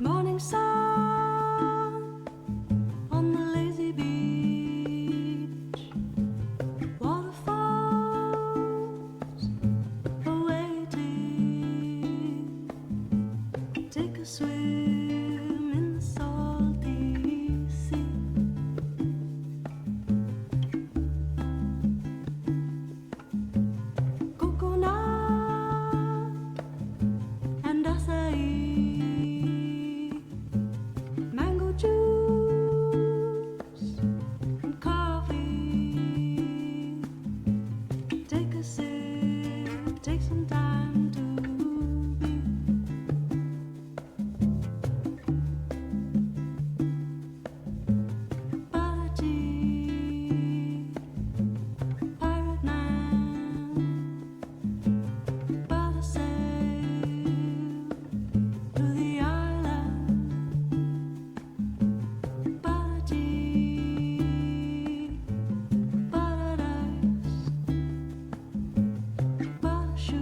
Morning sun on the lazy beach, waterfalls awaiting. Take a swim in the salty sea. Coconut and acai, mango juice and coffee. Take a sip, take some time to be. Parati, pirate man, but a sail to the island. Parati, paradise, parachute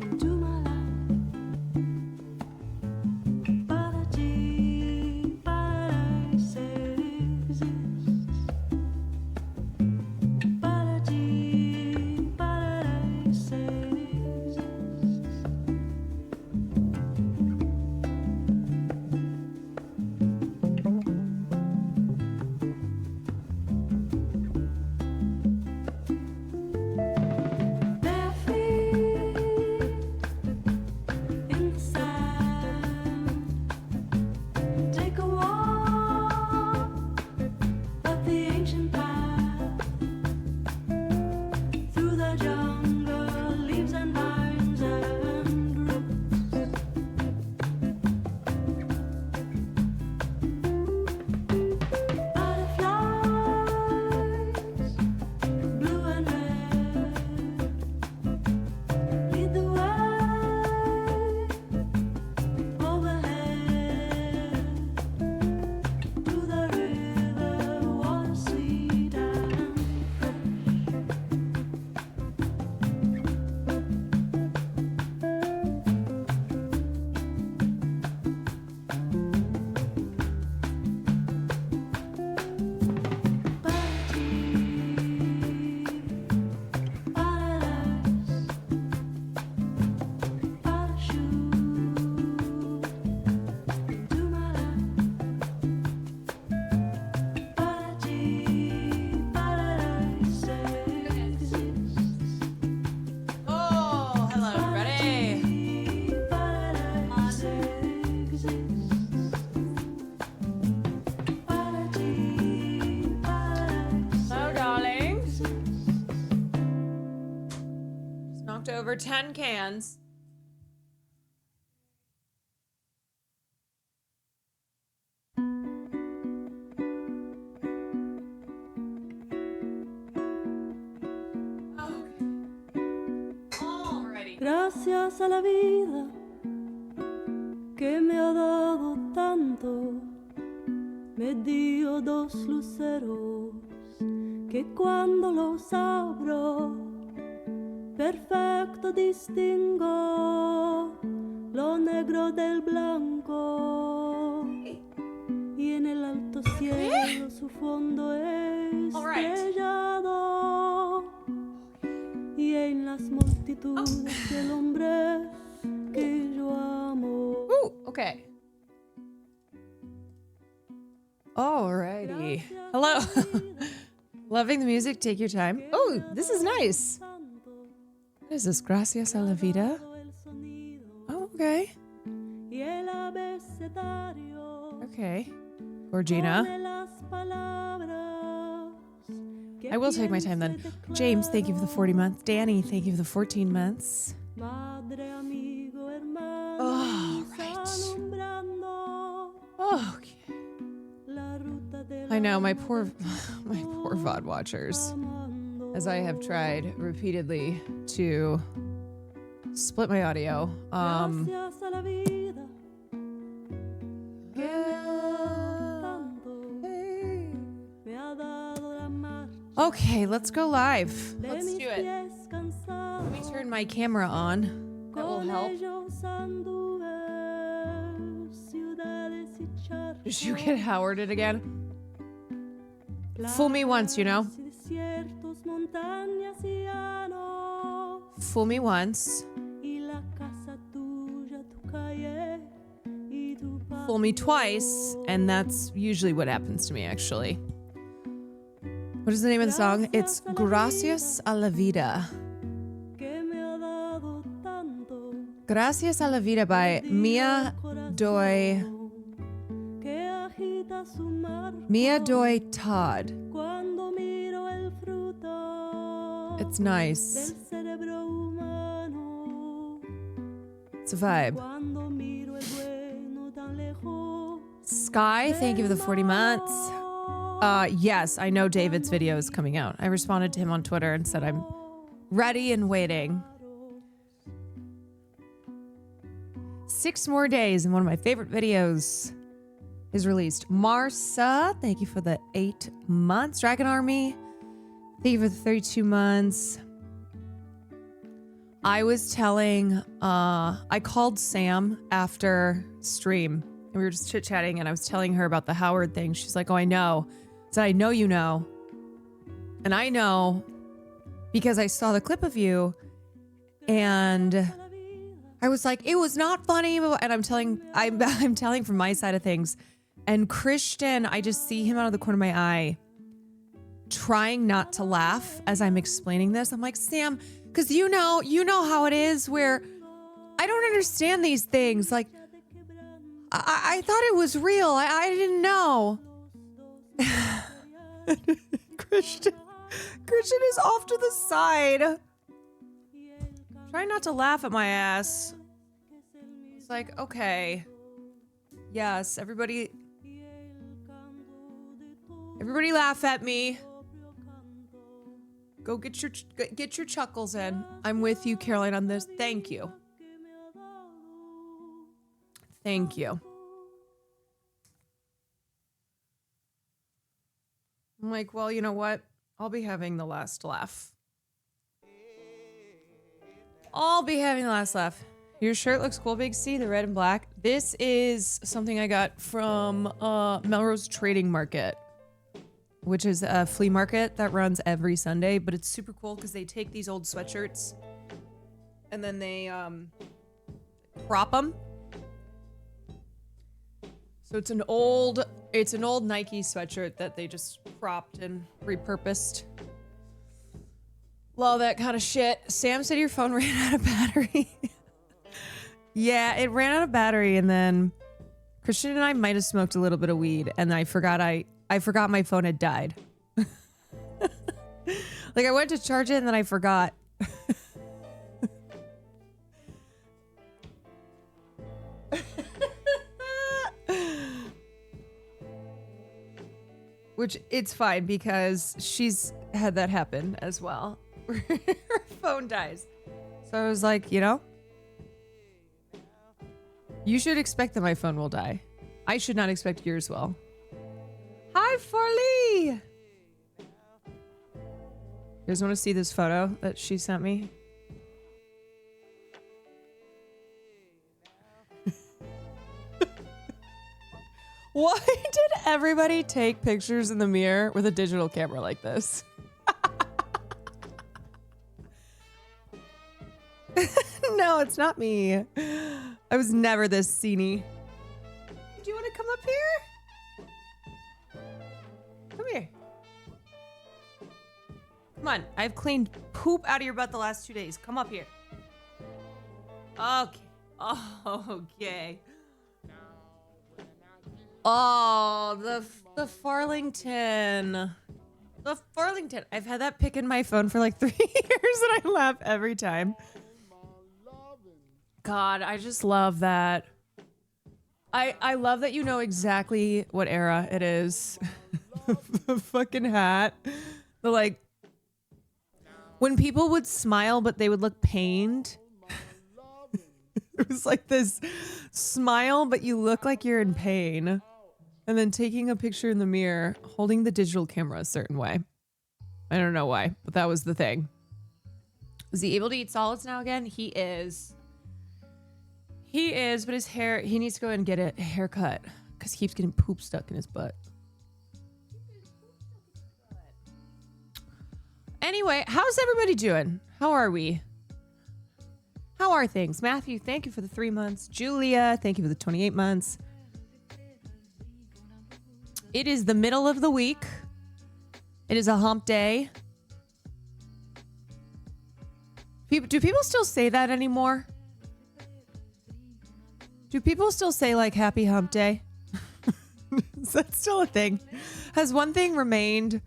into my life. Parati, paradise exists. Parati, paradise exists. Bare feet in the sand. Take a walk up the ancient path through the jungle, leaves and vines and roots. Butterflies, blue and red, lead the way overhead to the river, water sweet and Oh, hello, everybody. Hello, darlings. Just knocked over 10 cans. Alrighty. Gracias a la vida que me ha dado tanto, me dio dos luceros que cuando los abro, perfecto distingo lo negro del blanco. Y en el alto cielo su fondo estrellado. Y en las multitudes del hombre que yo amo. Ooh, okay. Alrighty. Hello. Loving the music, take your time. Oh, this is nice. What is this? Gracias a la vida? Oh, okay. Okay. Gorgina. I will take my time then. James, thank you for the 40 months. Danny, thank you for the 14 months. Oh, right. Okay. I know, my poor VOD watchers. As I have tried repeatedly to split my audio. Okay, let's go live. Let's do it. Let me turn my camera on. That will help. Did you get Howarded again? Fool me once, you know? Fool me once. Fool me twice, and that's usually what happens to me, actually. What is the name of the song? It's Gracias a la Vida. Gracias a la Vida by Mia Doi Todd. It's nice. It's a vibe. Sky, thank you for the 40 months. Yes, I know David's video is coming out. I responded to him on Twitter and said I'm ready and waiting. 6 more days and one of my favorite videos is released. Marsa, thank you for the 8 months. Dragon Army, thank you for the 32 months. I was telling, I called Sam after stream and we were just chit-chatting and I was telling her about the Howard thing. She's like, oh, I know. I said, I know you know. And I know because I saw the clip of you and I was like, it was not funny. And I'm telling from my side of things. And Christian, I just see him out of the corner of my eye trying not to laugh as I'm explaining this. I'm like, Sam, because you know how it is where I don't understand these things. Like, I thought it was real. I didn't know. Christian is off to the side. Try not to laugh at my ass. It's like, okay. Yes, everybody laugh at me. Go get your chuckles in. I'm with you, Caroline, on this. Thank you. Thank you. I'm like, well, you know what? I'll be having the last laugh. I'll be having the last laugh. Your shirt looks cool, Big C, the red and black. This is something I got from Melrose Trading Market, which is a flea market that runs every Sunday, but it's super cool because they take these old sweatshirts and then they crop them. So it's an old Nike sweatshirt that they just cropped and repurposed. Love that kind of shit. Sam said your phone ran out of battery. Yeah, it ran out of battery, and then Christian and I might have smoked a little bit of weed, and I forgot my phone had died. Like I went to charge it, and then I forgot. Which it's fine because she's had that happen as well. Her phone dies. So I was like, you know, you should expect that my phone will die. I should not expect yours will. Hi, Farley! You guys want to see this photo that she sent me? Why did everybody take pictures in the mirror with a digital camera like this? No, it's not me. I was never this sceney. Do you want to come up here? Come here. Come on. I've cleaned poop out of your butt the last 2 days. Come up here. Okay. Okay. Oh, the Farlington. The Farlington. I've had that pic in my phone for like 3 years and I laugh every time. God, I just love that. I love that you know exactly what era it is. The fucking hat. The like, when people would smile but they would look pained. It was like this smile but you look like you're in pain. And then taking a picture in the mirror, holding the digital camera a certain way. I don't know why, but that was the thing. Is he able to eat solids now again? He is. He is, but his hair, he needs to go and get a haircut because he keeps getting poop stuck in his butt. Anyway, how's everybody doing? How are we? How are things? Matthew, thank you for the 3 months. Julia, thank you for the 28 months. It is the middle of the week. It is a hump day. Do people still say that anymore? Do people still say like happy hump day? Is that still a thing? Has one thing remained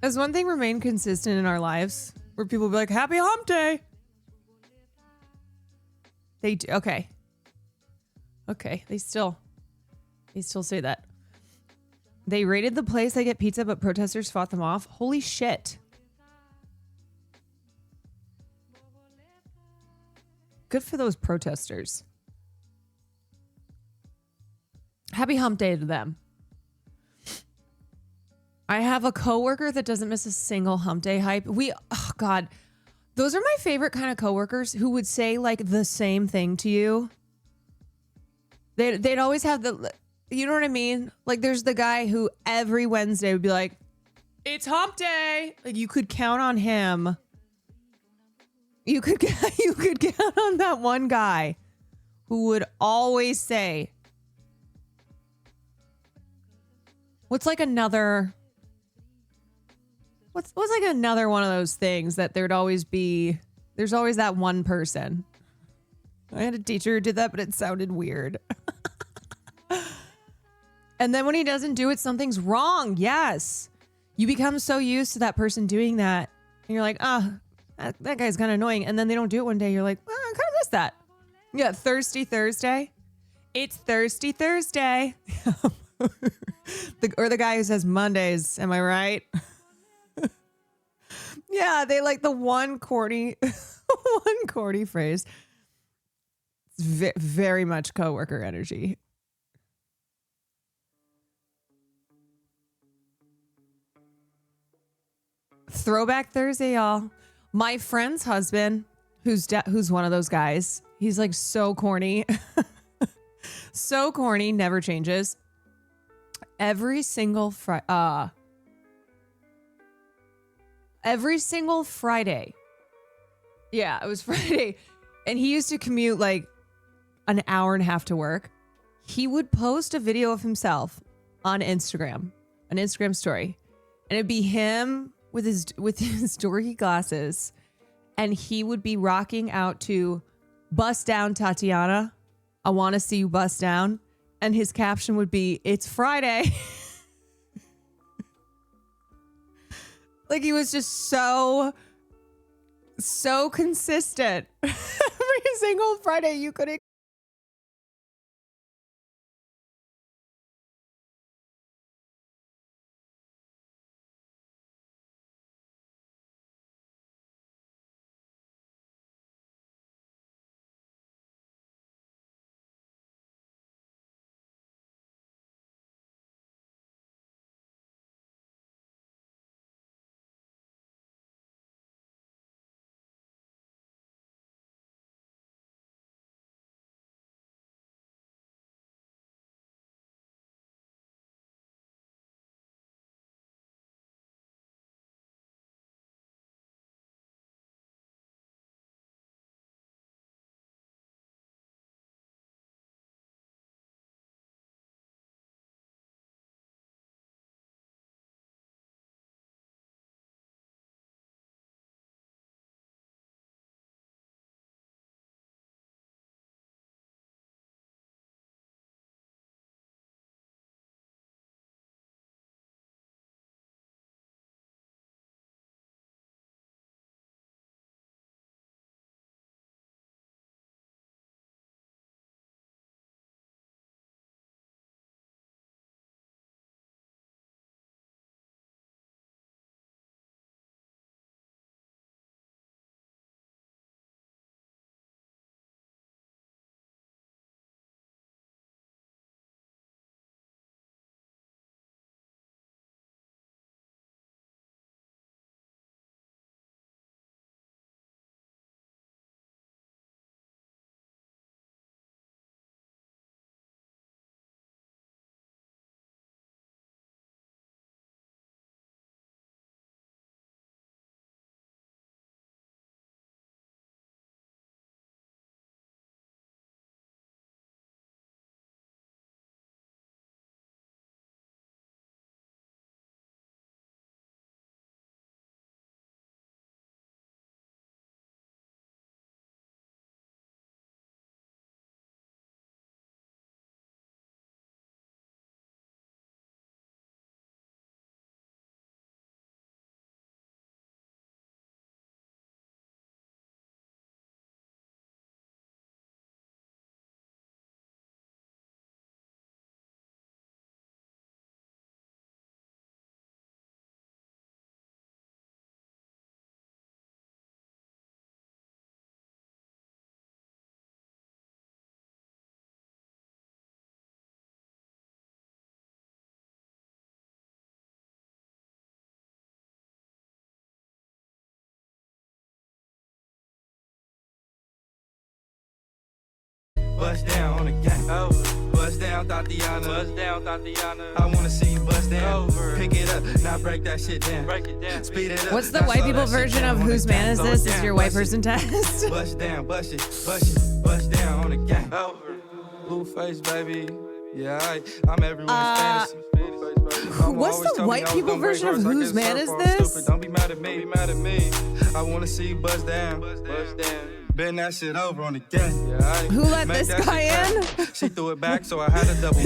consistent in our lives where people be like happy hump day? They do. Okay. They still say that. They raided the place I get pizza, but protesters fought them off. Holy shit. Good for those protesters. Happy hump day to them. I have a coworker that doesn't miss a single hump day hype. Oh God, those are my favorite kind of coworkers who would say like the same thing to you. They'd always have you know what I mean? Like there's the guy who every Wednesday would be like, it's hump day. Like you could count on him. You could count on that one guy who would always say, what's like another one of those things that there's always that one person. I had a teacher who did that, but it sounded weird. And then when he doesn't do it, something's wrong. Yes. You become so used to that person doing that. And you're like, that guy's kind of annoying. And then they don't do it one day. You're like, I kind of miss that. Yeah, Thirsty Thursday. It's Thirsty Thursday. Or the guy who says Mondays. Am I right? Yeah, they like the one corny phrase. It's very much coworker energy. Throwback Thursday, y'all. My friend's husband, who's one of those guys, he's like so corny. So corny, never changes. Every single Friday. Yeah, it was Friday. And he used to commute like an hour and a half to work. He would post a video of himself on Instagram, an Instagram story. And it'd be him with his dorky glasses. And he would be rocking out to Bust Down, Tatiana. I want to see you bust down. And his caption would be, it's Friday. Like he was just so consistent. Every single Friday you could bust down on the gang. Bust down, Tatiana. Bust down, Tatiana. I wanna see you bust down. Pick it up, now break that shit down. Break it down. Speed it up. What's the white people version of whose man is this? Is your white person test? Bust down, bust it, bust down on the gang. Blue face, baby. Yeah, I'm everyone's fantasy. What's the white people version of whose man is this? Don't be mad at me, I wanna see you bust down. Bend that shit over on the gang. Who let this guy in? She threw it back, so I had to double.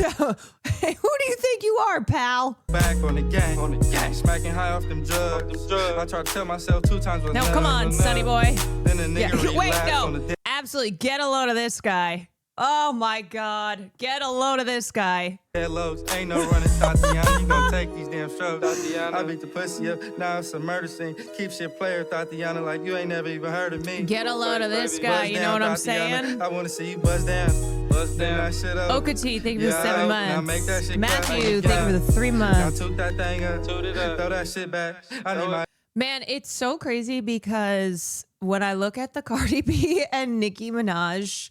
Hey, who do you think you are, pal? Back on the gang, smacking high off them drugs. I tried to tell myself 2 times. No, come on, sonny boy. Then the nigga Wait, on the no. Absolutely, get a load of this guy. Oh my God, get a load of this guy. Headloads, ain't no running, Tatiana. You gon' take these damn strokes, Tatiana. I beat the pussy up, now it's a murder scene. Keep shit player, Tatiana, like you ain't never even heard of me. Get a load of this guy, you know what I'm saying? I wanna see you buzz down. Buzz down. That shit up. Okati, thank you for the 7 Now make that months. shit Matthew, clap. thank you for the 3 months. Now toot that thing up, toot it up. Throw that shit back. I need my Man, it's so crazy because when I look at the Cardi B and Nicki Minaj,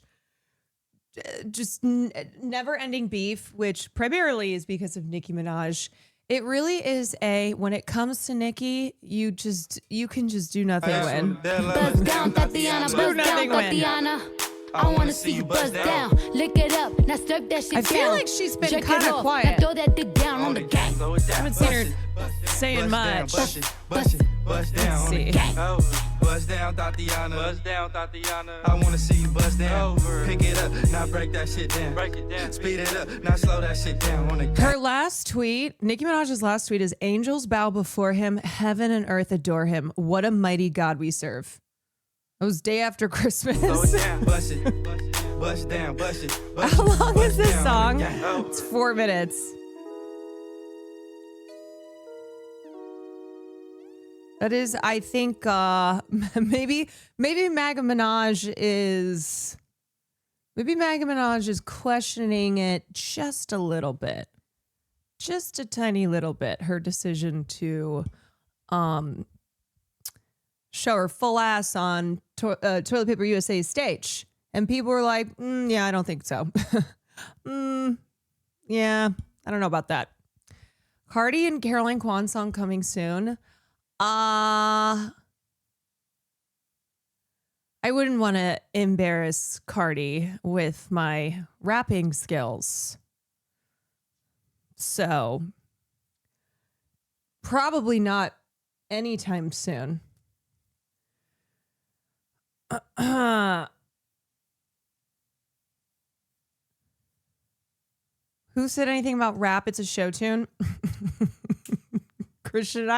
just never-ending beef, which primarily is because of Nicki Minaj. It really is when it comes to Nicki, you can just do nothing win. Buzz down, Tatiana. Buzz down, Tatiana. I wanna see you buzz down. Lick it up, now stirp that shit down. I feel like she's been Jerk kind it of off, quiet. Now throw that dick down on the gang. I haven't seen her saying much. Bust down on the gang. Bust down, Tatiana. Bust down, Tatiana. I wanna see you bust down. Pick it up, now break that shit down. Break it down. Speed it up, now slow that shit down on the gang. Her last tweet, Nicki Minaj's last tweet is, "Angels bow before him, heaven and earth adore him. What a mighty God we serve." It was day after Christmas. Bust down, bust it, bust down, bust it. How long is this song? It's 4 minutes. That is, I think, maybe MAGA-Minaj is questioning it just a little bit, just a tiny little bit. Her decision to show her full ass on Toilet Paper USA's stage, and people were like, "Yeah, I don't think so." Yeah, I don't know about that. Cardi and Caroline Kwan song coming soon. I wouldn't want to embarrass Cardi with my rapping skills. So probably not anytime soon. Who said anything about rap? It's a show tune. Christian and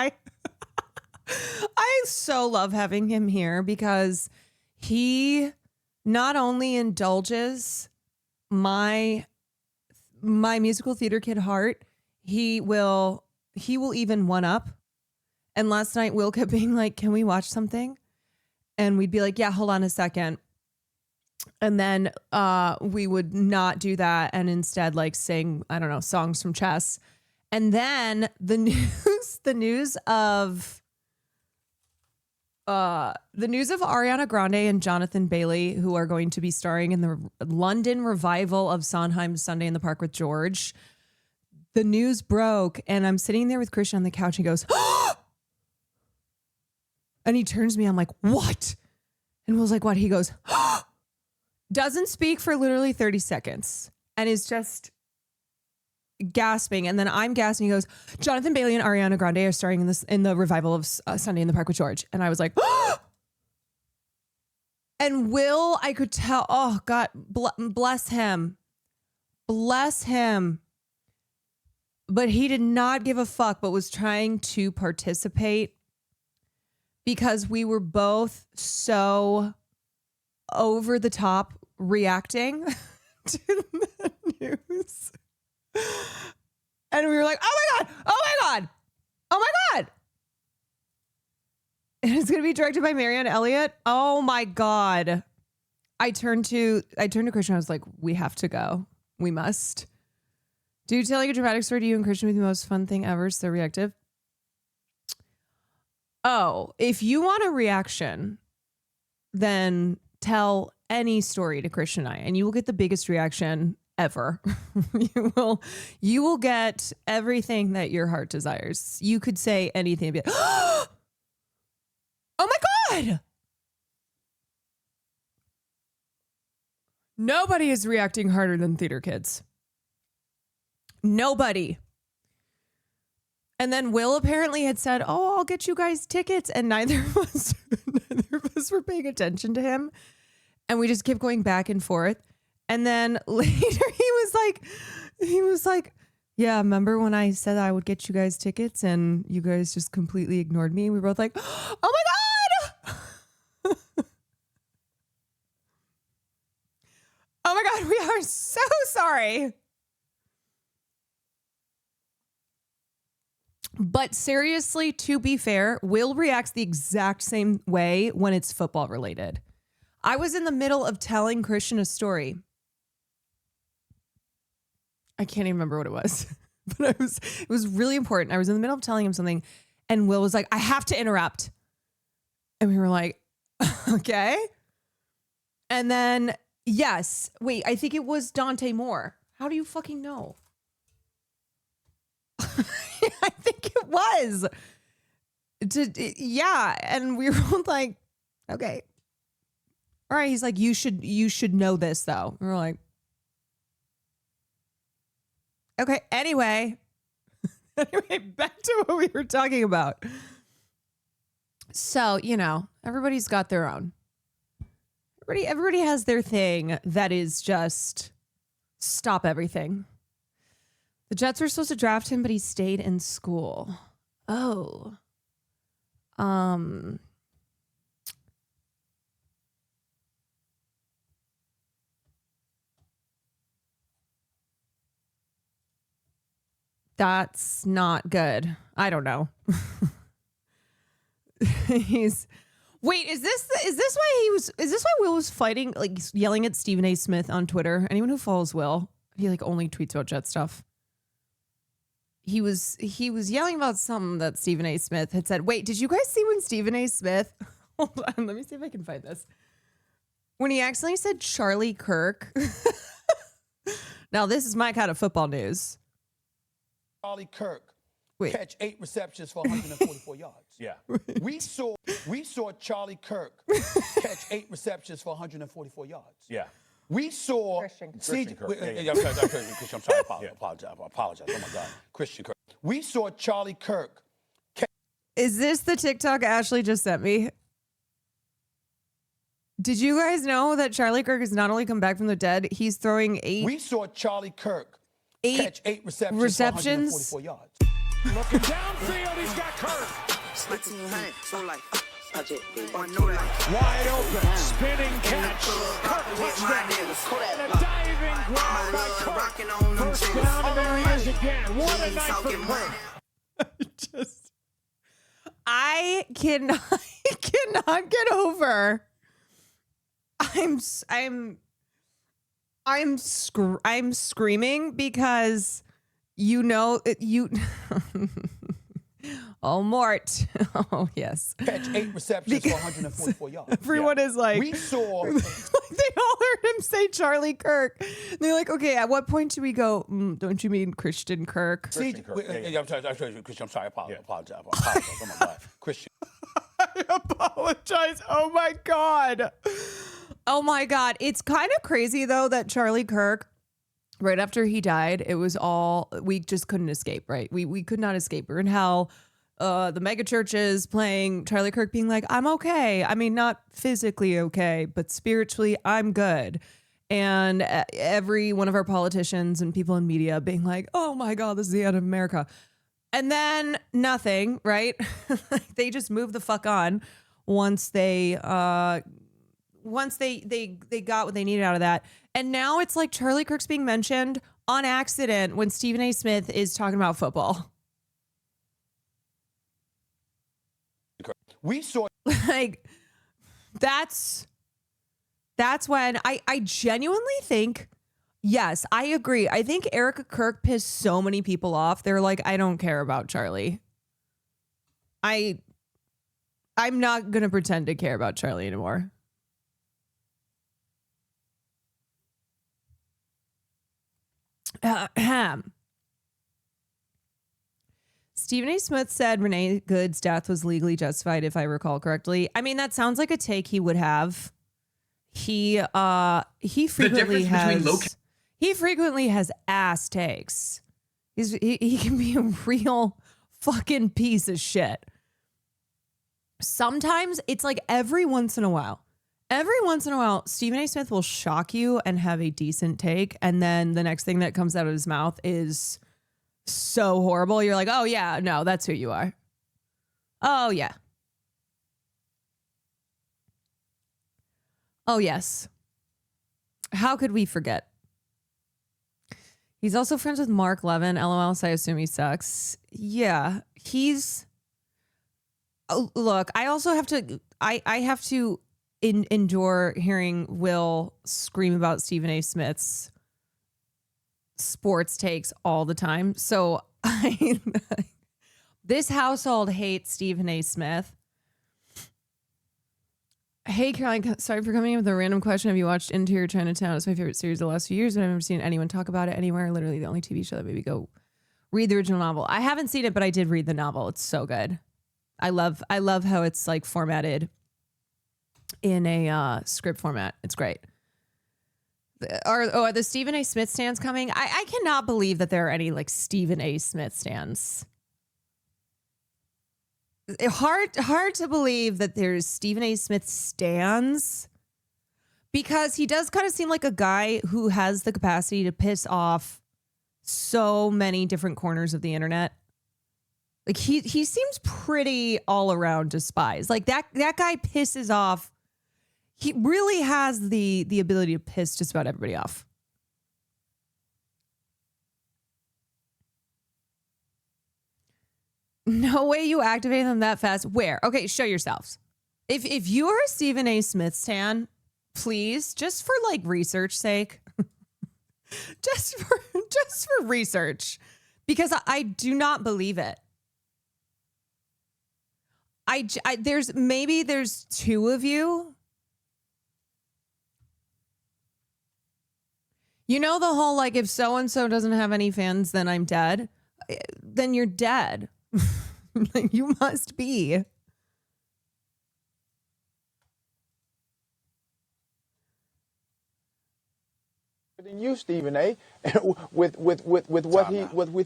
I so love having him here because he not only indulges my musical theater kid heart, he will even one up. And last night Will kept being like, "Can we watch something?" And we'd be like, "Yeah, hold on a second." And then we would not do that and instead like sing, I don't know, songs from Chess. And then the news of Ariana Grande and Jonathan Bailey, who are going to be starring in the London revival of Sondheim's Sunday in the Park with George. The news broke, and I'm sitting there with Christian on the couch. He goes, and he turns to me. I'm like, "What?" And Will's like, "What?" He goes, doesn't speak for literally 30 seconds and is just gasping. And then I'm gasping. He goes, "Jonathan Bailey and Ariana Grande are starring in the revival of Sunday in the Park with George." And I was like, and Will, I could tell, oh God, bless him. Bless him. But he did not give a fuck, but was trying to participate because we were both so over the top reacting to the news. And we were like, "Oh my God, oh my God, oh my God." And it's going to be directed by Marianne Elliott. Oh my God. I turned to Christian. I was like, "We have to go. We must." Do tell like a dramatic story to you and Christian with the most fun thing ever. So reactive. Oh, if you want a reaction, then tell any story to Christian and I, and you will get the biggest reaction ever. you will get everything that your heart desires. You could say anything and be like, oh my God. Nobody is reacting harder than theater kids. Nobody. And then Will apparently had said, oh, I'll get you guys tickets. And neither of us were paying attention to him. And we just kept going back and forth. And then later he was like, yeah, remember when I said I would get you guys tickets and you guys just completely ignored me? We were both like, oh my God. Oh my God, we are so sorry. But seriously, to be fair, Will reacts the exact same way when it's football related. I was in the middle of telling Christian a story. I can't even remember what it was, but it was really important. I was in the middle of telling him something and Will was like, I have to interrupt. And we were like, okay. And then, yes, wait, I think it was Dante Moore. How do you fucking know? I think it was. Yeah. And we were both like, okay. All right. He's like, you should know this though. And we're like, okay. Anyway, back to what we were talking about. So, everybody's got their own. Everybody has their thing that is just stop everything. The Jets were supposed to draft him, but he stayed in school. Oh. That's not good. I don't know. Wait, is this why Will was fighting, like yelling at Stephen A. Smith on Twitter? Anyone who follows Will, he like only tweets about Jet stuff. He was yelling about something that Stephen A. Smith had said. Wait, did you guys see when Stephen A. Smith, hold on, let me see if I can find this. When he accidentally said Charlie Kirk. Now this is my kind of football news. Charlie Kirk Wait. catch 8 receptions for 144 yards. Yeah. We saw Charlie Kirk catch 8 receptions for 144 yards. Yeah. We saw Christian Kirk. I'm sorry, I apologize. Oh my God, Christian Kirk. We saw Charlie Kirk. Is this the TikTok Ashley just sent me? Did you guys know that Charlie Kirk has not only come back from the dead, he's throwing 8. We saw Charlie Kirk catch 8 receptions for 144 yards. Looking downfield, he's got Kirk. Wide open, spinning catch. Kirk touchdown. And a diving grab by Kirk. First down, and there he is again. What a night for Kirk. I cannot get over. I'm screaming because oh, Mort. Oh, yes. Catch 8 receptions for 144 yards. Everyone is like, we saw. like they all heard him say Charlie Kirk. And they're like, okay, at what point do we go, don't you mean Christian Kirk? I'm sorry, I apologize. Oh my God, Christian. I apologize. Oh my God. Oh my God. It's kind of crazy though that Charlie Kirk, right after he died, it was all, we just couldn't escape, right? We could not escape. We're in hell. The mega churches playing Charlie Kirk being like, I'm okay. I mean, not physically okay, but spiritually I'm good. And every one of our politicians and people in media being like, oh my God, this is the end of America. And then nothing, right? They just move the fuck on once they got what they needed out of that. And now it's like Charlie Kirk's being mentioned on accident when Stephen A. Smith is talking about football. We saw Like that's when I genuinely think, yes, I agree. I think Erica Kirk pissed so many people off. They're like, I don't care about Charlie. I'm not going to pretend to care about Charlie anymore. Stephen A. Smith said Renee Good's death was legally justified, if I recall correctly. I mean, that sounds like a take he would have. He frequently has ass takes. He can be a real fucking piece of shit. Sometimes it's like every once in a while, Stephen A. Smith will shock you and have a decent take. And then the next thing that comes out of his mouth is so horrible. You're like, oh yeah, no, that's who you are. Oh yeah. Oh yes. How could we forget? He's also friends with Mark Levin. LOL, so I assume he sucks. Yeah, he's... Oh, look, I also have to... I have to endure hearing Will scream about Stephen A. Smith's sports takes all the time. So this household hates Stephen A. Smith. Hey, Caroline, sorry for coming in with a random question. Have you watched Interior Chinatown? It's my favorite series of the last few years, but I've never seen anyone talk about it anywhere. Literally the only TV show that made me go read the original novel. I haven't seen it, but I did read the novel. It's so good. I love how it's like formatted in a script format. It's great. Are the Stephen A. Smith stands coming? I cannot believe that there are any like Stephen A. Smith stands. Hard to believe that there's Stephen A. Smith stands, because he does kind of seem like a guy who has the capacity to piss off so many different corners of the internet. Like he seems pretty all around despised. Like that guy pisses off. He really has the ability to piss just about everybody off. No way you activate them that fast. Where? Okay, show yourselves. If you are a Stephen A. Smith stan, please, just for like research sake, just for research, because I do not believe it. There's two of you. You know the whole like, if so and so doesn't have any fans, then I'm dead. Then you're dead. You must be. Than you, Stephen A. with what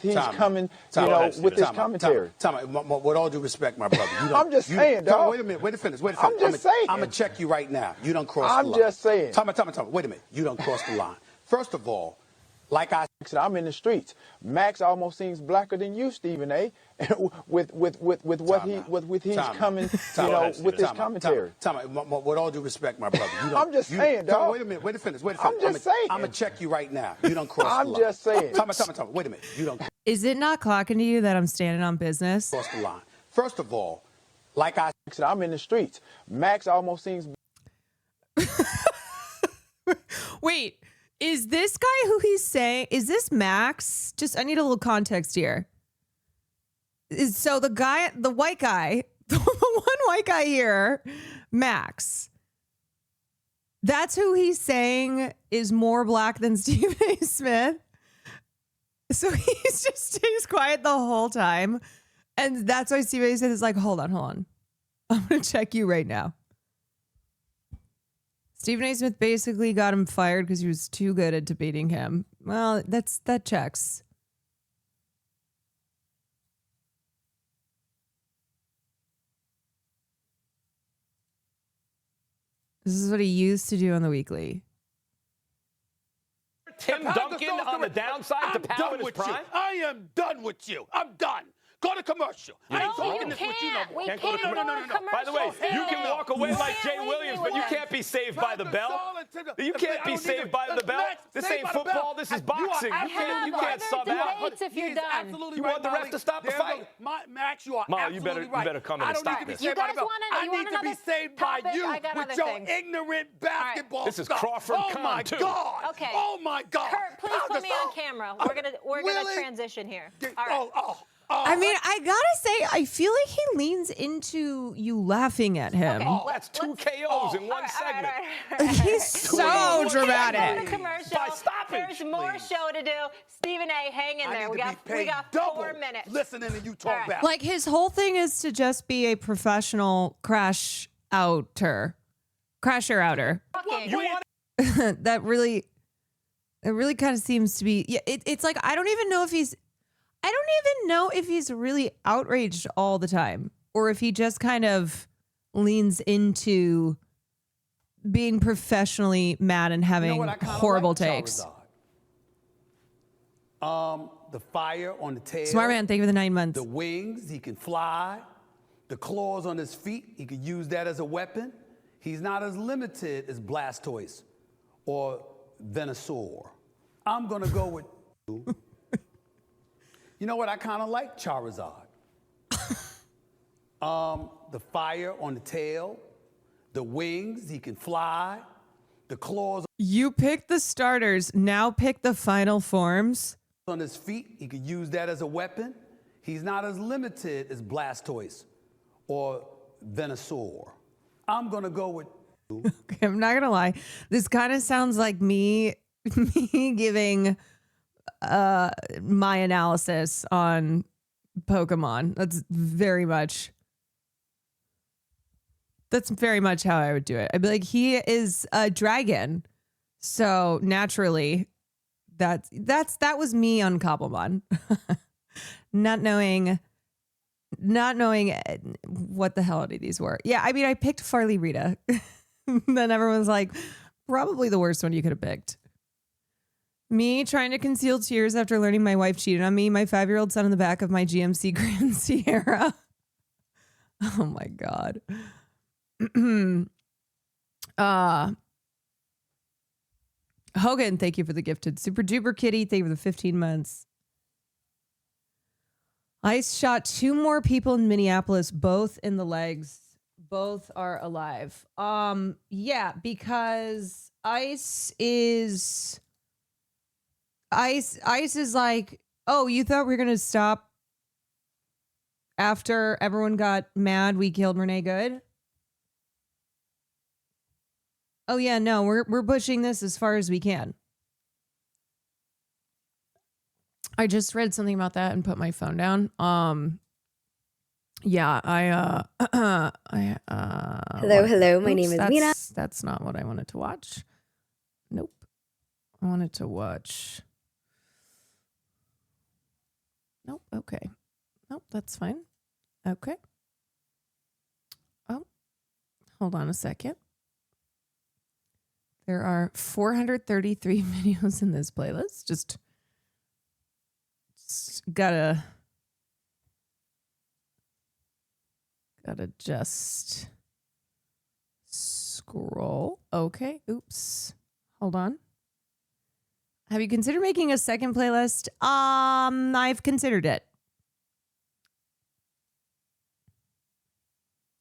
he's coming, you know, with his commentary. With all due respect, my brother. I'm just saying, dog. Wait a minute. Wait to finish. I'm just saying. I'm gonna check you right now. You don't cross the line. I'm just saying. Time. Wait a minute. You don't cross the line. First of all, like I said, I'm in the streets. Max almost seems blacker than you, Stephen A. with what he's coming, you know, with his commentary. With all due respect, my brother. I'm just saying, dog. Wait a minute. Wait to finish. I'm just saying. I'm gonna check you right now. You don't cross the line. I'm just saying. Time. Wait a minute. You don't. Is it not clocking to you that I'm standing on business? Cross the line. First of all, like I said, I'm in the streets. Max almost seems. Wait. Is this guy who he's saying, is this Max? I need a little context here. So the white guy, the one white guy here, Max, that's who he's saying is more black than Stephen A. Smith. So he just stays quiet the whole time. And that's why Stephen A. Smith is like, hold on. I'm going to check you right now. Stephen A. Smith basically got him fired because he was too good at debating him. Well, that checks. This is what he used to do on the weekly. Tim Duncan on the downside to power in his prime? I am done with you. I'm done. Go to commercial. I ain't talking this with you no more. Can't go to commercial. By the way, you can walk away like Jay Williams, but you can't be saved by the bell. You can't be saved by the bell. This ain't football. This is boxing. You can't sub out. If you're done. You want the ref to stop the fight? Max, you are absolutely right. You better come in and stop this. You guys want I need to be saved by you with your ignorant basketball This is Crawford. Oh my God. Okay. Oh my God. Kurt, please put me on camera. We're gonna transition here. All right. I mean, I gotta say, I feel like he leans into you laughing at him. Okay. That's two KOs in one segment. He's so dramatic. Commercial. Stop There's more show to do. Stephen A., hang in there. We got 4 minutes. Listening to you talk about. Like, his whole thing is to just be a professional crasher outer. That really kind of seems to be. Yeah, it's like I don't even know if he's really outraged all the time, or if he just kind of leans into being professionally mad and having horrible takes. The fire on the tail. Smart man, thank you for the 9 months. The wings, he can fly. The claws on his feet, he could use that as a weapon. He's not as limited as Blastoise or Venusaur. I'm going to go with... You know what? I kind of like Charizard. The fire on the tail. The wings, he can fly. The claws... You picked the starters, now pick the final forms. On his feet, he could use that as a weapon. He's not as limited as Blastoise or Venusaur. I'm gonna go with... Okay, I'm not gonna lie. This kind of sounds like me giving my analysis on Pokemon. That's very much how I would do it. I'd be like, he is a dragon, so naturally that was me on Cobblemon. not knowing what the hell any of these were. Yeah, I mean, I picked Farley Rita. Then everyone's like, probably the worst one you could have picked. Me trying to conceal tears after learning my wife cheated on me. My 5-year-old son in the back of my GMC Grand Sierra. Oh my God. Hogan, thank you for the gifted Super Duper Kitty. Thank you for the 15 months. ICE shot 2 more people in Minneapolis, both in the legs. Both are alive. Yeah, because ICE is like, oh, you thought we were gonna stop after everyone got mad we killed Renee Good? Oh yeah, no, we're pushing this as far as we can. I just read something about that and put my phone down. Yeah, Hello, my name is Mina. That's not what I wanted to watch. Nope. I wanted to watch. Nope, okay. Nope, that's fine. Okay. Oh, hold on a second. There are 433 videos in this playlist. Just gotta just scroll. Okay. Oops. Hold on. Have you considered making a second playlist? I've considered it.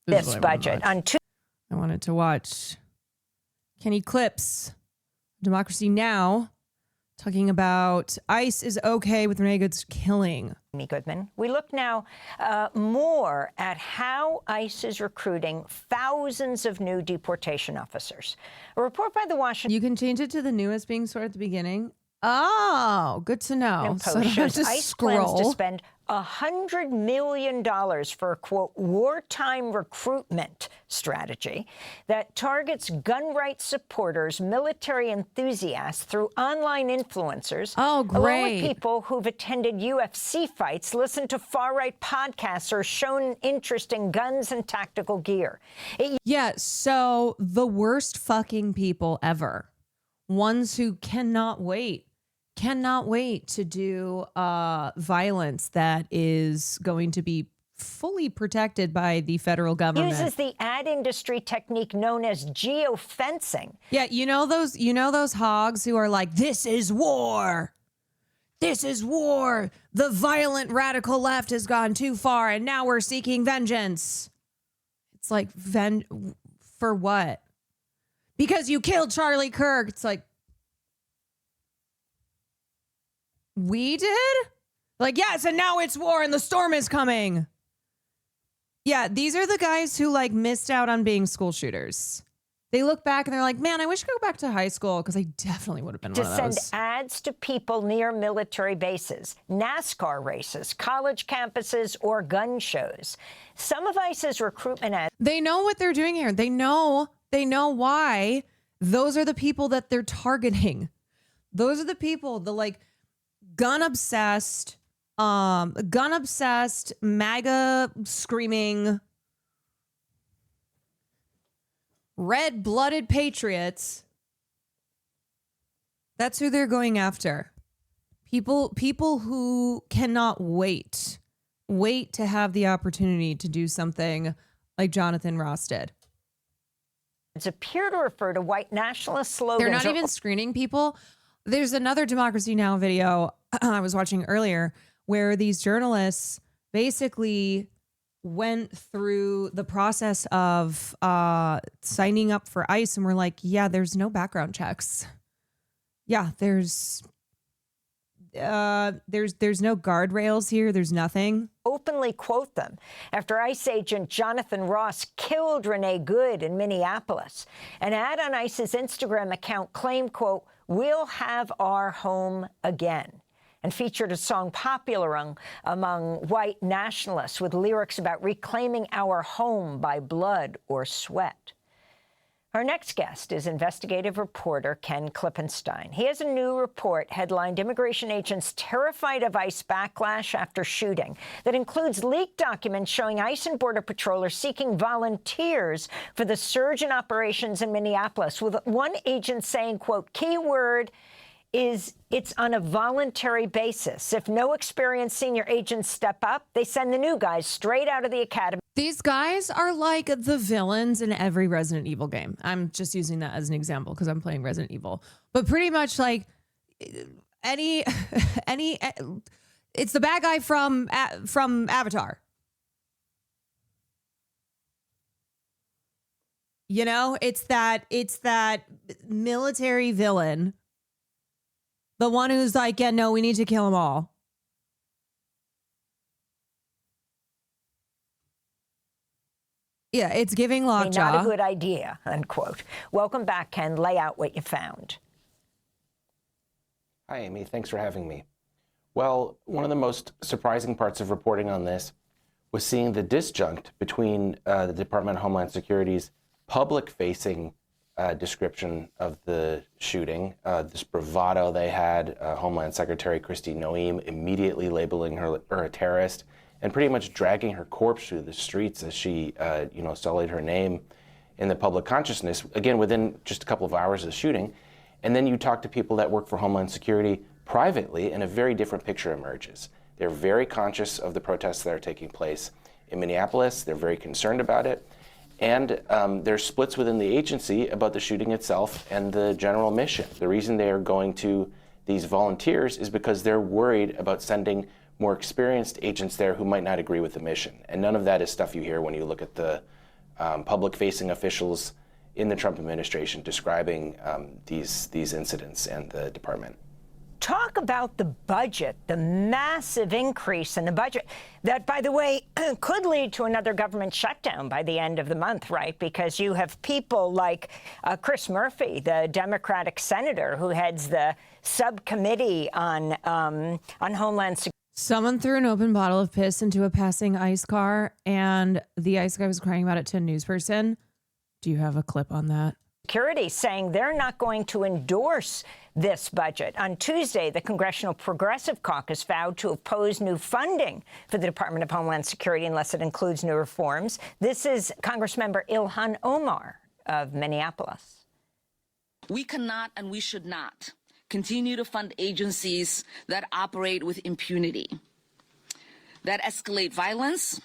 This budget on two. I wanted to watch Kenny Clips, Democracy Now!, talking about ICE is okay with Renee Good's killing. Goodman. We look now more at how ICE is recruiting thousands of new deportation officers. A report by the Washington... You can change it to the newest being sort at the beginning. Oh, good to know. So shows ICE plans to spend $100 million for a, quote, wartime recruitment strategy that targets gun rights supporters, military enthusiasts through online influencers. Oh, great. Along with people who've attended UFC fights, listened to far-right podcasts, or shown interest in guns and tactical gear. Yeah, so the worst fucking people ever. Ones who cannot wait to do violence that is going to be fully protected by the federal government. Uses the ad industry technique known as geofencing. Yeah, you know those hogs who are like, this is war. This is war. The violent radical left has gone too far and now we're seeking vengeance. It's like, for what? Because you killed Charlie Kirk. It's like, we did? Like, yes, and now it's war and the storm is coming. Yeah, these are the guys who like missed out on being school shooters. They look back and they're like, man, I wish I could go back to high school because I definitely would have been one of those. To send ads to people near military bases, NASCAR races, college campuses, or gun shows. Some of ICE's recruitment ads. They know what they're doing here. They know why those are the people that they're targeting. Those are the people, the like gun obsessed, MAGA screaming, red-blooded patriots. That's who they're going after. People who cannot wait to have the opportunity to do something like Jonathan Ross did. It's appear to refer to white nationalist slogans. They're not even screening people. There's another Democracy Now! Video I was watching earlier where these journalists basically went through the process of signing up for ICE and were like, yeah, there's no background checks. Yeah, there's no guardrails here. There's nothing. Openly quote them after ICE agent Jonathan Ross killed Renee Good in Minneapolis. An ad on ICE's Instagram account claimed, quote, "We'll have our home again," and featured a song popular among white nationalists with lyrics about reclaiming our home by blood or sweat. Our next guest is investigative reporter Ken Klippenstein. He has a new report headlined "Immigration Agents Terrified of ICE Backlash After Shooting" that includes leaked documents showing ICE and Border Patrol are seeking volunteers for the surge in operations in Minneapolis, with one agent saying, quote, "Keyword is it's on a voluntary basis. If no experienced senior agents step up, they send the new guys straight out of the academy." These guys are like the villains in every Resident Evil game. I'm just using that as an example because I'm playing Resident Evil. But pretty much like any it's the bad guy from Avatar. You know, it's that military villain. The one who's like, yeah, no, we need to kill them all. Yeah, it's giving lockjaw. Not a good idea, unquote. Welcome back, Ken. Lay out what you found. Hi, Amy. Thanks for having me. Well, one of the most surprising parts of reporting on this was seeing the disjunct between the Department of Homeland Security's public-facing description of the shooting, this bravado they had, Homeland Secretary Kristi Noem immediately labeling her a terrorist and pretty much dragging her corpse through the streets as she, sullied her name in the public consciousness, again, within just a couple of hours of the shooting. And then you talk to people that work for Homeland Security privately, and a very different picture emerges. They're very conscious of the protests that are taking place in Minneapolis. They're very concerned about it. And there's splits within the agency about the shooting itself and the general mission. The reason they are going to these volunteers is because they're worried about sending more experienced agents there who might not agree with the mission. And none of that is stuff you hear when you look at the public-facing officials in the Trump administration describing these incidents and the department. Talk about the budget, the massive increase in the budget that, by the way, could lead to another government shutdown by the end of the month, right? Because you have people like Chris Murphy, the Democratic senator who heads the subcommittee on Homeland Security. Someone threw an open bottle of piss into a passing ICE car, and the ICE guy was crying about it to a news person. Do you have a clip on that? Security saying they're not going to endorse this budget. On Tuesday, the Congressional Progressive Caucus vowed to oppose new funding for the Department of Homeland Security unless it includes new reforms. This is Congressmember Ilhan Omar of Minneapolis. We cannot and we should not continue to fund agencies that operate with impunity, that escalate violence,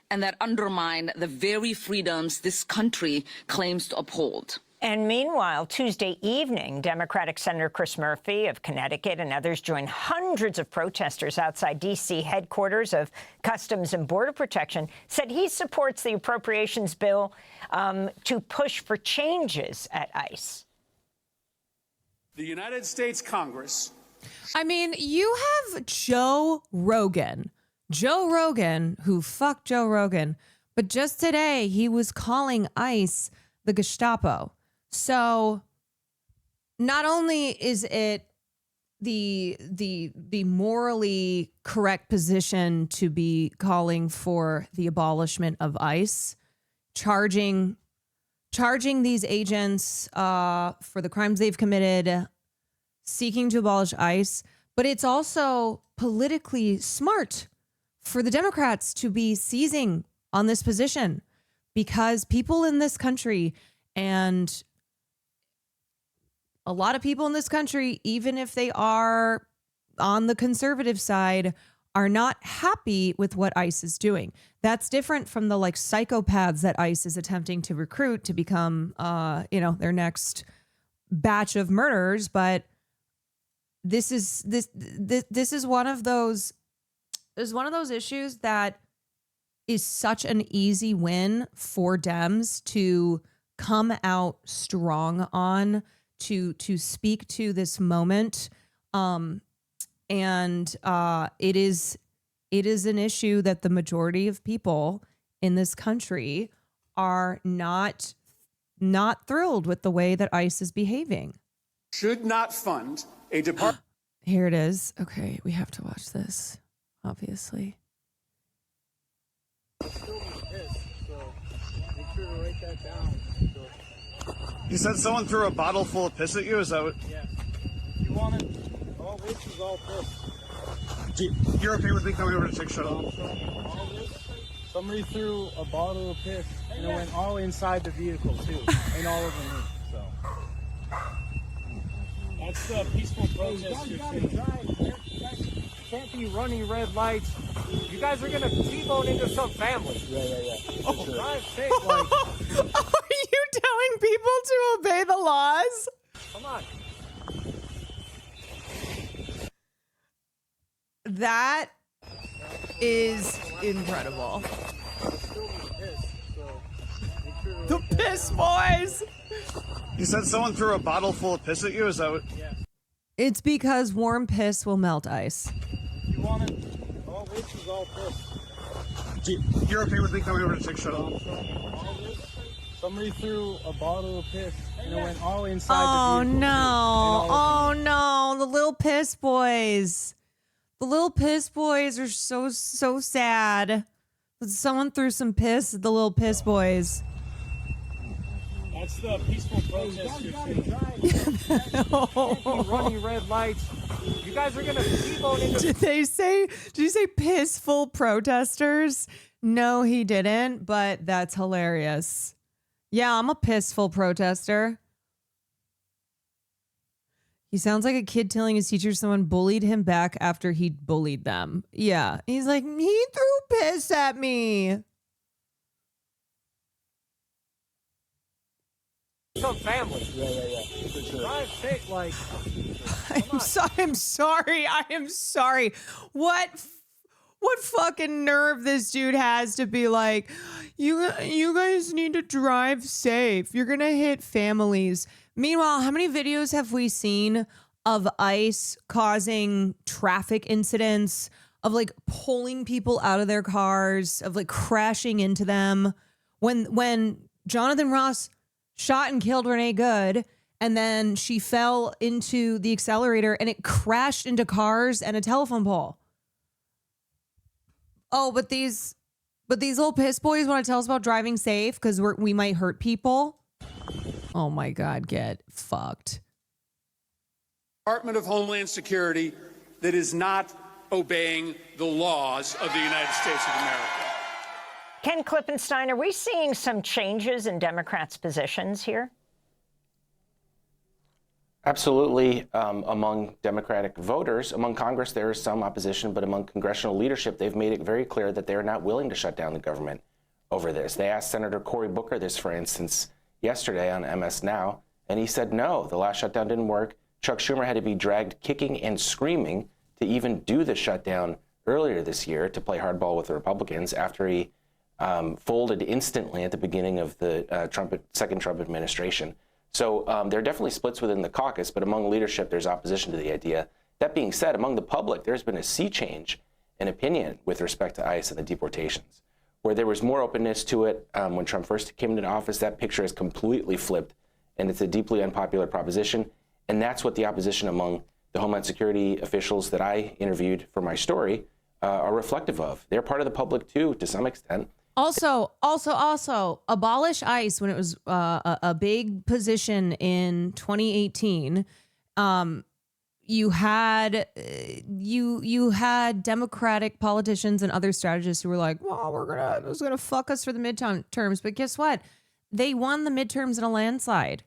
and that undermine the very freedoms this country claims to uphold. And meanwhile, Tuesday evening, Democratic Senator Chris Murphy of Connecticut and others joined hundreds of protesters outside D.C. headquarters of Customs and Border Protection, said he supports the appropriations bill to push for changes at ICE. The United States Congress. I mean, you have Joe Rogan, who fucked Joe Rogan, but just today he was calling ICE the Gestapo. So not only is it the morally correct position to be calling for the abolishment of ICE, charging these agents for the crimes they've committed, seeking to abolish ICE, but it's also politically smart for the Democrats to be seizing on this position, because people in this country, and a lot of people in this country, even if they are on the conservative side, are not happy with what ICE is doing. That's different from the like psychopaths that ICE is attempting to recruit to become, their next batch of murderers. But this is one of those issues that is such an easy win for Dems to come out strong on, to speak to this moment. And it is an issue that the majority of people in this country are not thrilled with the way that ICE is behaving. Should not fund a department. Here it is. Okay, we have to watch this, obviously. You said someone threw a bottle full of piss at you? Is that what? Yeah. You want it? All this is all piss. You're okay with me coming over to take a shot? All this, somebody threw a bottle of piss and it went all inside the vehicle too, and all over me. So that's the peaceful protest you're seeing. Can't be running red lights. You guys are gonna T-bone into some family. Yeah. Oh, for God's sake, like. Are you telling people to obey the laws? Come on. That is incredible. The piss boys. You said someone threw a bottle full of piss at you? Is that what? Yeah. It's because warm piss will melt ice. You want it? All this is all piss. You're okay with me coming over to take a shot? All this, somebody threw a bottle of piss and it went all inside the vehicle. Oh no, the little piss boys. The little piss boys are so sad. Someone threw some piss at the little piss boys. That's the peaceful protest you're seeing. Can't be running red lights. You guys are gonna T-bone into. Did you say pissful protesters? No, he didn't, but that's hilarious. Yeah, I'm a pissful protester. He sounds like a kid telling his teacher someone bullied him back after he bullied them. Yeah, he's like, he threw piss at me. Some family. Yeah. For God's sake, like. I'm sorry. What fucking nerve this dude has to be like, you guys need to drive safe. You're gonna hit families. Meanwhile, how many videos have we seen of ICE causing traffic incidents, of like pulling people out of their cars, of like crashing into them? When Jonathan Ross shot and killed Renee Good, and then she fell into the accelerator and it crashed into cars and a telephone pole. Oh, but these little piss boys want to tell us about driving safe because we might hurt people. Oh my God, get fucked. Department of Homeland Security that is not obeying the laws of the United States of America. Ken Klippenstein, are we seeing some changes in Democrats' positions here? Absolutely. Among Democratic voters, among Congress, there is some opposition, but among congressional leadership, they've made it very clear that they're not willing to shut down the government over this. They asked Senator Cory Booker this, for instance, yesterday on MS Now, and he said no, the last shutdown didn't work. Chuck Schumer had to be dragged kicking and screaming to even do the shutdown earlier this year to play hardball with the Republicans after he folded instantly at the beginning of the second Trump administration. So there are definitely splits within the caucus, but among leadership, there's opposition to the idea. That being said, among the public, there's been a sea change in opinion with respect to ICE and the deportations. Where there was more openness to it when Trump first came into office, that picture has completely flipped and it's a deeply unpopular proposition. And that's what the opposition among the Homeland Security officials that I interviewed for my story are reflective of. They're part of the public too, to some extent. Also, abolish ICE when it was a big position in 2018. You had Democratic politicians and other strategists who were like, well, this is gonna fuck us for the midterms. But guess what? They won the midterms in a landslide.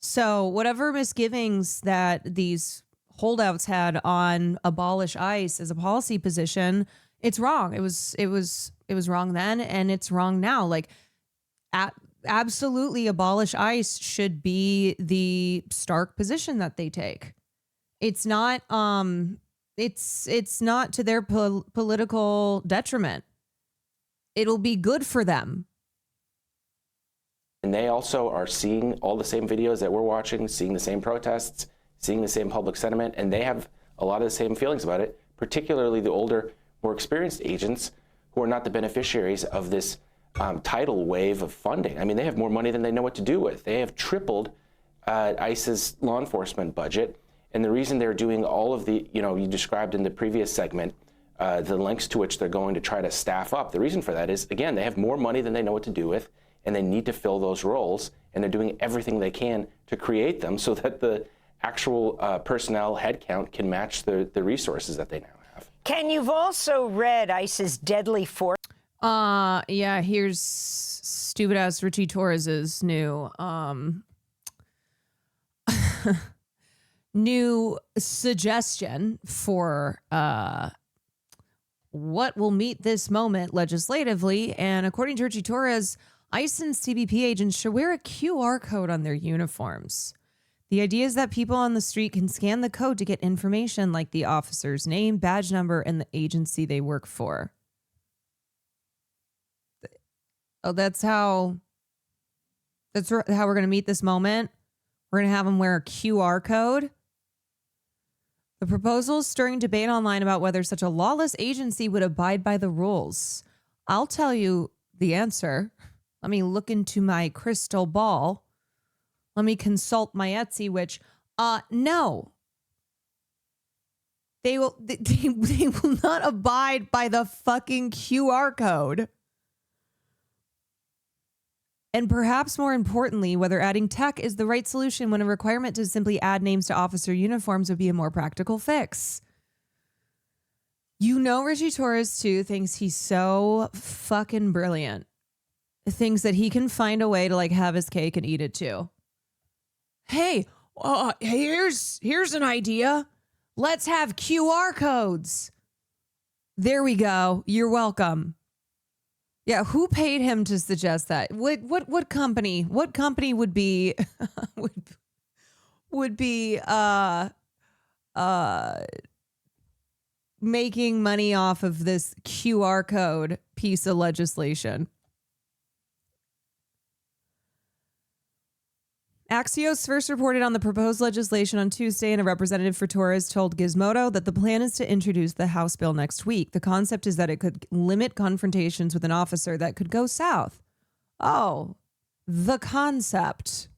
So whatever misgivings that these holdouts had on abolish ICE as a policy position, it's wrong. It was wrong then, and it's wrong now. Like, absolutely, abolish ICE should be the stark position that they take. It's not. It's not to their political detriment. It'll be good for them. And they also are seeing all the same videos that we're watching, seeing the same protests, seeing the same public sentiment, and they have a lot of the same feelings about it, particularly the older, more experienced agents who are not the beneficiaries of this tidal wave of funding. I mean, they have more money than they know what to do with. They have tripled ICE's law enforcement budget, and the reason they're doing all of the, you described in the previous segment, the lengths to which they're going to try to staff up, the reason for that is, again, they have more money than they know what to do with, and they need to fill those roles, and they're doing everything they can to create them so that the actual personnel headcount can match the resources that they now have. Ken, you've also read ICE's deadly force. Yeah, here's stupid ass Richie Torres's new new suggestion for what will meet this moment legislatively. And according to Richie Torres, ICE and CBP agents should wear a QR code on their uniforms. The idea is that people on the street can scan the code to get information like the officer's name, badge number, and the agency they work for. Oh, that's how we're going to meet this moment. We're going to have them wear a QR code. The proposal is stirring debate online about whether such a lawless agency would abide by the rules. I'll tell you the answer. Let me look into my crystal ball. Let me consult my Etsy, which, no. They will not abide by the fucking QR code. And perhaps more importantly, whether adding tech is the right solution when a requirement to simply add names to officer uniforms would be a more practical fix. Richie Torres, too, thinks he's so fucking brilliant. Thinks that he can find a way to, have his cake and eat it, too. Hey, here's an idea. Let's have QR codes. There we go. You're welcome. Yeah, who paid him to suggest that? What company? What company would be would be making money off of this QR code piece of legislation? Axios first reported on the proposed legislation on Tuesday, and a representative for Torres told Gizmodo that the plan is to introduce the House bill next week. The concept is that it could limit confrontations with an officer that could go south. Oh, the concept.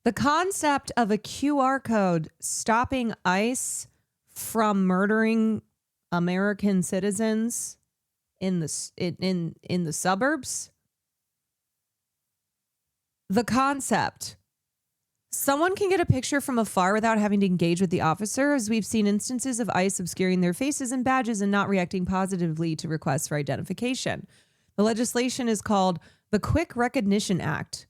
The concept of a QR code stopping ICE from murdering American citizens in the suburbs. The concept. Someone can get a picture from afar without having to engage with the officer, as we've seen instances of ICE obscuring their faces and badges and not reacting positively to requests for identification. The legislation is called the Quick Recognition Act,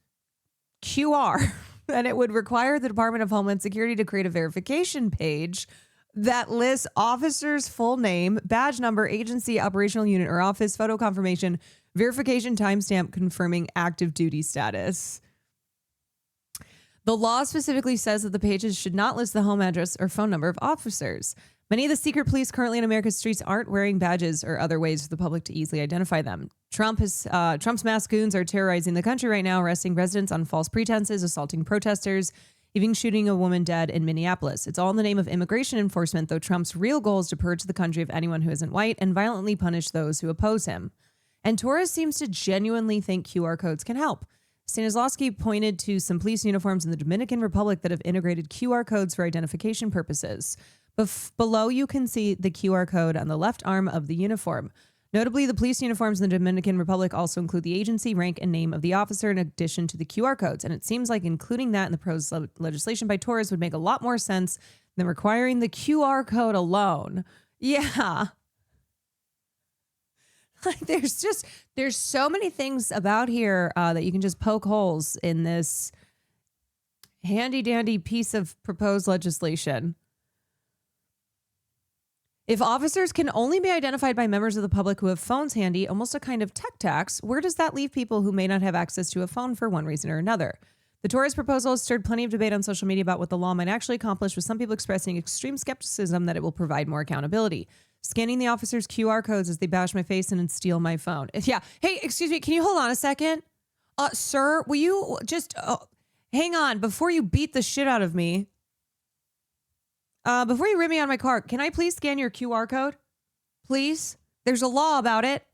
QR, and it would require the Department of Homeland Security to create a verification page that lists officer's full name, badge number, agency, operational unit, or office, photo confirmation, verification timestamp confirming active duty status. The law specifically says that the pages should not list the home address or phone number of officers. Many of the secret police currently in America's streets aren't wearing badges or other ways for the public to easily identify them. Trump's masked goons are terrorizing the country right now, arresting residents on false pretenses, assaulting protesters, even shooting a woman dead in Minneapolis. It's all in the name of immigration enforcement, though Trump's real goal is to purge the country of anyone who isn't white and violently punish those who oppose him. And Torres seems to genuinely think QR codes can help. Stanislawski pointed to some police uniforms in the Dominican Republic that have integrated QR codes for identification purposes. Below, you can see the QR code on the left arm of the uniform. Notably, the police uniforms in the Dominican Republic also include the agency, rank, and name of the officer in addition to the QR codes. And it seems like including that in the proposed legislation by Torres would make a lot more sense than requiring the QR code alone. Yeah. Like there's so many things about here that you can just poke holes in this handy dandy piece of proposed legislation. If officers can only be identified by members of the public who have phones handy, almost a kind of tech tax, where does that leave people who may not have access to a phone for one reason or another? The Torres proposal has stirred plenty of debate on social media about what the law might actually accomplish, with some people expressing extreme skepticism that it will provide more accountability. Scanning the officers' QR codes as they bash my face in and steal my phone. Yeah. Hey, excuse me. Can you hold on a second? Sir, will you just hang on before you beat the shit out of me? Before you rip me out of my car, can I please scan your QR code? Please? There's a law about it.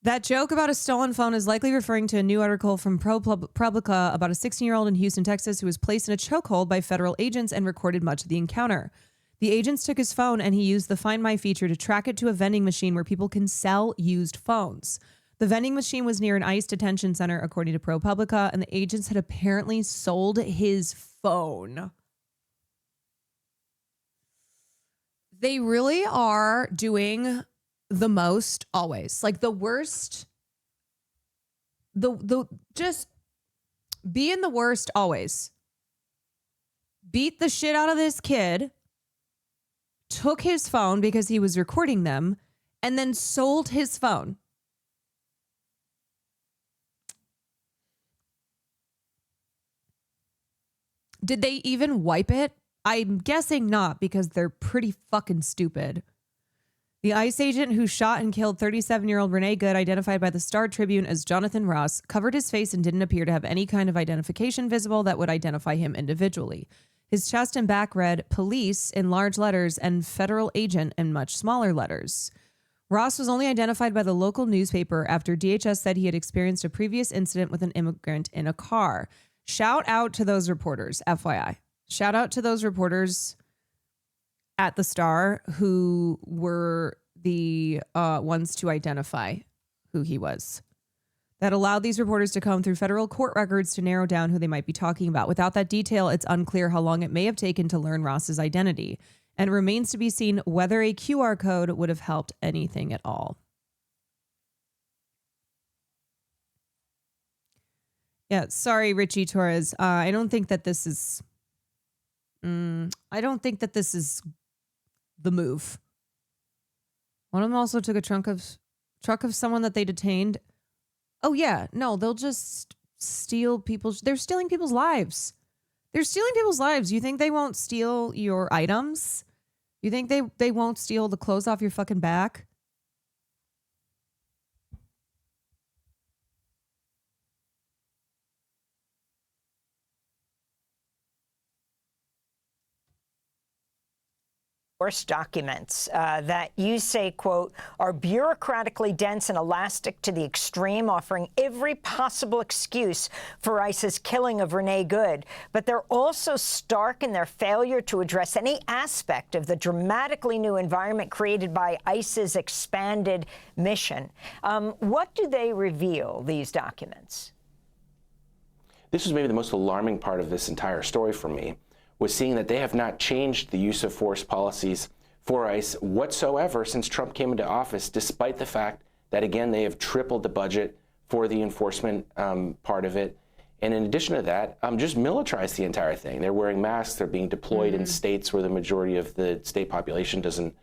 That joke about a stolen phone is likely referring to a new article from ProPublica about a 16-year-old in Houston, Texas, who was placed in a chokehold by federal agents and recorded much of the encounter. The agents took his phone and he used the Find My feature to track it to a vending machine where people can sell used phones. The vending machine was near an ICE detention center, according to ProPublica, and the agents had apparently sold his phone. They really are doing the most always. Like the worst, just being the worst always. Beat the shit out of this kid, took his phone because he was recording them, and then sold his phone. Did they even wipe it? I'm guessing not, because they're pretty fucking stupid. The ICE agent who shot and killed 37-year-old Renee Good, identified by the Star Tribune as Jonathan Ross, covered his face and didn't appear to have any kind of identification visible that would identify him individually. His chest and back read police in large letters and federal agent in much smaller letters. Ross was only identified by the local newspaper after DHS said he had experienced a previous incident with an immigrant in a car. Shout out to those reporters, FYI. Shout out to those reporters at the Star who were the ones to identify who he was. That allowed these reporters to comb through federal court records to narrow down who they might be talking about. Without that detail, it's unclear how long it may have taken to learn Ross's identity, and it remains to be seen whether a QR code would have helped anything at all. Yeah, sorry, Richie Torres. I don't think that this is. I don't think that this is the move. One of them also took a truck of someone that they detained. Oh yeah, no, they'll just steal people's. They're stealing people's lives. They're stealing people's lives. You think they won't steal your items? You think they won't steal the clothes off your fucking back? Documents that you say, quote, are bureaucratically dense and elastic to the extreme, offering every possible excuse for ICE's killing of Renee Good. But they're also stark in their failure to address any aspect of the dramatically new environment created by ICE's expanded mission. What do they reveal, these documents? This was maybe the most alarming part of this entire story for me, was seeing that they have not changed the use of force policies for ICE whatsoever since Trump came into office, despite the fact that, again, they have tripled the budget for the enforcement part of it. And in addition to that, just militarized the entire thing. They're wearing masks. They're being deployed in states where the majority of the state population doesn't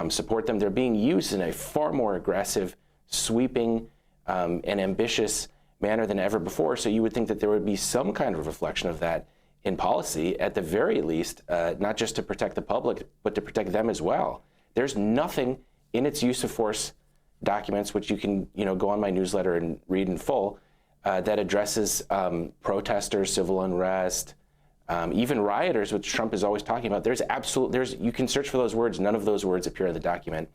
support them. They're being used in a far more aggressive, sweeping, and ambitious manner than ever before. So you would think that there would be some kind of reflection of that in policy, at the very least, not just to protect the public, but to protect them as well. There's nothing in its use of force documents, which you can go on my newsletter and read in full, that addresses protesters, civil unrest, even rioters, which Trump is always talking about. You can search for those words. None of those words appear in the document.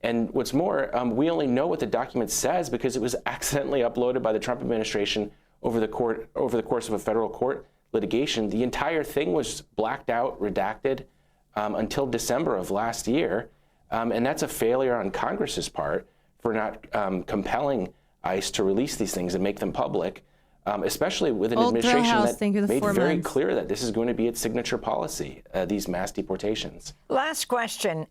And what's more, we only know what the document says because it was accidentally uploaded by the Trump administration over the course of a federal court litigation. The entire thing was blacked out, redacted until December of last year. And that's a failure on Congress's part for not compelling ICE to release these things and make them public, especially with an administration that made very clear that this is going to be its signature policy, these mass deportations. Last question.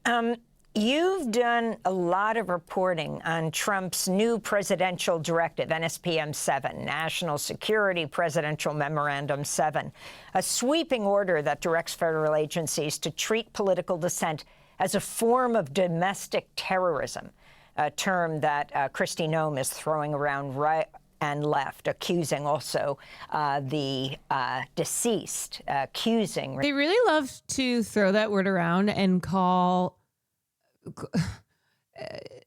You've done a lot of reporting on Trump's new presidential directive, NSPM 7, National Security Presidential Memorandum 7, a sweeping order that directs federal agencies to treat political dissent as a form of domestic terrorism, a term that Kristi Noem is throwing around right and left, accusing also the deceased, accusing. They really love to throw that word around and call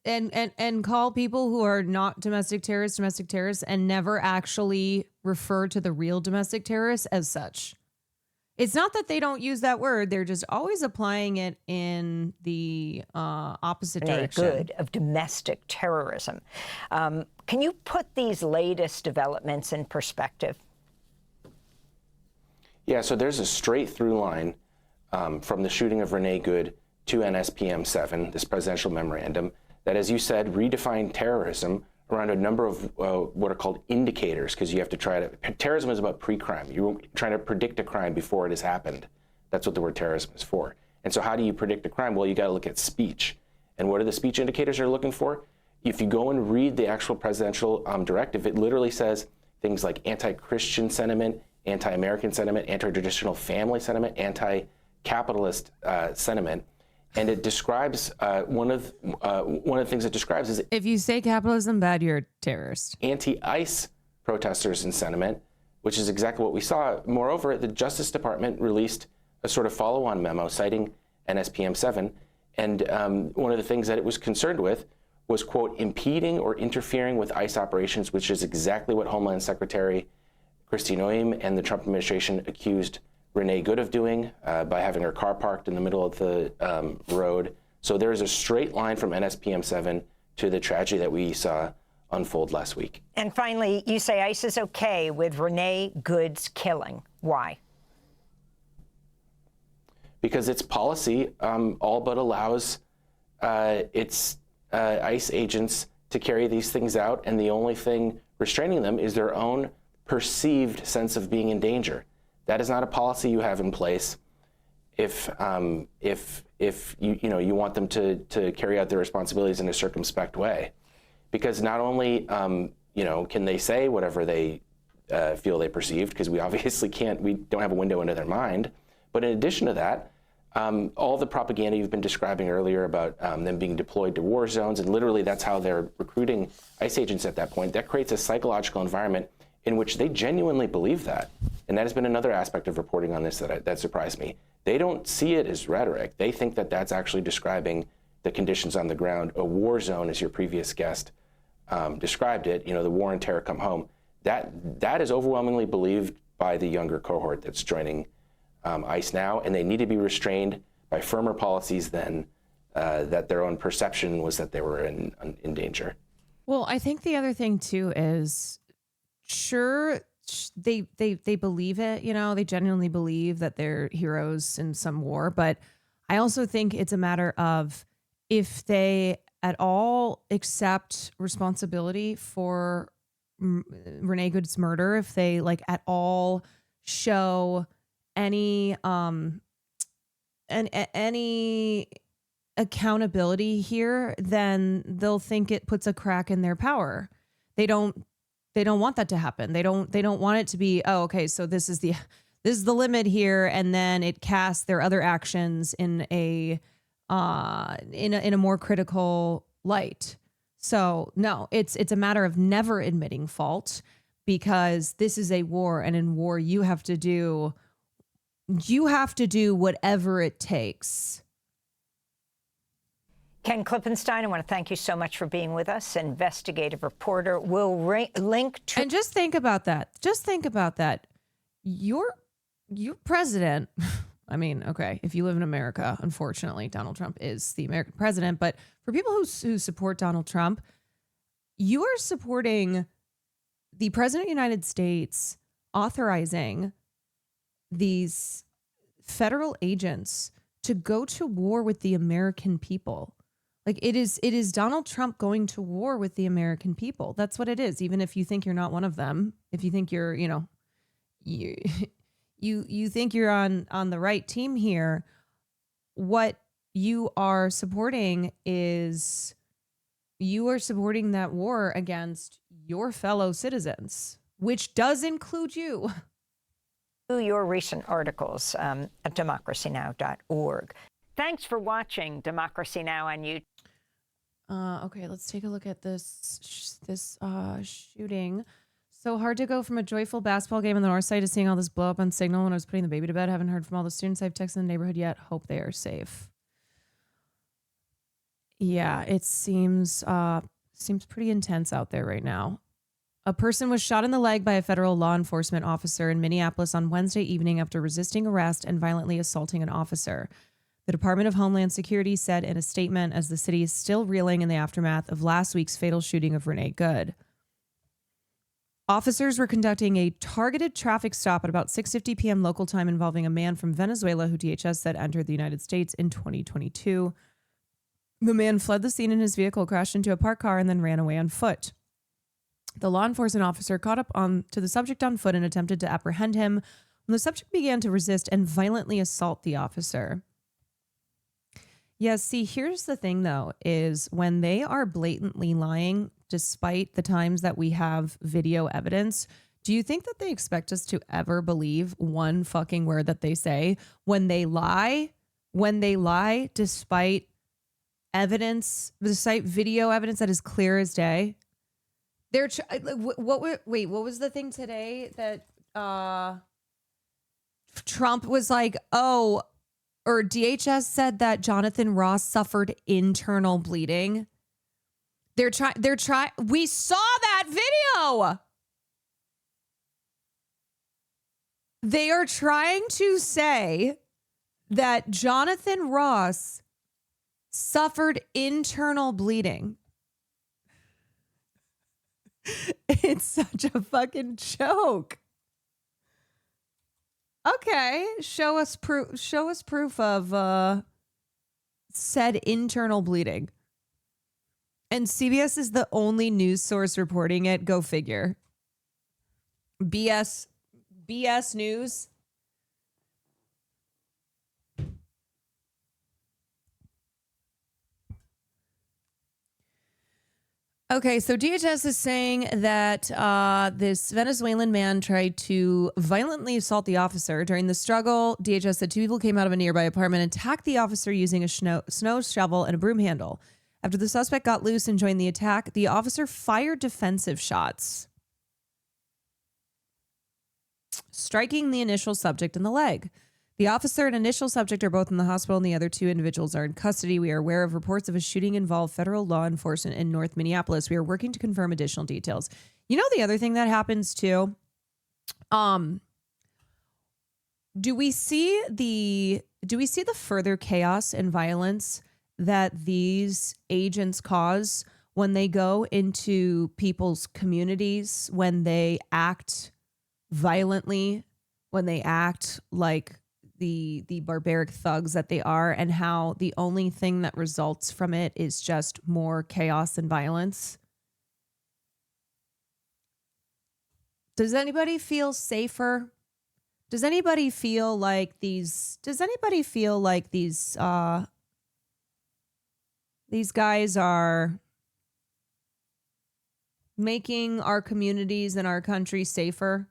and call people who are not domestic terrorists and never actually refer to the real domestic terrorists as such. It's not that they don't use that word. They're just always applying it in the opposite direction. Good of domestic terrorism. Can you put these latest developments in perspective? Yeah, so there's a straight through line from the shooting of Renee Good to NSPM 7, this presidential memorandum, that, as you said, redefined terrorism around a number of what are called indicators, because you have to try to, terrorism is about pre-crime. You're trying to predict a crime before it has happened. That's what the word terrorism is for. And so how do you predict a crime? Well, you got to look at speech. And what are the speech indicators you're looking for? If you go and read the actual presidential directive, it literally says things like anti-Christian sentiment, anti-American sentiment, anti-traditional family sentiment, anti-capitalist sentiment. And it describes one of the things it describes is if you say capitalism bad, you're a terrorist. Anti-ICE protesters and sentiment, which is exactly what we saw. Moreover, the Justice Department released a sort of follow-on memo citing NSPM 7, and one of the things that it was concerned with was, quote, impeding or interfering with ICE operations, which is exactly what Homeland Secretary Kristi Noem and the Trump administration accused Renee Good of doing by having her car parked in the middle of the road. So there is a straight line from NSPM 7 to the tragedy that we saw unfold last week. And finally, you say ICE is okay with Renee Good's killing. Why? Because its policy all but allows its ICE agents to carry these things out, and the only thing restraining them is their own perceived sense of being in danger. That is not a policy you have in place if you want them to carry out their responsibilities in a circumspect way, because not only can they say whatever they feel they perceived, because we obviously can't, we don't have a window into their mind, but in addition to that, all the propaganda you've been describing earlier about them being deployed to war zones, and literally that's how they're recruiting ICE agents at that point, that creates a psychological environment in which they genuinely believe that. And that has been another aspect of reporting on this that surprised me. They don't see it as rhetoric. They think that that's actually describing the conditions on the ground. A war zone, as your previous guest described it, the war and terror come home. That is overwhelmingly believed by the younger cohort that's joining ICE now, and they need to be restrained by firmer policies than that their own perception was that they were in danger. Well, I think the other thing too is, sure, they believe it, they genuinely believe that they're heroes in some war, but I also think it's a matter of if they at all accept responsibility for Renee Good's murder, if they at all show any accountability here, then they'll think it puts a crack in their power. They don't want that to happen. They don't want it to be, oh, okay, so this is the limit here, and then it casts their other actions in a more critical light. So no, it's a matter of never admitting fault, because this is a war, and in war you have to do whatever it takes. Ken Klippenstein, I want to thank you so much for being with us. Investigative reporter. We'll link to... And just think about that. Your president I mean, okay, if you live in America, unfortunately, Donald Trump is the American president. But for people who support Donald Trump, you are supporting the president of the United States authorizing these federal agents to go to war with the American people. Like it is Donald Trump going to war with the American people. That's what it is. Even if you think you're not one of them, if you think you're, you know, you think you're on the right team here, what you are supporting is you are supporting that war against your fellow citizens, which does include you. Your recent articles at democracynow.org. Thanks for watching Democracy Now! On YouTube. Okay, let's take a look at this shooting. So hard to go from a joyful basketball game on the north side to seeing all this blow up on Signal when I was putting the baby to bed. Haven't heard from all the students I've texted in the neighborhood yet. Hope they are safe. Yeah, it seems pretty intense out there right now. A person was shot in the leg by a federal law enforcement officer in Minneapolis on Wednesday evening after resisting arrest and violently assaulting an officer. The Department of Homeland Security said in a statement as the city is still reeling in the aftermath of last week's fatal shooting of Renee Good. Officers were conducting a targeted traffic stop at about 6:50 p.m. local time involving a man from Venezuela who DHS said entered the United States in 2022. The man fled the scene in his vehicle, crashed into a parked car, and then ran away on foot. The law enforcement officer caught up to the subject on foot and attempted to apprehend him when the subject began to resist and violently assault the officer. Yeah, see, here's the thing, though, is when they are blatantly lying, despite the times that we have video evidence, do you think that they expect us to ever believe one fucking word that they say? When they lie, despite evidence, despite video evidence that is clear as day, they're what was the thing today that Trump was like, oh, or DHS said that Jonathan Ross suffered internal bleeding. We saw that video. They are trying to say that Jonathan Ross suffered internal bleeding. It's such a fucking joke. Okay, show us proof of said internal bleeding. And CBS is the only news source reporting it. Go figure. BS News. Okay, so DHS is saying that this Venezuelan man tried to violently assault the officer. During the struggle, DHS said two people came out of a nearby apartment and attacked the officer using a snow shovel and a broom handle. After the suspect got loose and joined the attack, the officer fired defensive shots, striking the initial subject in the leg. The officer and initial subject are both in the hospital and the other two individuals are in custody. We are aware of reports of a shooting involved federal law enforcement in North Minneapolis. We are working to confirm additional details. You know, the other thing that happens too, do we see the further chaos and violence that these agents cause when they go into people's communities, when they act violently, when they act like the barbaric thugs that they are, and how the only thing that results from it is just more chaos and violence? Does anybody feel safer? Does anybody feel like these guys are making our communities and our country safer?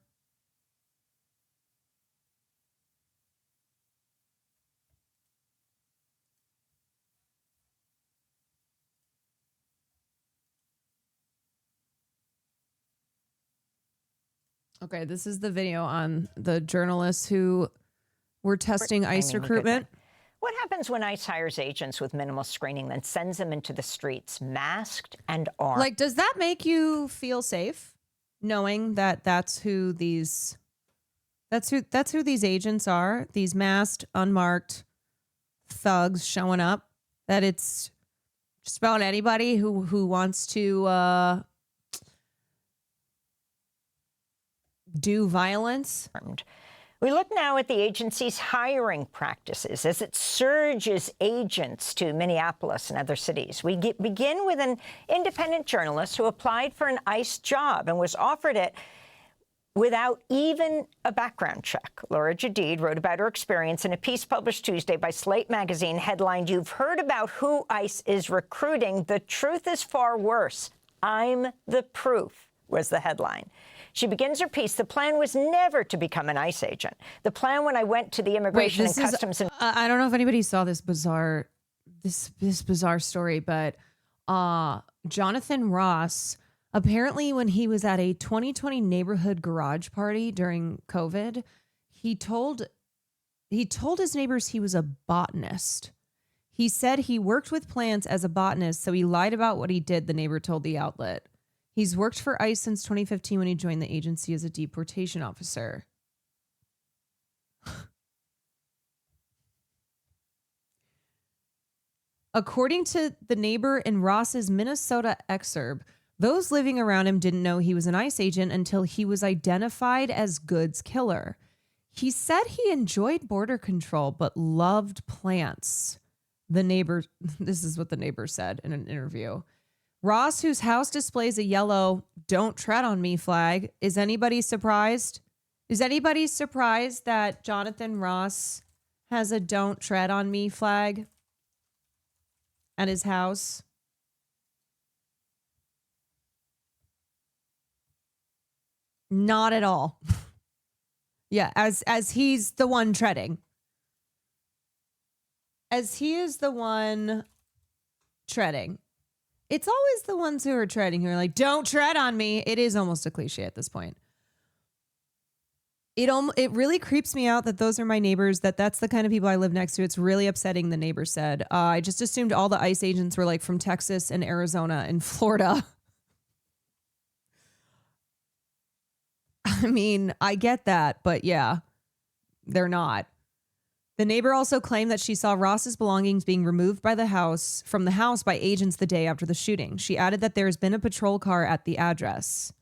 Okay, this is the video on the journalists who were testing ICE recruitment. What happens when ICE hires agents with minimal screening, then sends them into the streets masked and armed? Like, does that make you feel safe knowing that that's who these That's who these agents are. These masked, unmarked thugs showing up. That it's just about anybody who wants to do violence. We look now at the agency's hiring practices as it surges agents to Minneapolis and other cities. We begin with an independent journalist who applied for an ICE job and was offered it without even a background check. Laura Jadid wrote about her experience in a piece published Tuesday by Slate magazine headlined, "You've heard about who ICE is recruiting. The truth is far worse. I'm the proof," was the headline. She begins her piece. The plan was never to become an ICE agent. The plan when I went to the Immigration and Customs... I don't know if anybody saw this bizarre story, but Jonathan Ross, apparently when he was at a 2020 neighborhood garage party during COVID, he told his neighbors he was a botanist. He said he worked with plants as a botanist, so he lied about what he did, the neighbor told the outlet. He's worked for ICE since 2015 when he joined the agency as a deportation officer. According to the neighbor in Ross's Minnesota excerpt, those living around him didn't know he was an ICE agent until he was identified as goods killer. He said he enjoyed border control but loved plants. This is what the neighbor said in an interview. Ross, whose house displays a yellow "Don't Tread on Me" flag. Is anybody surprised? Is anybody surprised that Jonathan Ross has a "Don't Tread on Me" flag at his house? Not at all. Yeah, as he's the one treading. As he is the one treading. It's always the ones who are treading who are like, "Don't tread on me." It is almost a cliche at this point. It really creeps me out that those are my neighbors, that's the kind of people I live next to. It's really upsetting, the neighbor said. I just assumed all the ICE agents were like from Texas and Arizona and Florida. I mean, I get that, but yeah, they're not. The neighbor also claimed that she saw Ross's belongings being removed from the house by agents the day after the shooting. She added that there has been a patrol car at the address.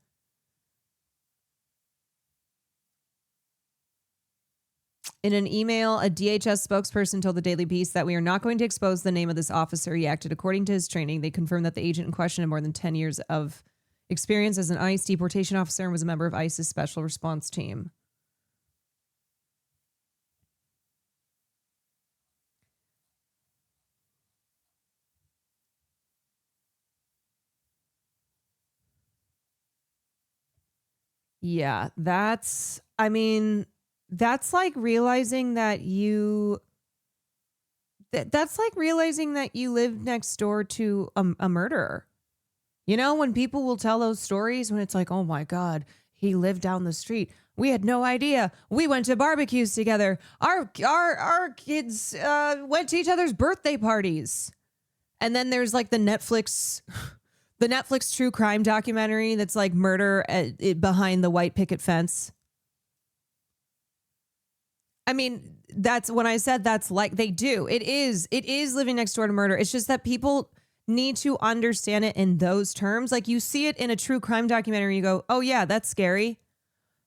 In an email, a DHS spokesperson told the Daily Beast that we are not going to expose the name of this officer. He acted according to his training. They confirmed that the agent in question had more than 10 years of experience as an ICE deportation officer and was a member of ICE's special response team. Yeah, that's like realizing that that's like realizing that you live next door to a murderer. You know, when people will tell those stories when it's like, "Oh my God, he lived down the street. We had no idea. We went to barbecues together. Our kids went to each other's birthday parties." And then there's like the Netflix true crime documentary that's like murder behind the white picket fence. I mean, that's when I said that's like they do. It is living next door to murder. It's just that people need to understand it in those terms. Like you see it in a true crime documentary, you go, "Oh yeah, that's scary."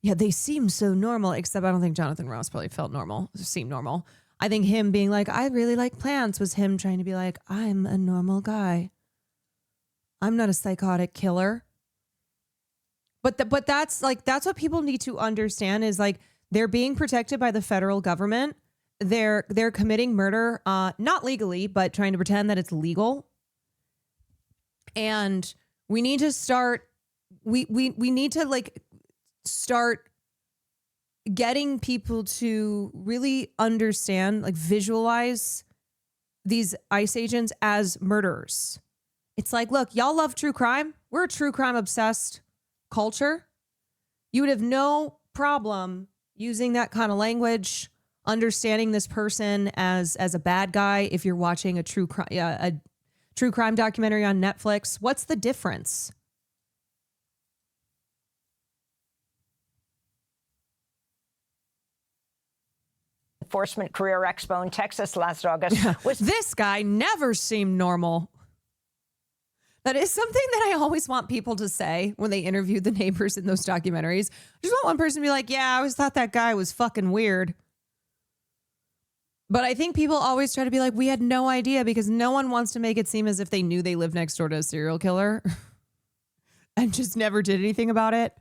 Yeah, they seem so normal, except I don't think Jonathan Ross probably seemed normal. I think him being like, "I really like plants," was him trying to be like, "I'm a normal guy. I'm not a psychotic killer." But that's what people need to understand is like they're being protected by the federal government. They're committing murder, not legally, but trying to pretend that it's legal. And we need to start start getting people to really understand, like visualize these ICE agents as murderers. It's like, look, y'all love true crime. We're a true crime obsessed culture. You would have no problem using that kind of language, understanding this person as a bad guy if you're watching a true crime documentary on Netflix. What's the difference? Enforcement Career Expo in Texas last August. This guy never seemed normal. That is something that I always want people to say when they interview the neighbors in those documentaries. I just want one person to be like, yeah, I always thought that guy was fucking weird. But I think people always try to be like, we had no idea, because no one wants to make it seem as if they knew they lived next door to a serial killer and just never did anything about it.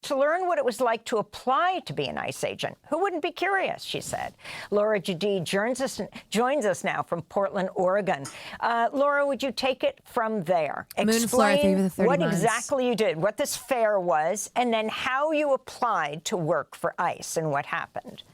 To learn what it was like to apply to be an ICE agent. Who wouldn't be curious, she said. Laura Jadid joins us now from Portland, Oregon. Laura, would you take it from there? Explain what exactly you did, what this fair was, and then how you applied to work for ICE and what happened.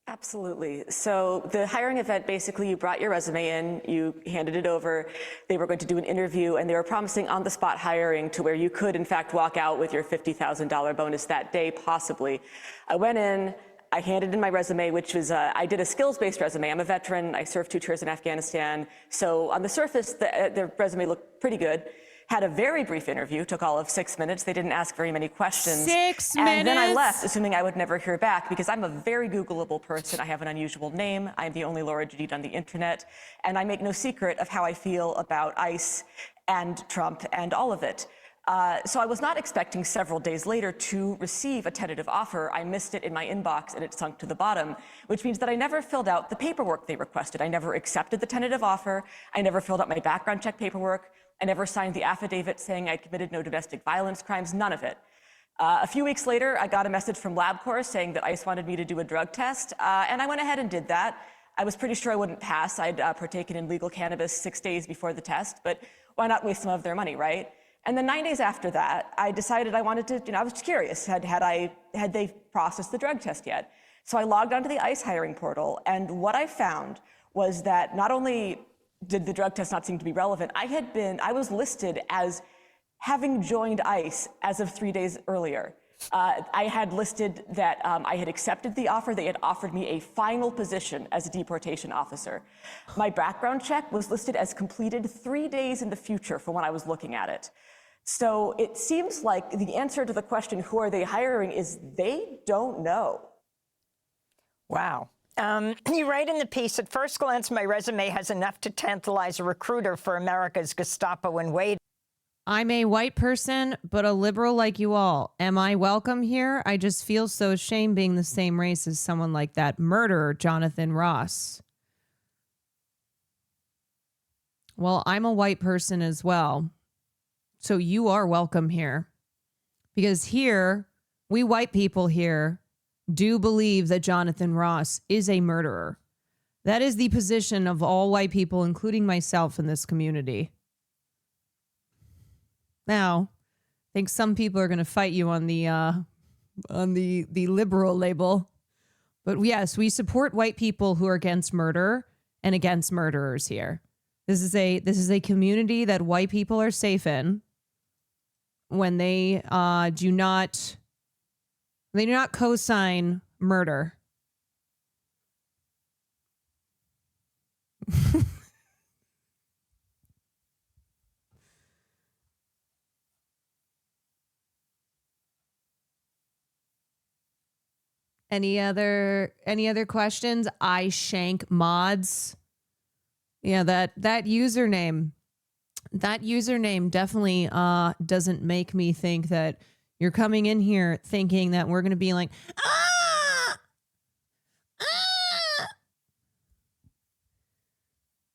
Absolutely. So the hiring event, basically, you brought your resume in, you handed it over, they were going to do an interview, and they were promising on-the-spot hiring to where you could, in fact, walk out with your $50,000 bonus that day, possibly. I went in, I handed in my resume, which was, I did a skills-based resume. I'm a veteran. I served 2 tours in Afghanistan. So on the surface, the resume looked pretty good. Had a very brief interview, took all of 6 minutes. They didn't ask very many questions. 6 minutes? And then I left, assuming I would never hear back, because I'm a very Googleable person. I have an unusual name. I'm the only Laura Jadid on the internet. And I make no secret of how I feel about ICE and Trump and all of it. So I was not expecting several days later to receive a tentative offer. I missed it in my inbox and it sunk to the bottom, which means that I never filled out the paperwork they requested. I never accepted the tentative offer. I never filled out my background check paperwork. I never signed the affidavit saying I committed no domestic violence crimes, none of it. A few weeks later, I got a message from LabCorp saying that ICE wanted me to do a drug test, and I went ahead and did that. I was pretty sure I wouldn't pass. I'd partaken in legal cannabis 6 days before the test, but why not waste some of their money, right? And then 9 days after that, I decided I wanted to, I was curious, had they processed the drug test yet? So I logged onto the ICE hiring portal, and what I found was that not only did the drug test not seem to be relevant, I was listed as having joined ICE as of 3 days earlier. I had listed that I had accepted the offer. They had offered me a final position as a deportation officer. My background check was listed as completed 3 days in the future from when I was looking at it. So it seems like the answer to the question, who are they hiring, is they don't know. Wow. You write in the piece, at first glance, my resume has enough to tantalize a recruiter for America's Gestapo in waiting. I'm a white person, but a liberal like you all. Am I welcome here? I just feel so ashamed being the same race as someone like that murderer, Jonathan Ross. Well, I'm a white person as well. So you are welcome here. Because here, we white people here do believe that Jonathan Ross is a murderer. That is the position of all white people, including myself, in this community. Now, I think some people are going to fight you on the liberal label. But yes, we support white people who are against murder and against murderers here. This is a community that white people are safe in when they do not co-sign murder. Any other questions? I shank mods. Yeah, that username definitely doesn't make me think that you're coming in here thinking that we're going to be like,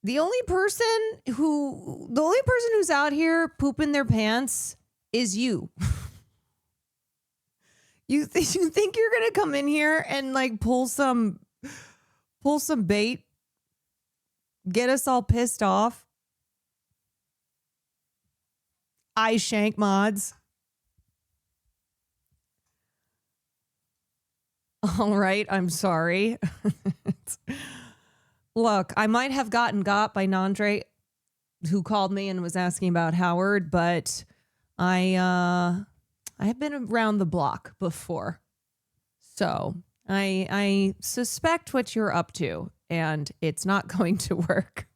The only person who's out here pooping their pants is you. You think you're going to come in here and like pull some bait, get us all pissed off? I shank mods. All right, I'm sorry. Look, I might have gotten got by Nandre, who called me and was asking about Howard, but I have been around the block before. So I suspect what you're up to, and it's not going to work.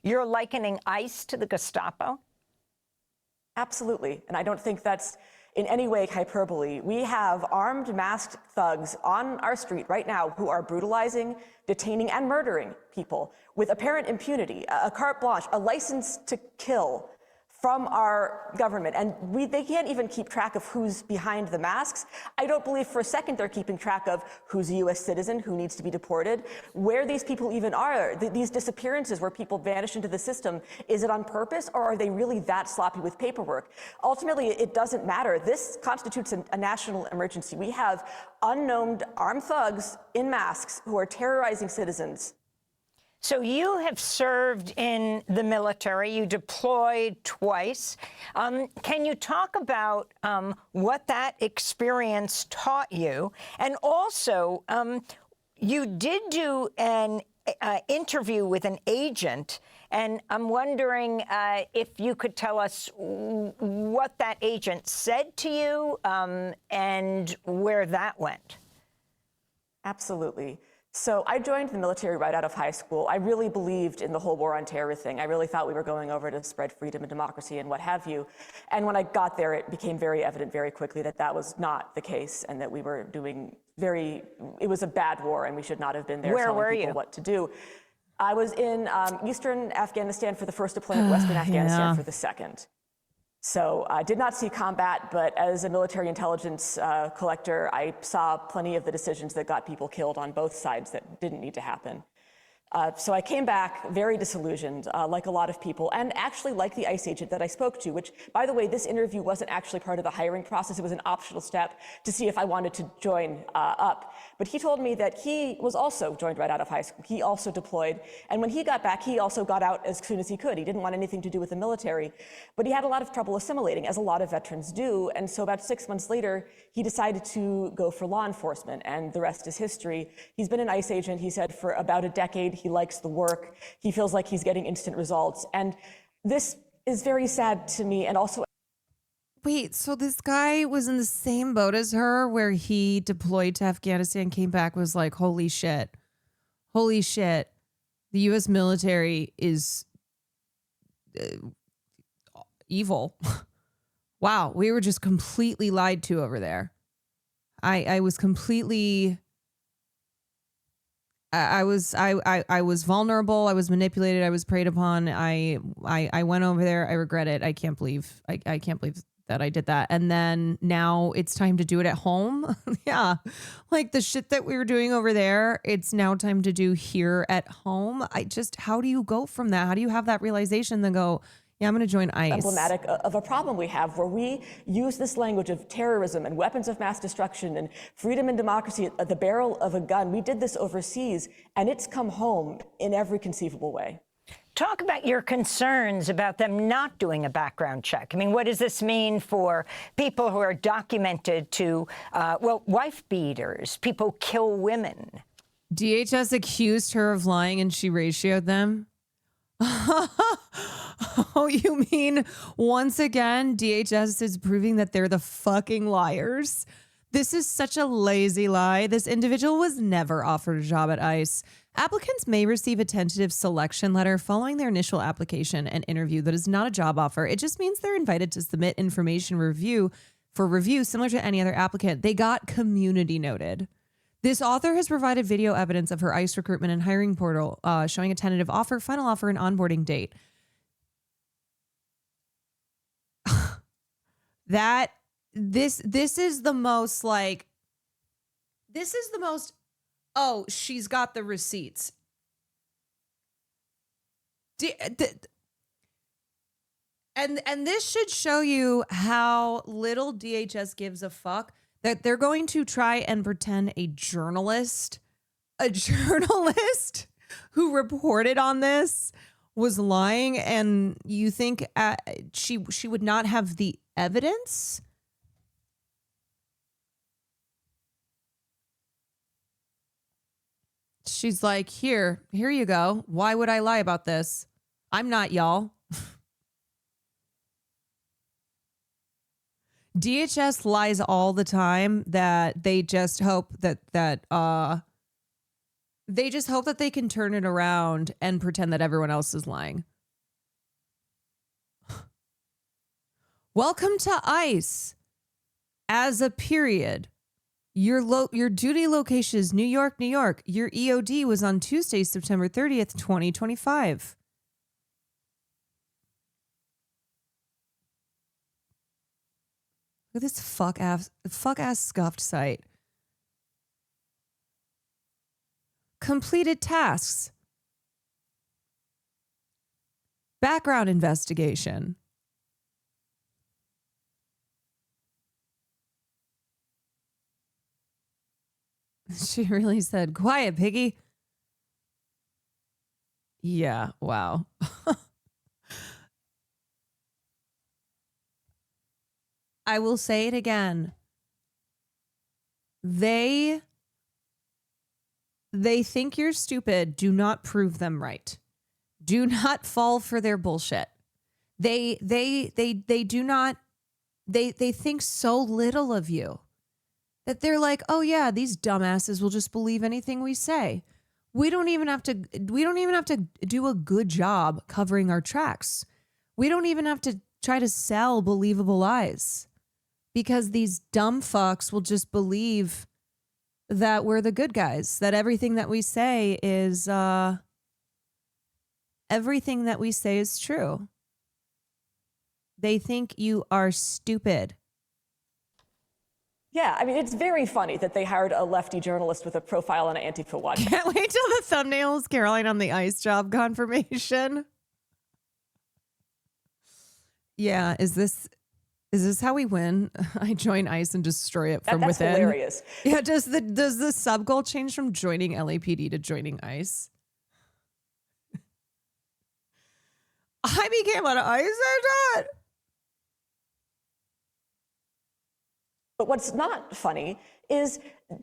You're likening ICE to the Gestapo? Absolutely. And I don't think that's in any way hyperbole. We have armed, masked thugs on our street right now who are brutalizing, detaining, and murdering people with apparent impunity, a carte blanche, a license to kill from our government. And they can't even keep track of who's behind the masks. I don't believe for a second they're keeping track of who's a U.S. citizen, who needs to be deported, where these people even are. These disappearances where people vanish into the system, is it on purpose, or are they really that sloppy with paperwork? Ultimately, it doesn't matter. This constitutes a national emergency. We have unknown armed thugs in masks who are terrorizing citizens. So you have served in the military. You deployed twice. Can you talk about what that experience taught you? And also, you did do an interview with an agent, and I'm wondering if you could tell us what that agent said to you and where that went. Absolutely. So I joined the military right out of high school. I really believed in the whole war on terror thing. I really thought we were going over to spread freedom and democracy and what have you. And when I got there, it became very evident very quickly that that was not the case and that we were doing it was a bad war and we should not have been there telling people what to do. I was in Eastern Afghanistan for the first deployment, Western Afghanistan for the second. So I did not see combat, but as a military intelligence collector, I saw plenty of the decisions that got people killed on both sides that didn't need to happen. So I came back very disillusioned, like a lot of people, and actually like the ICE agent that I spoke to, which, by the way, this interview wasn't actually part of the hiring process. It was an optional step to see if I wanted to join up. But he told me that he was also joined right out of high school. He also deployed. And when he got back, he also got out as soon as he could. He didn't want anything to do with the military. But he had a lot of trouble assimilating, as a lot of veterans do. And so about 6 months later, he decided to go for law enforcement. And the rest is history. He's been an ICE agent, he said, for about a decade. He likes the work. He feels like he's getting instant results. And this is very sad to me. And also, wait, so this guy was in the same boat as her where he deployed to Afghanistan, came back, was like, holy shit. Holy shit. The U.S. military is evil. Wow, we were just completely lied to over there. I was completely... I was vulnerable. I was manipulated. I was preyed upon. I went over there. I regret it. I can't believe that I did that. And then now it's time to do it at home. Yeah. Like the shit that we were doing over there, it's now time to do here at home. How do you go from that? How do you have that realization then go, yeah, I'm going to join ICE? Emblematic of a problem we have where we use this language of terrorism and weapons of mass destruction and freedom and democracy at the barrel of a gun. We did this overseas, and it's come home in every conceivable way. Talk about your concerns about them not doing a background check. I mean, what does this mean for people who are documented to, wife beaters, people kill women? DHS accused her of lying and she ratioed them. Oh, you mean once again, DHS is proving that they're the fucking liars? This is such a lazy lie. This individual was never offered a job at ICE. Applicants may receive a tentative selection letter following their initial application and interview that is not a job offer. It just means they're invited to submit information for review similar to any other applicant. They got community noted. This author has provided video evidence of her ICE recruitment and hiring portal showing a tentative offer, final offer, and onboarding date. This is the most like, oh, she's got the receipts. And this should show you how little DHS gives a fuck that they're going to try and pretend a journalist who reported on this was lying, and you think she would not have the evidence? She's like, here you go. Why would I lie about this? I'm not y'all. DHS lies all the time that they just hope that they can turn it around and pretend that everyone else is lying. Welcome to ICE. as a period, your duty location is New York, New York. Your EOD was on Tuesday, September 30th, 2025. Look at this fuck ass scuffed site. Completed tasks. Background investigation. She really said, quiet, piggy. Yeah, wow. I will say it again. They think you're stupid. Do not prove them right. Do not fall for their bullshit. They do not, they think so little of you that they're like, oh yeah, these dumbasses will just believe anything we say. We don't even have to do a good job covering our tracks. We don't even have to try to sell believable lies because these dumb fucks will just believe that we're the good guys, that everything that we say is true. They think you are stupid. Yeah, I mean, it's very funny that they hired a lefty journalist with a profile on an Antifa watch. Can't wait till the thumbnail is Caroline on the ICE job confirmation. Yeah, is this how we win? I join ICE and destroy it from within. That's hilarious. Yeah, does the sub goal change from joining LAPD to joining ICE? I became an ICE agent. But what's not funny is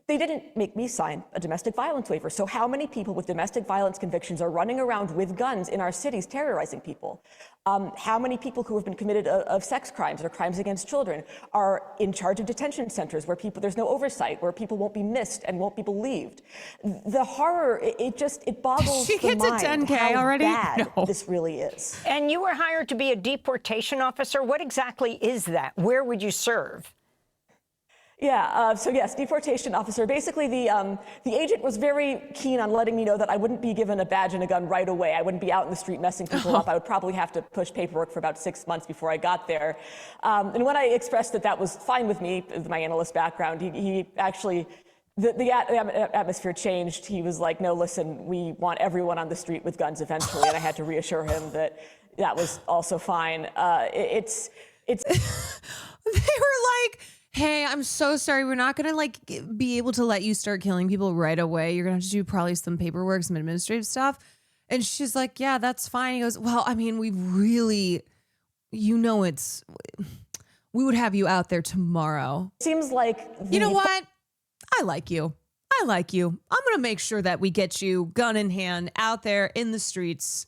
they didn't make me sign a domestic violence waiver. So how many people with domestic violence convictions are running around with guns in our cities terrorizing people? How many people who have been committed of sex crimes or crimes against children are in charge of detention centers where there's no oversight, where people won't be missed and won't be believed? The horror, it boggles she the gets mind a 10K how already? bad this really is. And you were hired to be a deportation officer. What exactly is that? Where would you serve? Yeah, so yes, deportation officer. Basically, the agent was very keen on letting me know that I wouldn't be given a badge and a gun right away. I wouldn't be out in the street messing people up. I would probably have to push paperwork for about 6 months before I got there. And when I expressed that was fine with me, with my analyst background, he actually, the atmosphere changed. He was like, no, listen, we want everyone on the street with guns eventually. And I had to reassure him that that was also fine. It's They were like, hey, I'm so sorry. We're not going to be able to let you start killing people right away. You're going to have to do probably some paperwork, some administrative stuff. And she's like, yeah, that's fine. He goes, well, I mean, we really, we would have you out there tomorrow. Seems like, you know what? I like you. I'm going to make sure that we get you gun in hand out there in the streets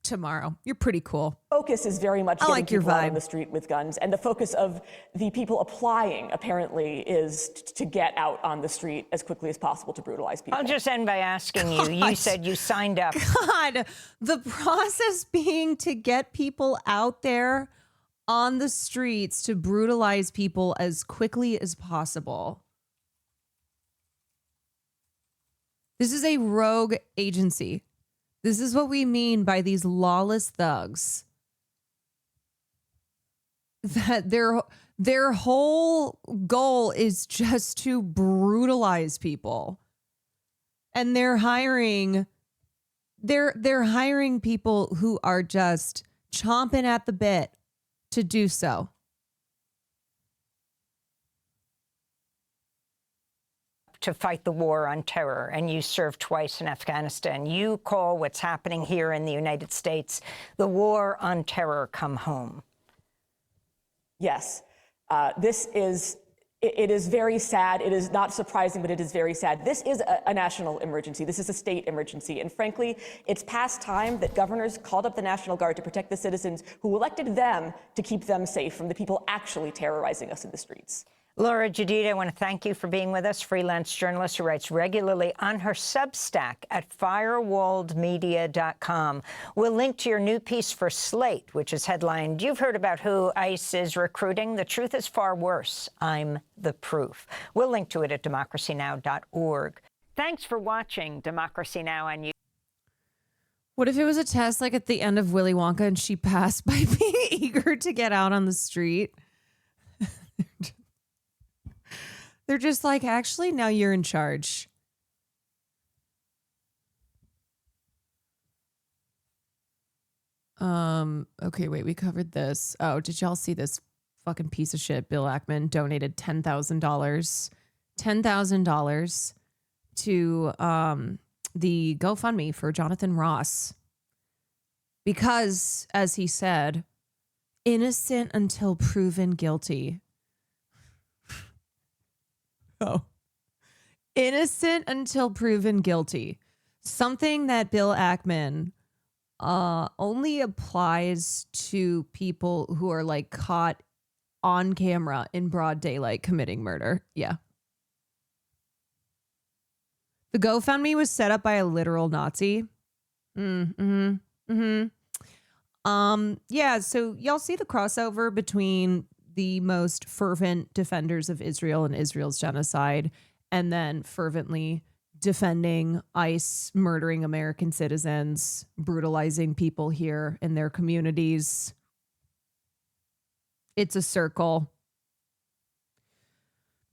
tomorrow. You're pretty cool. Focus is very much getting people out on the street with guns, and the focus of the people applying apparently is to get out on the street as quickly as possible to brutalize people. I'll just end by asking you. You said you signed up. God, the process being to get people out there on the streets to brutalize people as quickly as possible. This is a rogue agency. This is what we mean by these lawless thugs. That their whole goal is just to brutalize people. And they're hiring people who are just chomping at the bit to do so. To fight the war on terror, and you served twice in Afghanistan. You call what's happening here in the United States the war on terror come home. Yes, it is very sad. It is not surprising, but it is very sad. This is a national emergency. This is a state emergency. And frankly, it's past time that governors called up the National Guard to protect the citizens who elected them to keep them safe from the people actually terrorizing us in the streets. Laura Jadid, I want to thank you for being with us, freelance journalist who writes regularly on her Substack at firewalledmedia.com. We'll link to your new piece for Slate, which is headlined, "You've heard about who ICE is recruiting. The truth is far worse. I'm the proof." We'll link to it at democracynow.org. Thanks for watching Democracy Now! On YouTube. What if it was a test like at the end of Willy Wonka and she passed by being eager to get out on the street? They're just like, actually, now you're in charge. Okay, wait, we covered this. Oh, did y'all see this fucking piece of shit? Bill Ackman donated $10,000 to the GoFundMe for Jonathan Ross. Because, as he said, innocent until proven guilty. Oh. Innocent until proven guilty. Something that Bill Ackman only applies to people who are like caught on camera in broad daylight committing murder. Yeah. The GoFundMe was set up by a literal Nazi. Yeah, so y'all see the crossover between the most fervent defenders of Israel and Israel's genocide, and then fervently defending ICE murdering American citizens, brutalizing people here in their communities. It's a circle.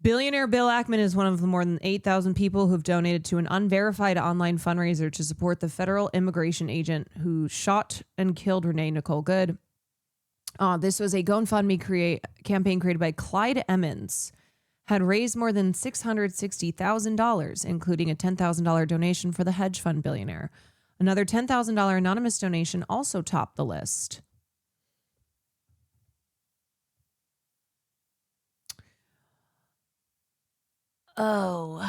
Billionaire Bill Ackman is one of the more than 8,000 people who've donated to an unverified online fundraiser to support the federal immigration agent who shot and killed Renee Nicole Good. This was a GoFundMe campaign created by Clyde Emmons, had raised more than $660,000, including a $10,000 donation for the hedge fund billionaire. Another $10,000 anonymous donation also topped the list. Oh.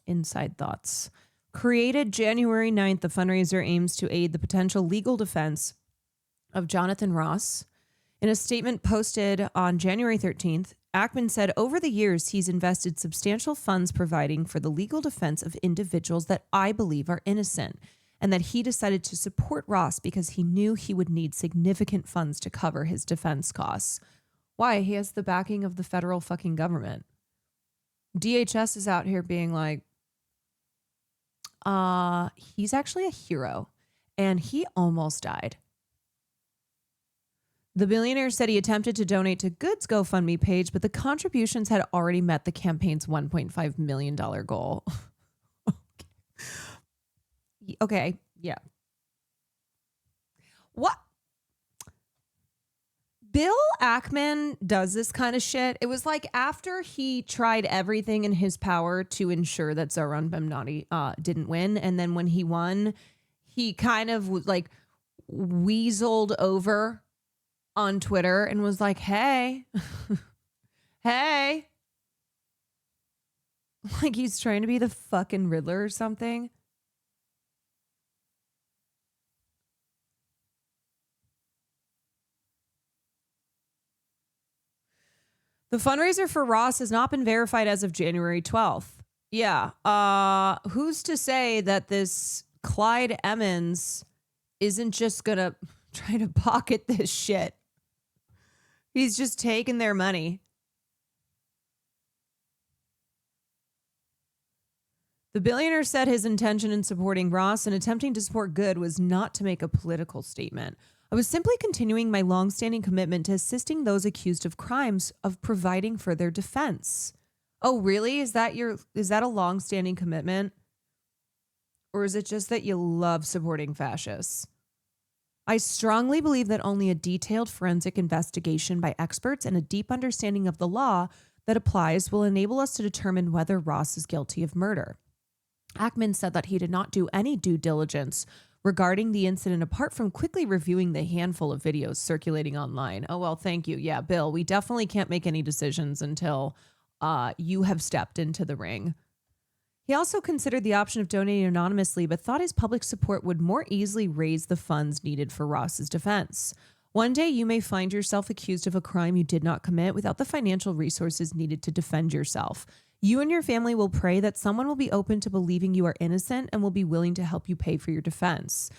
Inside thoughts. Created January 9th, the fundraiser aims to aid the potential legal defense of Jonathan Ross. In a statement posted on January 13th, Ackman said over the years he's invested substantial funds providing for the legal defense of individuals that I believe are innocent, and that he decided to support Ross because he knew he would need significant funds to cover his defense costs. Why? He has the backing of the federal fucking government. DHS is out here being like, he's actually a hero, and he almost died. The billionaire said he attempted to donate to Good's GoFundMe page, but the contributions had already met the campaign's $1.5 million goal. Okay, yeah. What? Bill Ackman does this kind of shit. It was like after he tried everything in his power to ensure that Zoran Bemnati didn't win, and then when he won, he kind of like weaseled over on Twitter and was like, hey, hey. Like he's trying to be the fucking Riddler or something. The fundraiser for Ross has not been verified as of January 12th. Yeah. Who's to say that this Clyde Emmons isn't just going to try to pocket this shit? He's just taking their money. The billionaire said his intention in supporting Ross and attempting to support Good was not to make a political statement. I was simply continuing my longstanding commitment to assisting those accused of crimes of providing for their defense. Oh, really? Is that a longstanding commitment? Or is it just that you love supporting fascists? I strongly believe that only a detailed forensic investigation by experts and a deep understanding of the law that applies will enable us to determine whether Ross is guilty of murder. Ackman said that he did not do any due diligence regarding the incident apart from quickly reviewing the handful of videos circulating online. Oh, well, thank you. Yeah, Bill, we definitely can't make any decisions until you have stepped into the ring. He also considered the option of donating anonymously, but thought his public support would more easily raise the funds needed for Ross's defense. One day you may find yourself accused of a crime you did not commit without the financial resources needed to defend yourself. You and your family will pray that someone will be open to believing you are innocent and will be willing to help you pay for your defense.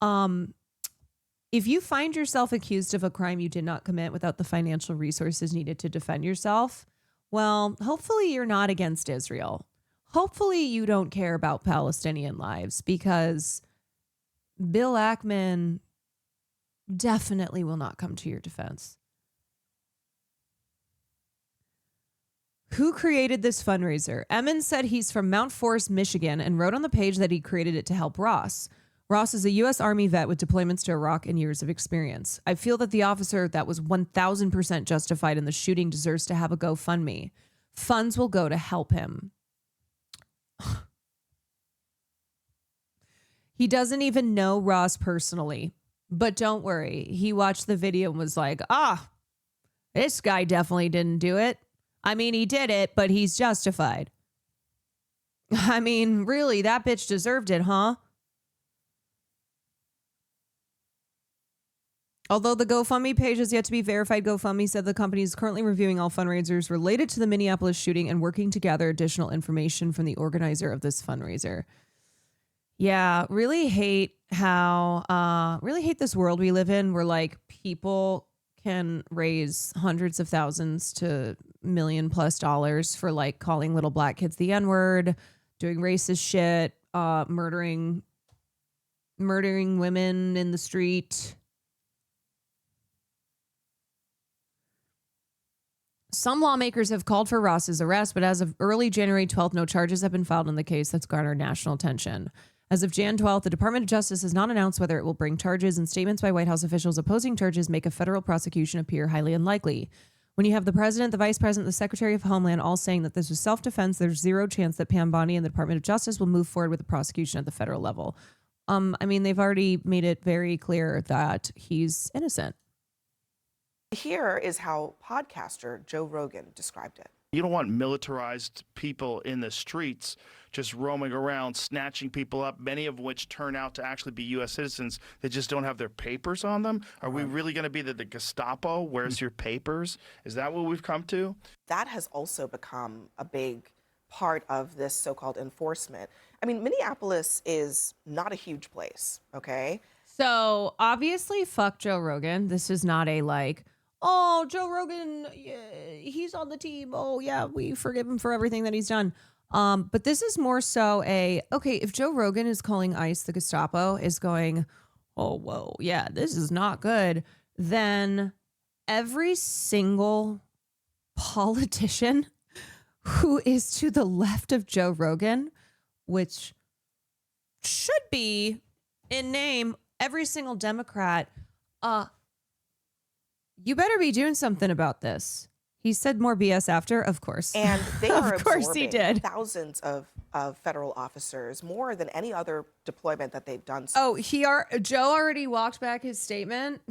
If you find yourself accused of a crime you did not commit without the financial resources needed to defend yourself, well, hopefully you're not against Israel. Hopefully you don't care about Palestinian lives, because Bill Ackman definitely will not come to your defense. Who created this fundraiser? Emmons said he's from Mount Forest, Michigan, and wrote on the page that he created it to help Ross. Ross is a U.S. Army vet with deployments to Iraq and years of experience. I feel that the officer that was 1,000% justified in the shooting deserves to have a GoFundMe. Funds will go to help him. He doesn't even know Ross personally. But don't worry. He watched the video and was like, this guy definitely didn't do it. I mean, he did it, but he's justified. I mean, really, that bitch deserved it, huh? Although the GoFundMe page has yet to be verified, GoFundMe said the company is currently reviewing all fundraisers related to the Minneapolis shooting and working to gather additional information from the organizer of this fundraiser. Yeah, really hate this world we live in, where like people can raise hundreds of thousands to $1 million+ for like calling little black kids the N-word, doing racist shit, murdering women in the street. Some lawmakers have called for Ross's arrest, but as of early January 12th, no charges have been filed in the case that's garnered national attention. As of Jan 12th, the Department of Justice has not announced whether it will bring charges, and statements by White House officials opposing charges make a federal prosecution appear highly unlikely. When you have the president, the vice president, the secretary of Homeland all saying that this was self-defense, there's zero chance that Pam Bondi and the Department of Justice will move forward with the prosecution at the federal level. I mean, they've already made it very clear that he's innocent. Here is how podcaster Joe Rogan described it. You don't want militarized people in the streets just roaming around, snatching people up, many of which turn out to actually be U.S. citizens that just don't have their papers on them. Are we really going to be the Gestapo? Where's your papers? Is that what we've come to? That has also become a big part of this so-called enforcement. I mean, Minneapolis is not a huge place, okay? So obviously, fuck Joe Rogan. This is not a like, oh, Joe Rogan, yeah, he's on the team. Oh, yeah, we forgive him for everything that he's done. But this is more so okay, if Joe Rogan is calling ICE the Gestapo, is going, oh, whoa, yeah, this is not good, then every single politician who is to the left of Joe Rogan, which should be in name every single Democrat, you better be doing something about this. He said more BS after, of course. And they are of course he did. Thousands of federal officers, more than any other deployment that they've done. Oh, Joe already walked back his statement.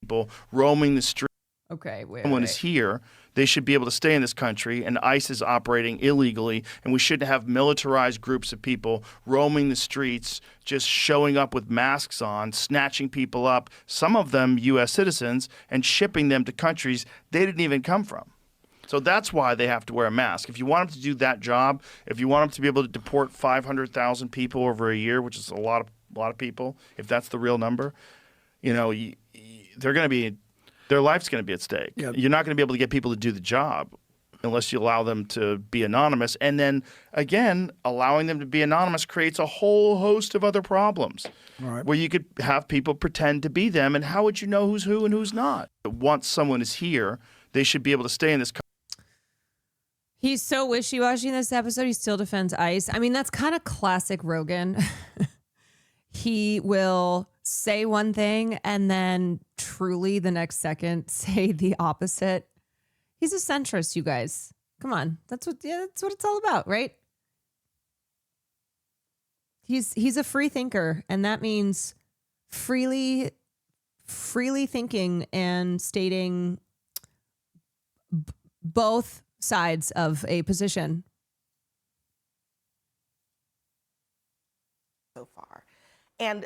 People roaming the street. Okay, wait. Someone is here, they should be able to stay in this country, and ICE is operating illegally, and we shouldn't have militarized groups of people roaming the streets, just showing up with masks on, snatching people up, some of them U.S. citizens, and shipping them to countries they didn't even come from. So that's why they have to wear a mask. If you want them to do that job, if you want them to be able to deport 500,000 people over a year, which is a lot of people, if that's the real number, you know, they're going to be... their life's going to be at stake. Yep. You're not going to be able to get people to do the job unless you allow them to be anonymous. And then, again, allowing them to be anonymous creates a whole host of other problems where you could have people pretend to be them. And how would you know who's who and who's not? Once someone is here, they should be able to stay in this country. He's so wishy-washy in this episode. He still defends ICE. I mean, that's kind of classic Rogan. He will say one thing and then truly the next second say the opposite. He's a centrist, you guys. Come on. That's what it's all about, right? He's a free thinker, and that means freely thinking and stating both sides of a position. So far. And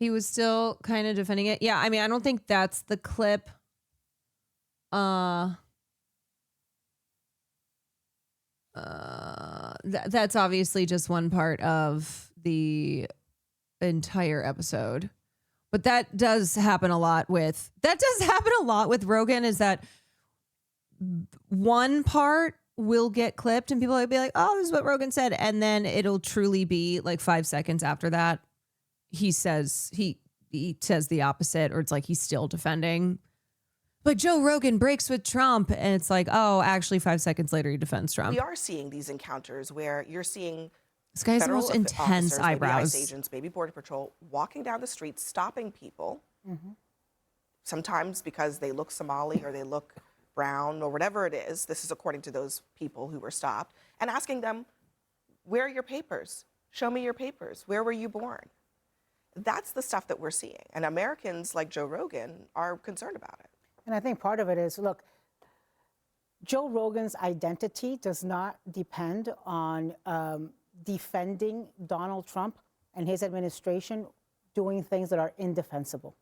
He was still kind of defending it. Yeah, I mean, I don't think that's the clip. That's obviously just one part of the entire episode. But that does happen a lot with Rogan, is that one part will get clipped and people will be like, oh, this is what Rogan said. And then it'll truly be like 5 seconds after that. He says the opposite, or it's like he's still defending. But Joe Rogan breaks with Trump, and it's like, oh, actually 5 seconds later he defends Trump. We are seeing these encounters where you're seeing this guy has the most intense eyebrows. Maybe ICE agents, maybe Border Patrol, walking down the street, stopping people. Sometimes because they look Somali or they look brown or whatever it is. This is according to those people who were stopped, and asking them, where are your papers? Show me your papers. Where were you born? That's the stuff that we're seeing. And Americans like Joe Rogan are concerned about it. And I think part of it is, look, Joe Rogan's identity does not depend on defending Donald Trump and his administration doing things that are indefensible.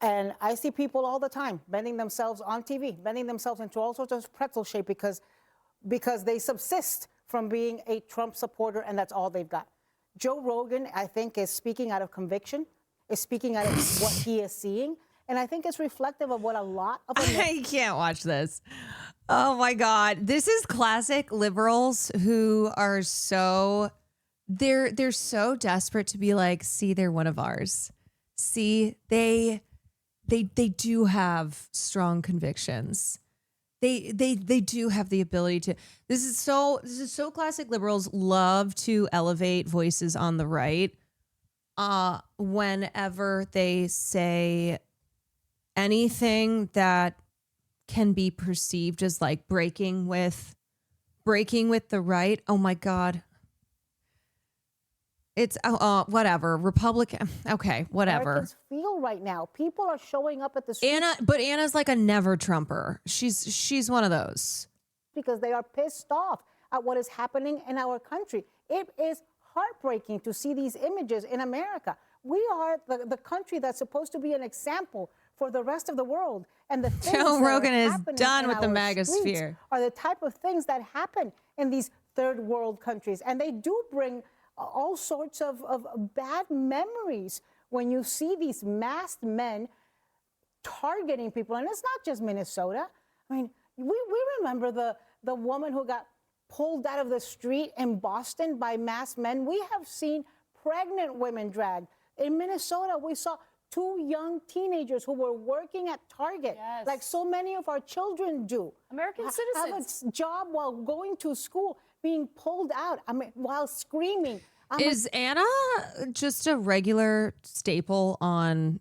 And I see people all the time bending themselves on TV, bending themselves into all sorts of pretzel shape because they subsist from being a Trump supporter, and that's all they've got. Joe Rogan, I think, is speaking out of conviction, is speaking out of what he is seeing. And I think it's reflective of what a lot of I can't watch this. Oh my God. This is classic liberals who are they're so desperate to be like, see, they're one of ours. See, they do have strong convictions. They do have the ability to. This is so classic. Liberals love to elevate voices on the right. Whenever they say anything that can be perceived as like breaking with the right. Oh my God. It's whatever. Republican. Okay, whatever. Americans feel right now. People are showing up at the street. Anna's like a never Trumper. She's one of those. Because they are pissed off at what is happening in our country. It is heartbreaking to see these images in America. We are the country that's supposed to be an example for the rest of the world. And the things Joe Rogan is done with the MAGA sphere. Are the type of things that happen in these third world countries. And they do bring all sorts of bad memories when you see these masked men targeting people. And it's not just Minnesota. I mean, we remember the woman who got pulled out of the street in Boston by masked men. We have seen pregnant women dragged. In Minnesota, we saw 2 young teenagers who were working at Target, like so many of our children do. American citizens. Have a job while going to school, being pulled out, while screaming. Is Anna just a regular staple on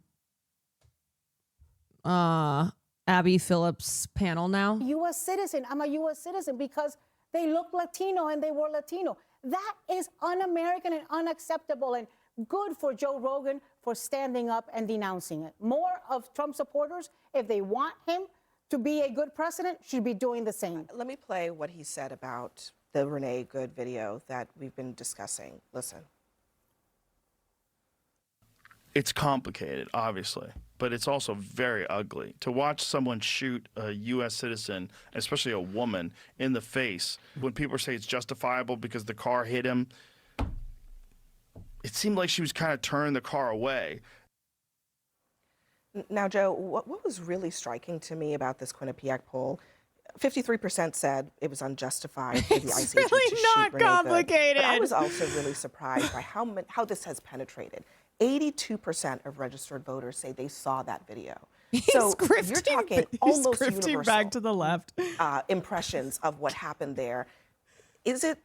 Abby Phillips' panel now? U.S. citizen. I'm a U.S. citizen because they look Latino and they were Latino. That is un-American and unacceptable. And good for Joe Rogan for standing up and denouncing it. More of Trump supporters, if they want him to be a good president, should be doing the same. Let me play what he said about the Renee Good video that we've been discussing. Listen. It's complicated, obviously, but it's also very ugly. To watch someone shoot a U.S. citizen, especially a woman, in the face, when people say it's justifiable because the car hit him, it seemed like she was kind of turning the car away. Now, Joe, what was really striking to me about this Quinnipiac poll, 53% said it was unjustified for the ICE agent to shoot Renee Good. Complicated. But I was also really surprised by how this has penetrated. 82% of registered voters say they saw that video. So you're talking almost universal back to the left. Impressions of what happened there. Is it?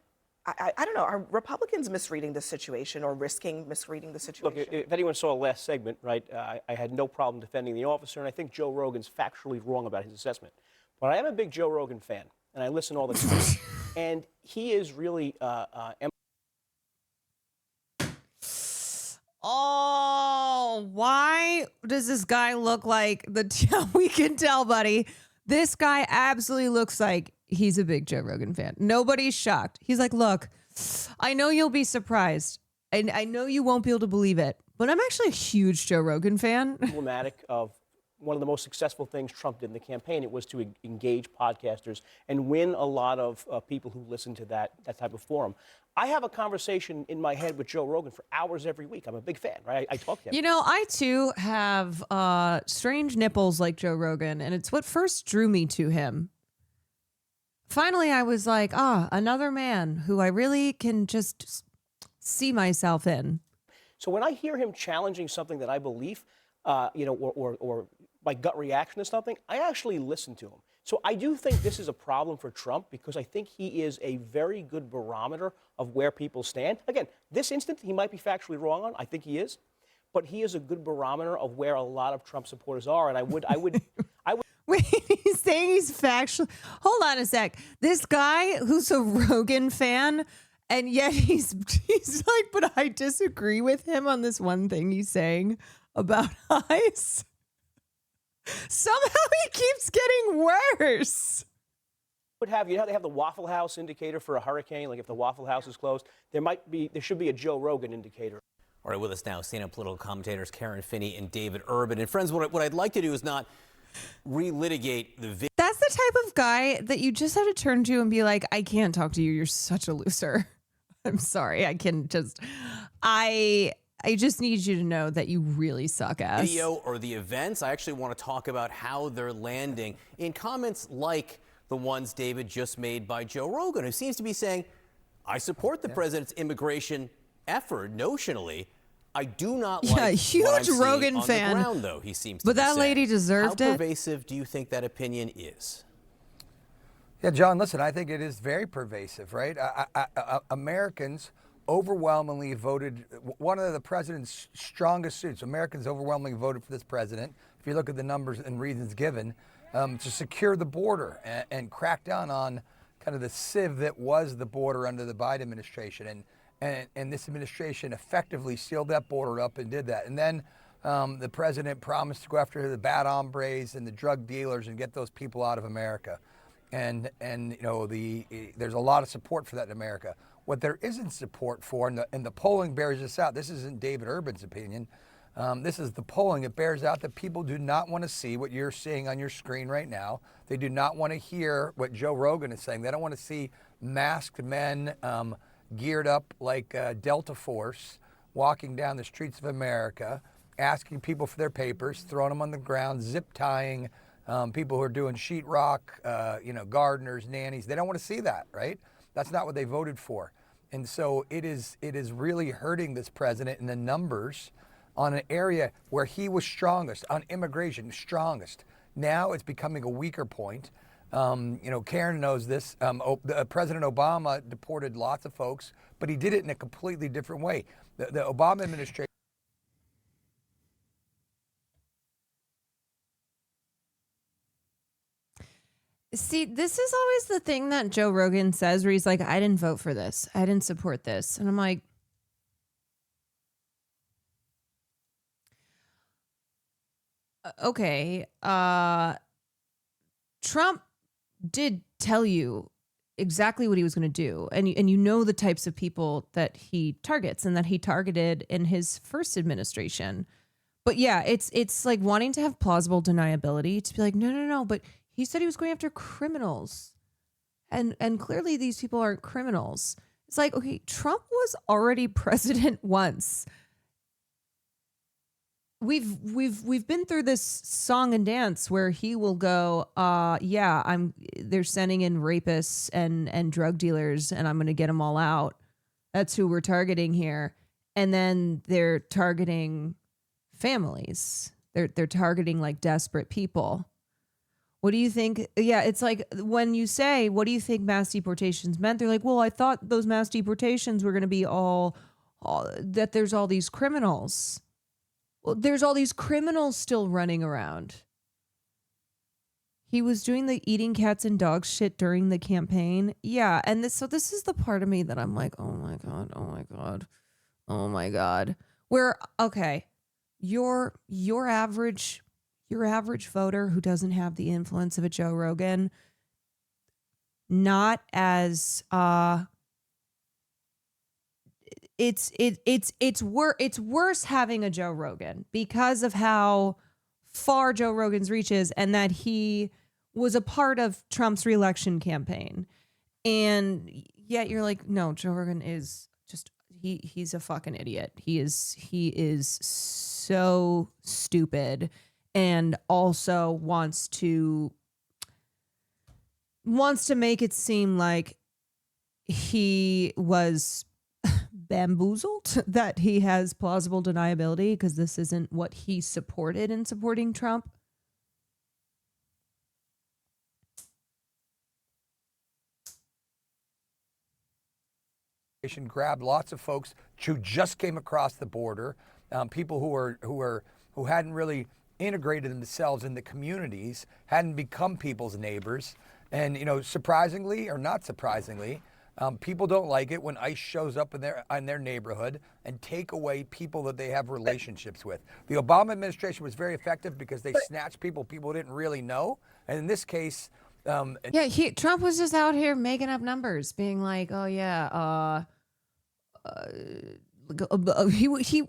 I don't know. Are Republicans misreading the situation or risking misreading the situation? Look, if anyone saw the last segment, right, I had no problem defending the officer, and I think Joe Rogan's factually wrong about his assessment. But I am a big Joe Rogan fan, and I listen all the time. And he is really... Oh, why does this guy look like the... We can tell, buddy. This guy absolutely looks like he's a big Joe Rogan fan. Nobody's shocked. He's like, look, I know you'll be surprised. I know you won't be able to believe it, but I'm actually a huge Joe Rogan fan. Emblematic of one of the most successful things Trump did in the campaign. It was to engage podcasters and win a lot of people who listen to that type of forum. I have a conversation in my head with Joe Rogan for hours every week. I'm a big fan, right? I talk to him. You know, I too have strange nipples like Joe Rogan, and it's what first drew me to him. Finally, I was like, another man who I really can just see myself in. So when I hear him challenging something that I believe, or my gut reaction to something, I actually listen to him. So I do think this is a problem for Trump because I think he is a very good barometer of where people stand. Again, this instant, he might be factually wrong on. I think he is. But he is a good barometer of where a lot of Trump supporters are. And I would. Wait, he's saying he's factual. Hold on a sec. This guy who's a Rogan fan, and yet he's like, but I disagree with him on this one thing he's saying about ICE. Somehow he keeps getting worse. Would have they have the Waffle House indicator for a hurricane? Like if the Waffle House is closed, there should be a Joe Rogan indicator. All right, with us now, stand-up political commentators Karen Finney and David Urban. And friends, what I'd like to do is not relitigate the video. That's the type of guy that you just have to turn to and be like, I can't talk to you. You're such a loser. I'm sorry. I just need you to know that you really suck ass. Video or the events. I actually want to talk about how they're landing in comments like the ones David just made by Joe Rogan, who seems to be saying, I support the president's immigration effort notionally. I do not like huge what I'm Rogan on fan. the ground, though, he seems to But be that saying. lady deserved it. How pervasive do you think that opinion is? Yeah, John, listen, I think it is very pervasive, right? Americans overwhelmingly voted, one of the president's strongest suits, Americans overwhelmingly voted for this president, if you look at the numbers and reasons given, to secure the border and crack down on kind of the sieve that was the border under the Biden administration. And this administration effectively sealed that border up and did that. And then the president promised to go after the bad hombres and the drug dealers and get those people out of America. And there's a lot of support for that in America. What there isn't support for, and the polling bears this out, this isn't David Urban's opinion, this is the polling, it bears out that people do not want to see what you're seeing on your screen right now. They do not want to hear what Joe Rogan is saying. They don't want to see masked men geared up like Delta Force walking down the streets of America, asking people for their papers, throwing them on the ground, zip tying people who are doing sheetrock, gardeners, nannies. They don't want to see that, right? That's not what they voted for. And so it is really hurting this president in the numbers on an area where he was strongest, on immigration, strongest. Now it's becoming a weaker point. Karen knows this. President Obama deported lots of folks, but he did it in a completely different way. The Obama administration. See, this is always the thing that Joe Rogan says where he's like, I didn't vote for this. I didn't support this. And I'm like, okay, Trump did tell you exactly what he was going to do. And you know the types of people that he targets and that he targeted in his first administration. But yeah, it's like wanting to have plausible deniability to be like, no, but he said he was going after criminals. And clearly these people aren't criminals. It's like, okay, Trump was already president once. We've been through this song and dance where he will go, they're sending in rapists and drug dealers and I'm going to get them all out. That's who we're targeting here. And then they're targeting families. They're targeting like desperate people. What do you think? Yeah, it's like when you say, what do you think mass deportations meant? They're like, well, I thought those mass deportations were going to be all that there's all these criminals. Well, there's all these criminals still running around. He was doing the eating cats and dogs shit during the campaign. Yeah, and this is the part of me that I'm like, oh my God. Where, okay, your average voter who doesn't have the influence of a Joe Rogan, not as it's worse having a Joe Rogan because of how far Joe Rogan's reach is, and that he was a part of Trump's reelection campaign. And yet you're like, no, Joe Rogan is just he's a fucking idiot. He is so stupid, and also wants to make it seem like he was bamboozled, that he has plausible deniability because this isn't what he supported in supporting Trump. Grabbed lots of folks who just came across the border, people who hadn't really integrated themselves in the communities, hadn't become people's neighbors, and surprisingly or not surprisingly, people don't like it when ICE shows up in their neighborhood and take away people that they have relationships with. The Obama administration was very effective because they snatched people didn't really know, and in this case. Trump was just out here making up numbers, being like, "Oh yeah,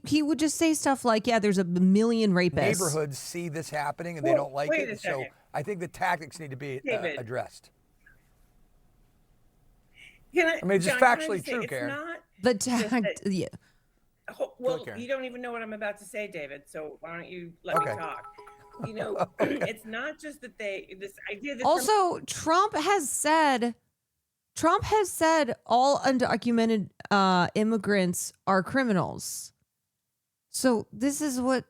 he would just say stuff like, yeah, there's a million rapists." Neighborhoods see this happening and they don't like it, so I think the tactics need to be addressed. I mean, it's just factually true, Karen. The tact, yeah. Well, you don't even know what I'm about to say, David. So why don't you let me talk? It's not just that this idea that also Trump has said all undocumented immigrants are criminals. So this is what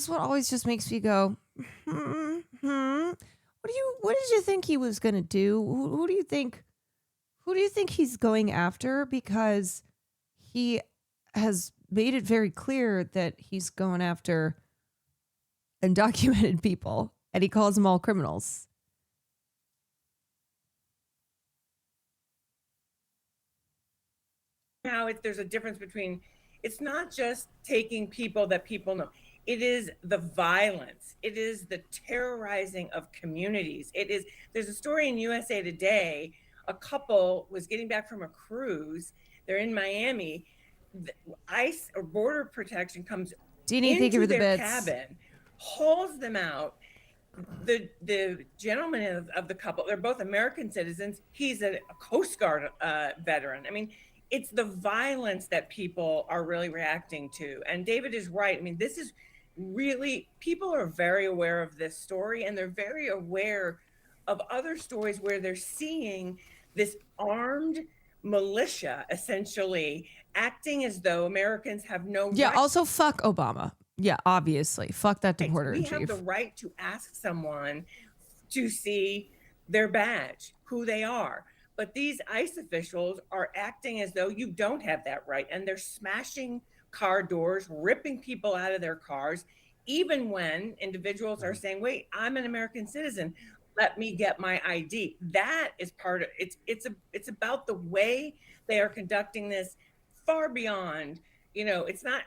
always just makes me go, What did you think he was gonna do? Who do you think he's going after? Because he has made it very clear that he's going after undocumented people, and he calls them all criminals. Now there's a difference between, it's not just taking people that people know. It is the violence. It is the terrorizing of communities. There's a story in USA Today. A couple was getting back from a cruise. They're in Miami. The ICE or border protection comes into their cabin, hauls them out. The gentleman of the couple, they're both American citizens. He's a Coast Guard veteran. I mean, it's the violence that people are really reacting to. And David is right. I mean, this is really, people are very aware of this story, and they're very aware of other stories where they're seeing this armed militia essentially acting as though Americans have no right. Yeah, also fuck Obama. Yeah, obviously. Fuck that deporter in chief. We have the right to ask someone to see their badge, who they are. But these ICE officials are acting as though you don't have that right. And they're smashing car doors, ripping people out of their cars, even when individuals are saying, wait, I'm an American citizen. Let me get my ID. That is part of it's about the way they are conducting this, far beyond, it's not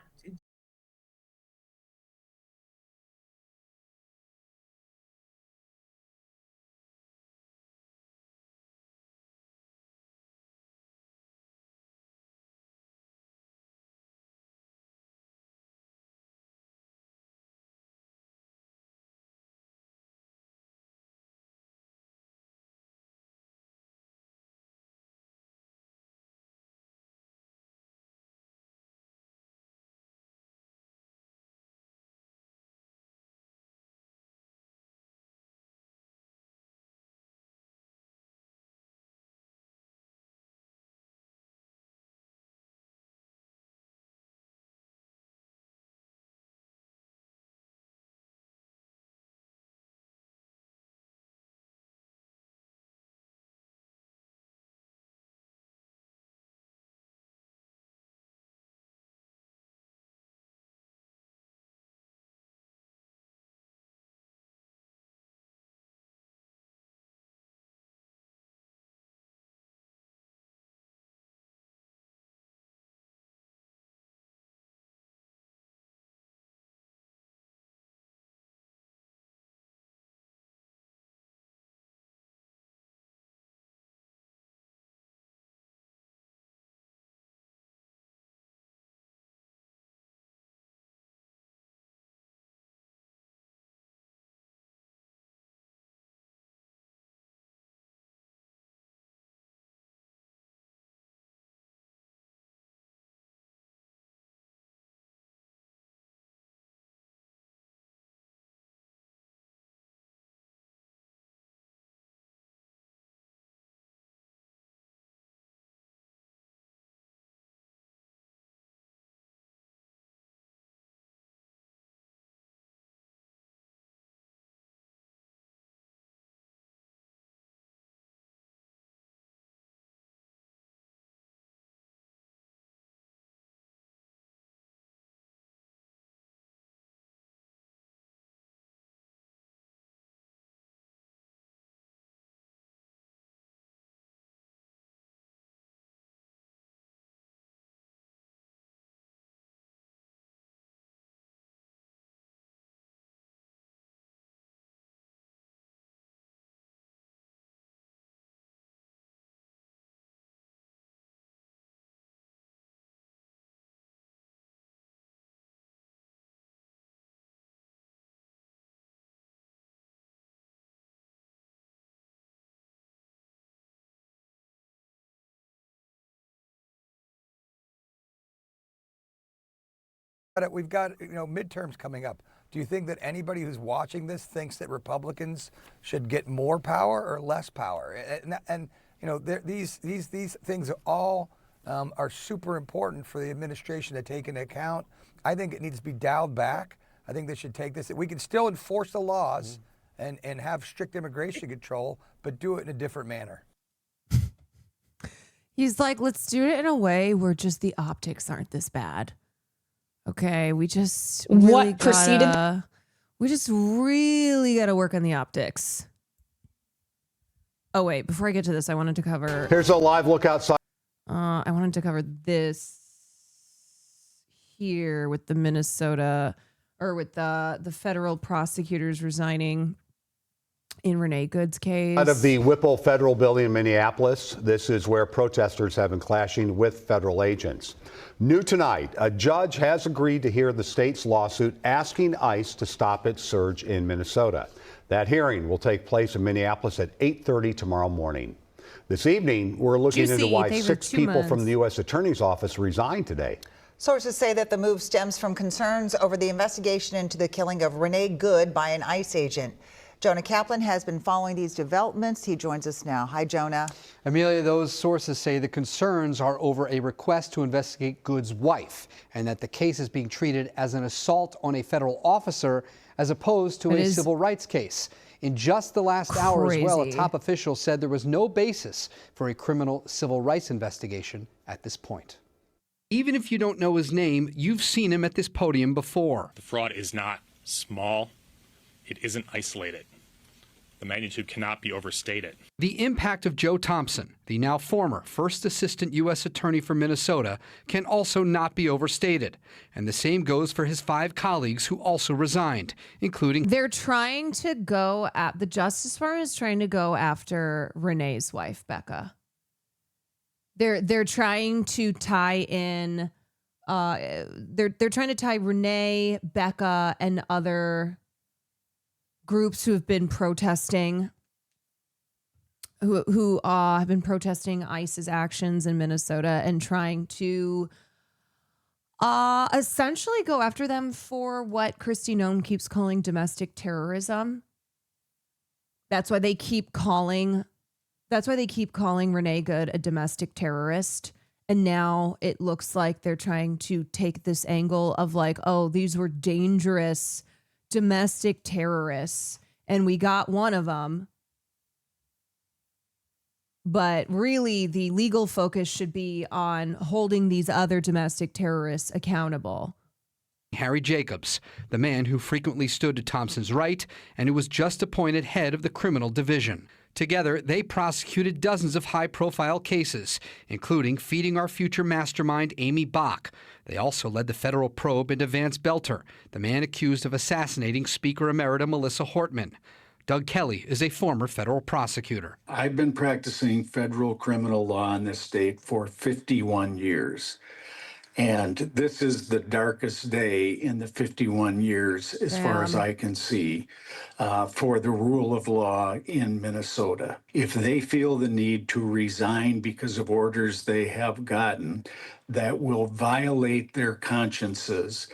we've got midterms coming up. Do you think that anybody who's watching this thinks that Republicans should get more power or less power? And these things all are super important for the administration to take into account. I think it needs to be dialed back. I think they should take this. We can still enforce the laws and have strict immigration control, but do it in a different manner. He's like, let's do it in a way where just the optics aren't this bad. Okay, we just really gotta work on the optics. Oh wait, before I get to this, I wanted to cover. Here's a live look outside. I wanted to cover this here with the Minnesota, or with the federal prosecutors resigning in Renee Good's case. Out of the Whipple Federal Building in Minneapolis, this is where protesters have been clashing with federal agents. New tonight, a judge has agreed to hear the state's lawsuit asking ICE to stop its surge in Minnesota. That hearing will take place in Minneapolis at 8:30 tomorrow morning. This evening, we're looking into why 6 people from the U.S. Attorney's Office resigned today. Sources say that the move stems from concerns over the investigation into the killing of Renee Good by an ICE agent. Jonah Kaplan has been following these developments. He joins us now. Hi, Jonah. Amelia, those sources say the concerns are over a request to investigate Good's wife and that the case is being treated as an assault on a federal officer as opposed to a civil rights case. In just the last hour as well, a top official said there was no basis for a criminal civil rights investigation at this point. Even if you don't know his name, you've seen him at this podium before. The fraud is not small. It isn't isolated. The magnitude cannot be overstated. The impact of Joe Thompson, the now former first assistant U.S. attorney for Minnesota, can also not be overstated. And the same goes for his 5 colleagues who also resigned, including... They're trying to go at... The Justice Department is trying to go after Renee's wife, Becca. They're trying to tie in... They're trying to tie Renee, Becca, and other... groups who have been protesting, who have been protesting ICE's actions in Minnesota and trying to essentially go after them for what Kristi Noem keeps calling domestic terrorism. That's why they keep calling Renee Good a domestic terrorist. And now it looks like they're trying to take this angle of like, oh, these were dangerous domestic terrorists, and we got one of them. But really, the legal focus should be on holding these other domestic terrorists accountable. Harry Jacobs, the man who frequently stood to Thompson's right and who was just appointed head of the criminal division. Together, they prosecuted dozens of high-profile cases, including Feeding Our Future mastermind Amy Bach. They also led the federal probe into Vance Belter, the man accused of assassinating Speaker Emerita Melissa Hortman. Doug Kelly is a former federal prosecutor. I've been practicing federal criminal law in this state for 51 years. And this is the darkest day in the 51 years, as far as I can see, for the rule of law in Minnesota. If they feel the need to resign because of orders they have gotten that will violate their consciences,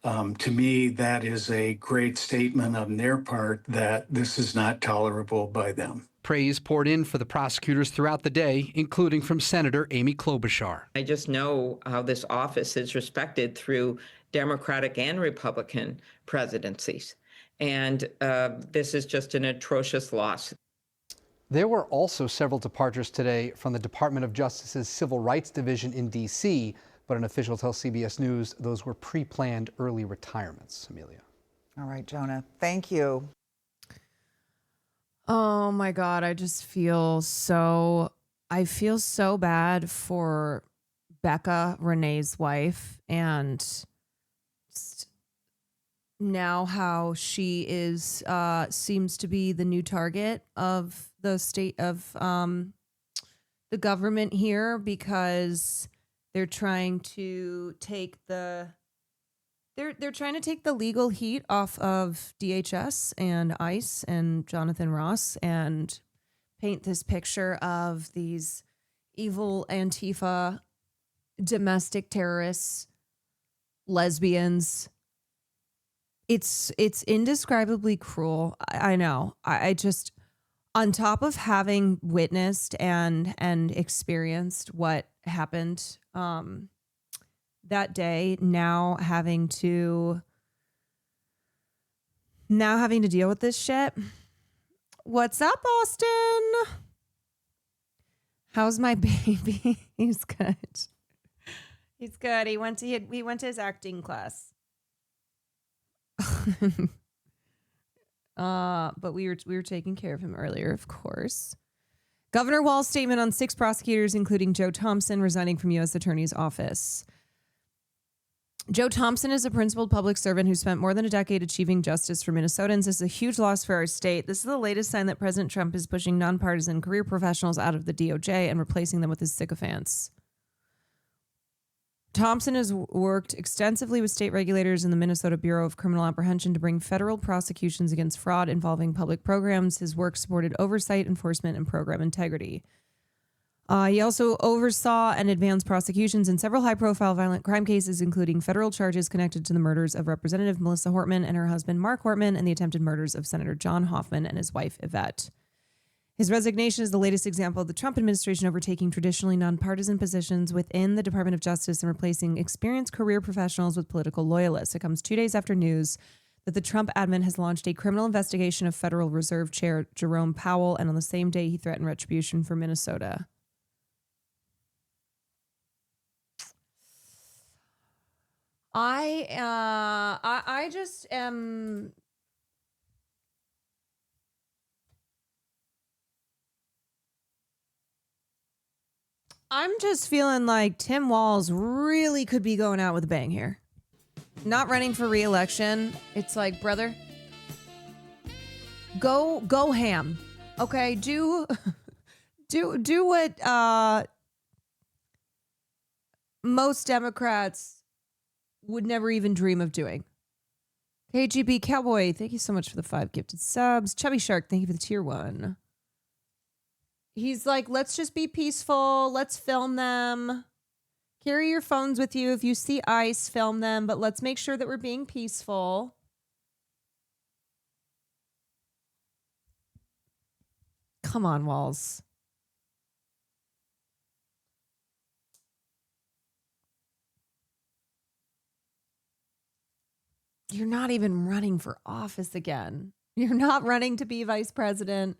to me, that is a great statement on their part that this is not tolerable by them. Praise poured in for the prosecutors throughout the day, including from Senator Amy Klobuchar. I just know how this office is respected through Democratic and Republican presidencies. And this is just an atrocious loss. There were also several departures today from the Department of Justice's Civil Rights Division in D.C., but an official tells CBS News those were pre-planned early retirements. Amelia. All right, Jonah. Thank you. Oh my God, I feel so bad for Becca, Renee's wife, and just now how she is seems to be the new target of the state of the government here, because they're trying to take the legal heat off of DHS and ICE and Jonathan Ross and paint this picture of these evil Antifa domestic terrorists lesbians. It's indescribably cruel. I know. I just, on top of having witnessed and experienced what happened that day, now having to deal with this shit. What's up, Austin? How's my baby? He's good. He's good. He went to his acting class. But we were taking care of him earlier, of course. Governor Walz's statement on 6 prosecutors, including Joe Thompson, resigning from U.S. Attorney's Office. Joe Thompson is a principled public servant who spent more than a decade achieving justice for Minnesotans. This is a huge loss for our state. This is the latest sign that President Trump is pushing nonpartisan career professionals out of the DOJ and replacing them with his sycophants. Thompson has worked extensively with state regulators and the Minnesota Bureau of Criminal Apprehension to bring federal prosecutions against fraud involving public programs. His work supported oversight, enforcement, and program integrity. He also oversaw and advanced prosecutions in several high-profile violent crime cases, including federal charges connected to the murders of Representative Melissa Hortman and her husband Mark Hortman, and the attempted murders of Senator John Hoffman and his wife Yvette. His resignation is the latest example of the Trump administration overtaking traditionally nonpartisan positions within the Department of Justice and replacing experienced career professionals with political loyalists. It comes 2 days after news that the Trump admin has launched a criminal investigation of Federal Reserve Chair Jerome Powell, and on the same day he threatened retribution for Minnesota. I just am. I'm just feeling like Tim Walz really could be going out with a bang here. Not running for re-election. It's like, brother, go ham. Okay, do what most Democrats would never even dream of doing. KGB Cowboy, thank you so much for the 5 gifted subs. Chubby Shark, thank you for the tier 1. He's like, let's just be peaceful. Let's film them. Carry your phones with you. If you see ice, film them. But let's make sure that we're being peaceful. Come on, Walz. You're not even running for office again. You're not running to be vice president.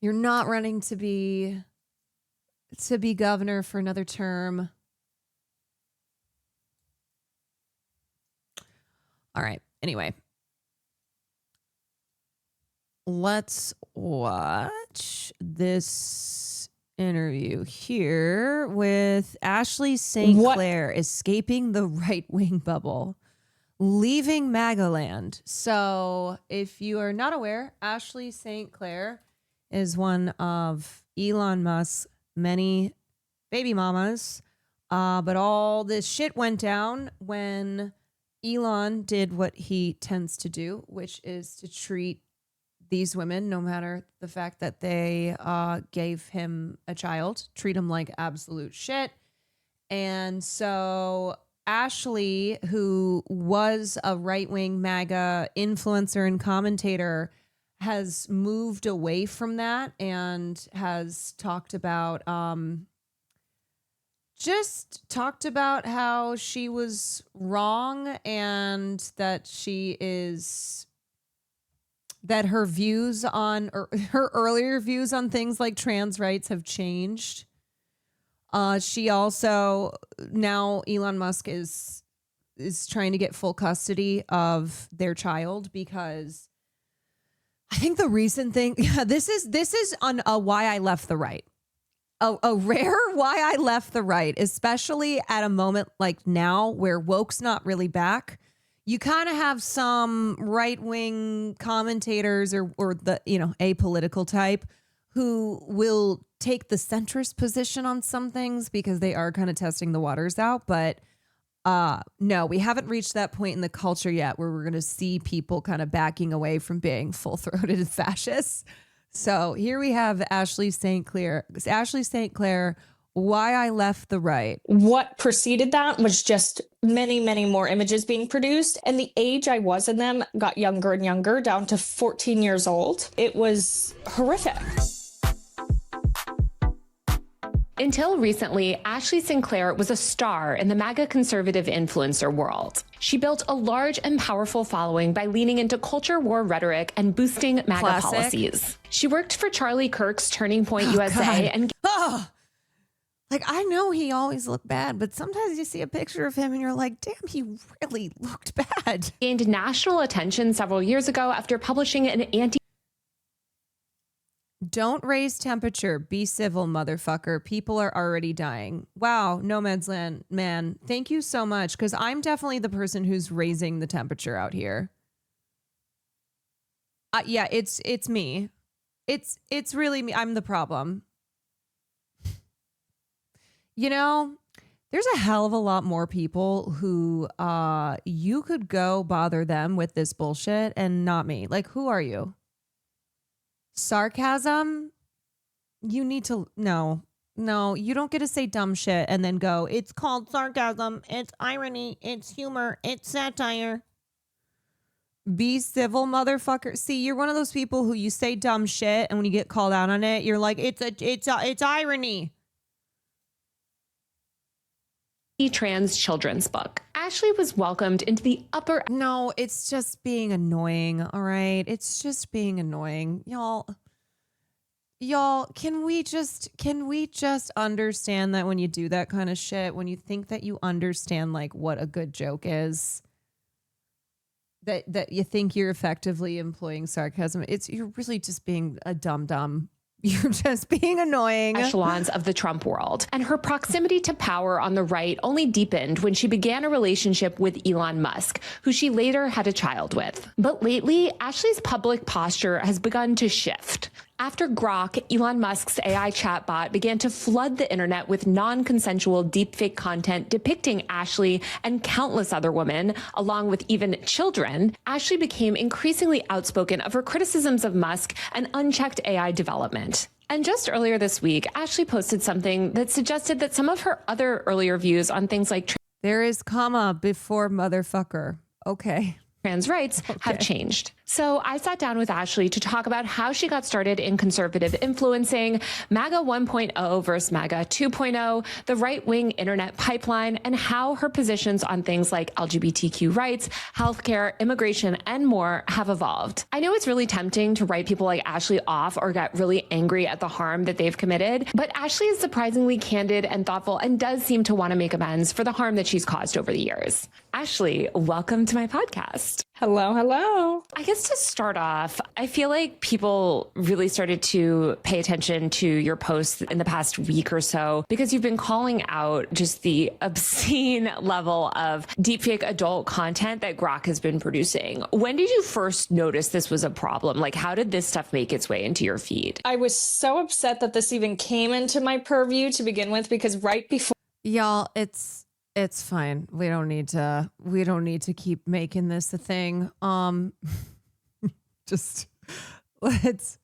You're not running to be governor for another term. All right. Anyway, let's watch this interview here with Ashley St. Clair escaping the right-wing bubble, leaving MAGA-land. So if you are not aware, Ashley St. Clair is one of Elon Musk's many baby mamas. But all this shit went down when Elon did what he tends to do, which is to treat these women, no matter the fact that they gave him a child, treat them like absolute shit. And so Ashley, who was a right-wing MAGA influencer and commentator, has moved away from that and has talked about how she was wrong and that her views on, or her earlier views on things like trans rights have changed. She also, now Elon Musk is trying to get full custody of their child because I think the recent thing, this is on a why I left the right. A rare why I left the right, especially at a moment like now where woke's not really back. You kind of have some right-wing commentators or the, apolitical type who will take the centrist position on some things because they are kind of testing the waters out. But no, we haven't reached that point in the culture yet where we're going to see people kind of backing away from being full-throated fascists. So here we have Ashley St. Clair. Ashley St. Clair Why I left the right. What preceded that was just many, many more images being produced. And the age I was in them got younger and younger, down to 14 years old. It was horrific. Until recently, Ashley Sinclair was a star in the MAGA conservative influencer world. She built a large and powerful following by leaning into culture war rhetoric and boosting MAGA Classic. policies. She worked for Charlie Kirk's Turning Point USA and Like, I know he always looked bad, but sometimes you see a picture of him and you're like, damn, he really looked bad. gained national attention several years ago after publishing an Don't raise temperature. Be civil, motherfucker. People are already dying. Wow, Nomad's Land, man. Thank you so much, because I'm definitely the person who's raising the temperature out here. Yeah, it's me. It's really me. I'm the problem. You know, there's a hell of a lot more people who you could go bother them with this bullshit and not me. Like, who are you? Sarcasm? You need to... No, you don't get to say dumb shit and then go, it's called sarcasm, it's irony, it's humor, it's satire. Be civil, motherfucker. See, you're one of those people who you say dumb shit and when you get called out on it, you're like, it's irony. trans children's book. Ashley was welcomed into the upper... No, it's just being annoying, all right? It's just being annoying. Y'all, can we just understand that when you do that kind of shit, when you think that you understand like what a good joke is, that you think you're effectively employing sarcasm, you're really just being a dum-dum. You're just being annoying. Echelons of the Trump world. And her proximity to power on the right only deepened when she began a relationship with Elon Musk, who she later had a child with. But lately, Ashley's public posture has begun to shift. After Grok, Elon Musk's AI chatbot began to flood the internet with non-consensual deepfake content depicting Ashley and countless other women, along with even children, Ashley became increasingly outspoken of her criticisms of Musk and unchecked AI development. And just earlier this week, Ashley posted something that suggested that some of her other earlier views on things like there is comma before motherfucker. Okay. Trans rights have changed. So I sat down with Ashley to talk about how she got started in conservative influencing, MAGA 1.0 versus MAGA 2.0, the right-wing internet pipeline, and how her positions on things like LGBTQ rights, healthcare, immigration, and more have evolved. I know it's really tempting to write people like Ashley off or get really angry at the harm that they've committed, but Ashley is surprisingly candid and thoughtful and does seem to want to make amends for the harm that she's caused over the years. Ashley, welcome to my podcast. Hello, hello. I guess to start off, I feel like people really started to pay attention to your posts in the past week or so because you've been calling out just the obscene level of deepfake adult content that Grok has been producing. When did you first notice this was a problem? Like, how did this stuff make its way into your feed? I was so upset that this even came into my purview to begin with, because right before... Y'all, it's fine. We don't need to keep making this a thing. Just let's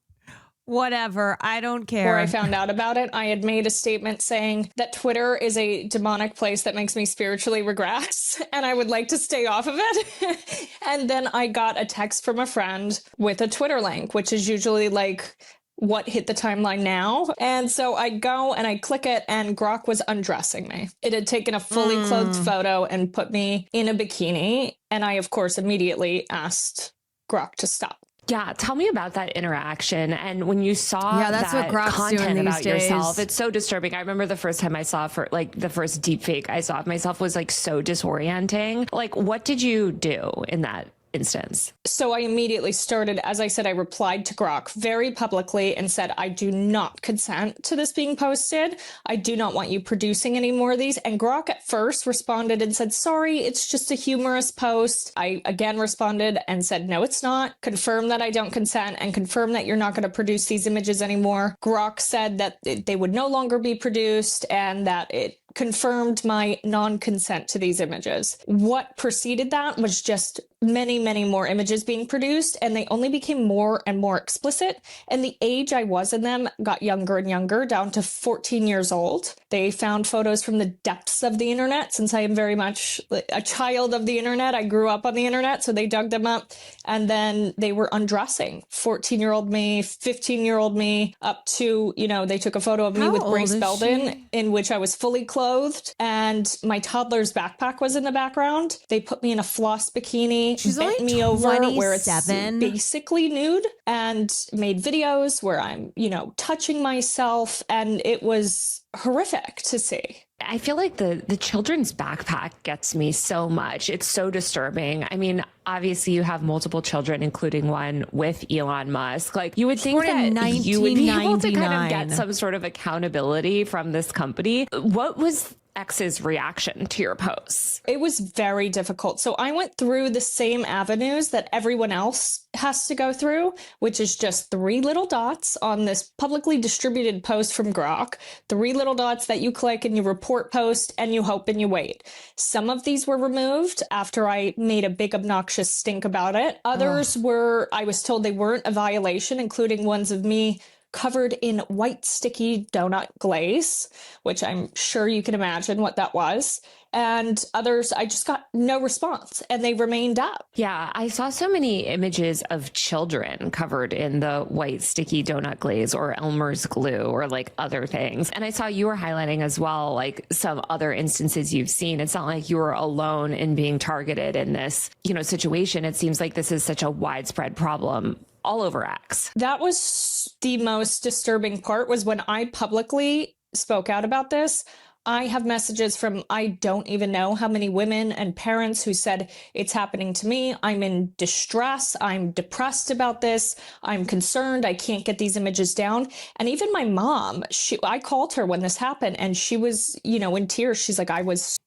whatever. I don't care. Before I found out about it, I had made a statement saying that Twitter is a demonic place that makes me spiritually regress and I would like to stay off of it. And then I got a text from a friend with a Twitter link, which is usually like what hit the timeline now. And so I go and I click it and Grok was undressing me. It had taken a fully clothed photo and put me in a bikini. And I, of course, immediately asked Grok to stop. Yeah, tell me about that interaction. And when you saw that's that what Grok's content doing about these days. yourself, it's so disturbing. I remember the first time I saw the first deepfake I saw of myself was like so disorienting. Like, what did you do in that instance? So I immediately started, as I said, I replied to Grok very publicly and said, I do not consent to this being posted. I do not want you producing any more of these. And Grok at first responded and said, sorry, it's just a humorous post. I again responded and said, no, it's not. Confirm that I don't consent and confirm that you're not going to produce these images anymore. Grok said that they would no longer be produced and that it confirmed my non-consent to these images. What preceded that was just many, many more images being produced, and they only became more and more explicit. And the age I was in them got younger and younger, down to 14 years old. They found photos from the depths of the internet, since I am very much a child of the internet. I grew up on the internet, so they dug them up. And then they were undressing 14-year-old me, 15-year-old me, up to, they took a photo of me with Grace Belden, in which I was fully clothed, and my toddler's backpack was in the background. They put me in a floss bikini, She's bent only me over where it's 27. basically nude, and made videos where I'm, touching myself, and it was horrific to see. I feel like the children's backpack gets me so much. It's so disturbing. I mean, obviously you have multiple children, including one with Elon Musk. Like, you would think that you would be able to kind of get some sort of accountability from this company. What was X's reaction to your posts? It was very difficult. So I went through the same avenues that everyone else has to go through, which is just 3 little dots on this publicly distributed post from Grok, 3 little dots that you click and you report post and you hope and you wait. Some of these were removed after I made a big obnoxious stink about it. Others were, I was told they weren't a violation, including ones of me covered in white sticky donut glaze, which I'm sure you can imagine what that was. And others, I just got no response, and they remained up. Yeah, I saw so many images of children covered in the white sticky donut glaze or Elmer's glue or like other things. And I saw you were highlighting as well, like some other instances you've seen. It's not like you were alone in being targeted in this, situation. It seems like this is such a widespread problem all over X. That was the most disturbing part, was when I publicly spoke out about this. I have messages from I don't even know how many women and parents who said, it's happening to me. I'm in distress. I'm depressed about this. I'm concerned. I can't get these images down. And even my mom, I called her when this happened, and she was, in tears. She's like,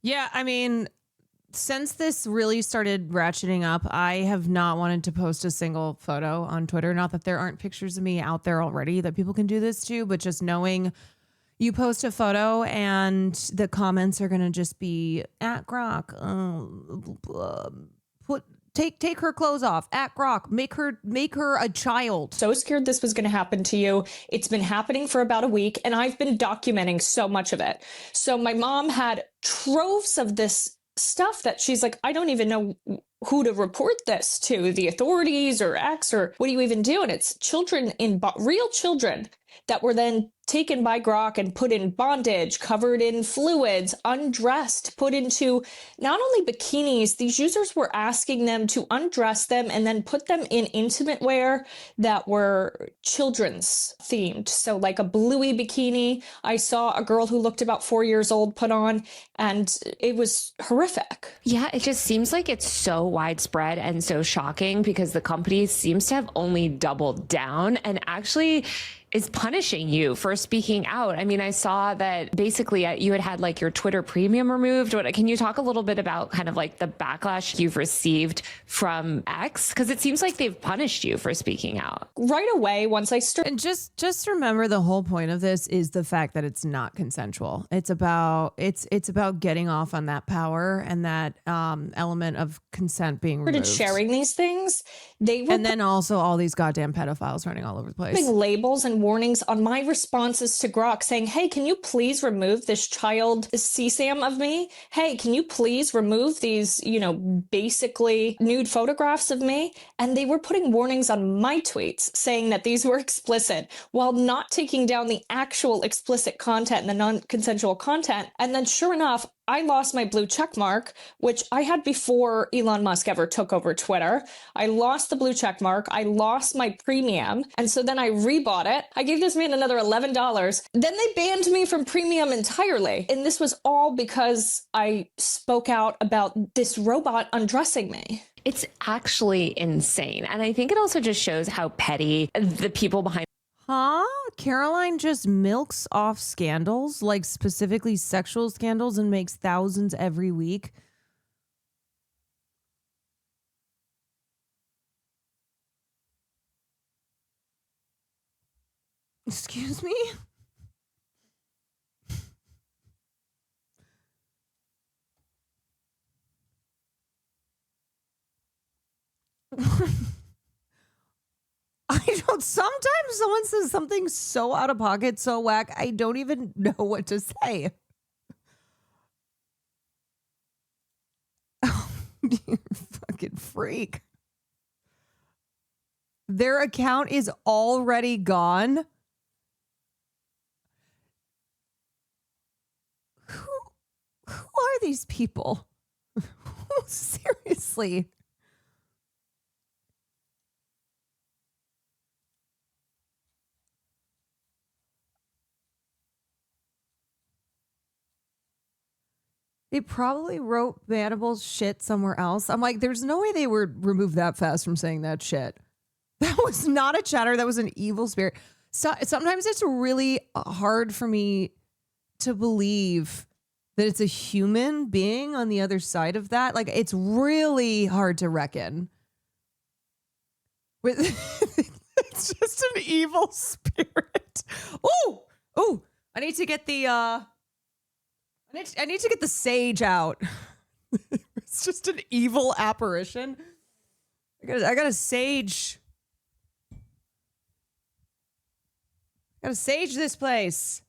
Yeah, I mean, since this really started ratcheting up, I have not wanted to post a single photo on Twitter. Not that there aren't pictures of me out there already that people can do this to, but just knowing you post a photo and the comments are going to just be at Grok, take her clothes off, at Grok, make her a child. So scared this was going to happen to you. It's been happening for about a week, and I've been documenting so much of it. So my mom had troves of this stuff that she's like, I don't even know who to report this to, the authorities or X, or what do you even do? And it's children real children that were then taken by Grok and put in bondage, covered in fluids, undressed, put into not only bikinis, these users were asking them to undress them and then put them in intimate wear that were children's themed. So like a bluey bikini, I saw a girl who looked about 4 years old put on, and it was horrific. Yeah, it just seems like it's so widespread and so shocking because the company seems to have only doubled down and actually is punishing you for speaking out. I mean, I saw that basically you had like your Twitter premium removed. Can you talk a little bit about kind of like the backlash you've received from X? Because it seems like they've punished you for speaking out. Right away, once I started. And just remember, the whole point of this is the fact that it's not consensual. It's about getting off on that power and that element of consent being removed. Sharing these things, and then also all these goddamn pedophiles running all over the place. Labels and warnings on my responses to Grok saying, hey, can you please remove this child CSAM of me? Hey, can you please remove these, basically nude photographs of me? And they were putting warnings on my tweets saying that these were explicit while not taking down the actual explicit content and the non-consensual content. And then sure enough, I lost my blue check mark, which I had before Elon Musk ever took over Twitter. I lost the blue check mark. I lost my premium. And so then I rebought it. I gave this man another $11. Then they banned me from premium entirely. And this was all because I spoke out about this robot undressing me. It's actually insane. And I think it also just shows how petty the people behind. Huh? Caroline just milks off scandals, like specifically sexual scandals, and makes thousands every week. Excuse me? I don't. Sometimes someone says something so out of pocket, so whack, I don't even know what to say. You fucking freak. Their account is already gone. Who are these people? Seriously. They probably wrote Vanable's shit somewhere else. I'm like, there's no way they would remove that fast from saying that shit. That was not a chatter. That was an evil spirit. So sometimes it's really hard for me to believe that it's a human being on the other side of that. Like, it's really hard to reckon with. It's just an evil spirit. Oh, I need to get the I need to get the sage out. It's just an evil apparition. I gotta sage. Gotta sage this place.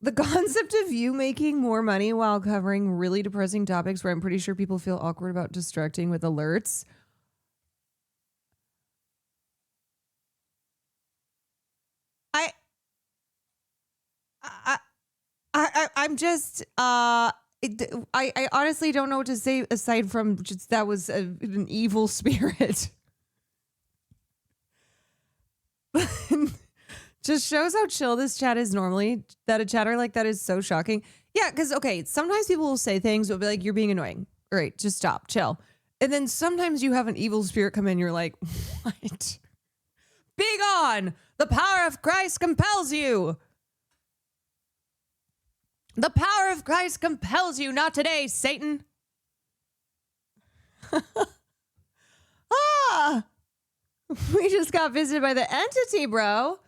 The concept of you making more money while covering really depressing topics where I'm pretty sure people feel awkward about distracting with alerts. I'm just I honestly don't know what to say aside from just that was an evil spirit. Just shows how chill this chat is normally. That a chatter like that is so shocking. Yeah, because okay, sometimes people will say things will be like, "You're being annoying." All right, just stop, chill. And then sometimes you have an evil spirit come in. You're like, "What? Be gone! The power of Christ compels you." The power of Christ compels you, not today, Satan. We just got visited by the entity, bro.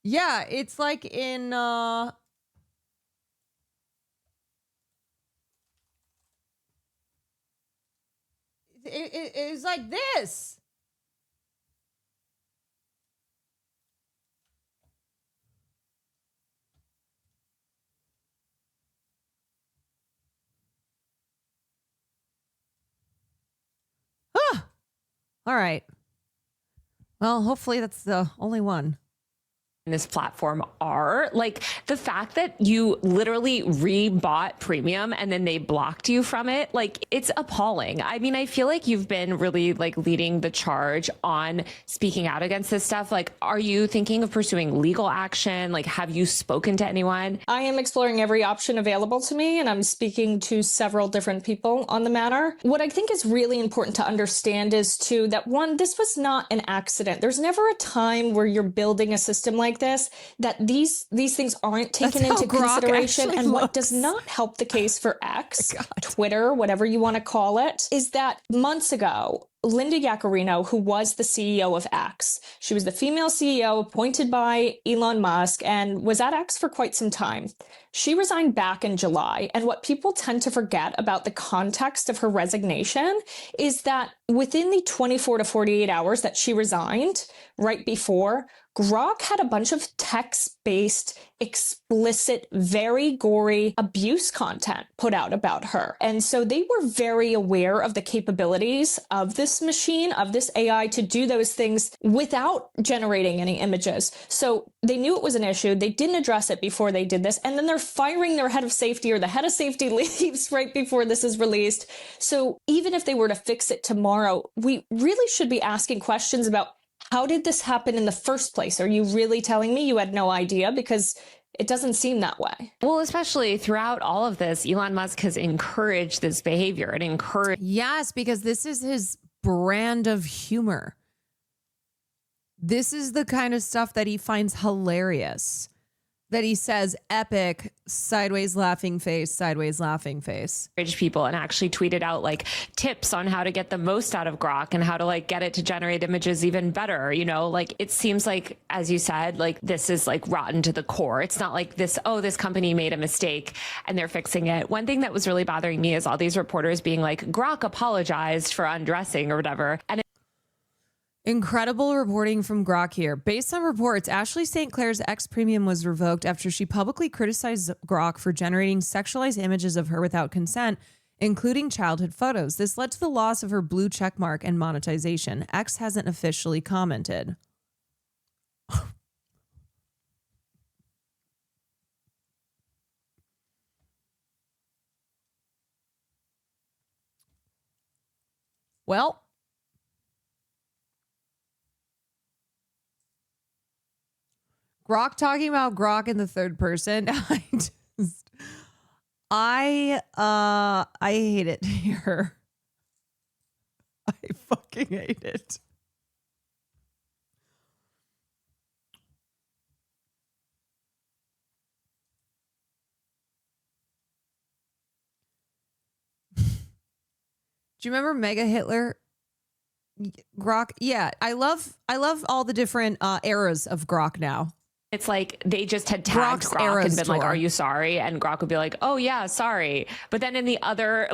Yeah, it's like in it's like this. All right. Well, hopefully that's the only one. This platform are like the fact that you literally rebought premium and then they blocked you from it. Like, it's appalling. I mean, I feel like you've been really like leading the charge on speaking out against this stuff. Like, are you thinking of pursuing legal action? Like, have you spoken to anyone? I am exploring every option available to me, and I'm speaking to several different people on the matter. What I think is really important to understand is too that one, this was not an accident. There's never a time where you're building a system like this that these things aren't taken into consideration. And what does not help the case for X, Twitter, whatever you want to call it, is that months ago, Linda Yaccarino, who was the CEO of X, she was the female CEO appointed by Elon Musk and was at X for quite some time. She resigned back in July. And what people tend to forget about the context of her resignation is that within the 24 to 48 hours that she resigned, right before, Grok had a bunch of text-based, explicit, very gory abuse content put out about her. And so they were very aware of the capabilities of this machine, of this AI, to do those things without generating any images. So they knew it was an issue. They didn't address it before they did this. And then they're firing their head of safety, or the head of safety leaves right before this is released. So even if they were to fix it tomorrow, we really should be asking questions about, how did this happen in the first place? Are you really telling me you had no idea? Because it doesn't seem that way. Well, especially throughout all of this, Elon Musk has encouraged this behavior and encouraged. Yes, because this is his brand of humor. This is the kind of stuff that he finds hilarious. that he says epic sideways laughing face. People and actually tweeted out like tips on how to get the most out of Grok and how to like get it to generate images even better. You know, like it seems like, as you said, like this is like rotten to the core. It's not like this, oh, this company made a mistake and they're fixing it. One thing that was really bothering me is all these reporters being like, Grok apologized for undressing or whatever. And Incredible reporting from Grok here. Based on reports, Ashley St. Clair's X Premium was revoked after she publicly criticized Grok for generating sexualized images of her without consent, including childhood photos. This led to the loss of her blue checkmark and monetization. X hasn't officially commented. Well, Grok talking about Grok in the third person. I hate it here. I fucking hate it. Do you remember Mega Hitler? Grok? Yeah, I love all the different eras of Grok now. it's like they just had tagged Grok and been like, "Are you sorry?" And Grok would be like, "Oh yeah, sorry." But then in the other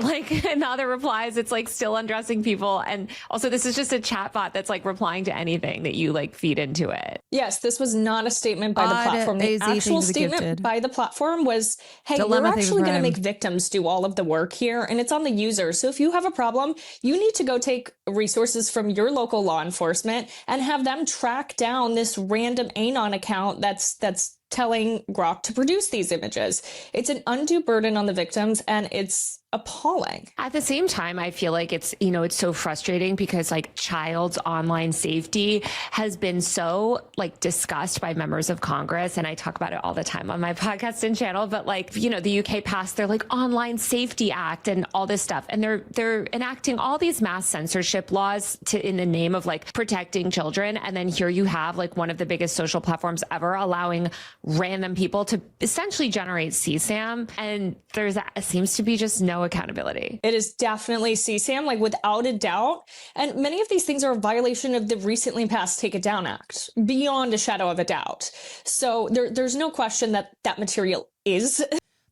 replies, it's like still undressing people. And also, this is just a chat bot that's like replying to anything that you like feed into it. Yes, this was not a statement by the platform. The actual statement by the platform was, "Hey, we're actually going to make victims do all of the work here, and it's on the user. So if you have a problem, you need to go take resources from your local law enforcement and have them track down this random Anon account that's telling Grok to produce these images." It's an undue burden on the victims, and it's appalling. At the same time, I feel like it's so frustrating because like child's online safety has been so like discussed by members of Congress. And I talk about it all the time on my podcast and channel, but like, the UK passed their like Online Safety Act and all this stuff. And they're enacting all these mass censorship laws in the name of like protecting children. And then here you have like one of the biggest social platforms ever allowing random people to essentially generate CSAM. And there seems to be just no accountability. It is definitely CSAM, like without a doubt. And many of these things are a violation of the recently passed Take It Down Act, beyond a shadow of a doubt. So there's no question that that material is.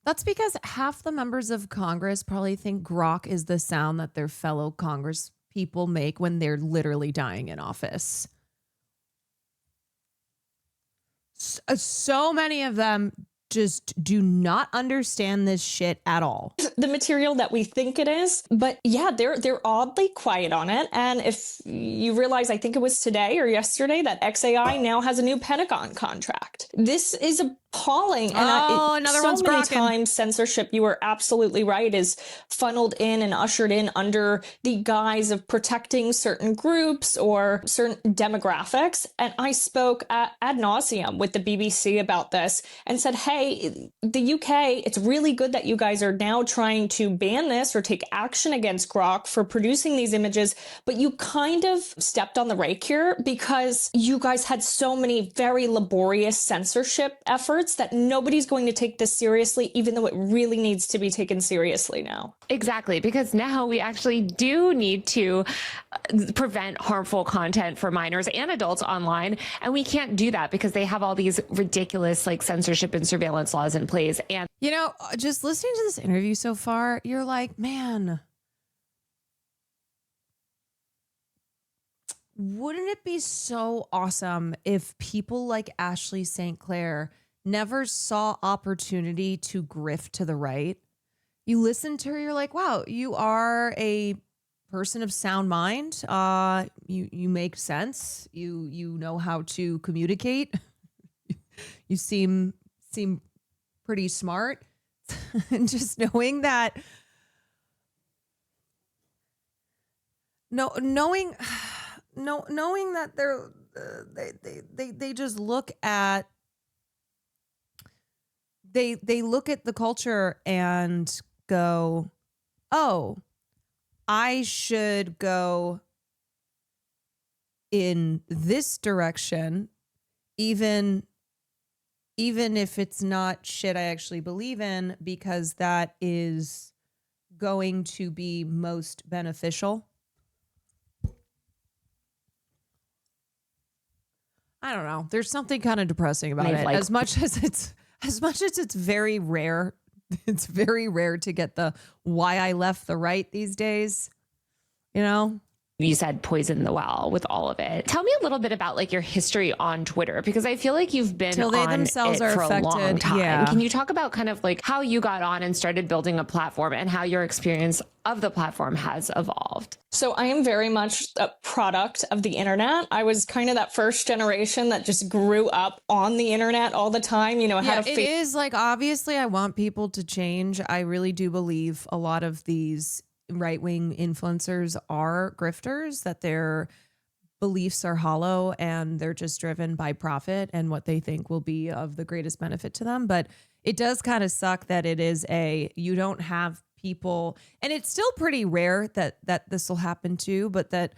That's because half the members of Congress probably think Grok is the sound that their fellow Congress people make when they're literally dying in office. So many of them just do not understand this shit at all. The material that we think it is, but yeah, they're oddly quiet on it. And if you realize, I think it was today or yesterday that XAI now has a new Pentagon contract. This is appalling. And another one's many grokking. times censorship, you were absolutely right, is funneled in and ushered in under the guise of protecting certain groups or certain demographics. And I spoke ad nauseum with the BBC about this and said, hey, the UK, it's really good that you guys are now trying to ban this or take action against Grok for producing these images, but you kind of stepped on the rake here because you guys had so many very laborious censorship efforts that nobody's going to take this seriously, even though it really needs to be taken seriously now. Exactly, because now we actually do need to prevent harmful content for minors and adults online, and we can't do that because they have all these ridiculous like censorship and surveillance laws in place. And just listening to this interview so far, you're like, man, wouldn't it be so awesome if people like Ashley St. Clair never saw opportunity to grift to the right? You listen to her, you're like, wow, you are a person of sound mind. You make sense. You know how to communicate. You seem pretty smart. And just knowing that, knowing that they just look at they look at the culture and go, oh, I should go in this direction, even even if it's not shit I actually believe in, because that is going to be most beneficial. I don't know. There's something kind of depressing about it. As much as it's very rare, it's very rare to get the why I left the right these days, you know? You said poison the well with all of it. Tell me a little bit about like your history on Twitter, because I feel like you've been Till they on themselves it are for a long affected. time. Yeah. Can you talk about kind of like how you got on and started building a platform and how your experience of the platform has evolved? So I am very much a product of the internet. I was kind of that first generation that just grew up on the internet all the time. You know, Yeah, had a it is like, obviously I want people to change. I really do believe a lot of these right-wing influencers are grifters, that their beliefs are hollow and they're just driven by profit and what they think will be of the greatest benefit to them. But it does kind of suck that it is you don't have people, and it's still pretty rare that this will happen too, but that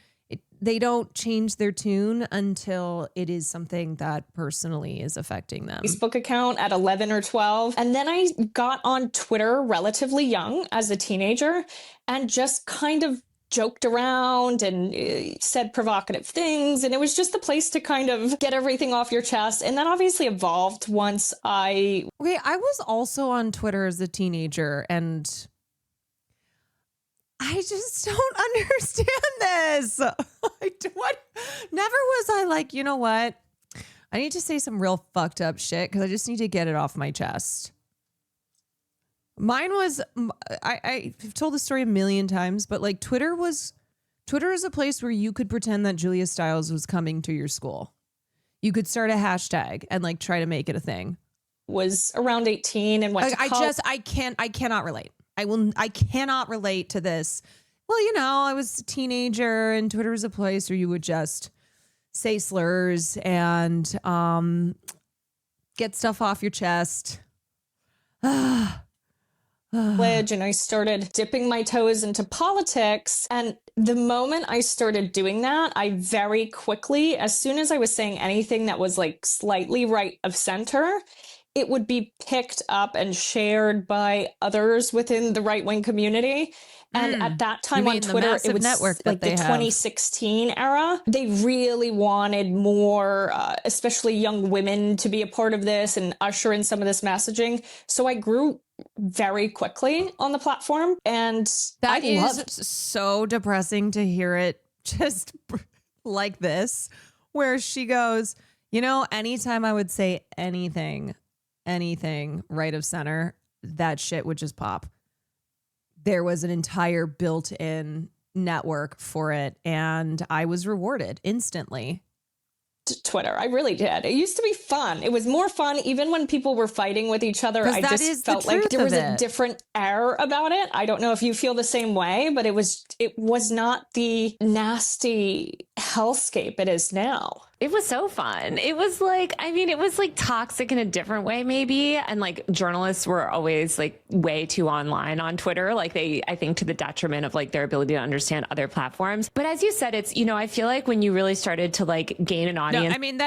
they don't change their tune until it is something that personally is affecting them. Facebook account at 11 or 12. And then I got on Twitter relatively young as a teenager and just kind of joked around and said provocative things. And it was just the place to kind of get everything off your chest. And that obviously evolved once I was also on Twitter as a teenager, and I just don't understand this. Never was I like, you know what? I need to say some real fucked up shit because I just need to get it off my chest. Mine was, I've told the story a million times, but like Twitter is a place where you could pretend that Julia Stiles was coming to your school. You could start a hashtag and like try to make it a thing. Was around 18 and went to college. I cannot relate. I cannot relate to this. Well, you know, I was a teenager and Twitter was a place where you would just say slurs and get stuff off your chest. And I started dipping my toes into politics. And the moment I started doing that, I very quickly, as soon as I was saying anything that was like slightly right of center, it would be picked up and shared by others within the right-wing community. And at that time on Twitter, it was like the 2016 era. They really wanted more, especially young women, to be a part of this and usher in some of this messaging. So I grew very quickly on the platform, and that is so depressing to hear it just like this, where she goes, you know, anytime I would say anything right of center, that shit would just pop. There was an entire built-in network for it, and I was rewarded instantly. Twitter, I really did. It used to be fun. It was more fun even when people were fighting with each other. I just felt like there was a different air about it. I don't know if you feel the same way, but it was not the nasty hellscape it is now. It was so fun. It was like, I mean, it was like toxic in a different way, maybe. And like journalists were always like way too online on Twitter. Like I think to the detriment of like their ability to understand other platforms. But as you said, it's, you know, I feel like when you really started to like gain an audience. No, I mean,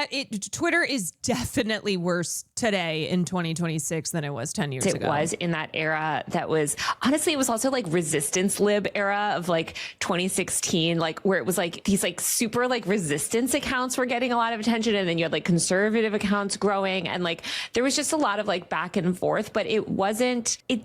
Twitter is definitely worse today in 2026 than it was 10 years ago. It was in that era that was, honestly, it was also like resistance lib era of like 2016, like where it was like these like super like resistance accounts were getting a lot of attention, and then you had like conservative accounts growing, and like there was just a lot of like back and forth, but it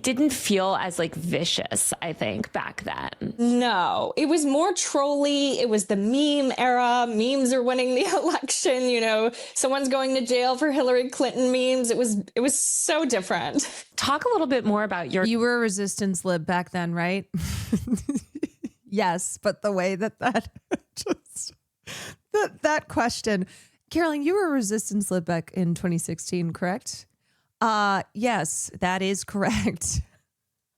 didn't feel as like vicious, I think, back then. No, it was more trolly. It was the meme era. Memes are winning the election, you know, someone's going to jail for Hillary Clinton memes. It was so different. Talk a little bit more about you were a resistance lib back then, right? Yes, but the way that just that question, Caroline, you were a resistance lib back in 2016, correct? Yes, that is correct.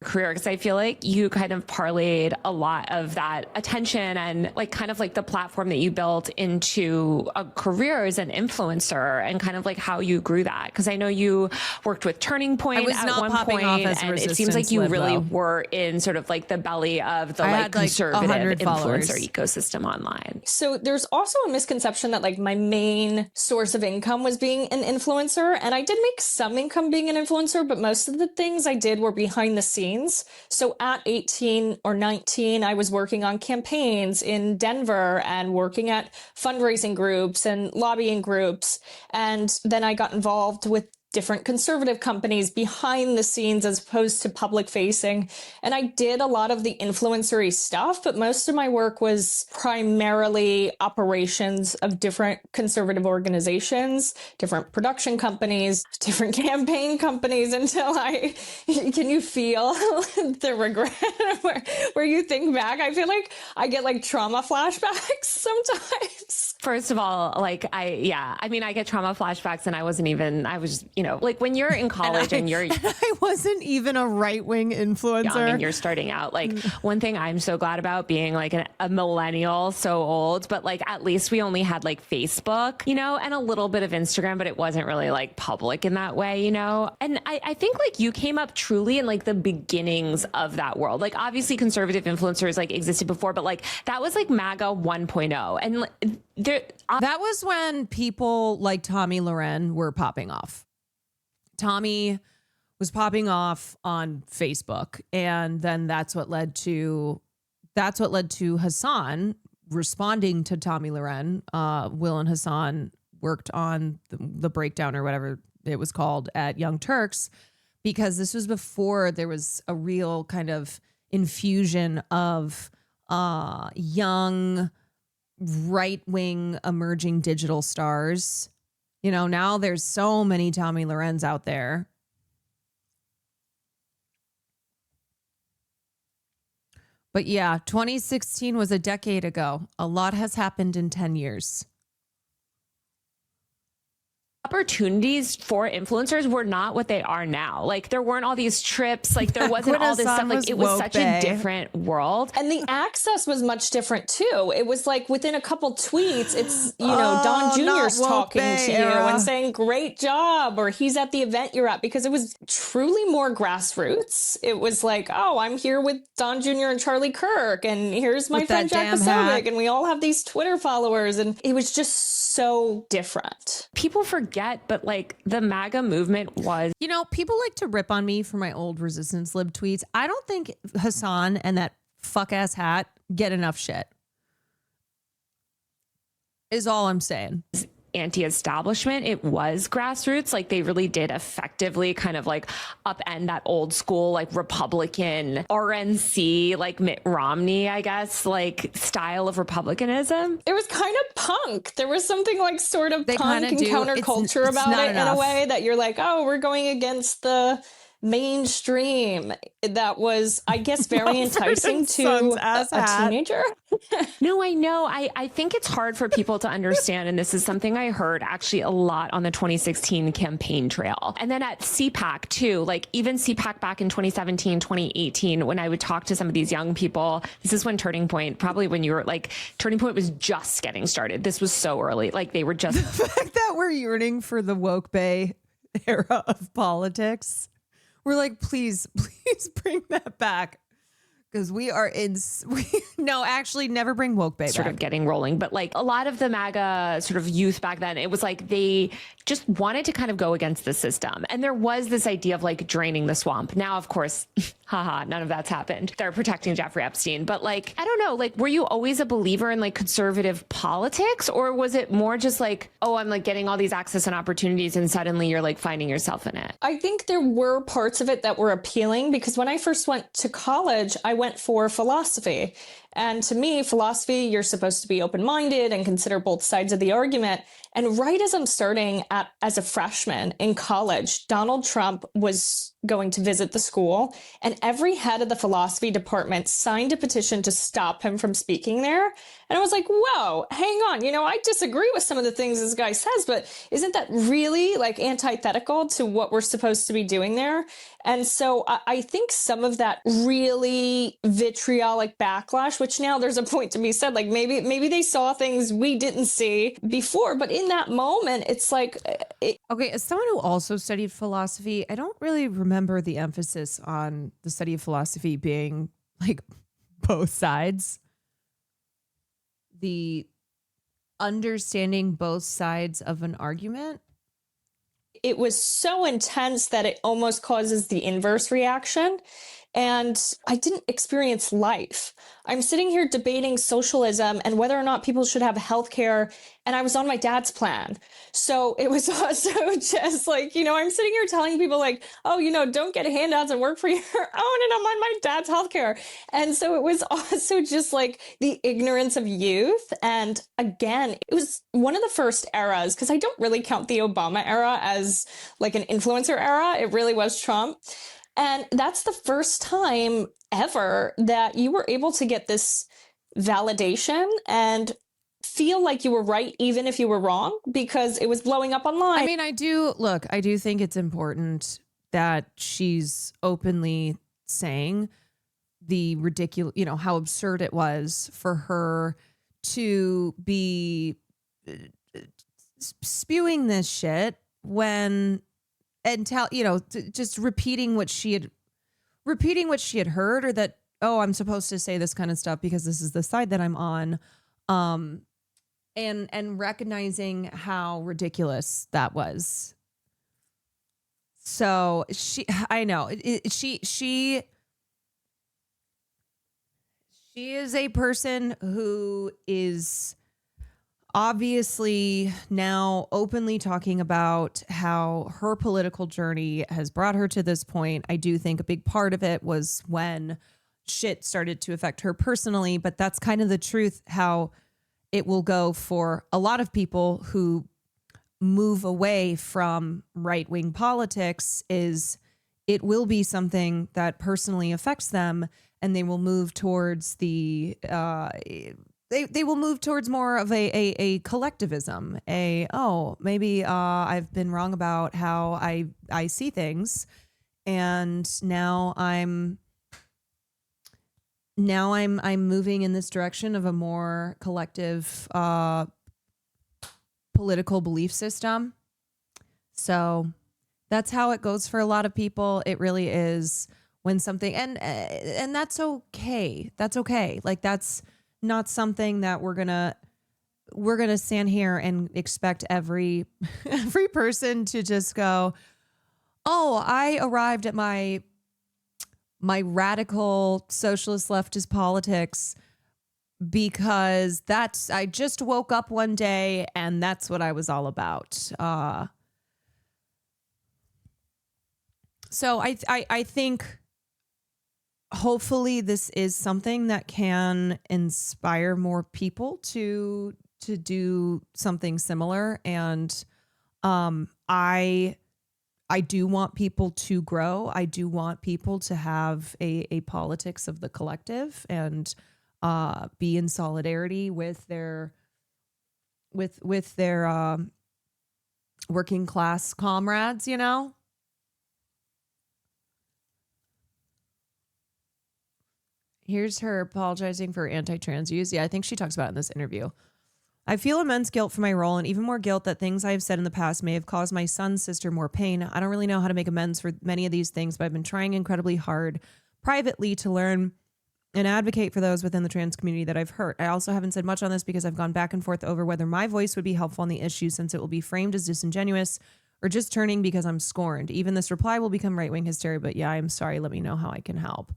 career, because I feel like you kind of parlayed a lot of that attention and like kind of like the platform that you built into a career as an influencer, and kind of like how you grew that. Because I know you worked with Turning Point at one point, and it seems like you really were in sort of like the belly of the like conservative influencer ecosystem online. So there's also a misconception that like my main source of income was being an influencer, and I did make some income being an influencer, but most of the things I did were behind the scenes. So at 18 or 19, I was working on campaigns in Denver and working at fundraising groups and lobbying groups. And then I got involved with different conservative companies behind the scenes as opposed to public facing. And I did a lot of the influencery stuff, but most of my work was primarily operations of different conservative organizations, different production companies, different campaign companies, until can you feel the regret where you think back? I feel like I get like trauma flashbacks sometimes. First of all, like I get trauma flashbacks, and I was, like when you're in college and I wasn't even a right-wing influencer. Young and you're starting out. Like one thing I'm so glad about being like a millennial, so old, but like at least we only had like Facebook, and a little bit of Instagram, but it wasn't really like public in that way, And I think like you came up truly in like the beginnings of that world. Like obviously conservative influencers like existed before, but like that was like MAGA 1.0. And that was when people like Tomi Lahren were popping off. Tomi was popping off on Facebook, and then that's what led to Hassan responding to Tomi Lahren. Will and Hassan worked on the breakdown or whatever it was called at Young Turks, because this was before there was a real kind of infusion of young right-wing emerging digital stars. Now there's so many Tomi Lahrens out there. But yeah, 2016 was a decade ago. A lot has happened in 10 years. Opportunities for influencers were not what they are now. Like there weren't all these trips, like there wasn't all this stuff. Like it was such a different world. And the access was much different too. It was like within a couple tweets, it's, Don Jr.'s talking to you and saying, great job, or he's at the event you're at, because it was truly more grassroots. It was like, oh, I'm here with Don Jr. and Charlie Kirk, and here's my friend Jack Posobiec, and we all have these Twitter followers. And it was just so different. People forget, but like the MAGA movement was, people like to rip on me for my old Resistance Lib tweets. I don't think Hassan and that fuck ass hat get enough shit, is all I'm saying. Anti-establishment. It was grassroots. Like they really did effectively kind of like upend that old school, like Republican RNC, like Mitt Romney, I guess, like style of Republicanism. It was kind of punk. There was something like sort of punk and counterculture about it in a way that you're like, oh, we're going against the mainstream. That was, I guess, very enticing to a teenager. No, I know. I think it's hard for people to understand. And this is something I heard actually a lot on the 2016 campaign trail. And then at CPAC too, like even CPAC back in 2017, 2018, when I would talk to some of these young people, this is when Turning Point, probably when you were like, Turning Point was just getting started. This was so early. Like they were just. The fact that we're yearning for the woke bay era of politics. We're like, please bring that back. Because we are actually never bring woke bay back. Sort of getting rolling. But like a lot of the MAGA sort of youth back then, it was like they just wanted to kind of go against the system. And there was this idea of like draining the swamp. Now, of course, none of that's happened. They're protecting Jeffrey Epstein. But like, I don't know, like, were you always a believer in like conservative politics? Or was it more just like, oh, I'm like getting all these access and opportunities and suddenly you're like finding yourself in it? I think there were parts of it that were appealing, because when I first went to college, I went for philosophy. And to me, philosophy, you're supposed to be open-minded and consider both sides of the argument. And right as I'm starting as a freshman in college, Donald Trump was going to visit the school, and every head of the philosophy department signed a petition to stop him from speaking there. And I was like, whoa, hang on. I disagree with some of the things this guy says, but isn't that really like antithetical to what we're supposed to be doing there? And so I think some of that really vitriolic backlash, which now there's a point to be said, like maybe they saw things we didn't see before, but in that moment, it's like... Okay, as someone who also studied philosophy, I don't really remember the emphasis on the study of philosophy being like both sides. The understanding both sides of an argument. It was so intense that it almost causes the inverse reaction. And I didn't experience life. I'm sitting here debating socialism and whether or not people should have health care. And I was on my dad's plan. So it was also just like, I'm sitting here telling people like, oh, don't get handouts and work for your own. And I'm on my dad's health care. And so it was also just like the ignorance of youth. And again, it was one of the first eras, because I don't really count the Obama era as like an influencer era. It really was Trump. And that's the first time ever that you were able to get this validation and feel like you were right, even if you were wrong, because it was blowing up online. I mean, I do think it's important that she's openly saying the ridiculous, how absurd it was for her to be spewing this shit when... and just repeating what she had heard, or that, oh, I'm supposed to say this kind of stuff because this is the side that I'm on. And recognizing how ridiculous that was. So she is a person who is obviously now openly talking about how her political journey has brought her to this point. I do think a big part of it was when shit started to affect her personally, but that's kind of the truth, how it will go for a lot of people who move away from right-wing politics. Is it will be something that personally affects them, and they will move towards the They will move towards more of a collectivism. Maybe I've been wrong about how I see things, and now I'm moving in this direction of a more collective political belief system. So that's how it goes for a lot of people. It really is, when something, and that's okay. That's okay. Like, that's not something that we're gonna stand here and expect every person to just go, oh, I arrived at my radical socialist leftist politics because I just woke up one day and that's what I was all about. So I think hopefully this is something that can inspire more people to do something similar. And I do want people to grow. I do want people to have a politics of the collective and be in solidarity with their working class comrades, Here's her apologizing for anti-trans use. Yeah, I think she talks about it in this interview. I feel immense guilt for my role, and even more guilt that things I have said in the past may have caused my son's sister more pain. I don't really know how to make amends for many of these things, but I've been trying incredibly hard privately to learn and advocate for those within the trans community that I've hurt. I also haven't said much on this because I've gone back and forth over whether my voice would be helpful on the issue, since it will be framed as disingenuous or just turning because I'm scorned. Even this reply will become right-wing hysteria, but yeah, I'm sorry. Let me know how I can help.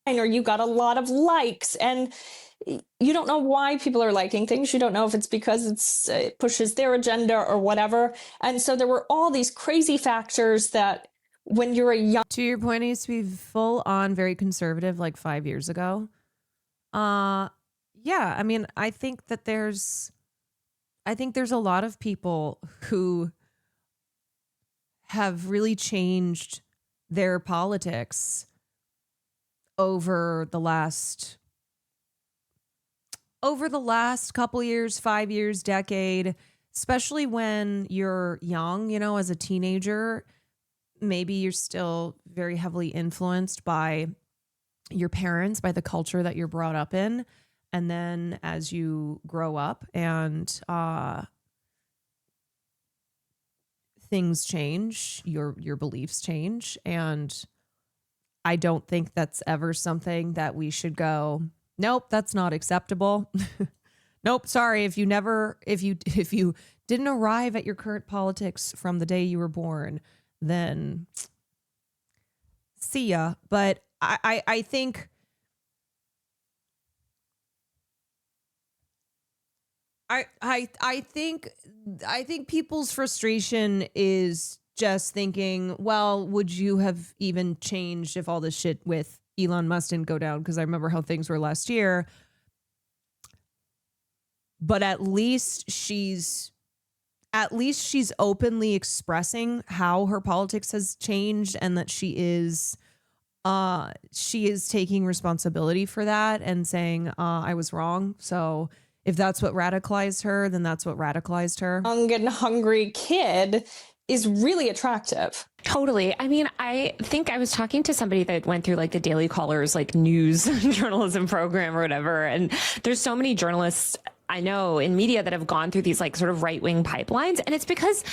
Or you got a lot of likes, and you don't know why people are liking things. You don't know if it's because it pushes their agenda or whatever. And so there were all these crazy factors that when you're a young... To your point, I used to be full on very conservative like 5 years ago. Yeah, I mean, I think there's a lot of people who have really changed their politics over the last couple years, 5 years, decade, especially when you're young, you know, as a teenager. Maybe you're still very heavily influenced by your parents, by the culture that you're brought up in. And then as you grow up and things change, your beliefs change. And I don't think that's ever something that we should go, nope, that's not acceptable. Nope, sorry, if you didn't arrive at your current politics from the day you were born, then see ya. But I think I think people's frustration is just thinking, well, would you have even changed if all this shit with Elon Musk didn't go down? Because I remember how things were last year. But at least she's openly expressing how her politics has changed and that she is taking responsibility for that and saying, I was wrong. So if that's what radicalized her, then that's what radicalized her. Young and hungry kid is really attractive. Totally. I mean, I think I was talking to somebody that went through like the Daily Caller's like news journalism program or whatever. And there's so many journalists I know in media that have gone through these like sort of right-wing pipelines. And it's because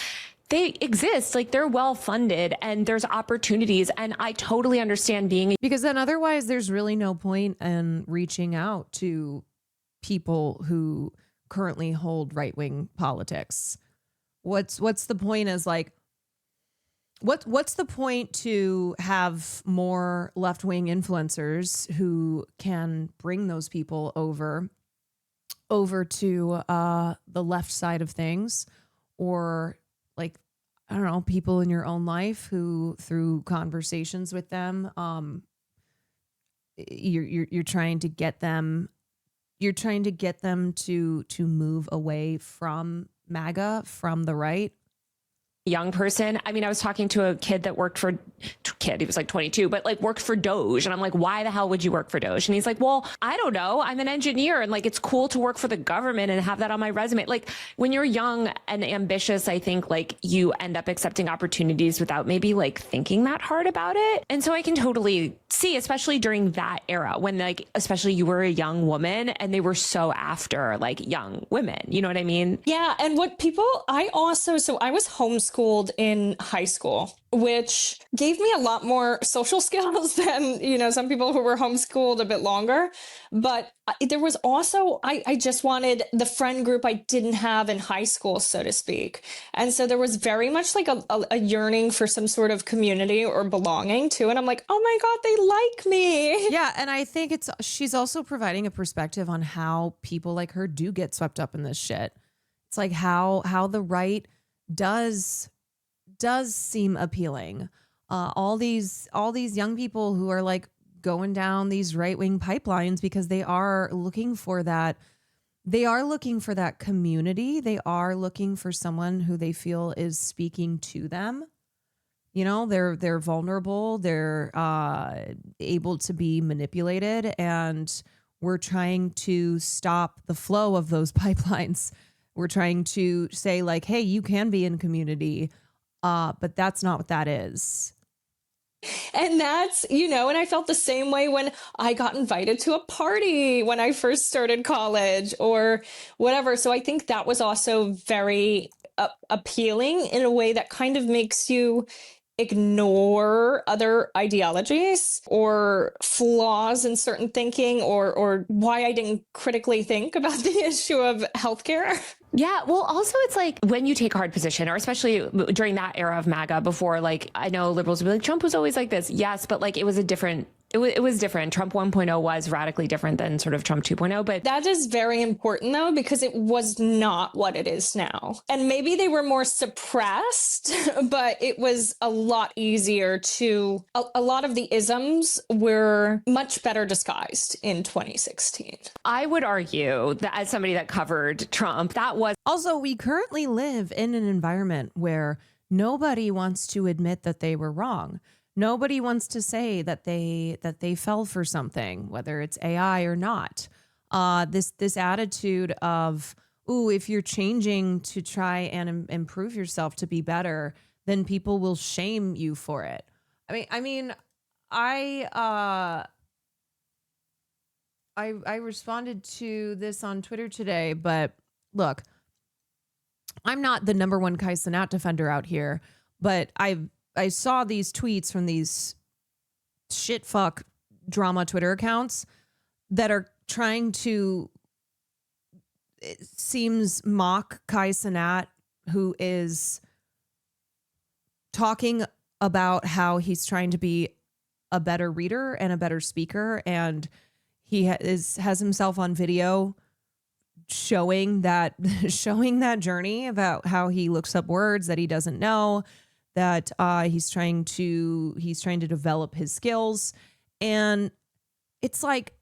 they exist, like they're well funded and there's opportunities. And I totally understand because then otherwise there's really no point in reaching out to people who currently hold right-wing politics. What's the point is like, what's the point to have more left-wing influencers who can bring those people over to the left side of things, or like, I don't know, people in your own life who through conversations with them, you're trying to get them to move away from MAGA, from the right. Young person. I mean, I was talking to a kid that worked for he was like 22, but like worked for Doge. And I'm like, why the hell would you work for Doge? And he's like, well, I don't know. I'm an engineer and like, it's cool to work for the government and have that on my resume. Like when you're young and ambitious, I think like you end up accepting opportunities without maybe like thinking that hard about it. And so I can totally see, especially during that era when like, especially you were a young woman and they were so after like young women, you know what I mean? Yeah. And I was homeschooled in high school, which gave me a lot more social skills than, you know, some people who were homeschooled a bit longer. But there was also, I just wanted the friend group I didn't have in high school, so to speak. And so there was very much like a yearning for some sort of community or belonging too. And I'm like, oh my God, they like me. Yeah. And I think she's also providing a perspective on how people like her do get swept up in this shit. It's like how the right does seem appealing. All these young people who are like going down these right-wing pipelines because they are looking for that. They are looking for that community. They are looking for someone who they feel is speaking to them. You know, they're vulnerable. They're able to be manipulated, and we're trying to stop the flow of those pipelines. We're trying to say like, hey, you can be in community, but that's not what that is. And that's, you know, and I felt the same way when I got invited to a party when I first started college or whatever. So I think that was also very appealing in a way that kind of makes you ignore other ideologies or flaws in certain thinking or why I didn't critically think about the issue of healthcare. Yeah. Well, also, it's like when you take a hard position, or especially during that era of MAGA before, like I know liberals would be like, Trump was always like this. Yes. But like it was a different It was different. Trump 1.0 was radically different than sort of Trump 2.0, but that is very important though, because it was not what it is now. And maybe they were more suppressed, but it was a lot easier to, a lot of the isms were much better disguised in 2016. I would argue that as somebody that covered Trump, that was. Also, we currently live in an environment where nobody wants to admit that they were wrong. Nobody wants to say that they fell for something, whether it's AI or not. This attitude of, ooh, if you're changing to try and improve yourself to be better, then people will shame you for it. I responded to this on Twitter today, but look, I'm not the number one Kai Cenat defender out here, but I saw these tweets from these shitfuck drama Twitter accounts that are trying to, it seems, mock Kai Cenat, who is talking about how he's trying to be a better reader and a better speaker, and he has himself on video showing that journey about how he looks up words that he doesn't know, that he's trying to develop his skills. And it's like,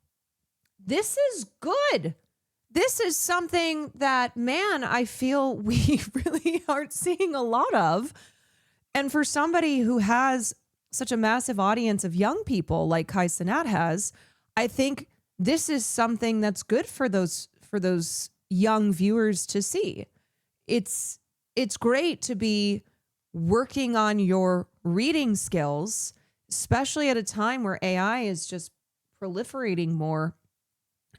this is good. This is something that, man, I feel we really aren't seeing a lot of. And for somebody who has such a massive audience of young people like Kai Cenat has, I think this is something that's good for those young viewers to see. It's great to be working on your reading skills, especially at a time where AI is just proliferating more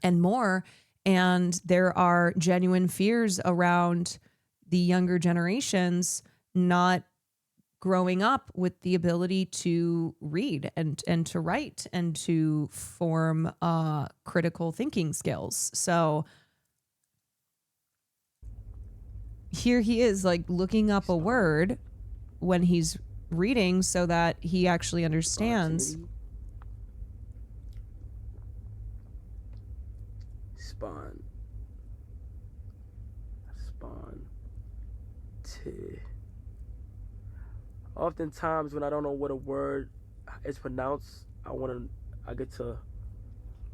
and more. And there are genuine fears around the younger generations not growing up with the ability to read and to write and to form critical thinking skills. So here he is, like, looking up a word when he's reading so that he actually understands. Oftentimes when I don't know what a word is pronounced, I get to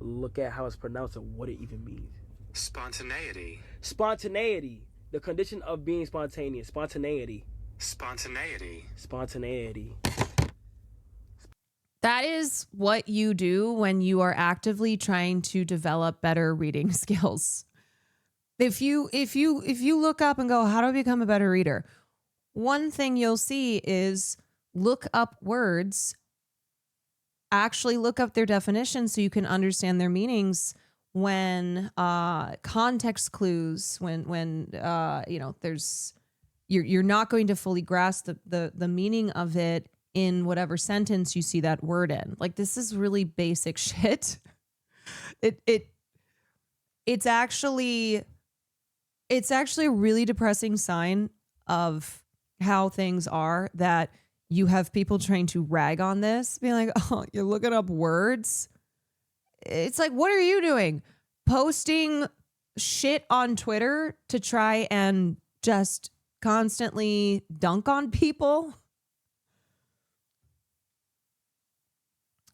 look at how it's pronounced and what it even means. Spontaneity. Spontaneity. The condition of being spontaneous. Spontaneity. Spontaneity. Spontaneity. That is what you do when you are actively trying to develop better reading skills. If you look up and go, how do I become a better reader? One thing you'll see is look up words, actually look up their definitions so you can understand their meanings. When context clues, when there's, you're not going to fully grasp the meaning of it in whatever sentence you see that word in. Like, this is really basic shit. It's actually a really depressing sign of how things are that you have people trying to rag on this, being like, oh, you're looking up words. It's like, what are you doing? Posting shit on Twitter to try and just constantly dunk on people?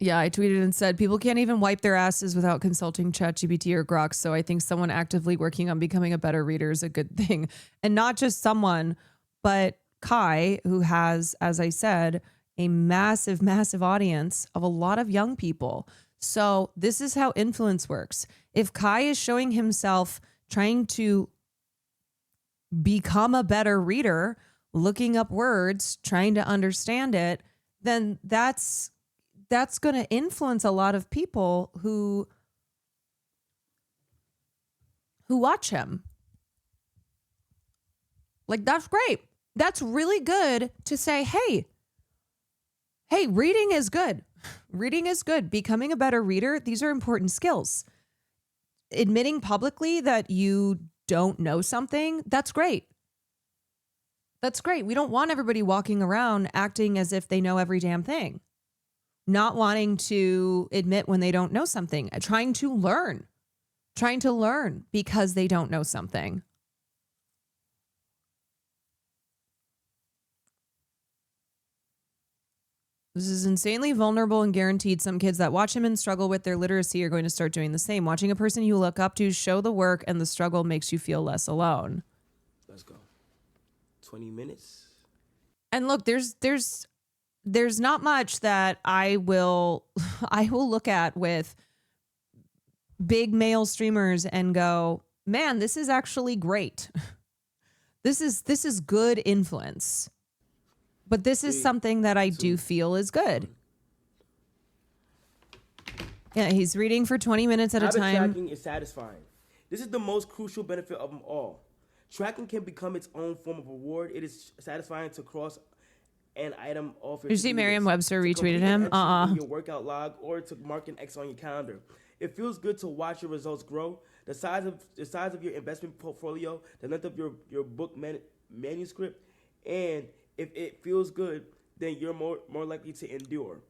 Yeah, I tweeted and said, people can't even wipe their asses without consulting ChatGPT or Grok. So I think someone actively working on becoming a better reader is a good thing. And not just someone, but Kai, who has, as I said, a massive, massive audience of a lot of young people. So this is how influence works. If Kai is showing himself trying to become a better reader, looking up words, trying to understand it, then that's going to influence a lot of people who watch him. Like, that's great. That's really good to say, hey, reading is good. Reading is good. Becoming a better reader, these are important skills. Admitting publicly that you don't know something, that's great. That's great. We don't want everybody walking around acting as if they know every damn thing. not wanting to admit when they don't know something, trying to learn because they don't know something. This is insanely vulnerable and guaranteed. Some kids that watch him and struggle with their literacy are going to start doing the same. Watching a person you look up to show the work and the struggle makes you feel less alone. Let's go. 20 minutes. And look, there's not much that I will look at with big male streamers and go, man, this is actually great. This is good influence. But this is something that I do feel is good. Yeah, he's reading for 20 minutes at a time. Habit tracking is satisfying. This is the most crucial benefit of them all. Tracking can become its own form of reward. It is satisfying to cross an item off your Did you see Merriam-Webster retweeted him? in your workout log, or to mark an X on your calendar. It feels good to watch your results grow. The size of your investment portfolio, the length of your book manuscript, and if it feels good, then you're more likely to endure.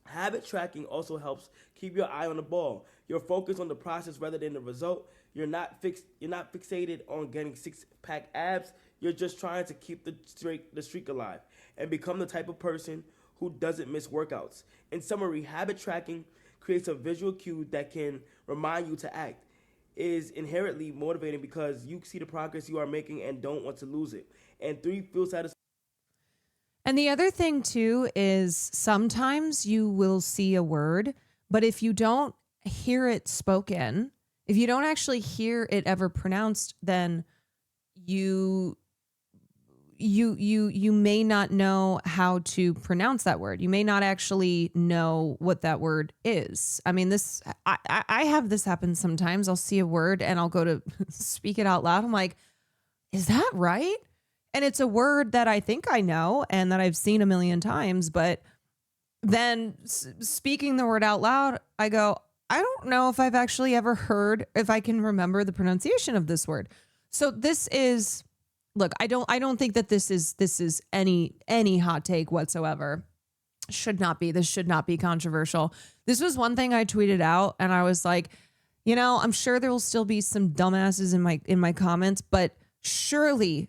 Habit tracking also helps keep your eye on the ball. You're focused on the process rather than the result. You're not fixated on getting six-pack abs. You're just trying to keep the streak alive and become the type of person who doesn't miss workouts. In summary, habit tracking creates a visual cue that can remind you to act. It is inherently motivating because you see the progress you are making and don't want to lose it. And 3, feel satisfied. And the other thing too is sometimes you will see a word, but if you don't hear it spoken, if you don't actually hear it ever pronounced, then you may not know how to pronounce that word. You may not actually know what that word is. I mean, I have this happen sometimes. I'll see a word and I'll go to speak it out loud. I'm like, is that right? And it's a word that I think I know and that I've seen a million times, but then speaking the word out loud, I go, I don't know if I've actually ever heard, if I can remember the pronunciation of this word. So this is, look, I don't think that this is any hot take whatsoever. This should not be controversial. This was one thing I tweeted out and I was like, I'm sure there will still be some dumbasses in my comments, but surely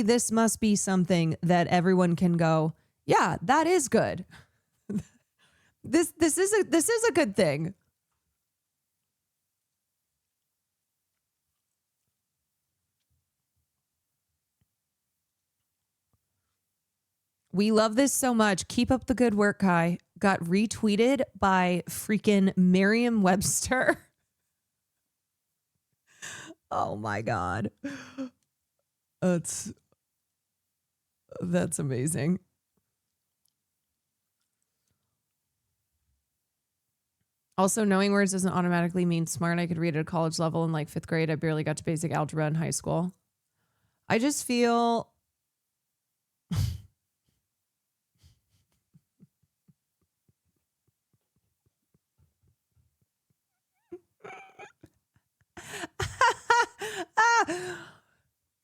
this must be something that everyone can go, yeah, that is good. This is a good thing. We love this so much. Keep up the good work, Kai. Got retweeted by freaking Merriam-Webster. Oh my God. That's amazing. Also, knowing words doesn't automatically mean smart. I could read at a college level in like 5th grade. I barely got to basic algebra in high school. I just feel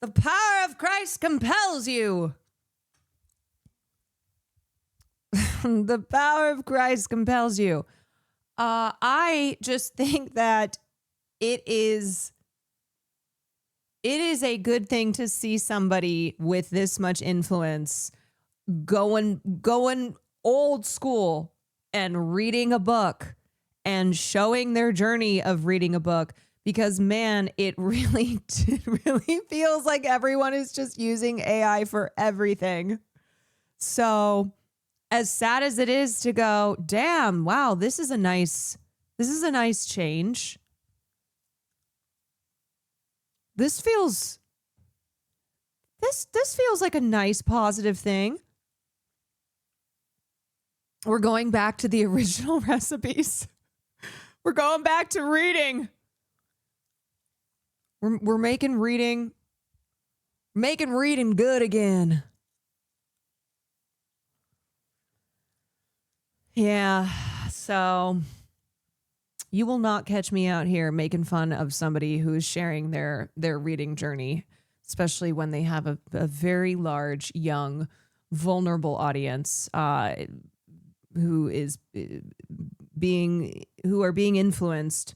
the power of Christ compels you. The power of Christ compels you. I just think that it is a good thing to see somebody with this much influence going old school and reading a book and showing their journey of reading a book. Because, man, it really feels like everyone is just using AI for everything. So, as sad as it is to go, damn, wow, this is a nice change. This feels like a nice positive thing. We're going back to the original recipes. We're going back to reading. We're making reading good again. Yeah, so you will not catch me out here making fun of somebody who is sharing their reading journey, especially when they have a very large, young, vulnerable audience are being influenced.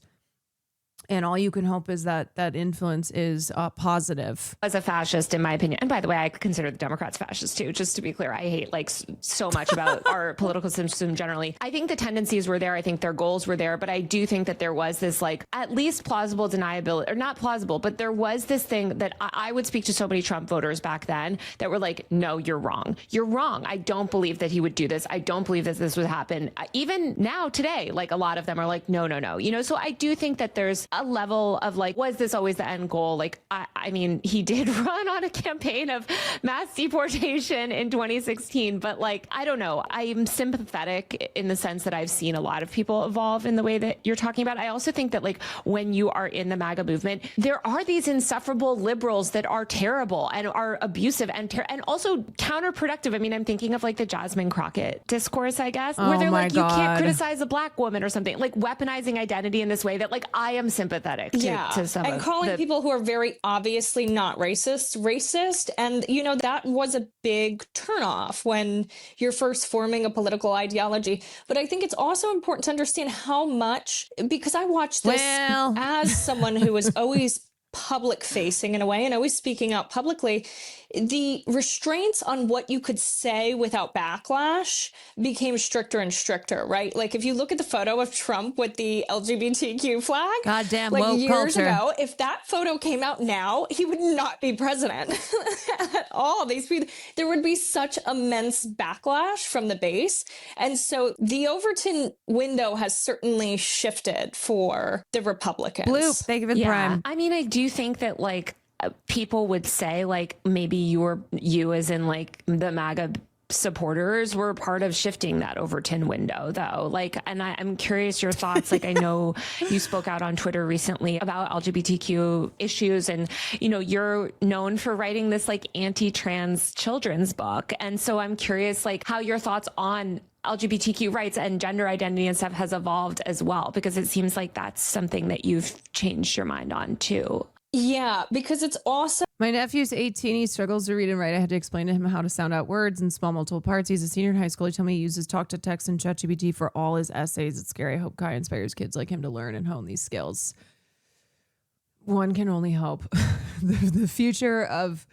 And all you can hope is that that influence is positive. As a fascist, in my opinion, and by the way, I consider the Democrats fascist too, just to be clear. I hate like so much about our political system generally. I think the tendencies were there. I think their goals were there. But I do think that there was this like at least plausible deniability, or not plausible, but there was this thing that I would speak to so many Trump voters back then that were like, no, you're wrong. You're wrong. I don't believe that he would do this. I don't believe that this would happen. Even now, today, like a lot of them are like, no. You know, so I do think that there's a level of like, was this always the end goal? Like, I mean, he did run on a campaign of mass deportation in 2016, but like, I don't know. I'm sympathetic in the sense that I've seen a lot of people evolve in the way that you're talking about. I also think that like when you are in the MAGA movement, there are these insufferable liberals that are terrible and are abusive and also counterproductive. I mean, I'm thinking of like the Jasmine Crockett discourse, I guess, where they're like, you can't criticize a black woman or something, like weaponizing identity in this way that like I am sympathetic to some and calling people who are very obviously not racist. And, you know, that was a big turnoff when you're first forming a political ideology. But I think it's also important to understand how much, because I watched this as someone who was always public facing in a way and always speaking out publicly, the restraints on what you could say without backlash became stricter and stricter, right? Like if you look at the photo of Trump with the LGBTQ flag, goddamn like woke years culture. ago, if that photo came out now, he would not be president at all. There would be such immense backlash from the base. And so the Overton window has certainly shifted for the Republicans. Bloop, thank you for the prime. I mean, I do think that like people would say like maybe you as in like the MAGA supporters were part of shifting that Overton window though. Like, and I'm curious your thoughts. Like, I know you spoke out on Twitter recently about LGBTQ issues and, you know, you're known for writing this like anti-trans children's book. And so I'm curious like how your thoughts on LGBTQ rights and gender identity and stuff has evolved as well, because it seems like that's something that you've changed your mind on too. Yeah, because it's also... My nephew's 18. He struggles to read and write. I had to explain to him how to sound out words in small multiple parts. He's a senior in high school. He told me he uses talk to text and ChatGPT for all his essays. It's scary. I hope Kai inspires kids like him to learn and hone these skills. One can only hope. The future of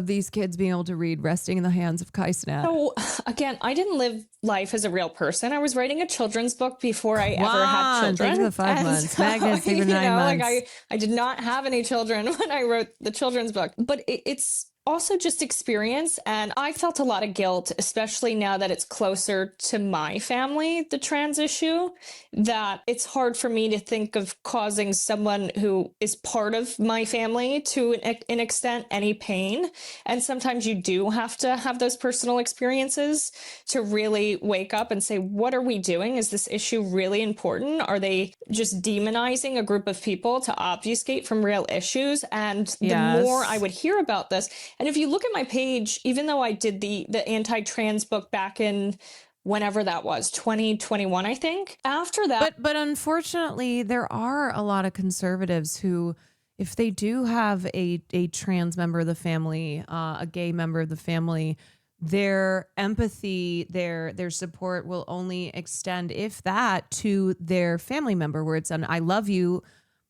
these kids being able to read resting in the hands of Kai Snap. So again, I didn't live life as a real person. I was writing a children's book before I ever had children. Thank you for 5 months. So, Magnus, thank you for 9 months. Like I did not have any children when I wrote the children's book, but it's also just experience. And I felt a lot of guilt, especially now that it's closer to my family, the trans issue, that it's hard for me to think of causing someone who is part of my family to an extent any pain. And sometimes you do have to have those personal experiences to really wake up and say, what are we doing? Is this issue really important? Are they just demonizing a group of people to obfuscate from real issues? And the more I would hear about this, and if you look at my page, even though I did the anti-trans book back in whenever that was, 2021, I think, after that. But unfortunately, there are a lot of conservatives who, if they do have a trans member of the family, a gay member of the family, their empathy, their support will only extend, if that, to their family member, where it's an I love you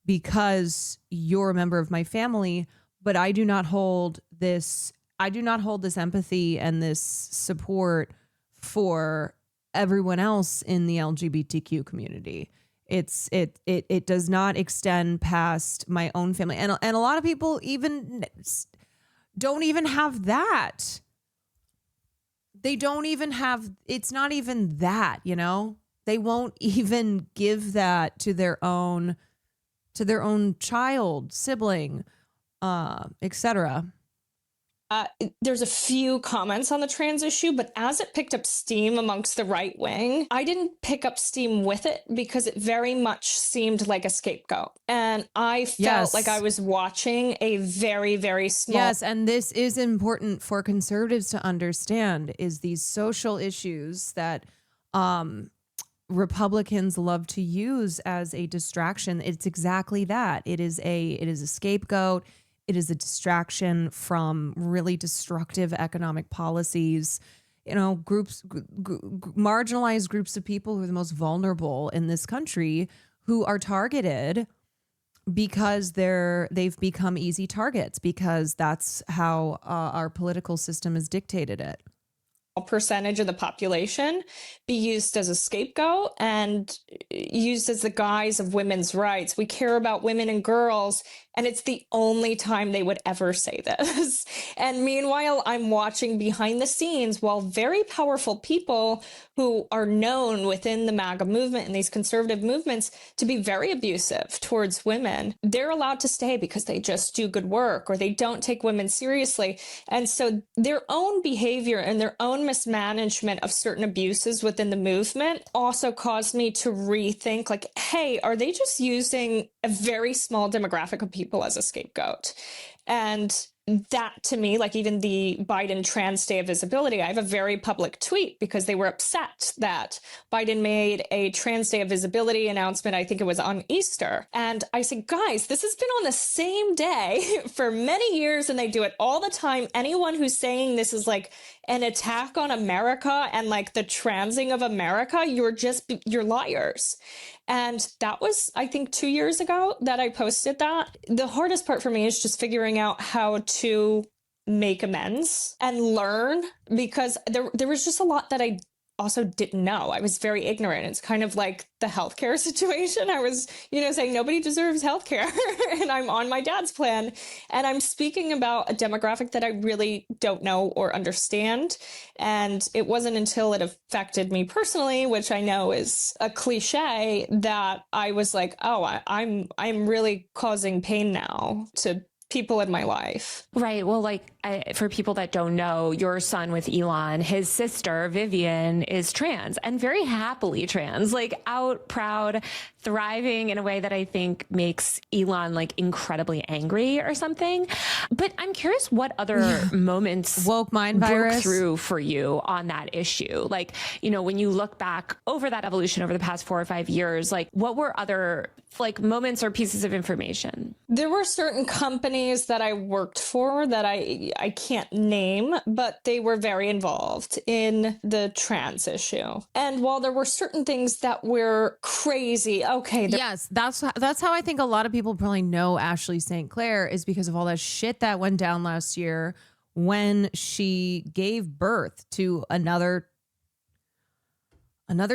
because you're a member of my family, but I do not hold this empathy and this support for everyone else in the LGBTQ community. It does not extend past my own family. And a lot of people even don't even have that. They don't even have, it's not even that, you know? They won't even give that to their own child, sibling, etc. There's a few comments on the trans issue, but as it picked up steam amongst the right wing, I didn't pick up steam with it because it very much seemed like a scapegoat. And I felt like I was watching a very, very small... Yes, and this is important for conservatives to understand, is these social issues that Republicans love to use as a distraction. It's exactly that. It is a scapegoat. It is a distraction from really destructive economic policies. marginalized groups of people who are the most vulnerable in this country who are targeted because they've become easy targets, because that's how our political system has dictated it. Percentage of the population be used as a scapegoat and used as the guise of women's rights. We care about women and girls, and it's the only time they would ever say this. And meanwhile, I'm watching behind the scenes while very powerful people who are known within the MAGA movement and these conservative movements to be very abusive towards women, they're allowed to stay because they just do good work or they don't take women seriously. And so their own behavior and their own mismanagement of certain abuses within the movement also caused me to rethink, like, hey, are they just using a very small demographic of people as a scapegoat? And that, to me, like even the Biden Trans Day of Visibility, I have a very public tweet because they were upset that Biden made a Trans Day of Visibility announcement. I think it was on Easter. And I said, guys, this has been on the same day for many years and they do it all the time. Anyone who's saying this is like an attack on America and like the transing of America, you're liars. And that was, I think, 2 years ago that I posted that. The hardest part for me is just figuring out how to make amends and learn, because there was just a lot that I also didn't know. I was very ignorant. It's kind of like the healthcare situation. I was, saying nobody deserves healthcare and I'm on my dad's plan. And I'm speaking about a demographic that I really don't know or understand. And it wasn't until it affected me personally, which I know is a cliche, that I was like, oh, I'm really causing pain now to people in my life. Right. Well, for people that don't know, your son with Elon, his sister, Vivian, is trans and very happily trans, out, proud, thriving in a way that I think makes Elon incredibly angry or something. But I'm curious what other moments woke mind broke virus through for you on that issue. When you look back over that evolution over the past 4 or 5 years, what were other moments or pieces of information? There were certain companies that I worked for that I can't name, but they were very involved in the trans issue. And while there were certain things that were crazy, okay. Yes, that's how I think a lot of people probably know Ashley St. Clair, is because of all that shit that went down last year when she gave birth to another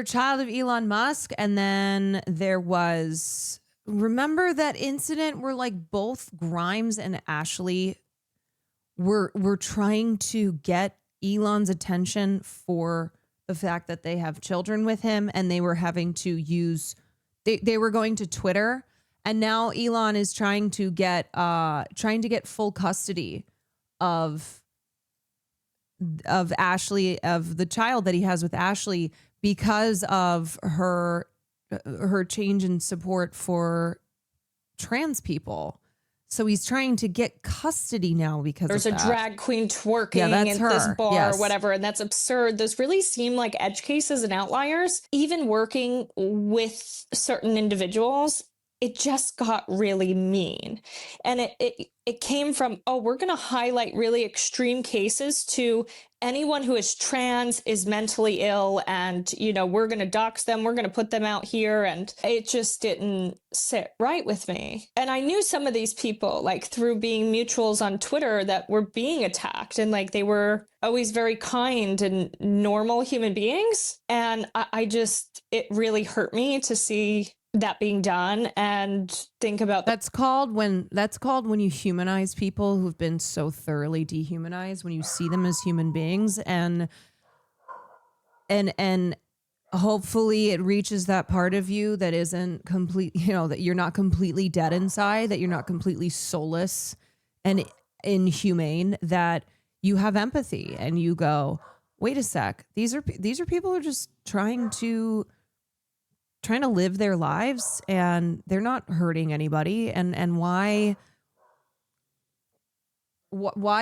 child of Elon Musk. And then there was, remember that incident where both Grimes and Ashley were trying to get Elon's attention for the fact that they have children with him, and they were having to use, they were going to Twitter, and now Elon is trying to get full custody of Ashley, of the child that he has with Ashley, because of her change in support for trans people. So he's trying to get custody now because there's of a that. Drag queen twerking Yeah, at this bar or whatever, and that's absurd. Those really seem like edge cases and outliers. Even working with certain individuals, it just got really mean. And it came from, we're going to highlight really extreme cases to anyone who is trans is mentally ill, and, we're going to dox them. We're going to put them out here. And it just didn't sit right with me. And I knew some of these people, through being mutuals on Twitter, that were being attacked, and they were always very kind and normal human beings. And it really hurt me to see that being done and think about that's called when you humanize people who've been so thoroughly dehumanized, when you see them as human beings, and hopefully it reaches that part of you that isn't complete, that you're not completely dead inside, that you're not completely soulless and inhumane, that you have empathy and you go, wait a sec, these are people who are just trying to live their lives, and they're not hurting anybody. And why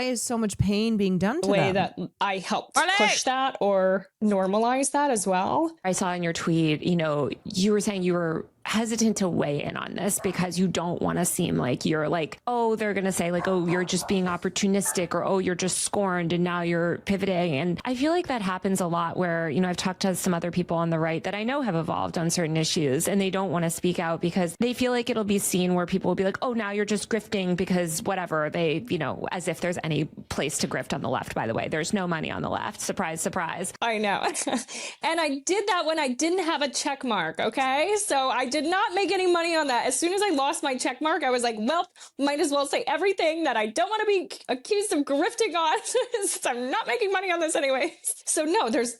is so much pain being done to the way them? that I helped push that or normalize that as well. I saw in your tweet, you were saying you were hesitant to weigh in on this because you don't want to seem like you're like, oh, they're going to say like, oh, you're just being opportunistic, or, oh, you're just scorned and now you're pivoting. And I feel like that happens a lot where, you know, I've talked to some other people on the right that I know have evolved on certain issues, and they don't want to speak out because they feel like it'll be seen where people will be like, oh, now you're just grifting because whatever, they, you know, as if there's any place to grift on the left, by the way. There's no money on the left. Surprise, surprise. I know. And I did that when I didn't have a check mark, okay? So I did not make any money on that. As soon as I lost my check mark, I was like, well, might as well say everything that I don't want to be accused of grifting on since I'm not making money on this anyway. So no, there's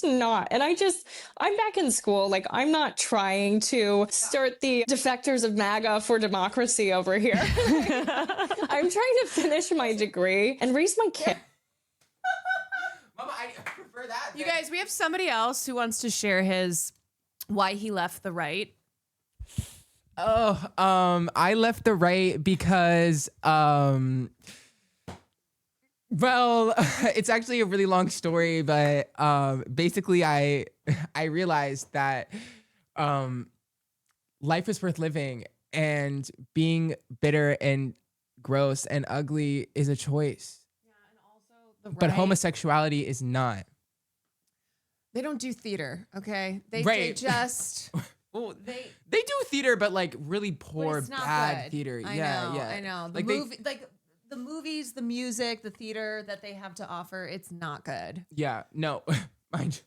not. And I'm back in school. Like, I'm not trying to start the defectors of MAGA for democracy over here. I'm trying to finish my degree and raise my kid. Mama, I prefer that. You guys, we have somebody else who wants to share his why he left the right. Oh, I left the right because, well, it's actually a really long story, but basically I realized that life is worth living, and being bitter and gross and ugly is a choice. But homosexuality is not. They don't do theater, okay? They just... Well, they do theater, but like really poor, bad good. theater. I know. The the movies, the music, the theater that they have to offer, it's not good. Yeah, no. Mind you.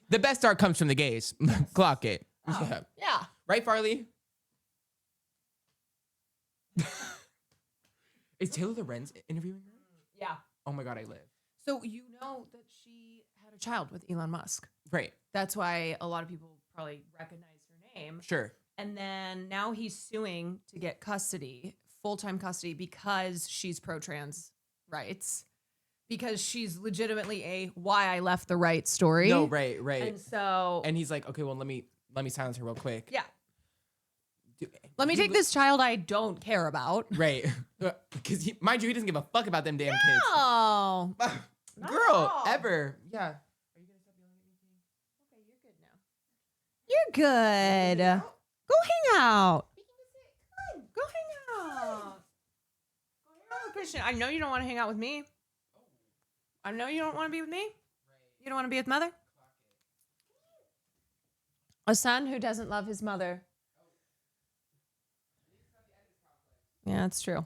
The best art comes from the gays. Clock it. Yeah. Right, Farley? Is Taylor Lorenz interviewing her? Yeah. Oh my God, I live. So you know that she had a child with Elon Musk. Right. That's why a lot of people probably recognize her name. Sure. And then now he's suing to get custody, full-time custody, because she's pro-trans rights. Because she's legitimately a why I left the right story. No, right. And so... And he's like, okay, well, let me silence her real quick. Yeah. Let me take this child I don't care about. Right. Because, mind you, he doesn't give a fuck about them damn kids. No. Girl, ever. Yeah. Okay, you're good now. You're good. Go hang out. Go hang out. with Christian. I know you don't want to hang out with me. I know you don't want to be with me. You don't want to be with mother. A son who doesn't love his mother. Yeah, that's true.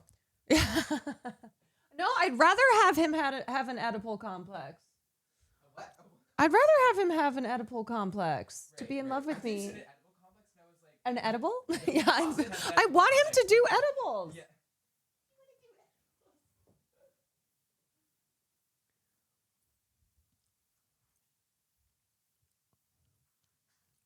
No, I'd rather have him have an Oedipal complex. I'd rather have him have an Oedipal complex to be in love with me. An edible? Yeah, I want him to do edibles. Yeah.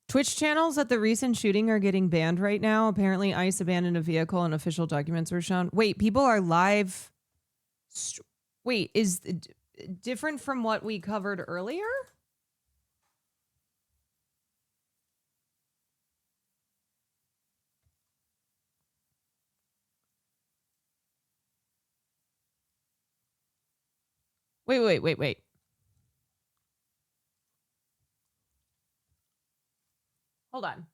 Twitch channels at the recent shooting are getting banned right now. Apparently, ICE abandoned a vehicle and official documents were shown. Wait, people are live. Wait, is different from what we covered earlier? Wait. Hold on.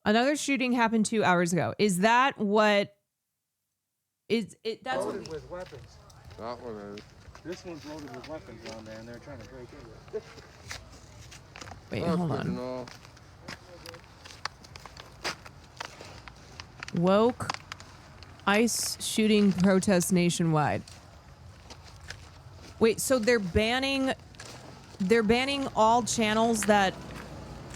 Another shooting happened 2 hours ago. Is that what is it? That's loaded with weapons. That one is. This one's loaded with weapons on there, and they're trying to break into it. Wait, hold on. Woke ICE shooting protests nationwide. Wait, so they're banning all channels that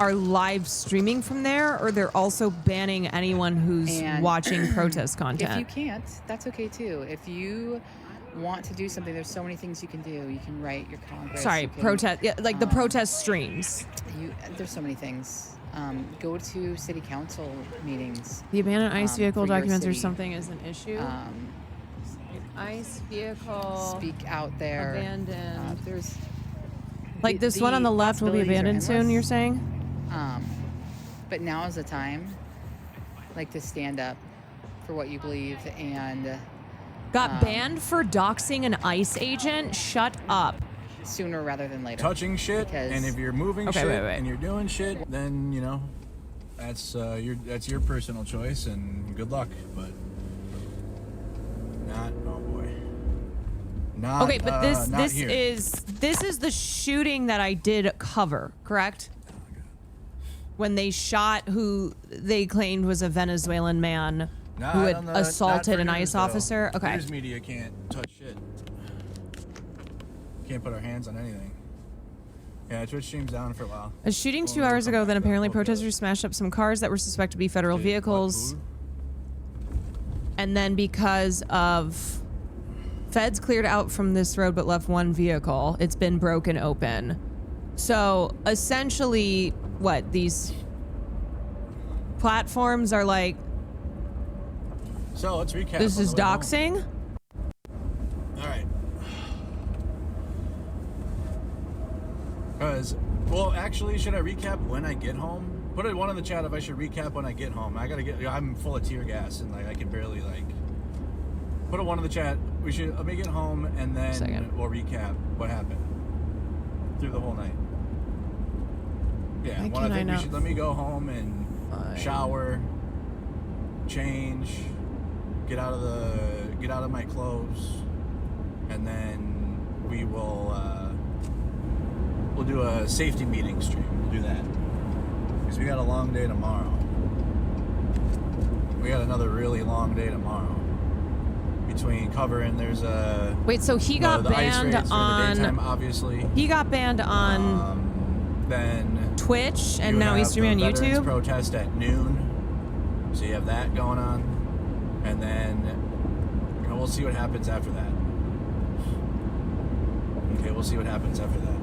are live streaming from there, or they're also banning anyone who's watching protest content? If you can't, that's okay too. If you want to do something, there's so many things you can do. You can write your Congress. Sorry, protest, yeah, like the protest streams. There's so many things. Go to city council meetings. The abandoned ICE vehicle documents or city. something is an issue. ICE vehicle. Speak out there. Abandoned. There's like this one on the left will be abandoned soon, you're saying? But now is the time, like, to stand up for what you believe and Got banned for doxing an ICE agent? Shut up. Sooner rather than later. Touching shit, Because- and if you're moving Okay, shit wait. and you're doing shit, then, you know, that's your personal choice, and good luck, but not, oh boy. Not, Okay, but not this here. is the shooting that I did cover, correct? When they shot who they claimed was a Venezuelan man Not who had on the- not assaulted for an news, ICE though. officer. Okay. News media can't touch shit. Can't put our hands on anything. Yeah, Twitch stream's down for a while. A shooting 2 hours ago, then apparently protesters smashed up some cars that were suspected to be federal vehicles. And then because of feds cleared out from this road but left one vehicle, it's been broken open. So essentially, what these platforms are like, So let's recap. this on is the way home. doxing? All right. Because, well, actually, should I recap when I get home? Put one in the chat if I should recap when I get home. I'm full of tear gas and like I can barely like. Put a one in the chat. Let me get home and then we'll recap what happened through the whole night. Yeah, Why one, I can't I think we not should let me go home and shower, change, get out of my clothes, and then we'll do a safety meeting stream. We'll do that because we got a long day tomorrow. We got another really long day tomorrow. Between covering, there's a Wait, so he got the ice banned raids during the on daytime, obviously. He got banned on Then Twitch, and you now he's have streaming the on veterans YouTube. protest at noon, so you have that going on, and then we'll see what happens after that. Okay, we'll see what happens after that.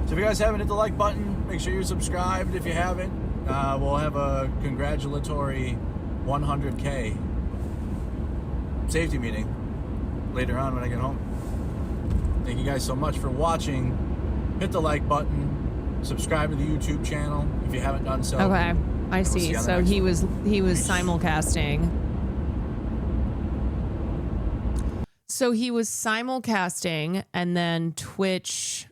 So if you guys haven't hit the like button, make sure you're subscribed. If you haven't, we'll have a congratulatory 100K safety meeting later on when I get home. Thank you guys so much for watching. Hit the like button, subscribe to the YouTube channel if you haven't done so. Okay, I We'll see see. you on the So next he one. was simulcasting. So he was simulcasting, and then Twitch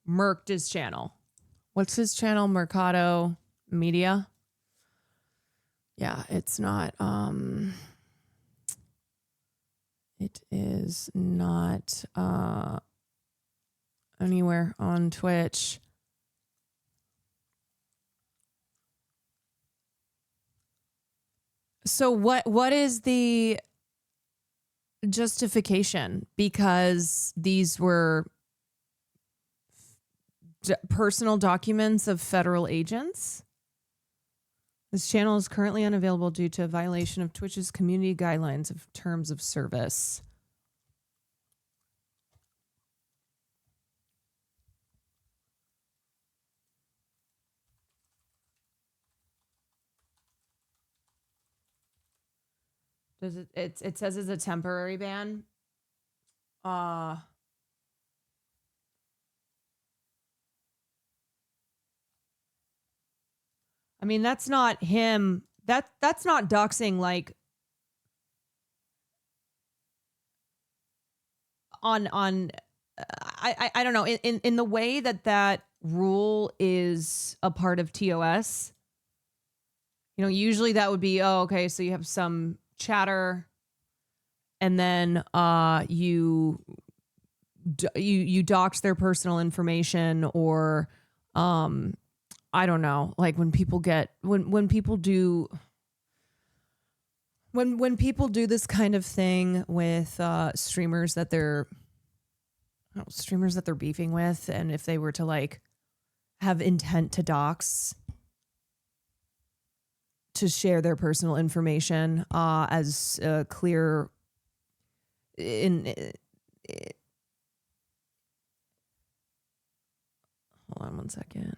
murked his channel. What's his channel? Mercado Media. Yeah, it's not. It is not anywhere on Twitch. So what is the justification? Because these were personal documents of federal agents? This channel is currently unavailable due to a violation of Twitch's community guidelines of terms of service. Does it says it's a temporary ban. I mean, that's not him. That's not doxing like on I don't know, in the way that rule is a part of TOS. You know, usually that would be, oh, okay, so you have some chatter and then you dox their personal information, or I don't know, like when people get when people do this kind of thing with streamers that they're beefing with, and if they were to like have intent to dox, to share their personal information as clear in hold on one second.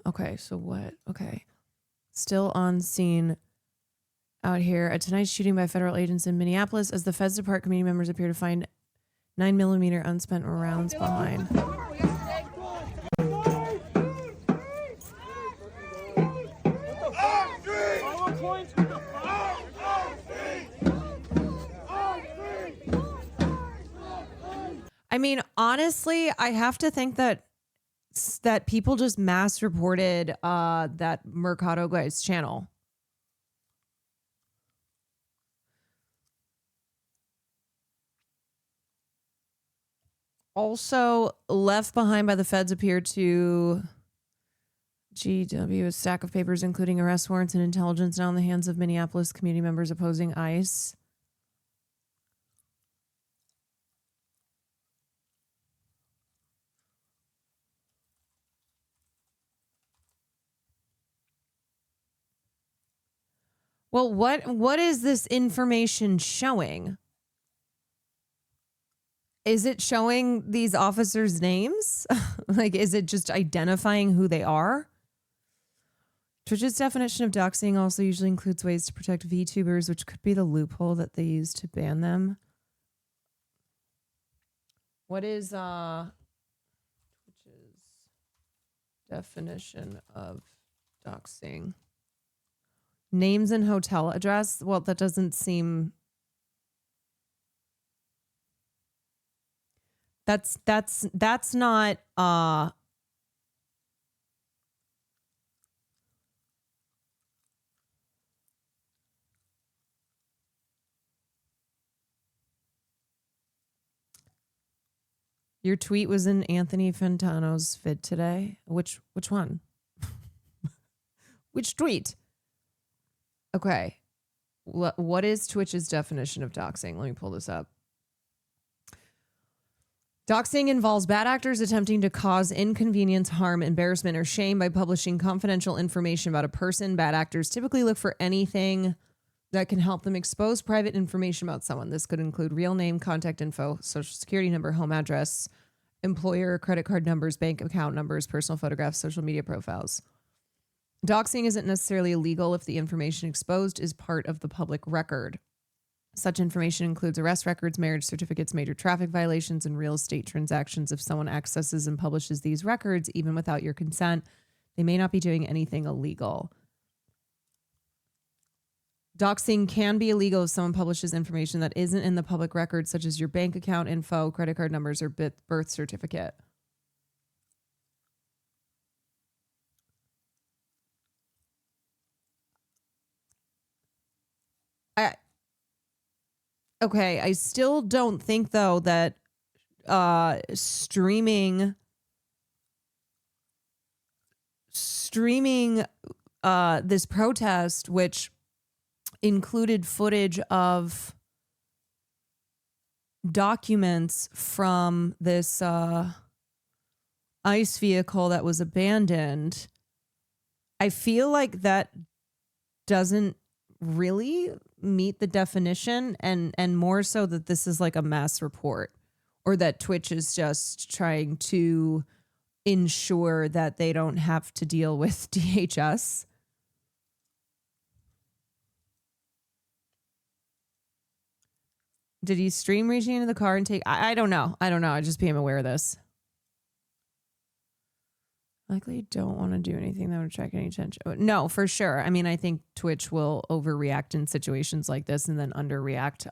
Okay, so what? Okay. Still on scene out here at tonight's shooting by federal agents in Minneapolis as the feds depart, community members appear to find 9mm unspent rounds behind. I mean, honestly, I have to think that people just mass reported that Mercado guy's channel. Also, left behind by the feds appear to GW, a stack of papers including arrest warrants and intelligence now in the hands of Minneapolis community members opposing ICE. Well, what is this information showing? Is it showing these officers' names? Like, is it just identifying who they are? Twitch's definition of doxing also usually includes ways to protect VTubers, which could be the loophole that they use to ban them. What is Twitch's definition of doxing? Names and hotel address? Well, that doesn't seem... That's not your tweet was in Anthony Fantano's vid today. Which one? Which tweet? Okay. What is Twitch's definition of doxing? Let me pull this up. Doxing involves bad actors attempting to cause inconvenience, harm, embarrassment, or shame by publishing confidential information about a person. Bad actors typically look for anything that can help them expose private information about someone. This could include real name, contact info, social security number, home address, employer, credit card numbers, bank account numbers, personal photographs, social media profiles. Doxing isn't necessarily illegal if the information exposed is part of the public record. Such information includes arrest records, marriage certificates, major traffic violations, and real estate transactions. If someone accesses and publishes these records, even without your consent, they may not be doing anything illegal. Doxing can be illegal if someone publishes information that isn't in the public record, such as your bank account info, credit card numbers, or birth certificate. Okay, I still don't think, though, that streaming this protest, which included footage of documents from this ICE vehicle that was abandoned, I feel like that doesn't really meet the definition, and more so that this is like a mass report, or that Twitch is just trying to ensure that they don't have to deal with DHS. Did he stream reaching into the car and take... I don't know. I just became aware of this. Likely don't want to do anything that would attract any attention. No, for sure. I mean, I think Twitch will overreact in situations like this and then underreact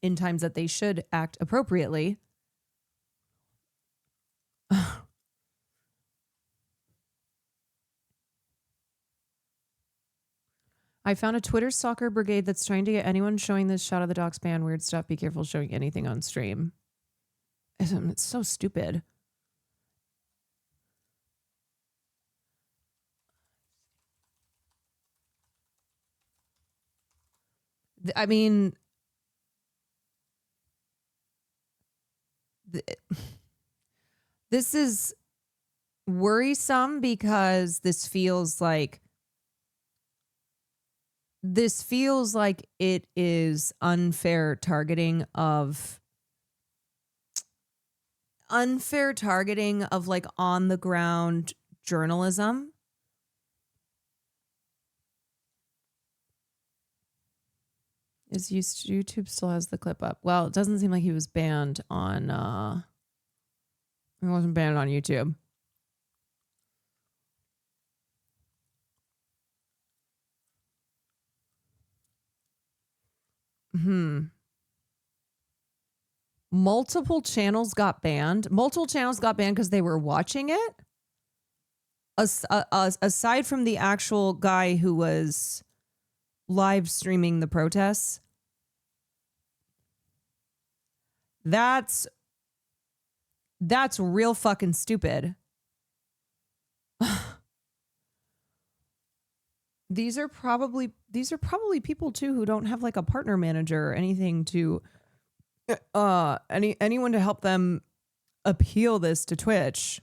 in times that they should act appropriately. I found a Twitter stalker brigade that's trying to get anyone showing this shot of the docs ban. Weird stuff. Be careful showing anything on stream. It's so stupid. I mean, this is worrisome because this feels like it is unfair targeting of like on the ground journalism. Is YouTube still has the clip up? Well, it doesn't seem like he was banned on he wasn't banned on YouTube. multiple channels got banned. Multiple channels got banned because they were watching it. Aside from the actual guy who was live streaming the protests, that's real fucking stupid. These are probably people too who don't have like a partner manager or anything to anyone to help them appeal this to Twitch.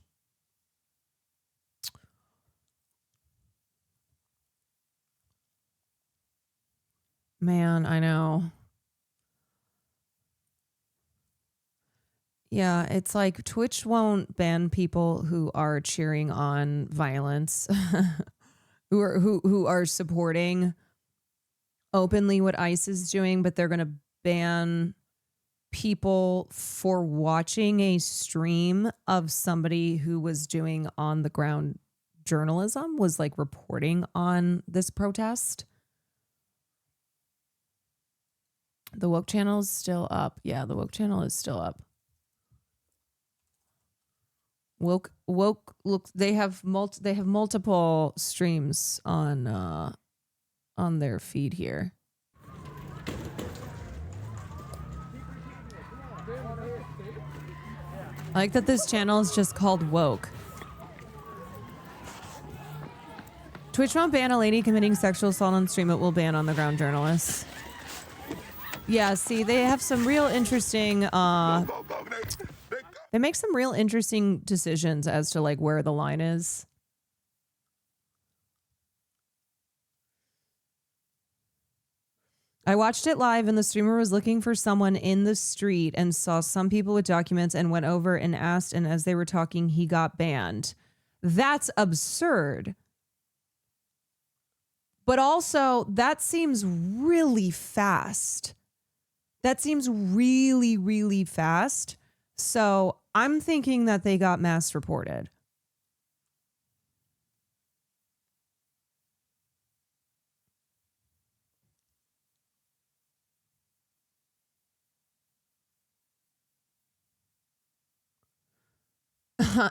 Man, I know. Yeah, it's like Twitch won't ban people who are cheering on violence. who are supporting openly what ICE is doing, but they're going to ban people for watching a stream of somebody who was doing on the ground journalism, was like reporting on this protest. The woke channel is still up. Yeah, the woke channel is still up. Woke look, they have multiple streams on their feed here. I like that this channel is just called Woke. Twitch won't ban a lady committing sexual assault on stream, it will ban on the ground journalists. Yeah, see, they have some real interesting they make some real interesting decisions as to like where the line is. I watched it live and the streamer was looking for someone in the street and saw some people with documents and went over and asked, and as they were talking, he got banned. That's absurd. But also, that seems really fast. That seems really, really fast. So I'm thinking that they got mass reported.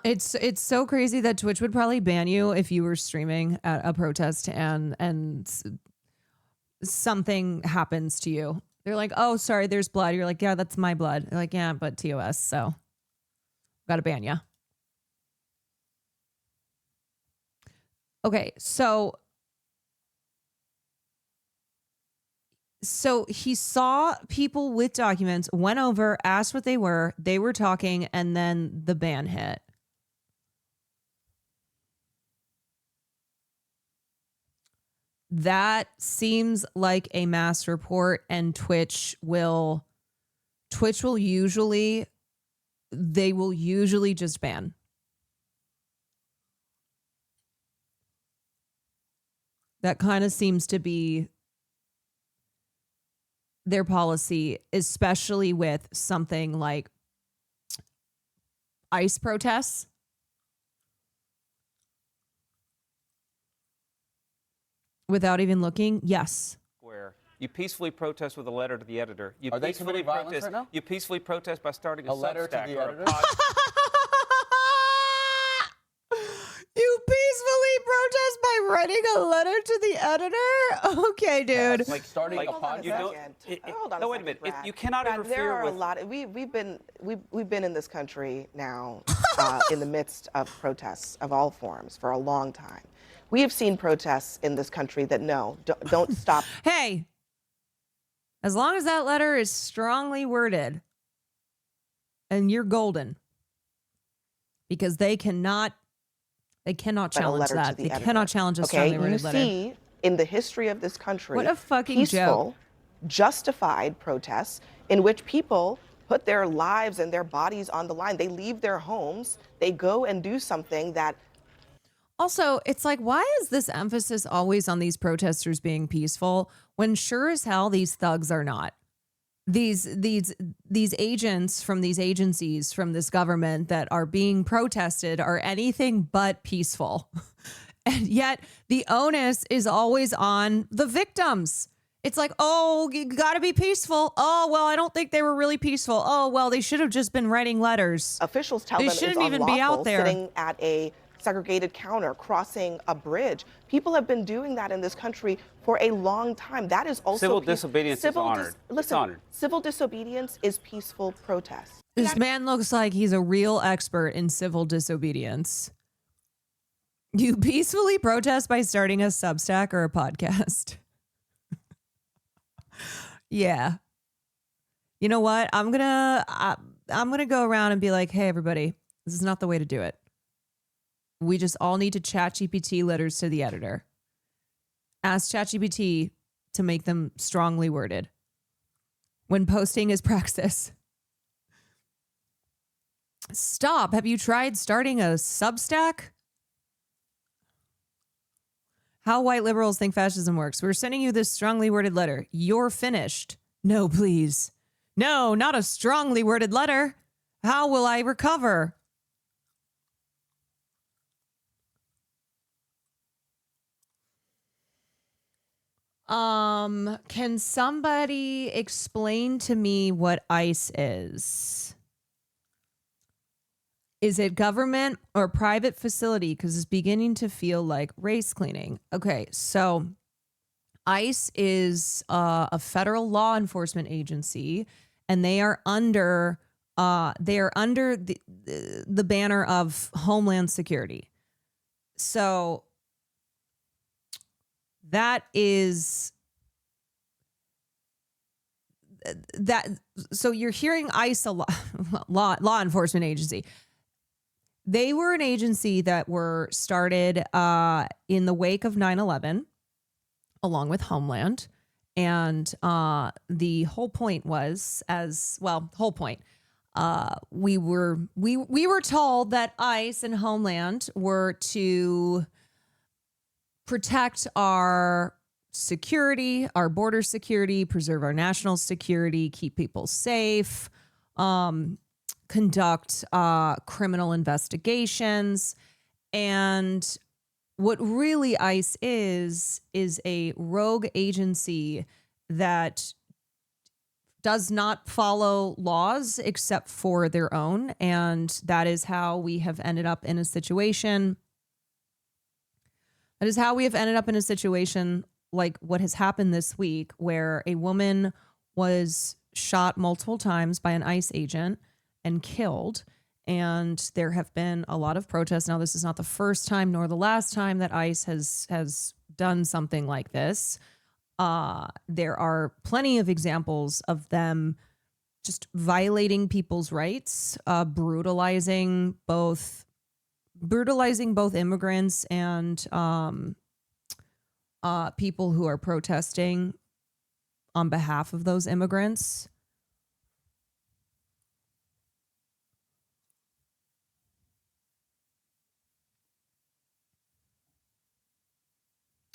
It's so crazy that Twitch would probably ban you if you were streaming at a protest and something happens to you. They're like, oh, sorry, there's blood. You're like, yeah, that's my blood. They're like, yeah, but TOS, so gotta ban you. Okay, so he saw people with documents, went over, asked what they were talking, and then the ban hit. That seems like a mass report, and Twitch will usually just ban. That kind of seems to be their policy, especially with something like ICE protests. Without even looking, yes. Where you peacefully protest with a letter to the editor. You Are they committing violence right now? You peacefully protest by starting a letter to Substack the or editor? You peacefully protest by writing a letter to the editor? Okay, dude. Like starting a podcast. Hold on. No, wait a minute. You cannot Brad, interfere there are with. a lot. We've been in this country now in the midst of protests of all forms for a long time. We have seen protests in this country that don't stop. Hey, as long as that letter is strongly worded, and you're golden, because they cannot challenge that. They cannot challenge a strongly worded letter. You see in the history of this country, what a fucking peaceful, joke. Justified protests in which people put their lives and their bodies on the line. They leave their homes, they go and do something that. Also, it's like, why is this emphasis always on these protesters being peaceful when sure as hell these thugs are not? These agents from these agencies from this government that are being protested are anything but peaceful. And yet the onus is always on the victims. It's like, oh, you got to be peaceful. Oh, well, I don't think they were really peaceful. Oh, well, they should have just been writing letters. Officials tell they them shouldn't it's even be out unlawful there. sitting at a segregated counter, crossing a bridge. People have been doing that in this country for a long time. That is also Civil disobedience is honored. Listen, It's honored. civil disobedience is peaceful protest. This man looks like he's a real expert in civil disobedience. You peacefully protest by starting a Substack or a podcast. Yeah. You know what? I'm gonna go around and be like, hey, everybody, this is not the way to do it. We just all need to ChatGPT letters to the editor. Ask ChatGPT to make them strongly worded. When posting is praxis. Stop. Have you tried starting a Substack? How white liberals think fascism works. We're sending you this strongly worded letter. You're finished. No, please. No, not a strongly worded letter. How will I recover? Can somebody explain to me what ICE is? Is it government or private facility? Because it's beginning to feel like race cleaning. Okay, so ICE is a federal law enforcement agency, and they are under the banner of Homeland Security. So that is that. So you're hearing ICE a lot, law enforcement agency. They were an agency that were started in the wake of 9/11, along with Homeland. And the whole point was, we were told that ICE and Homeland were to protect our security, our border security, preserve our national security, keep people safe, conduct criminal investigations. And what really ICE is a rogue agency that does not follow laws except for their own. And that is how we have ended up in a situation. That is how we have ended up in a situation like what has happened this week, where a woman was shot multiple times by an ICE agent and killed. And there have been a lot of protests. Now, this is not the first time nor the last time that ICE has done something like this. There are plenty of examples of them just violating people's rights, brutalizing both immigrants and people who are protesting on behalf of those immigrants.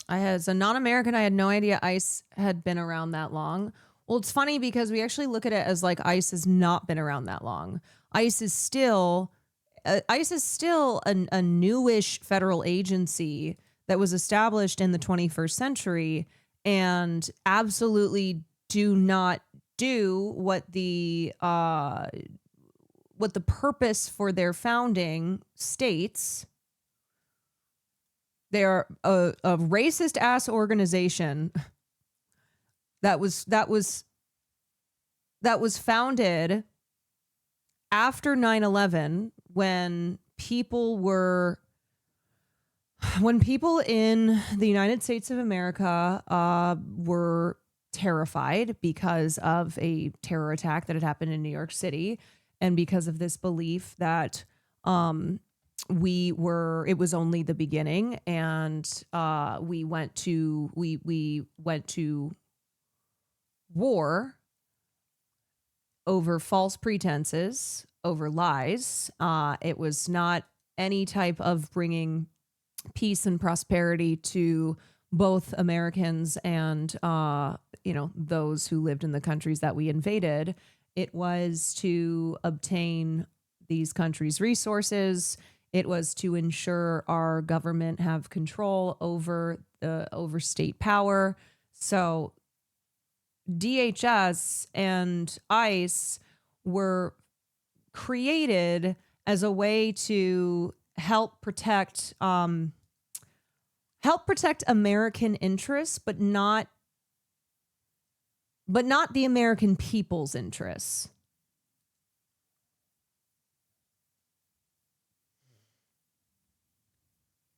As a non-American, I had no idea ICE had been around that long. Well, it's funny because we actually look at it as like ICE has not been around that long. ICE is still a newish federal agency that was established in the 21st century and absolutely do not do what the purpose for their founding states. They are a racist ass organization that was founded after 9/11, when people in the United States of America were terrified because of a terror attack that had happened in New York City, and because of this belief that it was only the beginning, and we went to war over false pretenses, over lies. It was not any type of bringing peace and prosperity to both Americans and those who lived in the countries that we invaded. It was to obtain these countries' resources. It was to ensure our government have control over state power. So DHS and ICE were created as a way to help protect American interests, but not the American people's interests.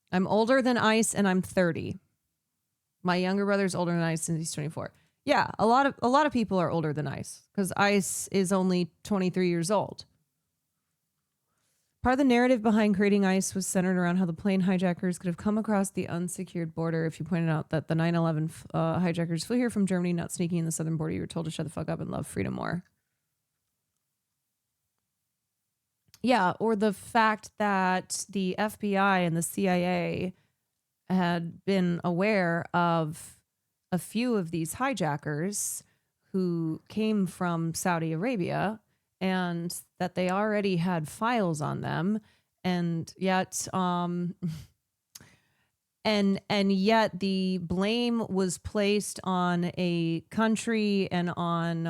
I'm older than ICE and I'm 30. My younger brother's older than ICE and he's 24. Yeah, a lot of people are older than ICE because ICE is only 23 years old. Part of the narrative behind creating ICE was centered around how the plane hijackers could have come across the unsecured border. If you pointed out that the 9/11 hijackers flew here from Germany, not sneaking in the southern border, you were told to shut the fuck up and love freedom more. Yeah, or the fact that the FBI and the CIA had been aware of a few of these hijackers who came from Saudi Arabia and that they already had files on them, and yet and yet the blame was placed on a country and on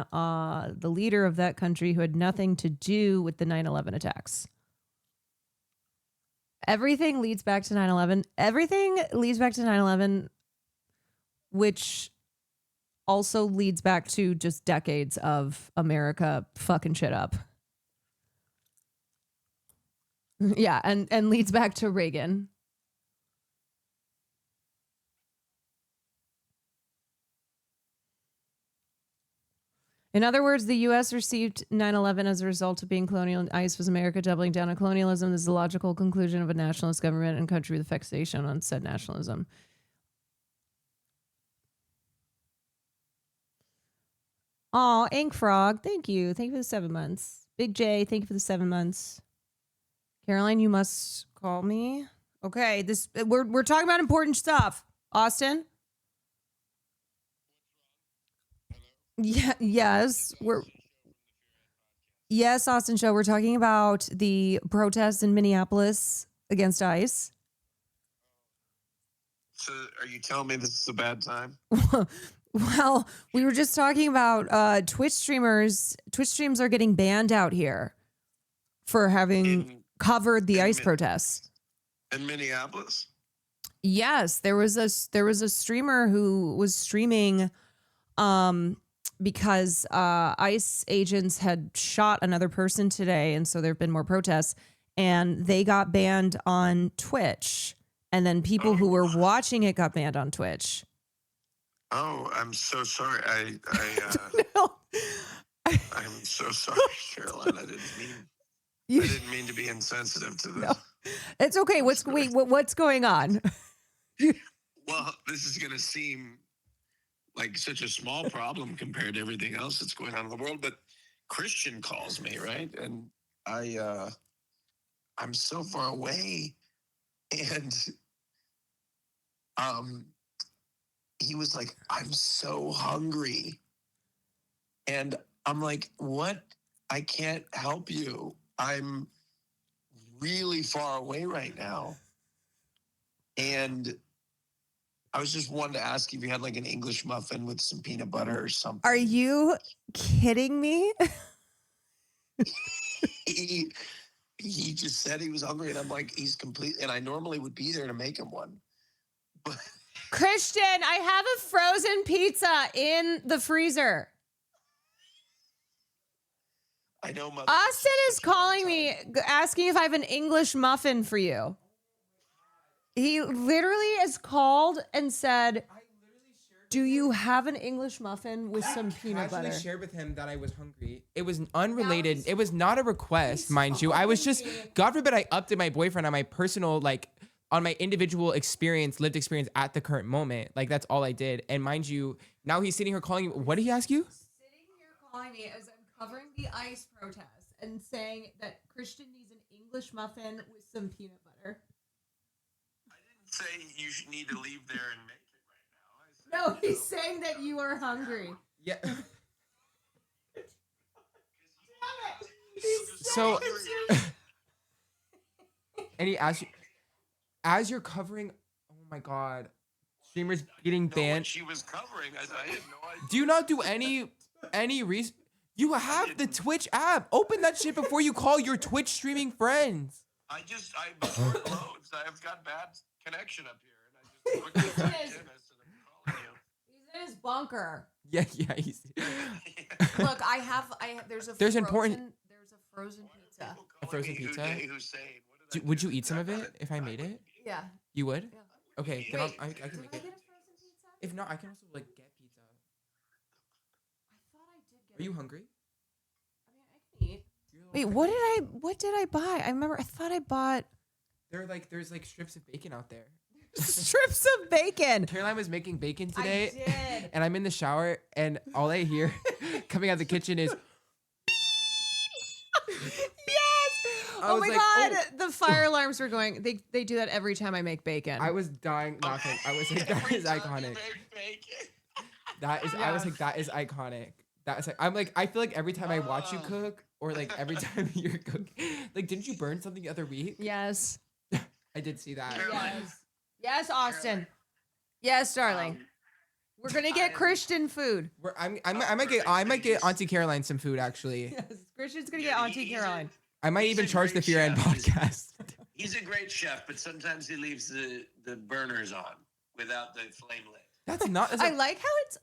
the leader of that country who had nothing to do with the 9/11 attacks. Everything leads back to 9/11. Everything leads back to 9/11, which also leads back to just decades of America fucking shit up. Yeah, and leads back to Reagan. In other words, the U.S. received 9/11 as a result of being colonial, and ICE was America doubling down on colonialism. This is the logical conclusion of a nationalist government and country with fixation on said nationalism. Oh, Ink Frog, thank you. Thank you for the 7 months. Big J, thank you for the 7 months. Caroline, you must call me. Okay, we're talking about important stuff. Austin? Yeah, yes. Yes, Austin Show. We're talking about the protests in Minneapolis against ICE. So are you telling me this is a bad time? Well, we were just talking about Twitch streamers. Twitch streams are getting banned out here for having covered the ICE protests. In Minneapolis? Yes, there was a streamer who was streaming because ICE agents had shot another person today, and so there have been more protests, and they got banned on Twitch, and then people who were watching it got banned on Twitch. Oh, I'm so sorry. I'm so sorry, Caroline. I didn't mean to be insensitive to this. No, it's okay. What's going on? Well, this is going to seem like such a small problem compared to everything else that's going on in the world, but Christian calls me, right? And I'm so far away, and he was like, I'm so hungry. And I'm like, what? I can't help you. I'm really far away right now. And I was just wanting to ask if you had like an English muffin with some peanut butter or something. Are you kidding me? He just said he was hungry, and I'm like, he's completely, and I normally would be there to make him one. But Christian, I have a frozen pizza in the freezer. I know, Mother. Austin is calling me, asking if I have an English muffin for you. He literally has called and said, do you have an English muffin with some peanut butter? I shared with him that I was hungry. It was unrelated. It was not a request, mind you. I was just, God forbid I updated my boyfriend on my personal, like, on my individual experience, lived experience at the current moment. Like, that's all I did. And mind you, now he's sitting here calling you. What did he ask you? Sitting here calling me as I'm covering the ICE protests and saying that Christian needs an English muffin with some peanut butter. I didn't say you should need to leave there and make it. No, he's saying that you are hungry. Yeah. So, and he asked you, as you're covering, oh my God, streamers getting banned. She was covering. I had no idea. Do you not do any research? You have the Twitch app. Open that shit before you call your Twitch streaming friends. I'm short loads. I've got bad connection up here, and I just looked at Dennis and I'm calling you. He's in his bunker. Yeah. Look, there's a frozen pizza. A frozen pizza. Hussein. Would you eat some of it if I made it? Yeah. You would? Yeah. Okay, then Wait, I can make it. If not, I can also like get pizza. Are you hungry? Wait, what did I buy? I remember I thought I bought There's like strips of bacon out there. strips of bacon. Caroline was making bacon today. I did. And I'm in the shower and all I hear coming out of the kitchen is Oh my god, the fire alarms were going. They do that every time I make bacon. I was dying laughing. I was like, that is iconic. I was like, that is iconic. That's like, I'm like, I feel like every time I watch you cook, or like every time you're cooking, like, didn't you burn something the other week? Yes. I did see that. Yes, Austin. Yes, darling. We're gonna get Christian food. I might get Auntie Caroline some food actually. Yes, Christian's gonna get Auntie Caroline. I might even charge the Fear End podcast. He's a great chef, but sometimes he leaves the burners on without the flame lit. That's not. I like how it's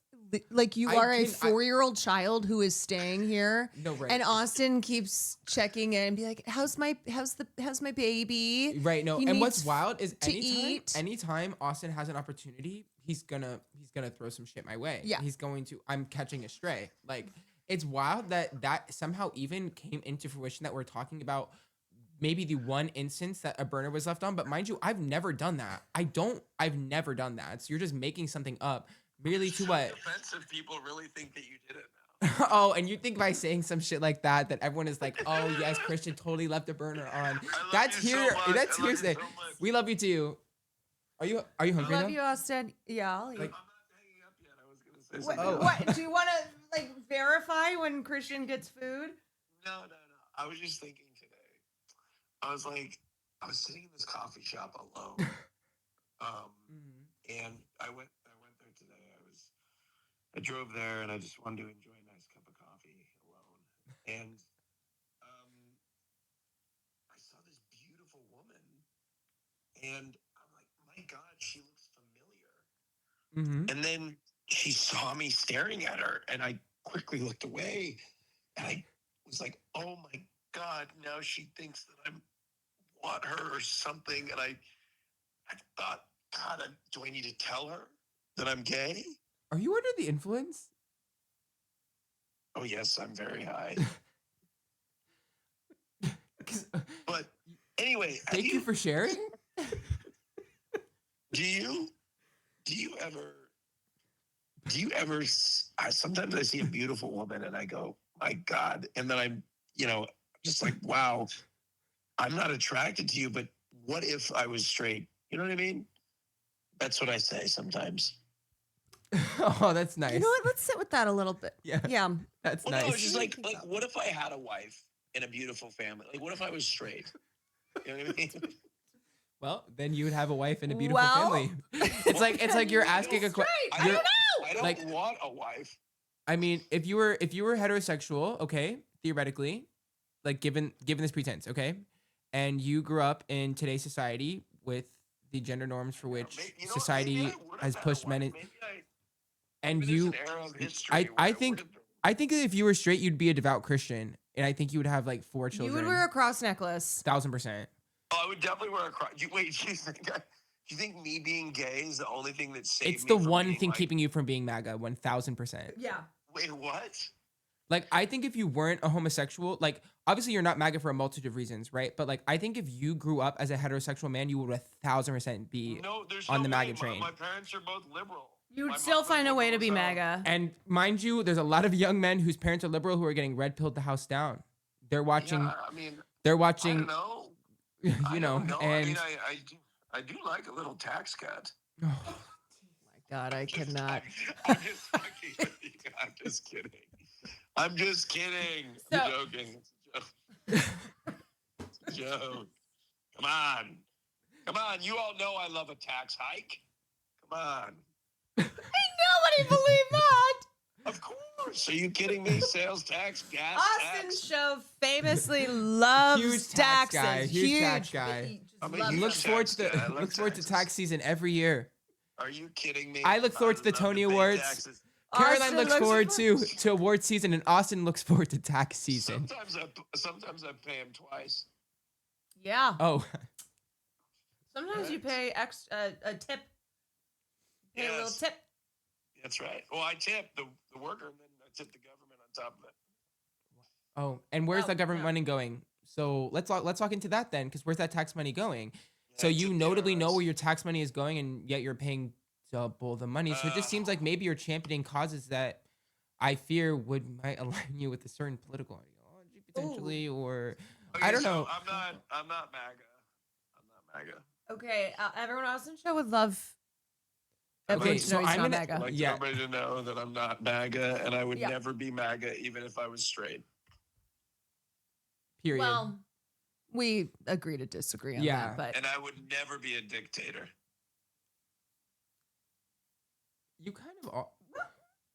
like you are a 4-year-old child who is staying here. No, right. And Austin keeps checking in and be like, how's my baby? Right. No. He And what's needs wild is to eat. anytime Austin has an opportunity, he's gonna throw some shit my way. Yeah. I'm catching a stray. Like, it's wild that somehow even came into fruition, that we're talking about maybe the one instance that a burner was left on. But mind you, I've never done that. I've never done that. So you're just making something up merely to what? Offensive people really think that you did it now. Oh, and you think by saying some shit like that everyone is like, oh yes, Christian totally left the burner on. That's hearsay. We love you too. Are you hungry? Love you, Austin. Yeah, I'll eat. I'm not hanging up yet. I was gonna say something. What do you want to like verify when Christian gets food? No. I was just thinking today. I was sitting in this coffee shop alone, and I went there today. I drove there, and I just wanted to enjoy a nice cup of coffee alone. And I saw this beautiful woman, and I'm like, my God, she looks familiar. Mm-hmm. And then she saw me staring at her, and I quickly looked away, and I was like, oh my God, now she thinks that I want her or something. And I thought, God, do I need to tell her that I'm gay? Are you under the influence? Oh, yes, I'm very high. But anyway, thank you for sharing. Do you ever, sometimes I see a beautiful woman and I go, my God. And then I'm, just like, wow, I'm not attracted to you, but what if I was straight? You know what I mean? That's what I say sometimes. Oh, that's nice. You know what? Let's sit with that a little bit. Yeah. That's nice. No, it's just like, what if I had a wife and a beautiful family? Like, what if I was straight? You know what I mean? Well, then you would have a wife and a beautiful family. It's like you're asking a question. I don't know. I don't want a wife. I mean, if you were heterosexual, okay, theoretically, like given this pretense, okay, and you grew up in today's society with the gender norms for which society has pushed men in, and you, I think that if you were straight, you'd be a devout Christian, and I think you would have like 4 children. You would wear a cross necklace. 1000%. Oh, I would definitely wear a cross. Wait, do you think me being gay is the only thing that saved me? It's the from one being thing like, keeping you from being MAGA. 1000%. Yeah. Wait, what? Like, I think if you weren't a homosexual, like, obviously you're not MAGA for a multitude of reasons, right? But like, I think if you grew up as a heterosexual man, you would 1000% be on the MAGA train. My parents are both liberal. You would still find a way to be MAGA. And mind you, there's a lot of young men whose parents are liberal who are getting red pilled the house down. They're watching. Yeah, I mean, they're watching. I don't know. You know, and I mean, I do like a little tax cut. Oh my God, I cannot. I'm just fucking with you. I'm just kidding. I'm just kidding. So, I'm joking. It's a joke. Come on. You all know I love a tax hike. Come on. Nobody believe that. Of course. Are you kidding me? Sales tax, gas Austin tax. Show famously loves Huge tax taxes. guy. Huge tax guy. I'm a huge Looks forward tax to guy. I love looks forward to taxes. tax season every year. Are you kidding me? I look forward to the love Tony pay Awards. taxes. Caroline Austin looks looks forward to award season, and Austin looks forward to tax season. Sometimes I pay him twice. Yeah. Oh, Sometimes you pay a tip. Pay a little Yes. tip. That's right. Well, I tip the worker, and then I tip the government on top of it. oh, and where's that government money going? So let's talk into that then, because where's that tax money going? So you notably know where your tax money is going, and yet you're paying double the money. So it just seems like maybe you're championing causes that I fear might align you with a certain political ideology potentially, or Okay, I don't so know. I'm not MAGA. I'm not MAGA. Okay, everyone else in the show would love. Okay, to so know he's I'm not gonna MAGA. I'd like everybody to know that I'm not MAGA, and I would Yeah. never be MAGA even if I was straight. Period. Well, we agree to disagree on that, but And I would never be a dictator. You kind of are.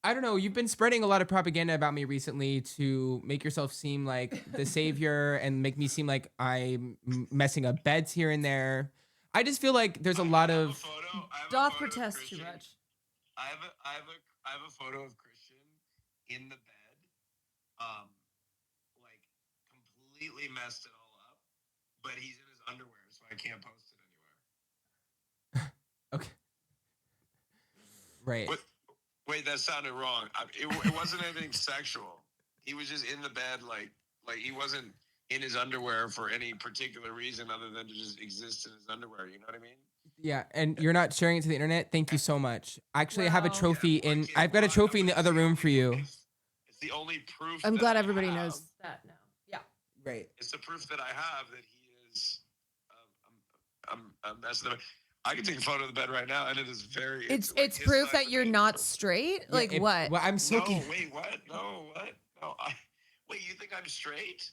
I don't know. You've been spreading a lot of propaganda about me recently to make yourself seem like the savior and make me seem like I'm messing up beds here and there. I just feel like there's a lot of. don't protest too much. I have a photo of Christian in the bed, like completely messed it all up, but he's in his underwear, so I can't post it anywhere. Okay. Right. Wait, that sounded wrong. It wasn't anything sexual. He was just in the bed, like he wasn't in his underwear for any particular reason other than to just exist in his underwear. You know what I mean? Yeah, and you're not sharing it to the internet. Thank you so much. Actually, I have a trophy I've got a trophy in the other room for you. It's the only proof. I'm that glad I everybody have. knows that now. Yeah. Right. It's the proof that I have that he is. I'm messing up. I can take a photo of the bed right now, and it is very. It's like his proof side that of you're it. not straight. Yeah, Like what? Well, I'm so. No, wait, what? No, what? No, wait. You think I'm straight?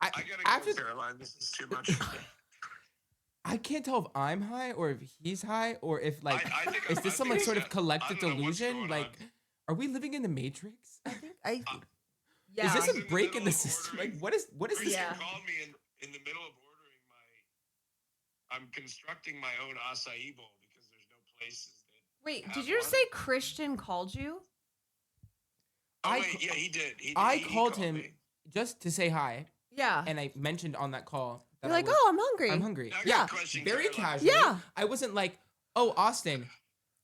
I gotta go, Caroline. This is too much for me. I can't tell if I'm high or if he's high or if like I think is I this some think like sort it's of collective I don't know what's delusion? going Like, on. are we living in the Matrix? I yeah. Is this I'm a in the break in middle the of system? ordering. Like, what is this? Christian called me in the middle of ordering I'm constructing my own acai bowl because there's no places that. Wait, have did you just one. say Christian called you? Oh, I wait, ca- yeah, he did. I He called him me. just to say hi, Yeah. and I mentioned on that call that You're like, I was, oh, I'm hungry. I'm hungry. Now, I got Yeah, a question, very Caroline. casual. Yeah. I wasn't like, oh, Austin,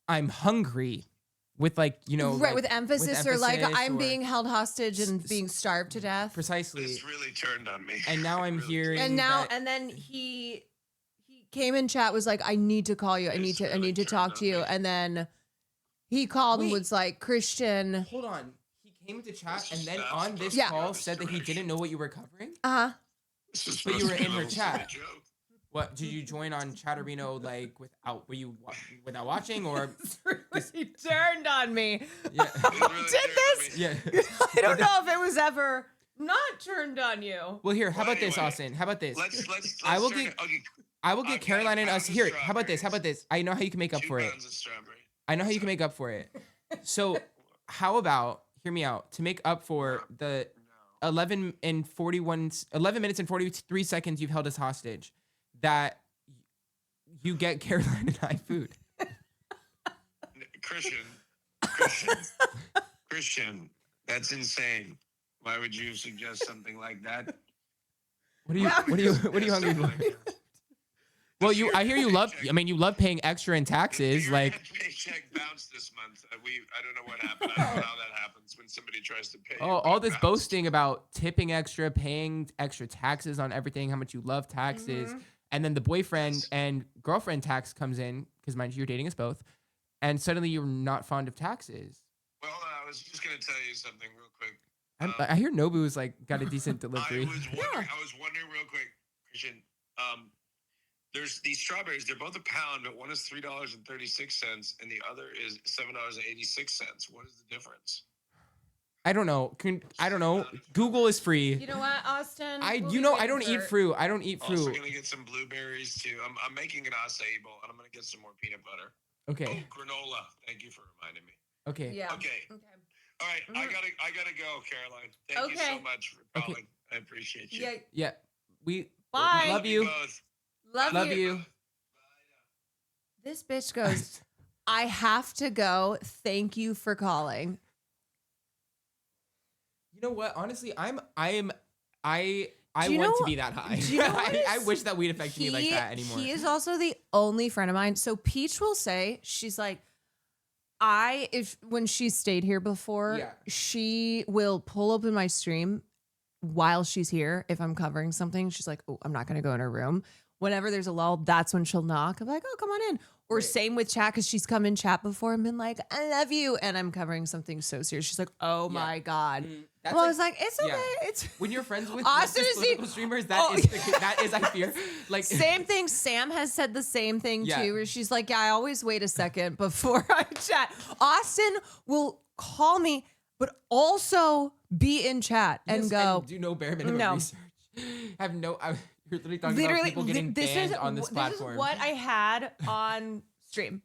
I'm hungry, with like right, like, with emphasis or like I'm or- being held hostage and being starved to death. precisely. This really turned on me. And now I'm hearing And now that- and then he came in chat, was like, I need to call you. I need to talk to you. And then he called and Wait. was like, Christian. Hold on. He came into chat and then That's on this Yeah. call said that he didn't know what you were covering, Uh-huh. This is but you supposed were to be in a her little chat. silly joke. What did you join on Chatterino like without watching or He turned on me. yeah Did this? yeah? I don't know if it was ever not turned on you. Well, here, how Well, about this, anyway, Austin? How about this? Let's I will turn get it- okay, I will get I've got Caroline and a us pound of here. How about this? How about strawberries. this? I know how you can make up 2 for it. pounds of strawberry. I know how you can make up for it. So, how about hear me out to make up for the 11 minutes and 43 seconds you've held us hostage, that you get Caroline and I food. Christian, that's insane. Why would you suggest something like that? What are you hungry for? Well, I hear you love. I mean, you love paying extra in taxes. Like, Paycheck bounced this month. I don't know what happened. I don't know how that happens when somebody tries to pay. oh, all this boasting about tipping extra, paying extra taxes on everything, how much you love taxes, and then the boyfriend and girlfriend tax comes in because mind you, you're dating us both, and suddenly you're not fond of taxes. Well, I was just gonna tell you something real quick. I hear Nobu's like got a decent delivery. I was wondering real quick, Christian. There's these strawberries. They're both a pound, but one is $3.36, and the other is $7.86. What is the difference? I don't know. I don't know. Google is free. You know what, Austin? I We'll you be know I waiting don't eat for- fruit. I don't eat fruit. Also gonna get some blueberries too. I'm making an acai bowl and I'm gonna get some more peanut butter. Okay. Oh, granola. Thank you for reminding me. Okay. Yeah. Okay. All right. I gotta go, Caroline. Thank you so much for calling. I appreciate you. Yeah. Yeah. We Bye. love you. both. Love you. you. This bitch goes, I have to go. Thank you for calling. You know what? Honestly, I Do you want know- to be that high. do you know what I is- wish that weed affected me like that anymore. He is also the only friend of mine. So Peach will say, she's like, when she stayed here before, Yeah. she will pull up in my stream while she's here. If I'm covering something, she's like, oh, I'm not going to go in her room. Whenever there's a lull, that's when she'll knock. I'm like, oh, come on in. Or same with chat, because she's come in chat before and been like, I love you. And I'm covering something so serious. She's like, oh my God. That's Well, I was like, it's okay. yeah. It's When you're friends with Austin leftist is the- political streamers, that Oh. is that is I fear. Like Same thing. Sam has said the same thing Yeah. too, where she's like, yeah, I always wait a second before I chat. Austin will call me, but also be in chat and Yes, go, do no bare minimum No. research. Have no. You're literally talking about people getting banned on this platform. This is what I had on stream.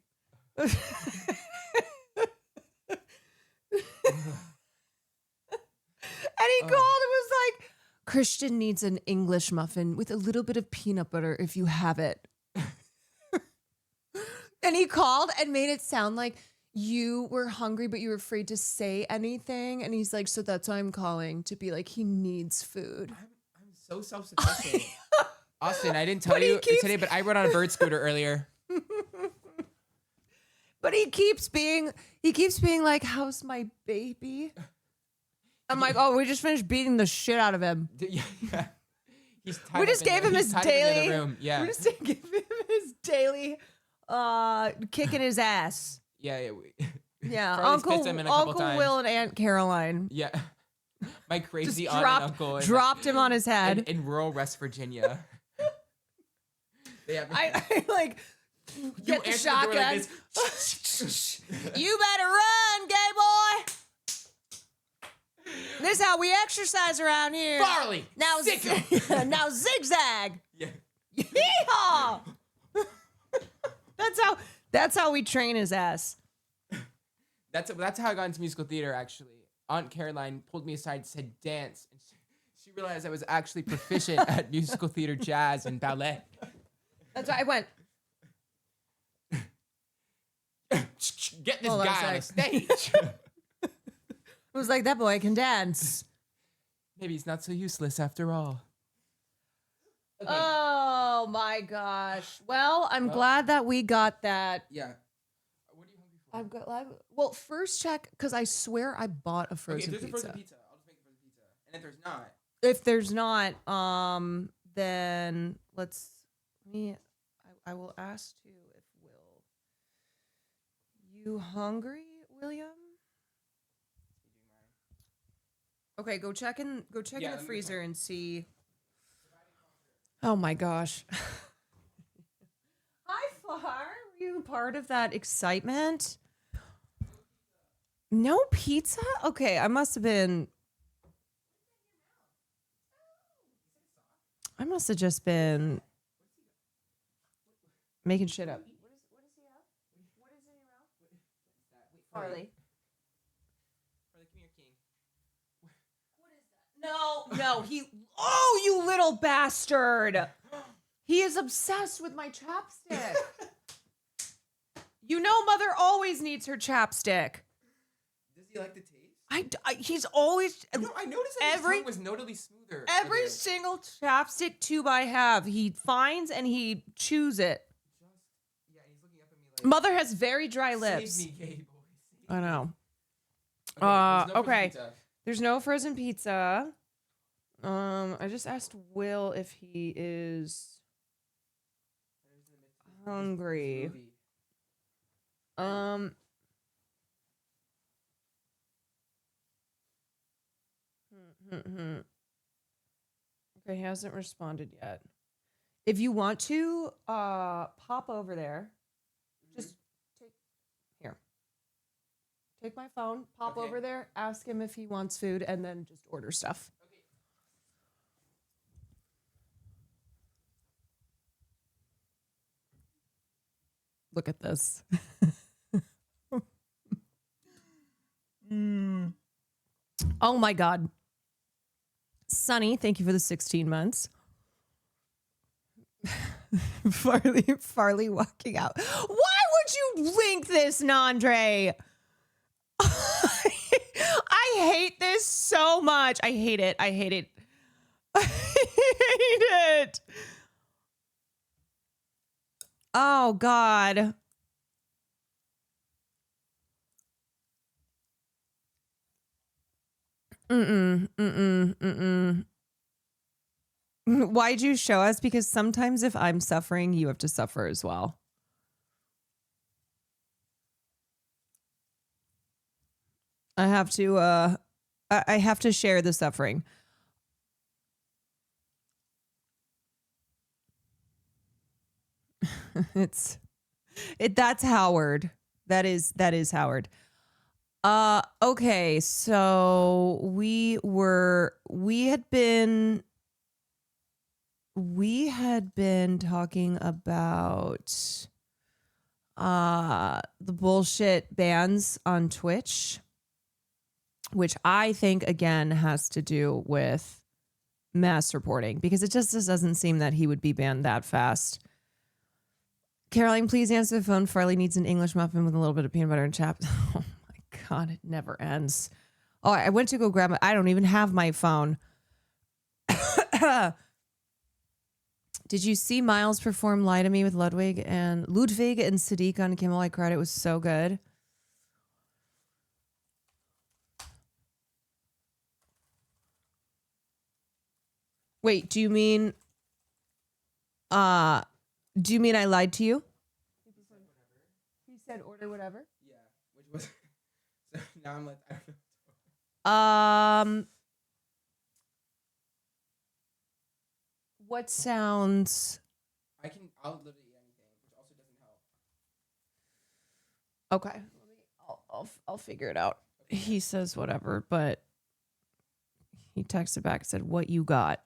And he called and was like, Christian needs an English muffin with a little bit of peanut butter if you have it. And he called and made it sound like you were hungry, but you were afraid to say anything. And he's like, so that's why I'm calling, to be like, he needs food. I'm so self-sufficient. Austin, I didn't tell But he you keeps- today, but I rode on a bird scooter earlier. But he keeps being like, how's my baby? I'm like, oh, we just finished beating the shit out of him. Yeah. He's tied We up just in gave the- him he's his tied up in the other daily. room. Yeah. We just gave him his daily kicking his ass. Yeah. Yeah. Charlie's pissed him in a couple Uncle times. Will and Aunt Caroline. Yeah. My crazy Just aunt and uncle. dropped him on his head. In rural West Virginia. They have, I like get the answer the door shotgun. like this. You better run, gay boy. This is how we exercise around here. Farley. Now, now zigzag. Yeah. Yeehaw! That's how we train his ass. That's how I got into musical theater. Actually, Aunt Caroline pulled me aside and said dance, and she realized I was actually proficient at musical theater, jazz, and ballet. That's why I went. Get this Hold on a guy on a sec. stage. It was like, that boy can dance. Maybe he's not so useless after all. Oh my gosh. Well, I'm glad that we got that. Yeah. I've got well, first check, because I swear I bought a Okay, frozen if there's pizza. a frozen pizza, I'll just make a frozen pizza. And if there's not, If there's not, then I will ask you if you hungry, William? Okay, go check in the freezer and see. Oh my gosh. Hi, Flar. Were you part of that excitement? No pizza? Okay, I must have just been making shit up. What is he up? What is in your mouth? Farley. No, oh, you little bastard. He is obsessed with my chapstick. You know, Mother always needs her chapstick. does he like the taste? He's always. No, I noticed that his tongue was notably smoother. Every single chapstick tube I have, he finds and he chews it. Yeah, he's looking up at me like. Mother has very dry lips. Save me, gay boy. I know. Okay, There's no frozen pizza. I just asked Will if he is hungry. Okay, he hasn't responded yet. If you want to pop over there, just Take my phone, pop over there, ask him if he wants food, and then just order stuff. Look at this. Oh my God. Sunny, thank you for the 16 months. Farley walking out. Why would you link this, Nandre? I hate this so much. I hate it. I hate it. I hate it. Oh, God. Why'd you show us? Because sometimes if I'm suffering, you have to suffer as well. I have to share the suffering. That's Howard. That is Howard. Okay, so we had been talking about the bullshit bans on Twitch, which I think again has to do with mass reporting, because it just doesn't seem that he would be banned that fast. Caroline, please answer the phone. Farley needs an English muffin with a little bit of peanut butter and chopped. Oh my God, it never ends. Oh, I went to go grab it. I don't even have my phone. Did you see Miles perform Lie to Me with Ludwig and Sadiq on Kimmel? I cried. It was so good. Wait, do you mean I lied to you? He said order whatever. Yeah, which was so now I'm like, I don't know. What sounds? I'll literally eat anything, which also doesn't help. Okay, I'll figure it out. He says whatever, but he texted back and said, "What you got?"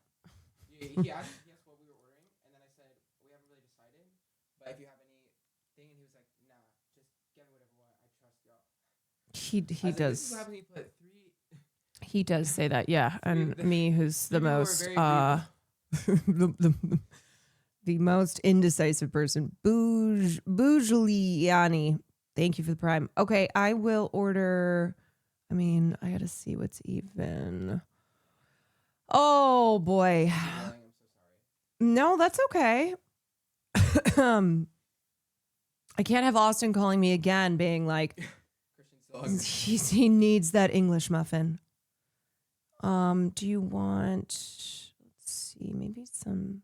He asked what we were ordering, and then I said we haven't really decided, but if you have anything, and he was like, "Nah, just get me whatever you want. I trust y'all." He does. This is what happened. He put 3. He does say that, yeah. And me, who's the most the most indecisive person, Boujuliani. Thank you for the prime. Okay, I will order. I mean, I gotta see what's even. Oh boy. I'm so sorry. No, that's okay. I can't have Austin calling me again, being like, he needs that English muffin. Do you want? Let's see, maybe some.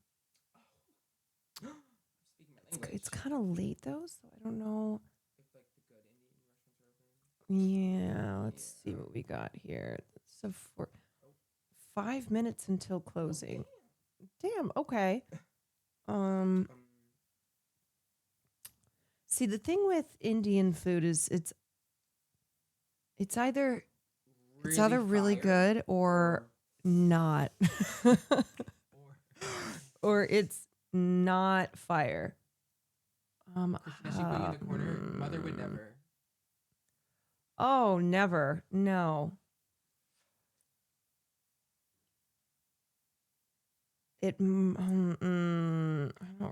It's kind of late though, so I don't know. Yeah, let's see what we got here. So for 5 minutes until closing. Damn. Okay. See, the thing with Indian food is it's either really good or not, or it's not fire. She put you in the corner. Mother would never. Oh, never. No. I don't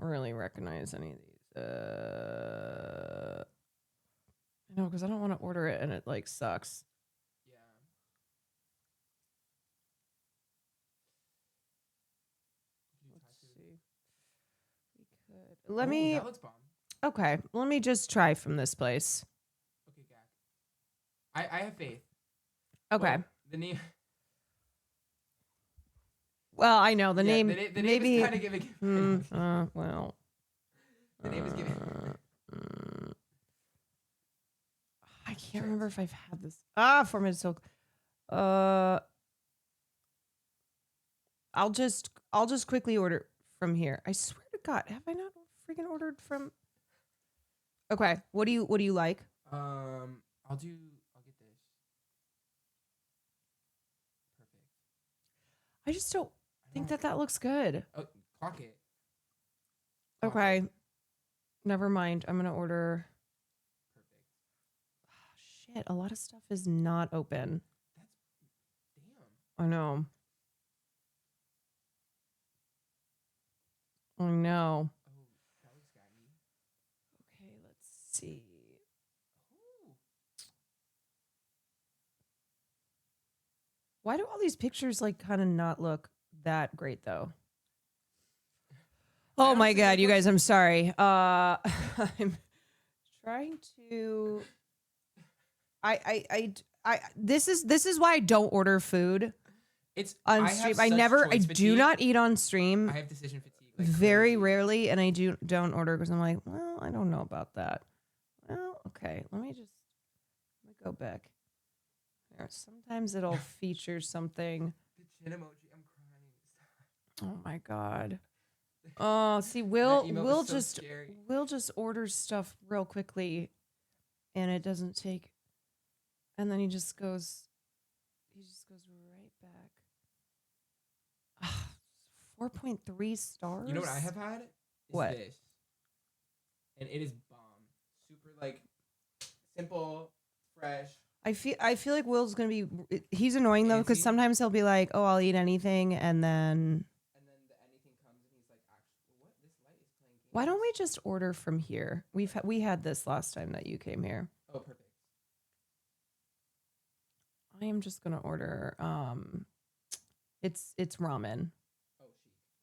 really recognize any of these. No, because I don't want to order it and it like sucks. Yeah. Let's see. We could. Let me. That looks bomb. Okay, let me just try from this place. Okay, Gak. I have faith. Okay. Well, the name. Well, I know the name. The name maybe. is kind of giving. Well. The name is giving. I can't remember if I've had this. Formatted silk. I'll just quickly order from here. I swear to God, have I not freaking ordered from? Okay, what do you like? I'll get I just don't think that looks good. Oh, clock it. Okay. Never mind. I'm going to order. Oh, shit. A lot of stuff is not open. I know. I know. Okay, let's see. Why do all these pictures like kind of not look that great though? Oh my god, you guys, I'm sorry. I'm trying to I this is why I don't order food. It's on stream. I do not eat on stream. I have decision fatigue. Like Very rarely, and I don't order because I'm like, well, I don't know about that. Well, okay, let me go back. There, sometimes it'll feature something. The chin emoji, I'm crying. Oh my god. Oh, see, we'll scary. just order stuff real quickly, and it doesn't take. And then he just goes right back. 4.3 stars. You know what I have had? Is What? This. And it is bomb. Super like simple, fresh. I feel like Will's gonna be. He's annoying though because sometimes he'll be like, "Oh, I'll eat anything," and then the anything comes and he's like, "Actually, what? This light is playing games." why don't we just order from here? We had this last time that you came here. Oh, perfect. I am just gonna order. It's ramen. Oh,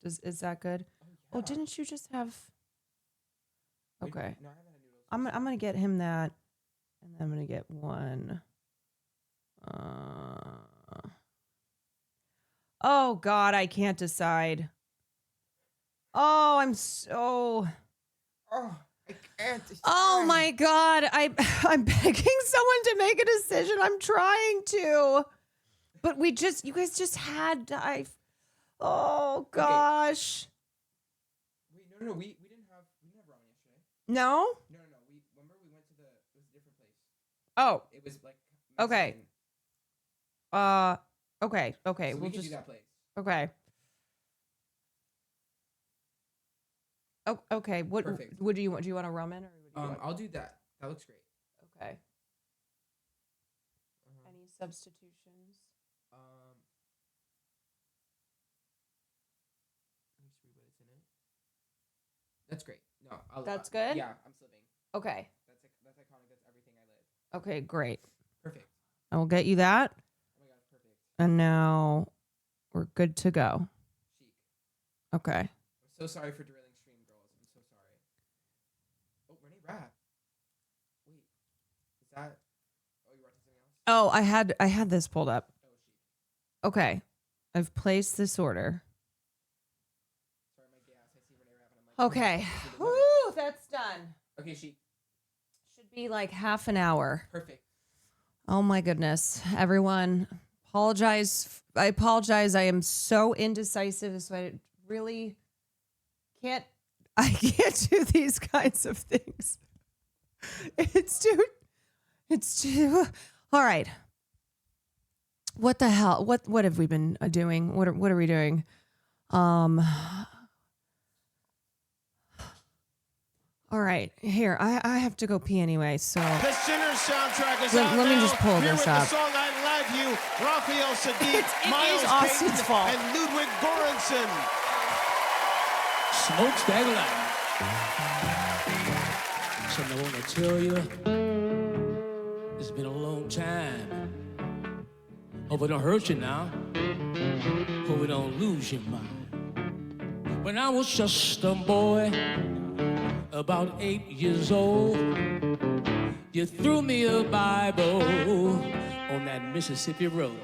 chic. Is that good? Oh, didn't you just have? Okay. No, I haven't had noodles. I'm gonna get him that, and then I'm gonna get one. Oh God, I can't decide. Oh, I'm so. Oh, I can't decide. Oh my God, I'm begging someone to make a decision. I'm trying to, but you guys just had. Oh gosh. Wait, no, we didn't have ramen yesterday. No. No. We remember we went to it was a different place. Oh. It was like Okay. Okay. So we'll we can just do that place. Okay. Oh, okay. What Perfect. do you want? Do you want a ramen or what do you want? I'll do that. That looks great. Okay. Any substitutions? Let me just read what it's in it. That's great. No, That's good? Yeah, I'm slipping. Okay. That's iconic. That's everything I live. Okay, great. Perfect. I will get you that. Oh my god, perfect. And now we're good to go. Chic. Okay. I'm so sorry for derailing stream, girls. I'm so sorry. Oh, Renee Rapp. Wait, is that? Oh, you watching something else? Oh, I had this pulled up. Oh, chic. Okay. I've placed this order. Sorry, my gas. I see Renee Rapp, and I'm like. Okay. Woo, that's done. Okay, chic. Should be like half an hour. Perfect. Oh my goodness. Everyone, apologize. I apologize. I am so indecisive, so I really can't do these kinds of things. It's too all right. What the hell? What have we been doing? What are we doing? All right, here, I have to go pee anyway, so The Sinners soundtrack is Let- out let me now. just pull Here this with up. the song I Love You, Raphael Sadiq, It Miles is Austin's Payton, fault. and Ludwig Göransson. Smokes that line. Something I want to tell you. It's been a long time. Hope it don't hurt you now. Hope it don't lose your mind. When I was just a boy, about 8 years old, you threw me a Bible on that Mississippi road.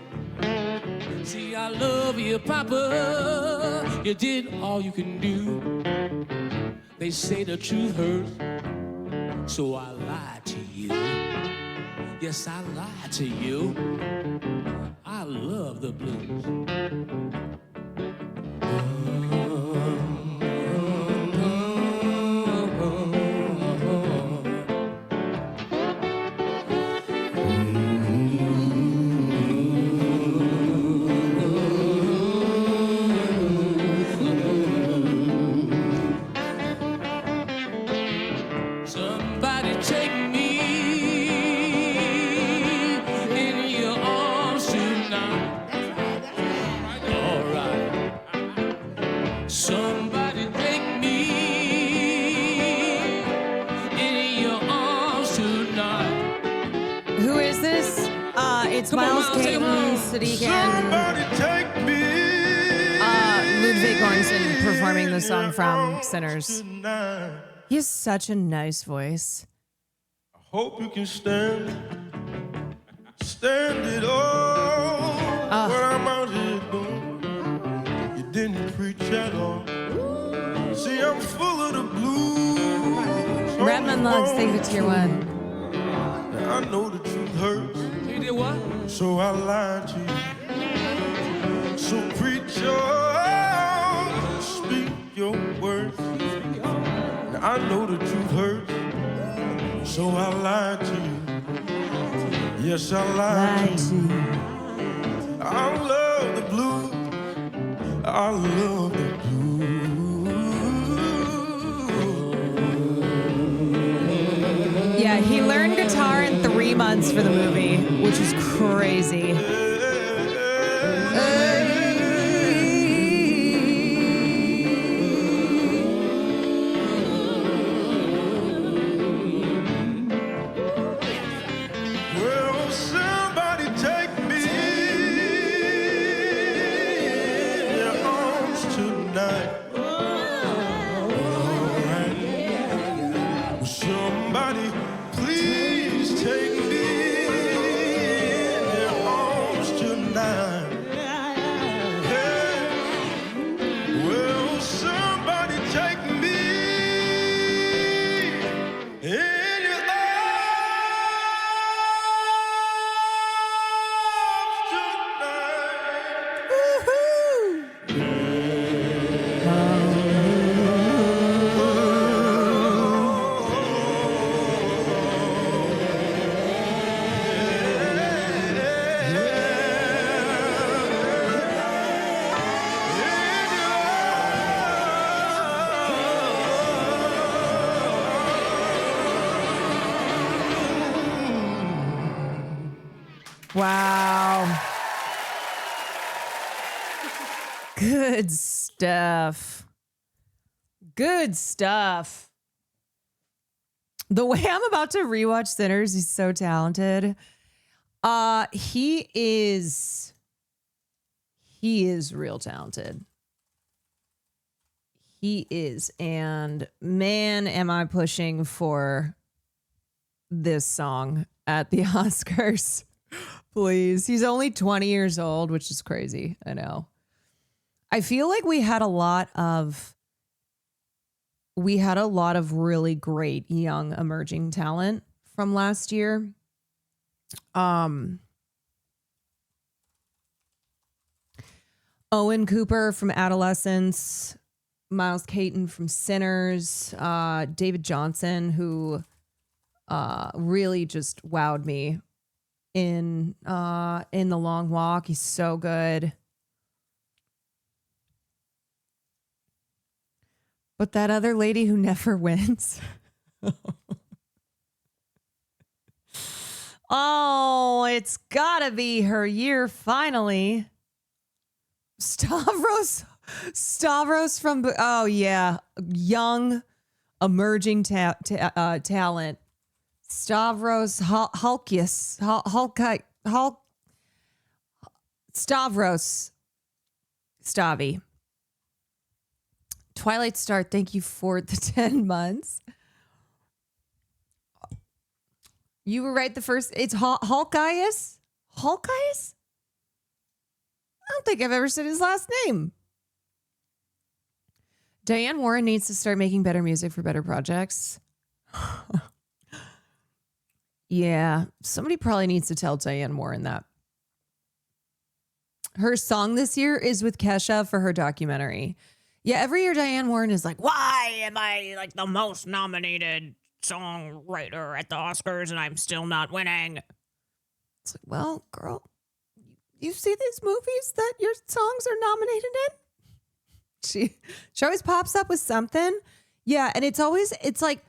See, I love you, Papa. You did all you can do. They say the truth hurts, so I lied to you. Yes, I lied to you. I love the blues. is this? It's Miles Caton, Sadiq, and Ludwig Göransson performing the song from Sinners. He has such a nice voice. Hope you can stand it all. What I'm out here doing, you didn't preach at all. See, I'm full of the blues. Redmond Lugs, thank you for tier 1. I know the truth hurts. You did what? So I lied to you. So preacher, speak your words. Now I know the truth hurts. So I lied to you. Yes, I lied to you. I love the blues. I love the Yeah, he learned guitar in 3 months for the movie, which is crazy. Well, somebody take me in your arms tonight. Alright. Somebody please take me in your arms tonight. Yeah. Well, somebody take me in your Wow. Good stuff. Good stuff. The way I'm about to rewatch Sinners, he's so talented. He is real talented. He is. And man, am I pushing for this song at the Oscars. Please. He's only 20 years old, which is crazy. I know. I feel like we had a lot of really great young emerging talent from last year. Owen Cooper from Adolescence, Miles Caton from Sinners, David Johnson, who really just wowed me in The Long Walk. He's so good. But that other lady who never wins. Oh, it's gotta be her year finally. Stavros from, oh yeah, young emerging talent. Stavros Stavros Stavi. Twilight Star, thank you for the 10 months. You were right the first. It's Hawkeyes? Hawkeyes? I don't think I've ever said his last name. Diane Warren needs to start making better music for better projects. Yeah, somebody probably needs to tell Diane Warren that. Her song this year is with Kesha for her documentary. Yeah, every year Diane Warren is like, why am I like the most nominated songwriter at the Oscars and I'm still not winning? It's like, well, girl, you see these movies that your songs are nominated in? She always pops up with something. Yeah, and it's like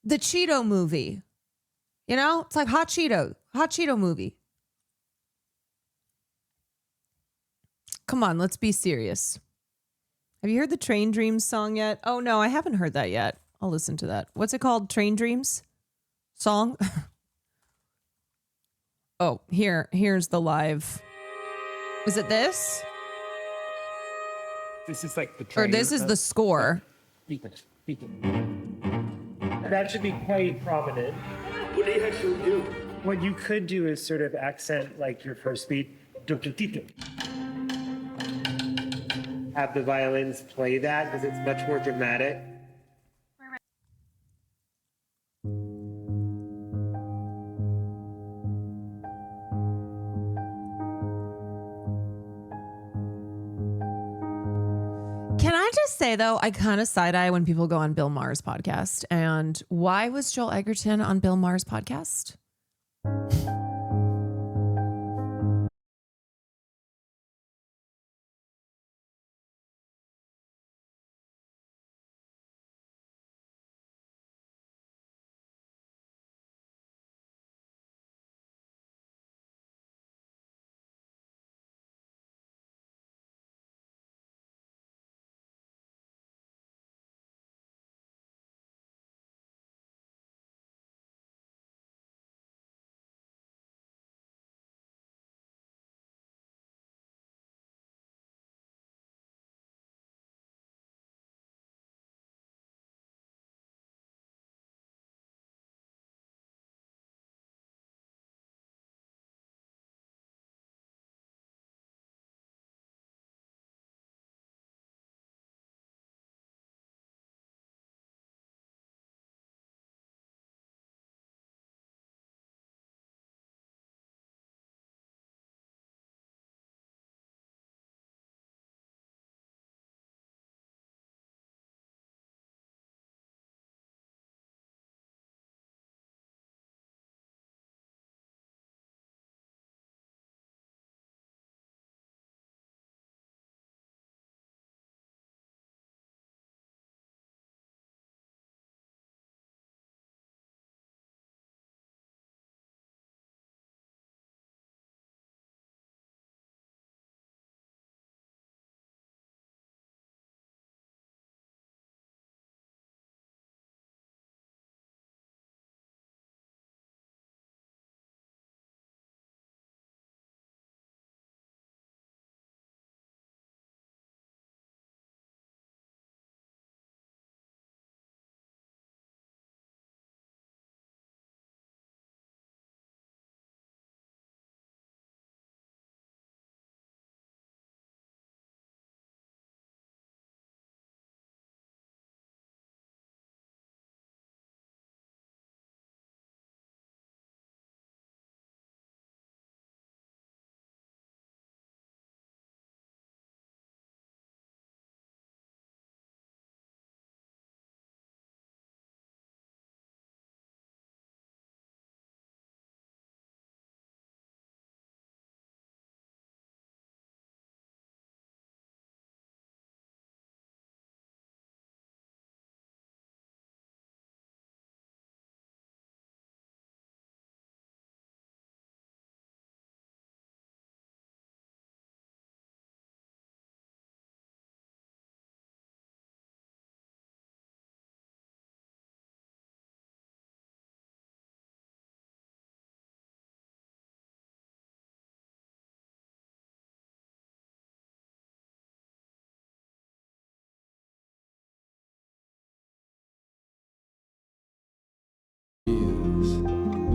the Cheeto movie. You know? It's like Hot Cheeto movie. Come on, let's be serious. Have you heard the Train Dreams song yet? Oh, no, I haven't heard that yet. I'll listen to that. What's it called? Train Dreams song? Oh, here's the live. Is it this? This is like the Or trailer. this is the score. That should be quite prominent. What do you actually do? What you could do is sort of accent like your first beat. Have the violins play that because it's much more dramatic. Can I just say, though, I kind of side-eye when people go on Bill Maher's podcast. And why was Joel Edgerton on Bill Maher's podcast?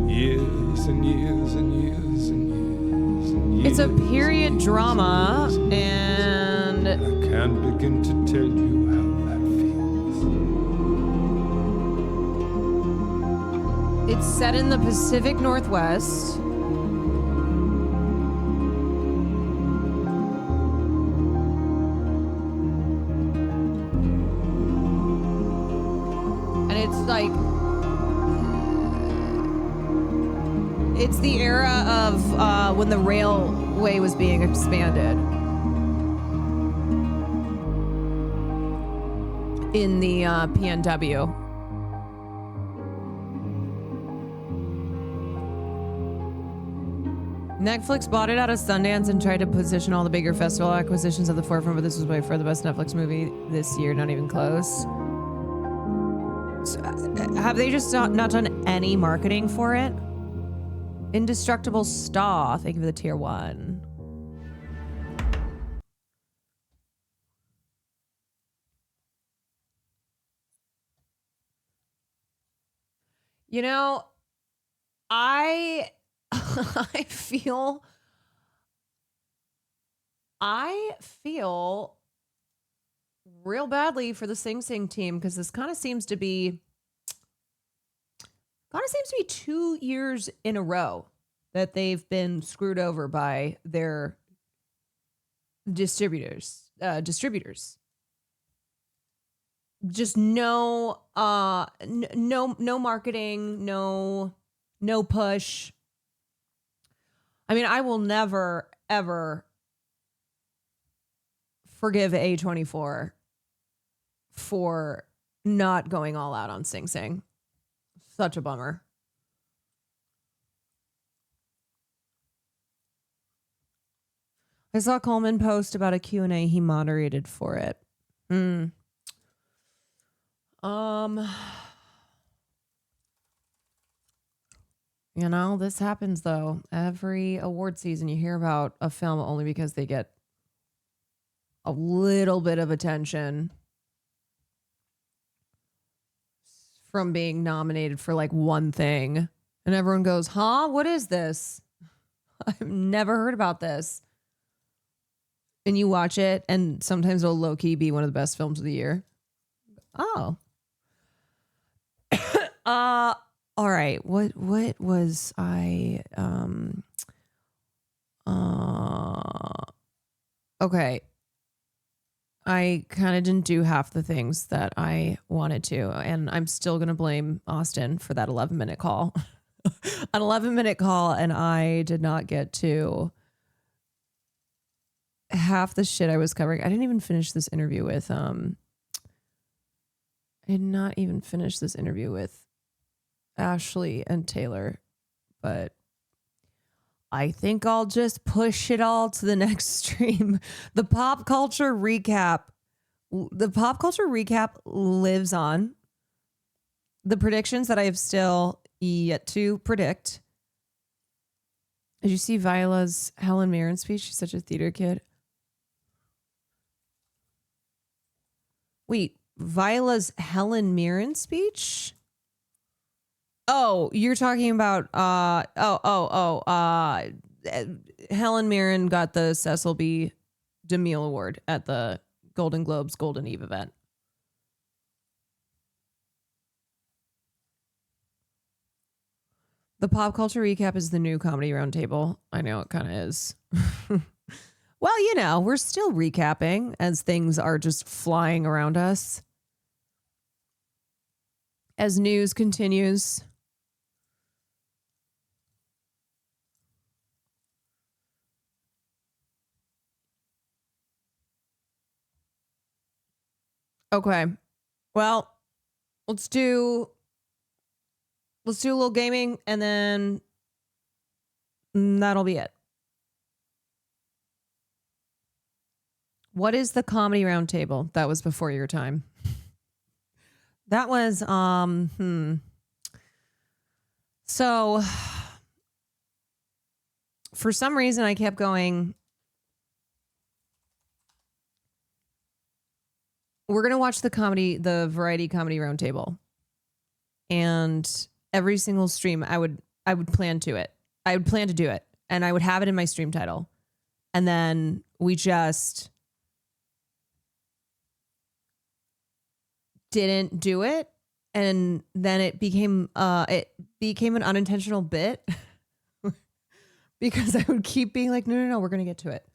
Years and years and years and years and years. It's a period drama, and I can't begin to tell you how that feels. it's set in the Pacific Northwest. And it's like, it's the era of when the railway was being expanded in the PNW. Netflix bought it out of Sundance and tried to position all the bigger festival acquisitions at the forefront, but this was by far the best Netflix movie this year, not even close. So, have they just not done any marketing for it? Indestructible Star. Thank you for the tier 1. You know, I feel real badly for the Sing Sing team because this kind of seems to be 2 years in a row that they've been screwed over by their distributors. Just no marketing, no push. I mean, I will never ever forgive A24 for not going all out on Sing Sing. Such a bummer. I saw Coleman post about a Q&A he moderated for it. You know, this happens though. Every award season you hear about a film only because they get a little bit of attention from being nominated for like one thing. And everyone goes, huh? What is this? I've never heard about this. And you watch it and sometimes it'll low-key be one of the best films of the year. Oh. All right. What was I okay. I kind of didn't do half the things that I wanted to, and I'm still going to blame Austin for that 11-minute call. An 11-minute call, and I did not get to half the shit I was covering. I didn't even finish this interview with Ashley and Taylor, but I think I'll just push it all to the next stream. The pop culture recap lives on. The predictions that I have still yet to predict. Did you see Viola's Helen Mirren speech? She's such a theater kid. Wait, Viola's Helen Mirren speech? Oh, you're talking about Helen Mirren got the Cecil B. DeMille Award at the Golden Globes Golden Eve event. The pop culture recap is the new comedy roundtable. I know it kind of is. Well, you know, we're still recapping as things are just flying around us. As news continues. Okay. Well, let's do a little gaming and then that'll be it. What is the comedy roundtable? That was before your time. That was So for some reason I kept going, we're going to watch the variety comedy roundtable. And every single stream I would plan to it. I would plan to do it and I would have it in my stream title. And then we just didn't do it. And then it became an unintentional bit because I would keep being like, no, we're going to get to it.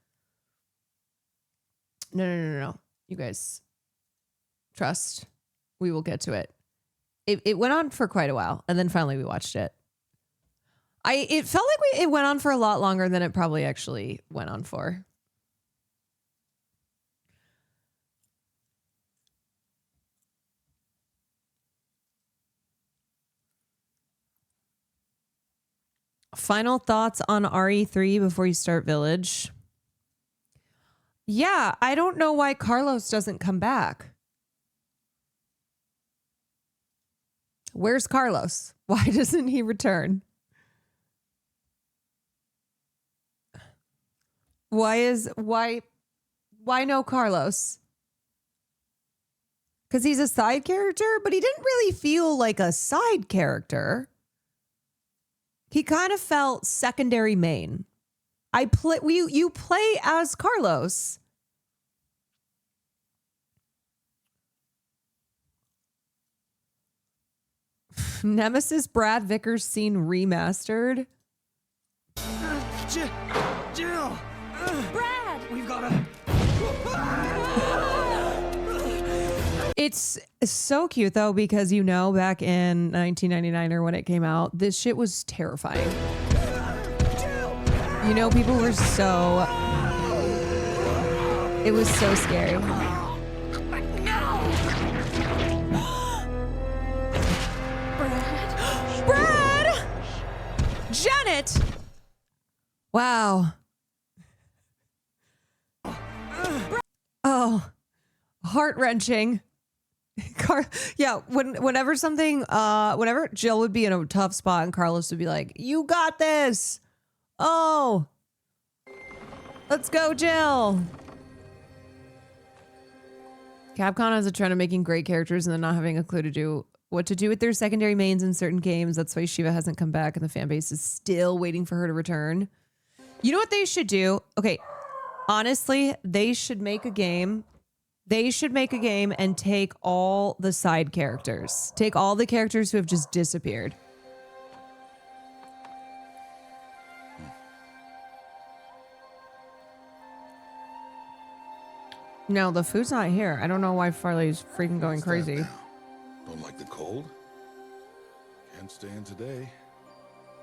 No. You guys trust. We will get to it. It went on for quite a while, and then finally we watched it. It felt like it went on for a lot longer than it probably actually went on for. Final thoughts on RE3 before you start Village? Yeah, I don't know why Carlos doesn't come back. Where's Carlos? Why doesn't he return? why no Carlos? Because he's a side character, but he didn't really feel like a side character. He kind of felt secondary main. You play as Carlos. Nemesis Brad Vickers scene remastered. Jill! Brad! We've got to... It's so cute, though, because, back in 1999 or when it came out, this shit was terrifying. People were so... It was so scary. Brad! Janet! Wow. Oh, heart-wrenching. Whenever Jill would be in a tough spot and Carlos would be like, "You got this." Oh, let's go, Jill. Capcom has a trend of making great characters and then not having a clue what to do with their secondary mains in certain games. That's why Shiva hasn't come back and the fan base is still waiting for her to return. You know what they should do? Okay, honestly, they should make a game. They should make a game and take all the side characters. Take all the characters who have just disappeared. No, the food's not here. I don't know why Farley's freaking going crazy. Don't like the cold? Can't stay in today.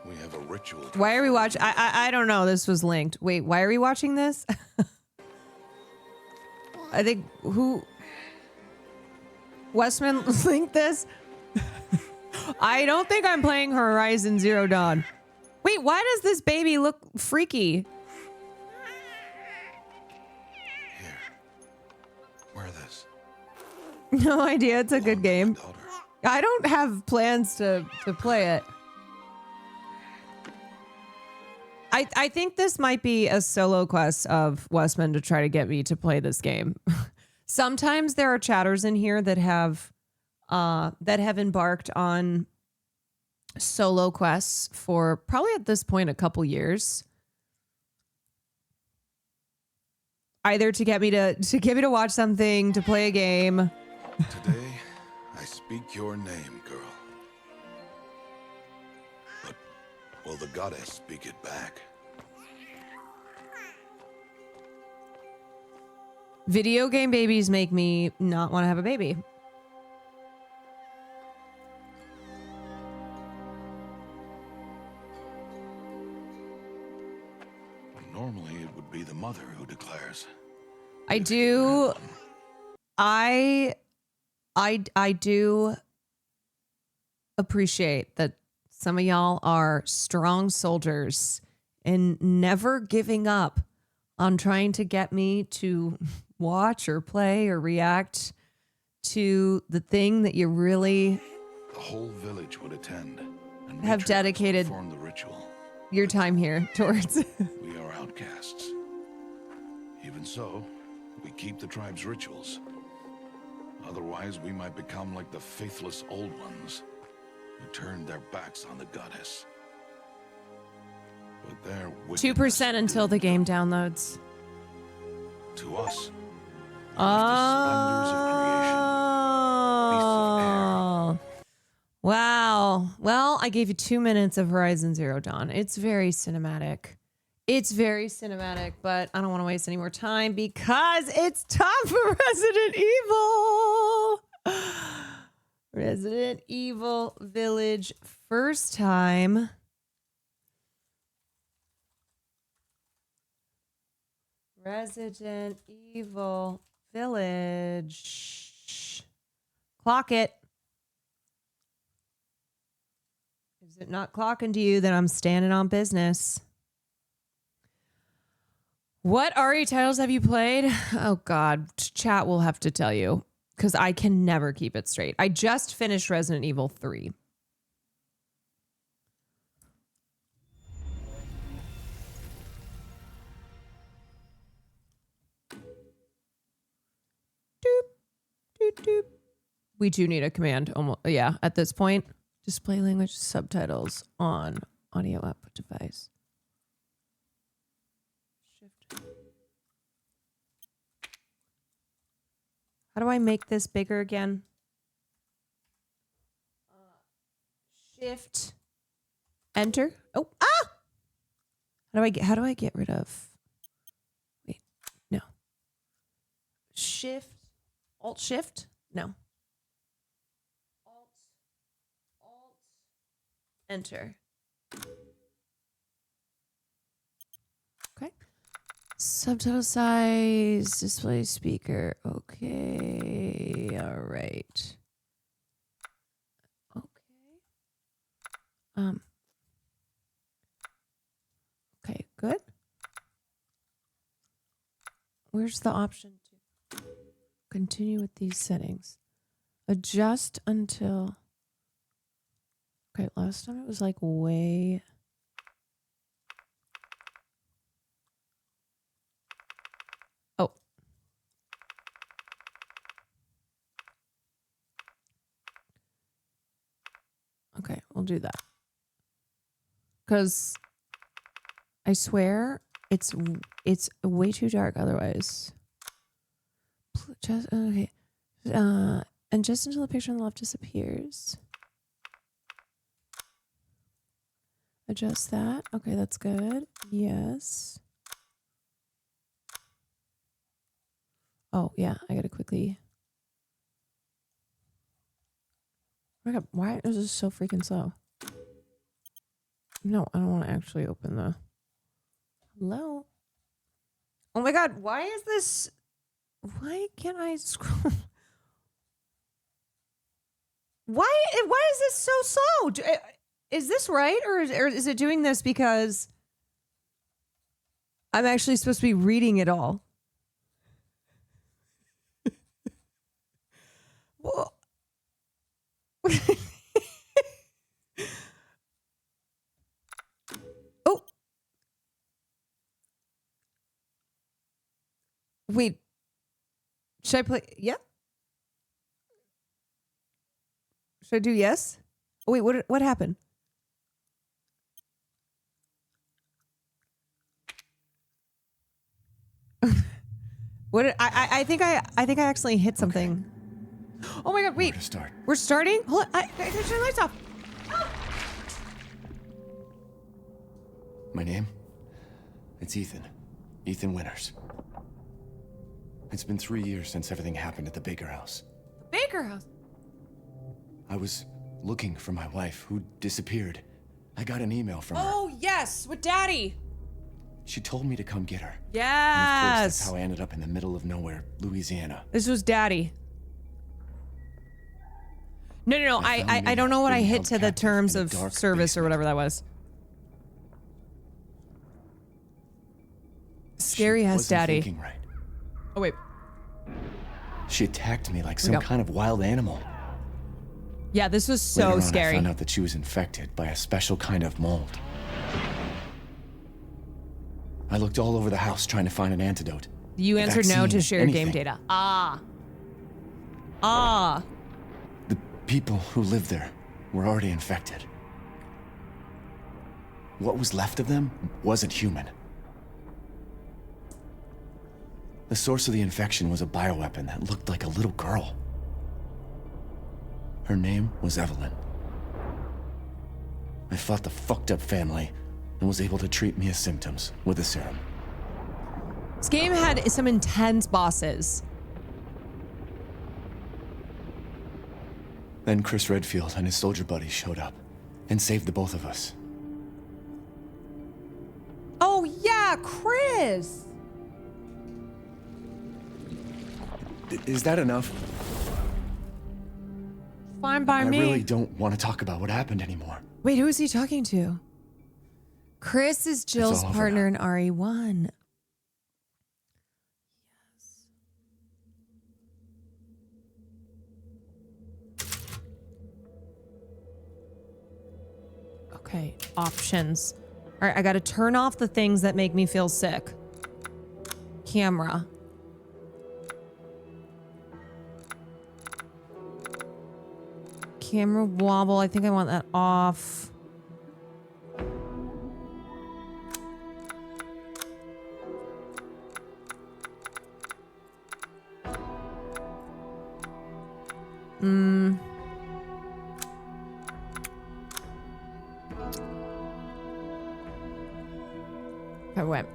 We have a ritual. Why are we watching? I don't know. This was linked. Wait, why are we watching this? I think Westman linked this. I don't think I'm playing Horizon Zero Dawn. Wait, why does this baby look freaky? Wear this. No idea. It's a good game. I don't have plans to play it. I think this might be a solo quest of Westman to try to get me to play this game. Sometimes there are chatters in here that have embarked on solo quests for probably at this point a couple years. Either to get me to watch something, to play a game. Today, I speak your name, girl. But will the goddess speak it back? Video game babies make me not want to have a baby. Normally, it would be the mother who declares. I do appreciate that some of y'all are strong soldiers and never giving up on trying to get me to watch or play or react to the thing that you really The whole village would attend and have dedicated perform the ritual. your time here towards. We are outcasts. Even so, we keep the tribe's rituals. Otherwise, we might become like the faithless old ones who turned their backs on the goddess. But their 2% until the game downloads. to us. Oh. Wow. Well, I gave you 2 minutes of Horizon Zero Dawn. It's very cinematic. But I don't want to waste any more time because it's time for Resident Evil. Resident Evil Village first time. Resident Evil Village. Clock it. Is it not clocking to you? Then I'm standing on business. What RE titles have you played? Oh, God. Chat will have to tell you because I can never keep it straight. I just finished Resident Evil 3. We do need a command. Almost, yeah, at this point. Display language subtitles on audio output device. Shift. How do I make this bigger again? Shift. Enter. Oh, ah! How do I get rid of? Wait, no. Shift. Alt Shift. No. Alt. Enter. Okay. Subtitle size. Display speaker. Okay. All right. Okay, good. Where's the option to continue with these settings? Adjust until. Okay, last time it was like way. Oh. Okay, we'll do that. Because I swear it's way too dark otherwise. Just okay. And just until the picture on the left disappears. Adjust that. Okay, that's good. Yes. Oh, yeah, I gotta quickly. Oh my God, why is this so freaking slow? No, I don't want to actually open the. Hello? Oh my God, why is this? Why can't I scroll? Why is this so slow? Is this right? Or is it doing this because I'm actually supposed to be reading it all? Well. Oh. Wait. Should I play? Yeah. Should I do yes? Oh, wait, what happened? What I think I accidentally hit something. Okay. Oh my God, wait. To start. We're starting? Hold on. I gotta turn the lights off. My name? It's Ethan. Ethan Winters. It's been 3 years since everything happened at the Baker house. Baker house? I was looking for my wife, who disappeared. I got an email from her. Oh, yes, with Daddy. She told me to come get her. Yes. And of course, that's how I ended up in the middle of nowhere, Louisiana. This was Daddy. No. I don't know what I hit to the terms of service or whatever that was. Scary ass Daddy. Thinking right. Oh, wait. She attacked me like some kind of wild animal. Yeah, this was so Later on, scary. I found out that she was infected by a special kind of mold. I looked all over the house trying to find an antidote. You answered no to share anything. game data. Ah. The people who lived there were already infected. What was left of them wasn't human. The source of the infection was a bioweapon that looked like a little girl. Her name was Evelyn. I fought the fucked up family and was able to treat Mia's symptoms with a serum. This game had some intense bosses. Then Chris Redfield and his soldier buddies showed up and saved the both of us. Oh, yeah, Chris. Is that enough? Fine by me. I really don't want to talk about what happened anymore. Wait, who is he talking to? Chris is Jill's partner in RE1. Yes. Okay, options. All right, I got to turn off the things that make me feel sick. Camera. Camera wobble. I think I want that off. I went.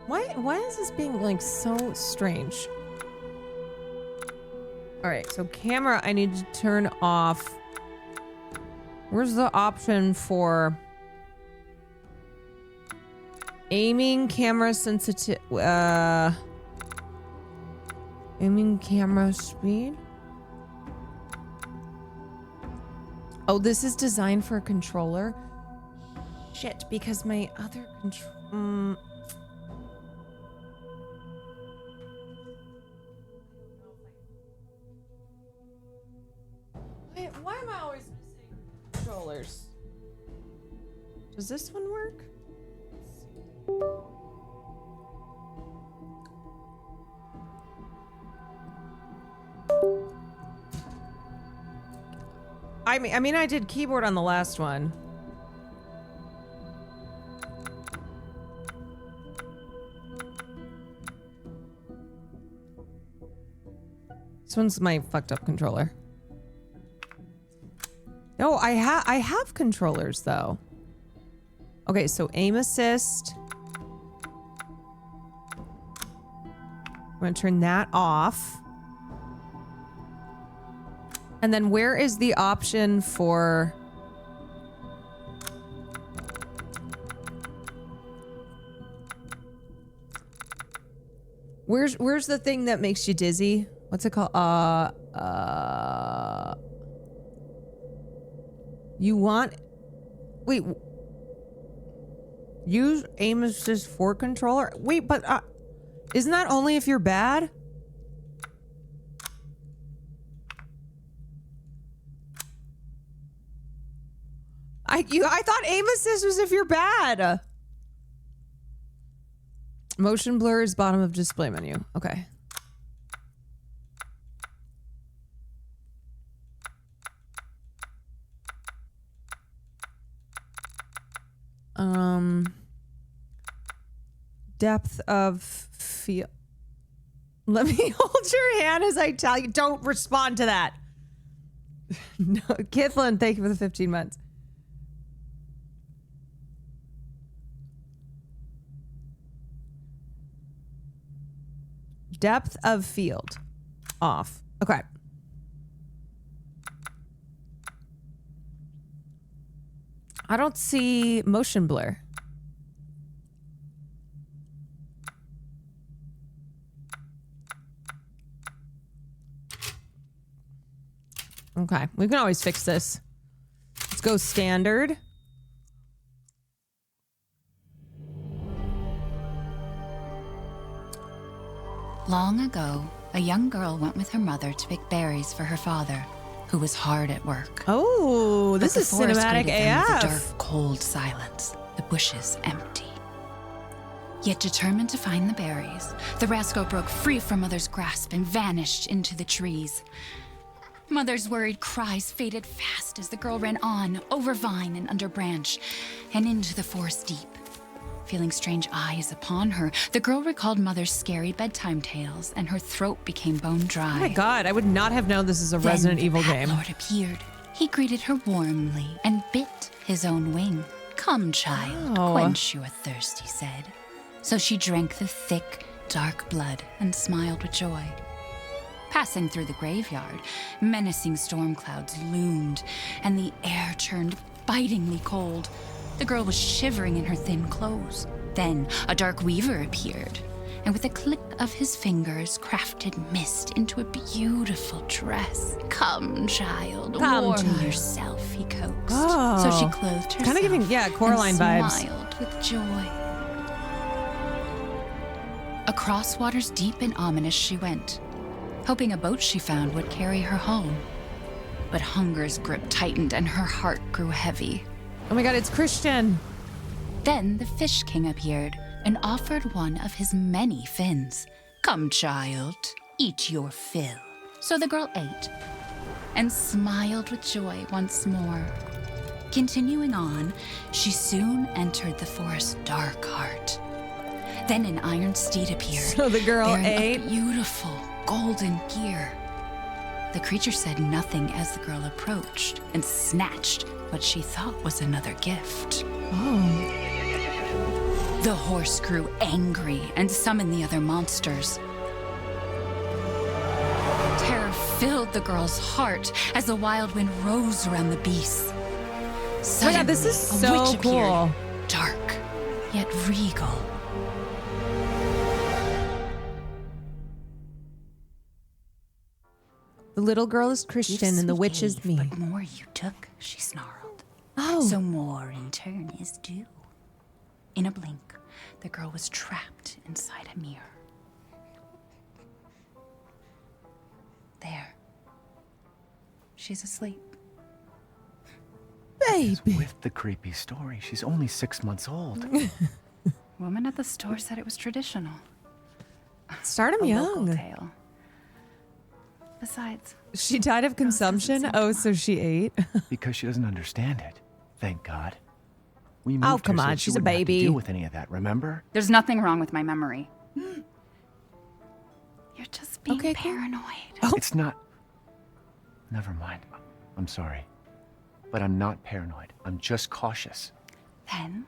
Why is this being like so strange? All right, so camera I need to turn off. Where's the option for aiming camera sensitive? Aiming camera speed? Oh, this is designed for a controller? Shit, because my other control... Wait, why am I always missing controllers? Does this one work? I mean, I did keyboard on the last one. This one's my fucked up controller. No, I have controllers though. Okay, so aim assist. I'm gonna turn that off. And then where is the option for... Where's the thing that makes you dizzy? What's it called? You want... Wait. Use aim assist for controller? Wait, but isn't that only if you're bad? I thought aim assist was if you're bad. Motion blur is bottom of display menu. Okay. Depth of field. Let me hold your hand as I tell you. Don't respond to that. No, Kithlin, thank you for the 15 months. Depth of field. Off. Okay. I don't see motion blur. Okay, we can always fix this. Let's go standard. Long ago, a young girl went with her mother to pick berries for her father, who was hard at work. Oh, this is cinematic AF. The dark, cold silence, the bushes empty. Yet determined to find the berries, the rascal broke free from Mother's grasp and vanished into the trees. Mother's worried cries faded fast as the girl ran on, over vine and under branch, and into the forest deep. Feeling strange eyes upon her, the girl recalled Mother's scary bedtime tales, and her throat became bone dry. Oh my god, I would not have known this is a Resident Evil game. Lord appeared. He greeted her warmly and bit his own wing. Come, child, quench your thirst, he said. So she drank the thick, dark blood and smiled with joy. Passing through the graveyard, menacing storm clouds loomed, and the air turned bitingly cold. The girl was shivering in her thin clothes. Then a dark weaver appeared, and with a click of his fingers, crafted mist into a beautiful dress. Come, child, warm yourself, he coaxed. Oh. So she clothed herself. Kind of giving, Coraline and vibes. smiled with joy. Across waters deep and ominous she went, hoping a boat she found would carry her home. But hunger's grip tightened and her heart grew heavy. Oh my god, it's Christian. Then the Fish King appeared and offered one of his many fins. Come, child, eat your fill. So the girl ate, and smiled with joy once more. Continuing on, she soon entered the forest's dark heart. Then an iron steed appeared. So the girl bearing ate? a beautiful golden gear. The creature said nothing as the girl approached and snatched what she thought was another gift. Oh. The horse grew angry and summoned the other monsters. Terror filled the girl's heart as the wild wind rose around the beast. Oh my God, this is Suddenly, a so witch cool. appeared, dark yet regal. The little girl is Christian and the witch is me. But more you took, she snarled. Oh. So more in turn is due. In a blink, the girl was trapped inside a mirror. There. She's asleep. Baby. With the creepy story. She's only 6 months old. Woman at the store said it was traditional. Start him A young. local tale. Besides, She died of consumption? Oh, so she ate? Because she doesn't understand it. Thank God. We moved Oh, her come so on, that she she's a wouldn't have to baby. deal with any of that, remember? There's nothing wrong with my memory. you're just being Okay, cool. paranoid. It's not. Never mind. I'm sorry. But I'm not paranoid. I'm just cautious. Then,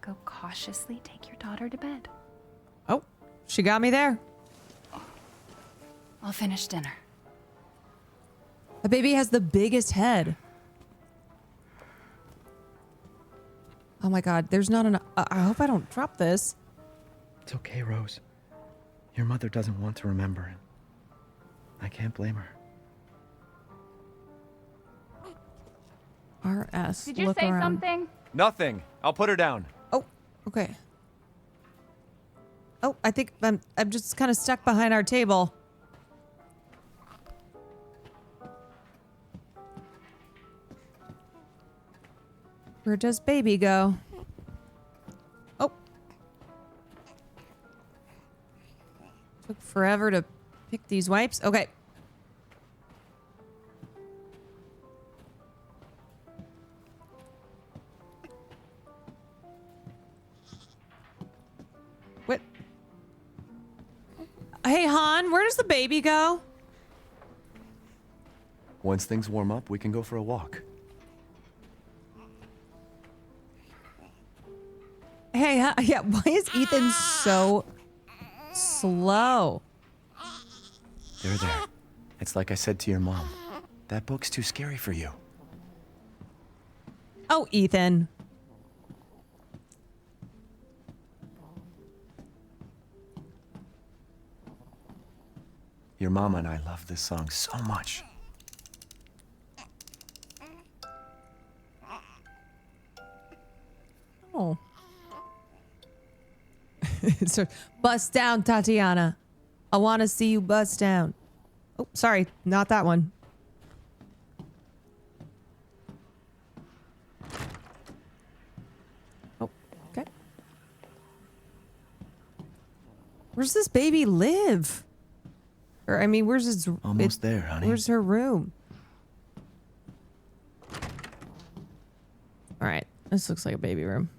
go cautiously take your daughter to bed. Oh, she got me there. I'll finish dinner. The baby has the biggest head. Oh my God, there's not enough. I hope I don't drop this. It's okay, Rose. Your mother doesn't want to remember it. I can't blame her. RS. Did you look say around. something? Nothing. I'll put her down. Oh, okay. Oh, I think I'm just kind of stuck behind our table. Where does baby go? Oh. Took forever to pick these wipes. Okay. What? Hey, Han, where does the baby go? Once things warm up, we can go for a walk. Hey, yeah, why is Ethan so slow? There. It's like I said to your mom. That book's too scary for you. Oh, Ethan. Your mama and I love this song so much. Oh. So, bust down, Tatiana. I want to see you bust down. Oh, sorry, not that one. Oh, okay. Where's this baby live? Or, I mean, where's his... Almost there, honey. Where's her room? All right, this looks like a baby room.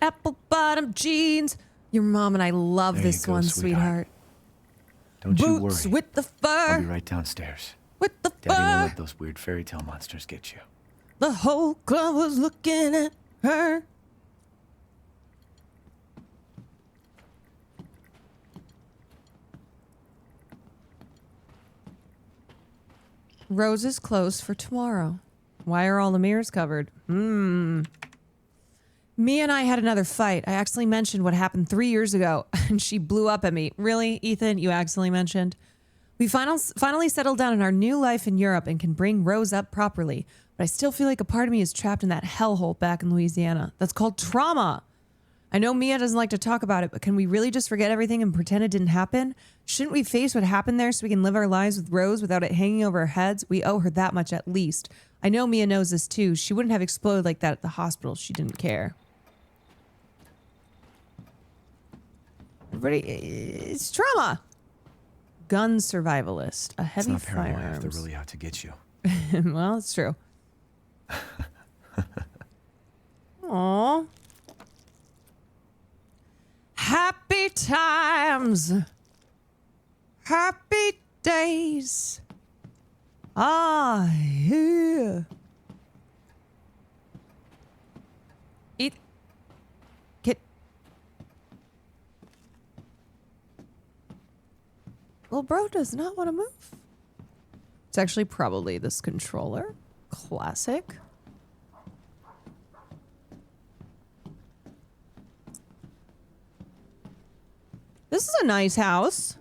Apple bottom jeans. Your mom and I love There you this go, one, sweetheart. sweetheart. Don't you Boots worry. with the fur. I'll be right downstairs. With the Daddy won't fur. let those weird fairy tale monsters get you. The whole club was looking at her. Rose is closed for tomorrow. Why are all the mirrors covered? Me and I had another fight. I accidentally mentioned what happened 3 years ago, and she blew up at me. Really, Ethan? You accidentally mentioned? We finally settled down in our new life in Europe and can bring Rose up properly. But I still feel like a part of me is trapped in that hellhole back in Louisiana. That's called trauma. I know Mia doesn't like to talk about it, but can we really just forget everything and pretend it didn't happen? Shouldn't we face what happened there so we can live our lives with Rose without it hanging over our heads? We owe her that much at least. I know Mia knows this too. She wouldn't have exploded like that at the hospital. She didn't care. Everybody, it's trauma. gun survivalist. A It's heavy not paranoia if firearms. they're really out to get you. Well, it's true. Aw. Happy times. Happy days. Ah, yeah. Eat. Get. Well, bro does not want to move. It's actually probably this controller. Classic. This is a nice house.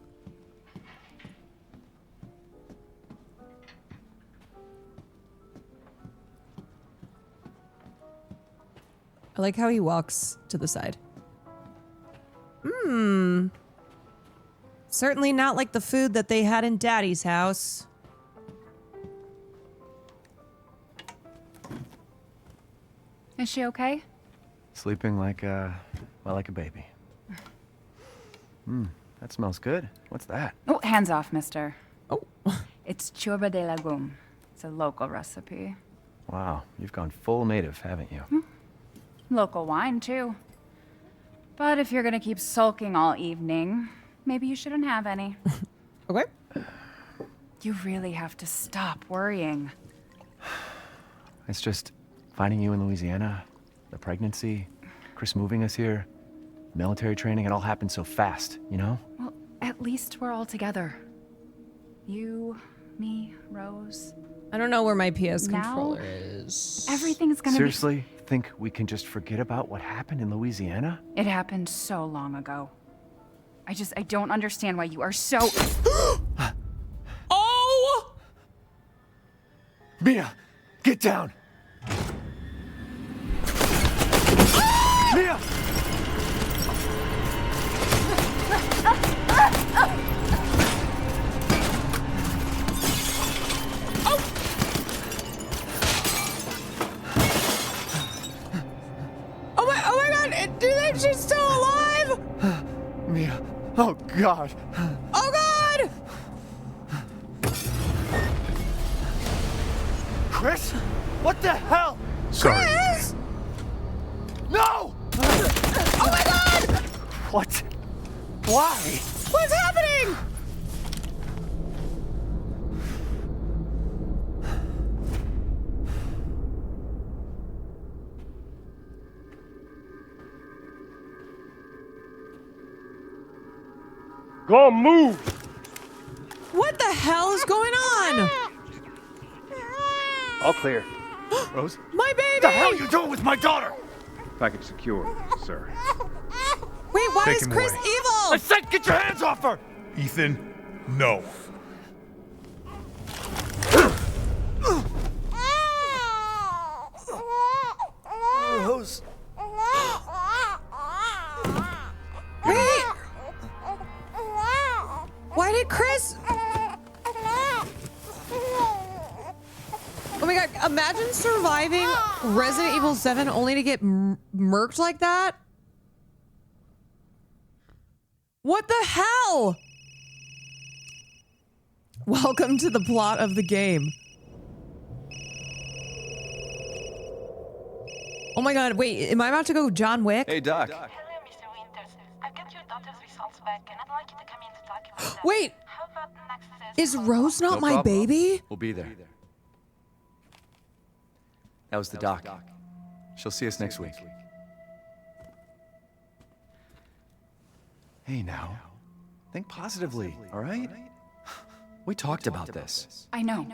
I like how he walks to the side. Certainly not like the food that they had in Daddy's house. Is she okay? Sleeping like a baby. That smells good. What's that? Oh, hands off, mister. Oh. It's churba de legume. It's a local recipe. Wow, you've gone full native, haven't you? Local wine, too. But if you're gonna keep sulking all evening, maybe you shouldn't have any. Okay. You really have to stop worrying. It's just finding you in Louisiana, the pregnancy, Chris moving us here, military training, it all happened so fast, you know? Well, at least we're all together. You, me, Rose. I don't know where my PS Now, controller is. Everything's gonna Seriously? Think we can just forget about what happened in Louisiana? It happened so long ago. I don't understand why you are so... Oh! Mia, get down! Mia! Oh my god, do you think she's still alive? Mia, oh God. Oh god! Chris? What the hell? Sorry. Chris! No! Oh my god! What? Why? What's happening? Go move! What the hell is going on? All clear. Rose? My baby! What the hell are you doing with my daughter? Package secure, sir. Wait, why Take is him Chris away. evil? I said get your hands off her! Ethan, no. Rose. Wait! Why did Chris... Oh my god, imagine surviving Resident Evil 7 only to get murked like that. What the hell? Welcome to the plot of the game. Oh my god, wait, am I about to go John Wick? Hey, Doc. Hello, Mr. Winters. I've got your daughter's results back, and I'd like you to come in to talk about that. Wait! How about next Thursday? Is Rose not No my problem. baby? We'll be there. That was the doc. She'll see us next week. Hey now, think positively, all right? We talked about this. I know.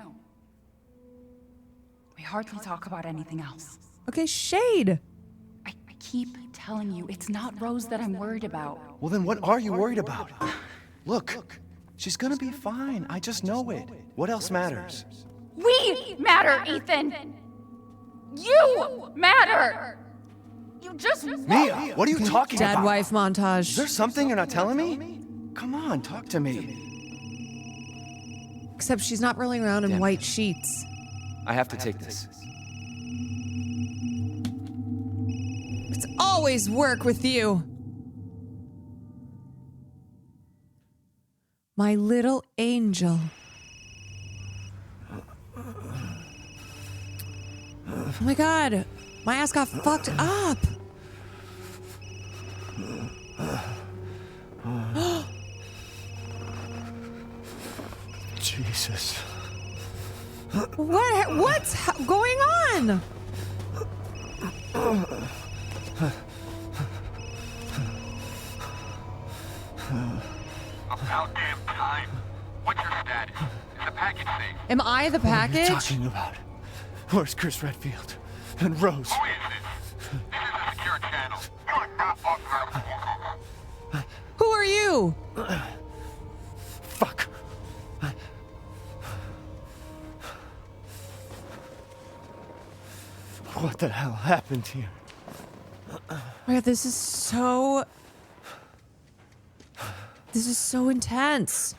We hardly talk about anything else. Okay, shade. I keep telling you, it's not Rose that I'm worried about. Well then what are you worried about? Look, she's gonna be fine. I just know it. What else matters? We matter, Ethan! You matter! You just Mia, what are you talking about? Dad-wife montage. Is there something you're not telling me? Come on, talk to me. Except she's not rolling around in white sheets. I have to take this. It's always work with you. My little angel. Oh my god. My ass got fucked up. Jesus. What's going on? About damn time. What's your status? Is the package safe? Am I the What are you package? talking about? Where's Chris Redfield? And Rose? Who is this? This is a secure channel. You are not authorized. Who are you? Fuck. What the hell happened here? Oh my god, this is so intense.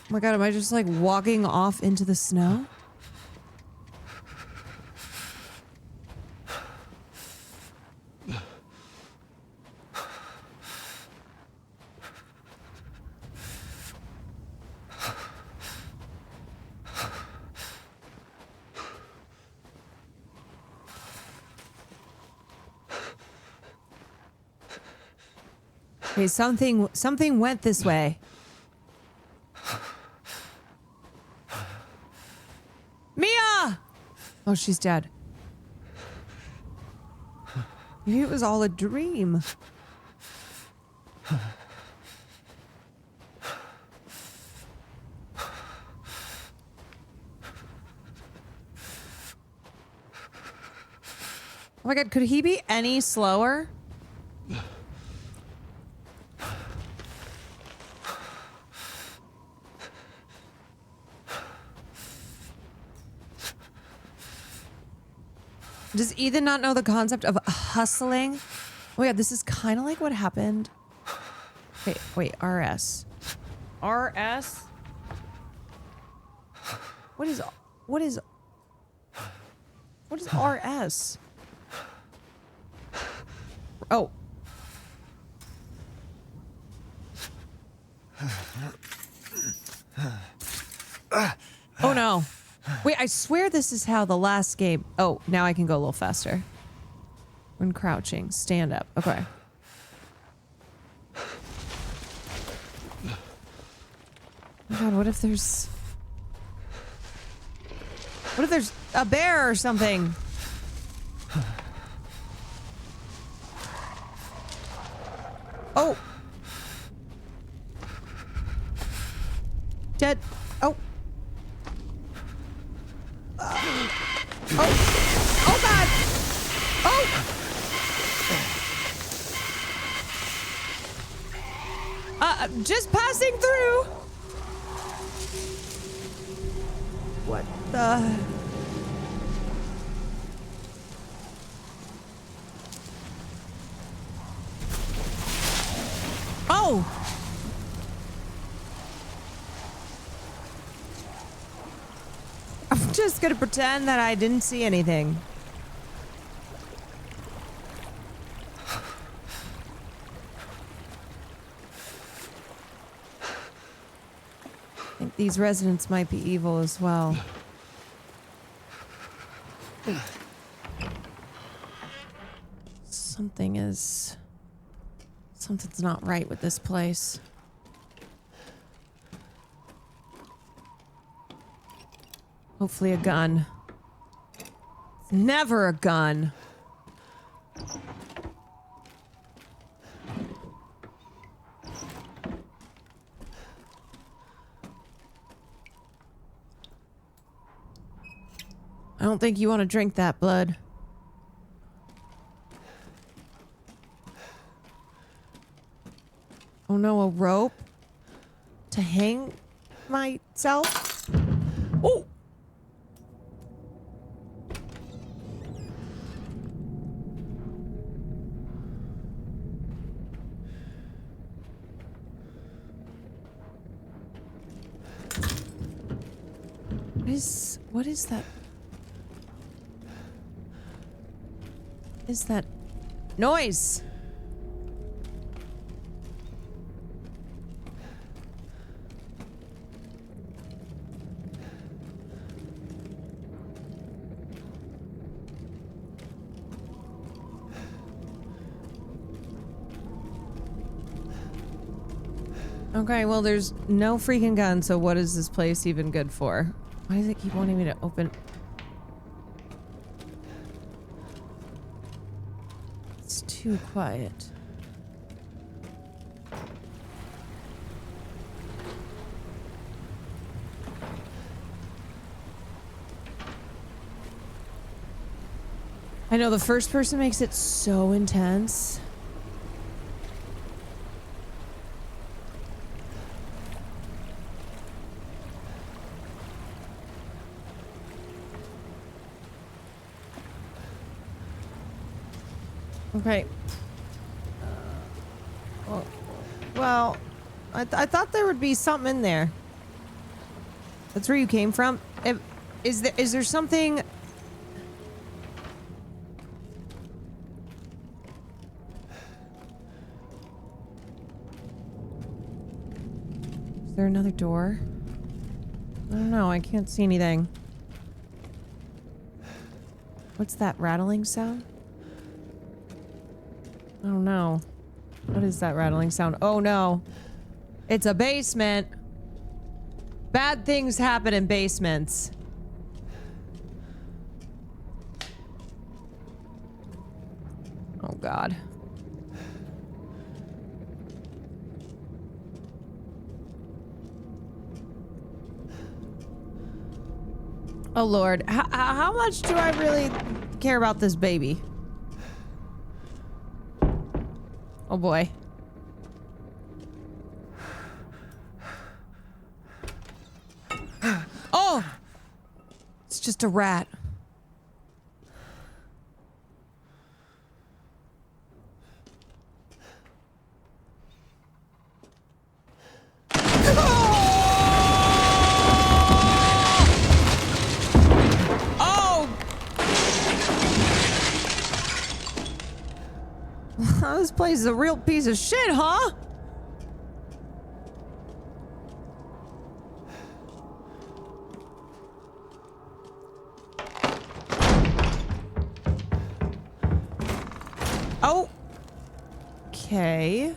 Oh my god, am I just like walking off into the snow? Okay, something went this way. Mia! Oh, she's dead. Maybe it was all a dream. Oh my god, could he be any slower? Does Ethan not know the concept of hustling? Oh yeah, this is kind of like what happened. Wait, RS. RS? What is RS? Oh. Oh no. Wait, I swear this is how the last game... Oh, now I can go a little faster. When crouching, stand up. Okay. Oh my god, what if there's a bear or something? Oh. Dead. Oh. Oh god! Oh! Just passing through. What the? Oh! I'm just gonna pretend that I didn't see anything. I think these residents might be evil as well. Something's not right with this place. Hopefully a gun. It's never a gun. I don't think you want to drink that blood. Oh no, a rope to hang myself? Oh! What is that? is that noise? Okay, well, there's no freaking gun, so what is this place even good for? Why does it keep wanting me to open? It's too quiet. I know the first person makes it so intense. Okay. Well, I thought there would be something in there. That's where you came from? Is there something... Is there another door? I don't know, I can't see anything. What's that rattling sound? Oh no. What is that rattling sound? Oh no. It's a basement. Bad things happen in basements. Oh god. Oh lord. How much do I really care about this baby? Oh boy. Oh! It's just a rat. Oh! This place is a real piece of shit, huh? Oh. Okay.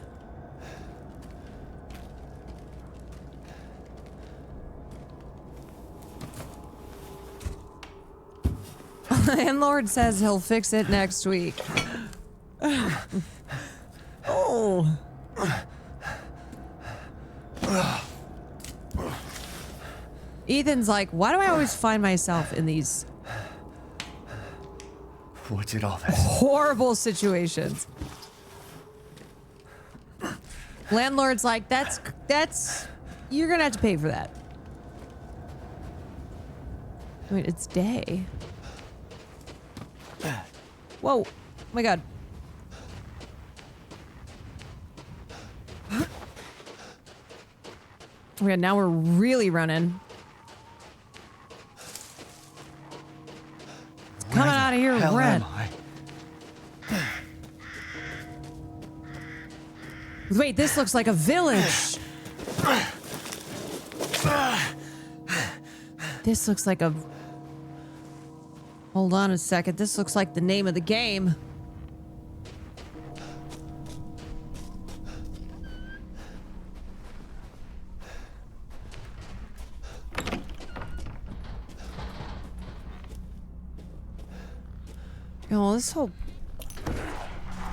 Landlord says he'll fix it next week. Oh. Ethan's like, why do I always find myself in these What did all this? horrible situations? Landlord's like, that's you're gonna have to pay for that. I mean, it's day. Whoa. Oh my god. Okay, now we're really running. It's coming out of here red. Wait, this looks like a village. This looks like a... Hold on a second. This looks like the name of the game. Oh, this whole...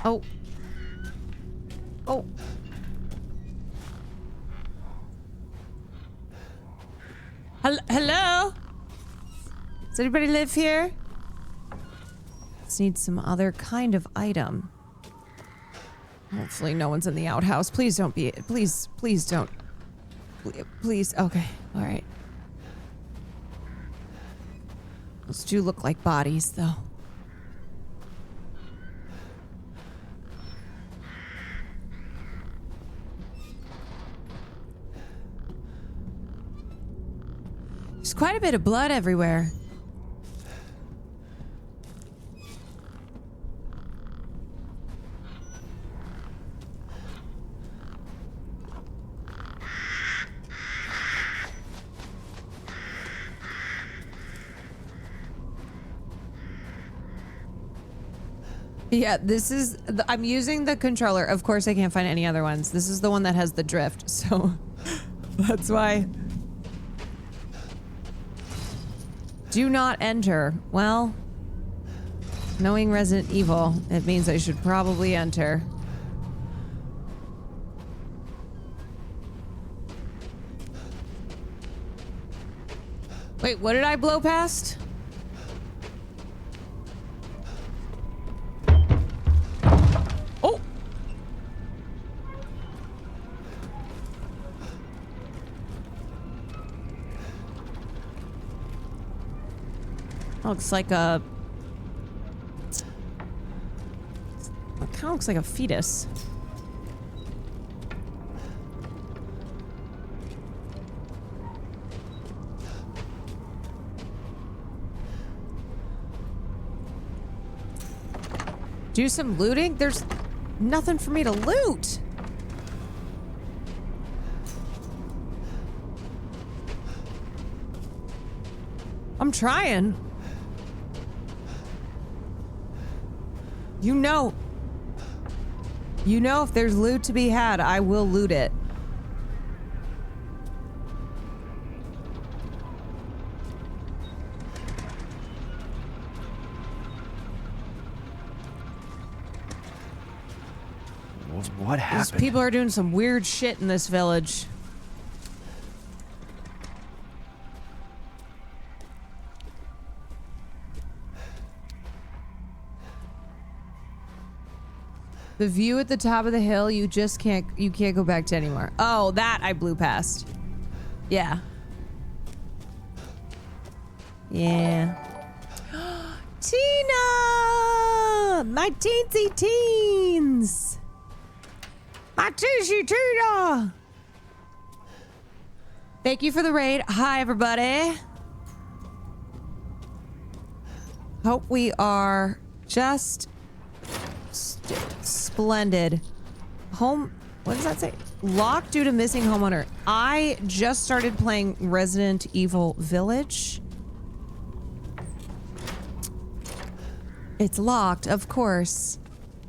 Oh. Oh. Hello? Does anybody live here? Let's need some other kind of item. Hopefully no one's in the outhouse. Please don't be... Please don't. Please. Okay. All right. Those do look like bodies, though. There's quite a bit of blood everywhere. Yeah, this is, I'm using the controller. Of course, I can't find any other ones. This is the one that has the drift, so that's why. Do not enter. Well, knowing Resident Evil, it means I should probably enter. Wait, what did I blow past? Oh! Looks like a... It kind of looks like a fetus. Do some looting? There's nothing for me to loot. I'm trying. You know if there's loot to be had, I will loot it. What happened? These people are doing some weird shit in this village. The view at the top of the hill, you can't go back to anymore. Oh, that I blew past. Yeah. Yeah. Tina! My teensy teens! My teensy Tina! Thank you for the raid. Hi, everybody. Hope we are just splendid. Home, what does that say? Locked due to missing homeowner. I just started playing Resident Evil Village. It's locked, of course.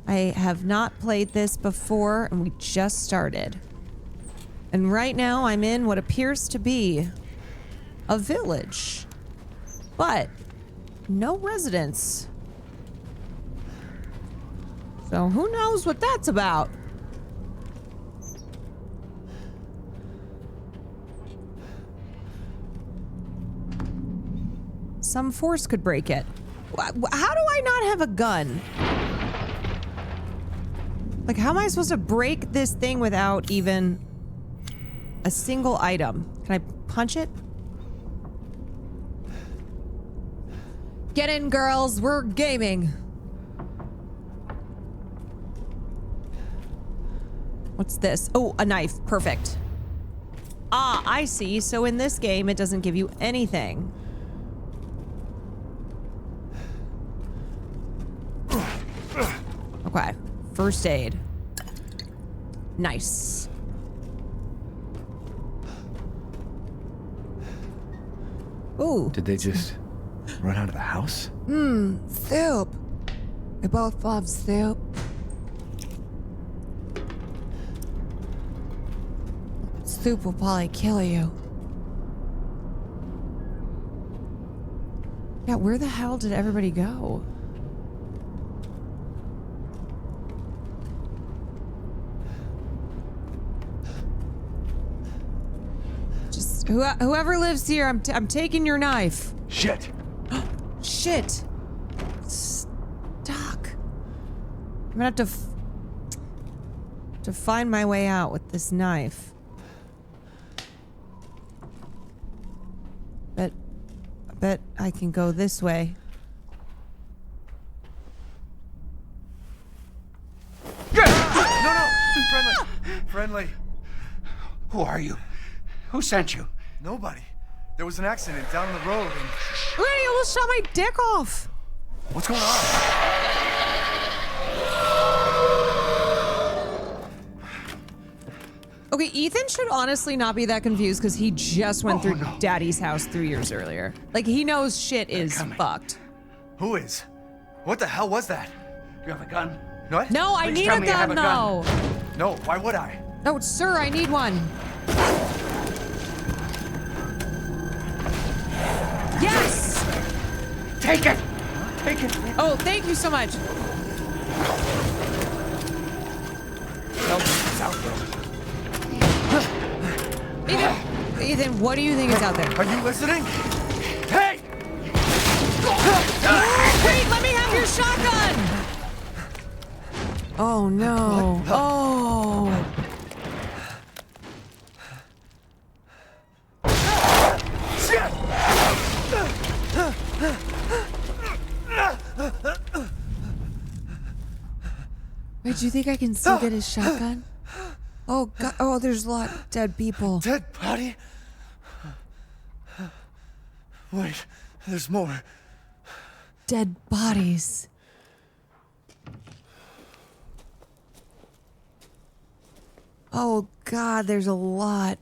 I have not played this before, and we just started. And right now I'm in what appears to be a village, but no residents. So who knows what that's about? Some force could break it. How do I not have a gun? Like, how am I supposed to break this thing without even a single item? Can I punch it? Get in, girls. We're gaming. What's this? Oh, a knife. Perfect. Ah, I see. So in this game, it doesn't give you anything. Okay. First aid. Nice. Ooh. Did they just run out of the house? Soup. We both love soup. Soup will probably kill you. Yeah, where the hell did everybody go? Just whoever lives here, I'm taking your knife. Shit. Shit. Stuck. I'm gonna have to find my way out with this knife. I bet I can go this way. No, friendly. Who are you? Who sent you? Nobody. There was an accident down the road and... Randy almost shot my dick off. What's going on? Okay, Ethan should honestly not be that confused because he just went through Daddy's house 3 years earlier. Like, he knows shit is fucked. Who is? What the hell was that? You have a gun? What? No, I Please need tell a me you have gun, a though. gun. No, why would I? No, sir, I need one. Yes! Take it! Take it! Oh, thank you so much. Tell me it's out there. Ethan, what do you think is out there? Are you listening? Hey! Wait, let me have your shotgun! Oh, no. Oh. Wait, do you think I can still get his shotgun? Oh, God. Oh, there's a lot of dead people. Dead body? Wait, there's more. Dead bodies. Oh, God, there's a lot.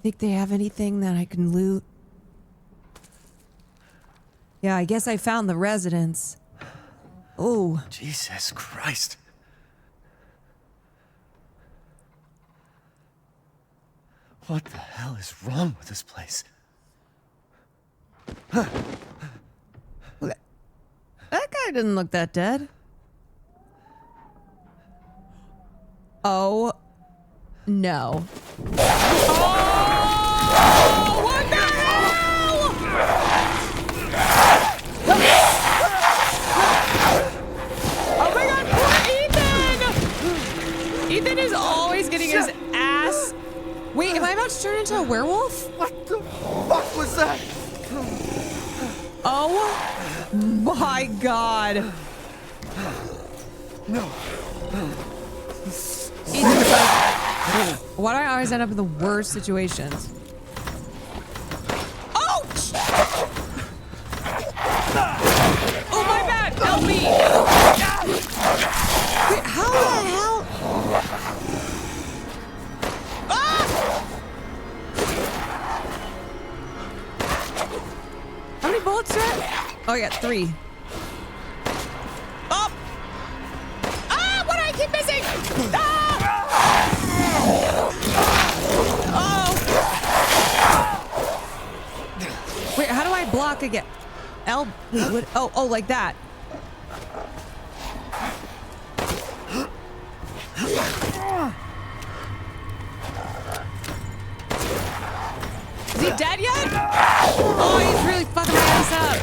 Think they have anything that I can loot? Yeah, I guess I found the residence. Oh. Jesus Christ. What the hell is wrong with this place? That guy didn't look that dead. Oh, no. Oh, what the hell? Oh my God, poor Ethan! Ethan is always getting his ass. Wait, am I about to turn into a werewolf? What the fuck was that? Oh my God. No. Ethan's like, why do I always end up in the worst situations? Ouch! Oh, my bad. Help me. Wait, how the hell? Ah! How many bullets are there? Oh, I got 3. Oh! Ah! What do I keep missing? Ah! Oh! Wait, how do I block again? L. Oh, like that. Is he dead yet? Oh, he's really fucking my ass up.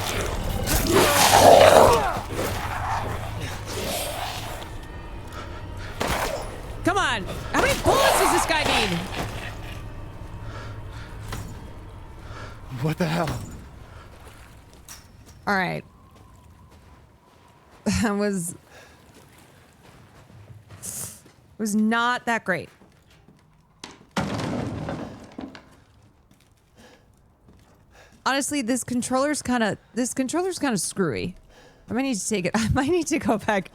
Come on. How many bullets does this guy need? What the hell? All right. That was not that great. Honestly, this controller's kind of screwy. I might need to take it. I might need to go back.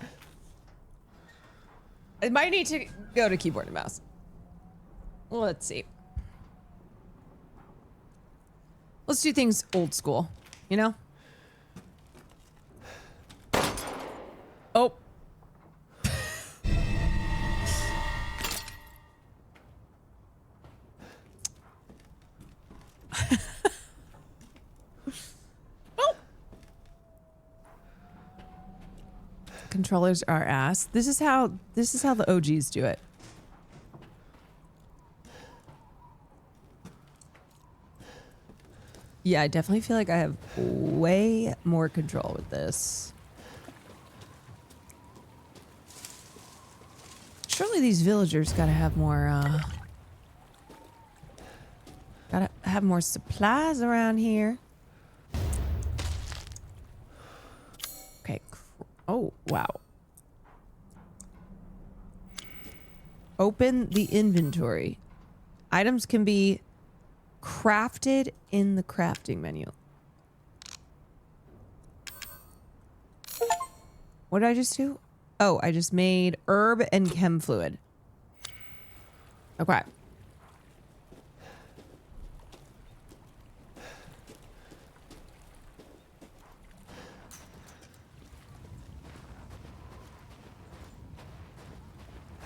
I might need to go to keyboard and mouse. Let's see. Let's do things old school, you know? Oh. Oh. Controllers are ass. This is how the OGs do it. Yeah, I definitely feel like I have way more control with this. Surely these villagers gotta have more supplies around here. Okay. Oh, wow. Open the inventory. Items can be crafted in the crafting menu. What did I just do? Oh, I just made herb and chem fluid. Okay.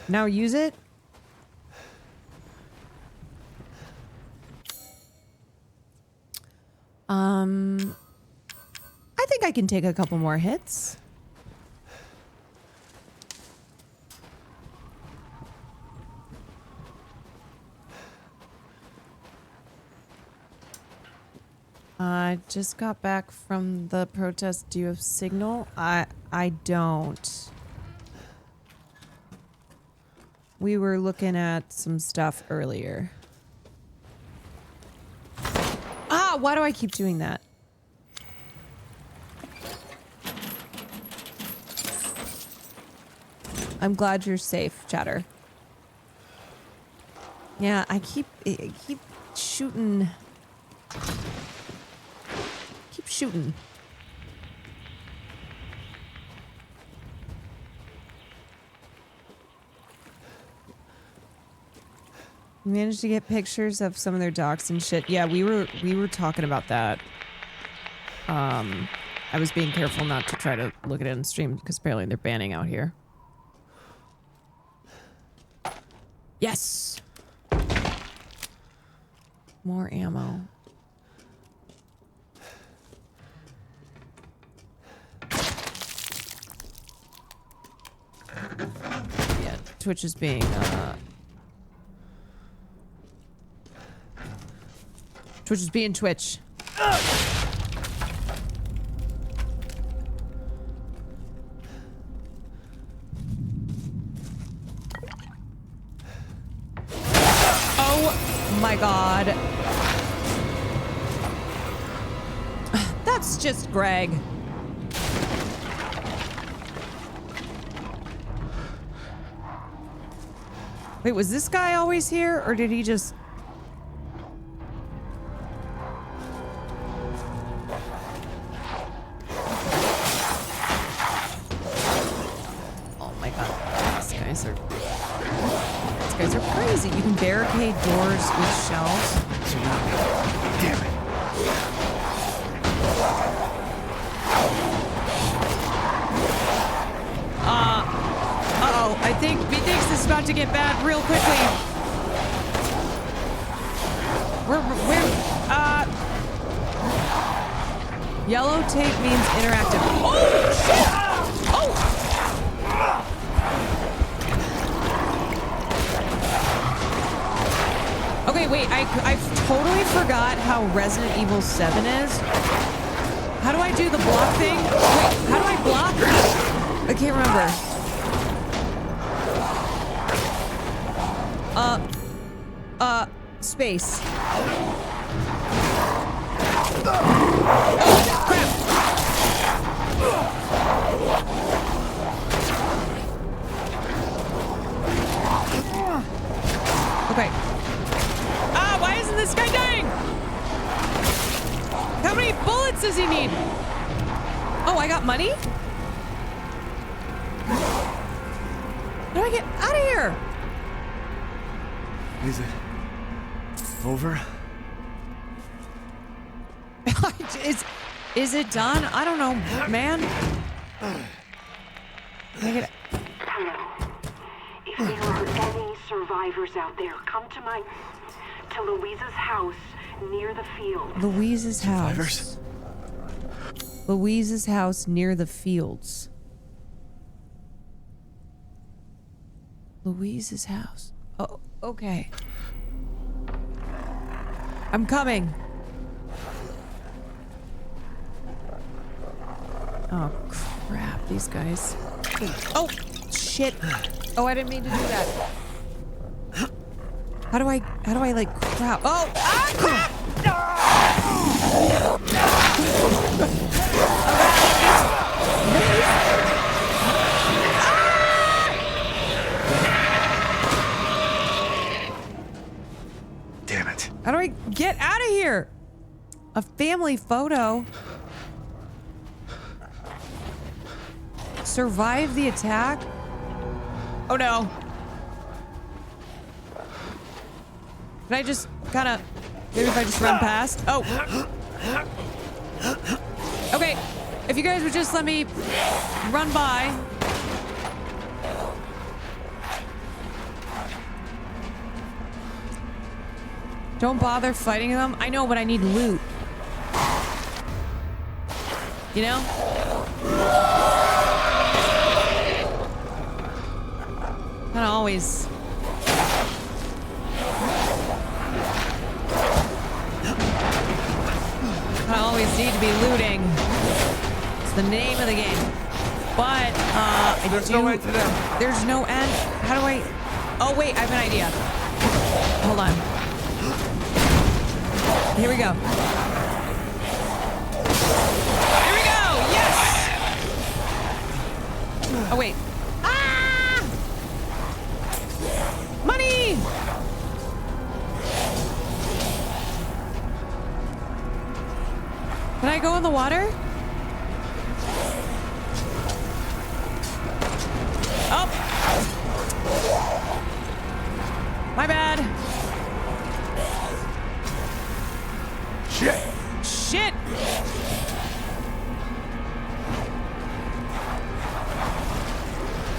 Now use it. I think I can take a couple more hits. I just got back from the protest. Do you have signal? I don't. We were looking at some stuff earlier. Ah, why do I keep doing that? I'm glad you're safe, Chatter. Yeah, I keep shooting. Keep shooting. We managed to get pictures of some of their docs and shit. Yeah, we were talking about that. I was being careful not to try to look at it on stream because apparently they're banning out here. Yes. More ammo. Yeah, Twitch is being Twitch is being Twitch. Oh my god. That's just Greg. Wait, was this guy always here, or did he just... Oh my god, these guys are crazy. You can barricade doors with shells. Damn it. Uh-oh, I think methinks this is about to get bad real quickly. Yellow tape means interactive. Oh, shit! Oh! Okay, wait, I totally forgot how Resident Evil 7 is. How do I do the block thing? Wait, how do I block? I can't remember. Space. Oh, crap! Okay. Ah, why isn't this guy dying? How many bullets does he need? Oh, I got money? How do I get out of here? Is it over? Is it done? I don't know, man. Hello. If there are any survivors out there, come to Louisa's house near the field. Louisa's house. Survivors? Louisa's house near the fields. Louisa's house. Oh, okay. I'm coming. Oh, crap, these guys. Oh, shit. Oh, I didn't mean to do that. How do I like crap? Oh, ah, crap! Damn it. How do I get out of here? A family photo. Survive the attack? Oh no. Can I just kind of, maybe if I just run past? Oh. Okay. If you guys would just let me run by. Don't bother fighting them. I know, but I need loot. You know? Not always. I always need to be looting. It's the name of the game. But there's no end to them. There's no end. How do I? Oh wait, I have an idea. Hold on. Here we go. Here we go. Yes. Oh wait. Ah! Money. Can I go in the water? Oh! My bad. Shit! Shit!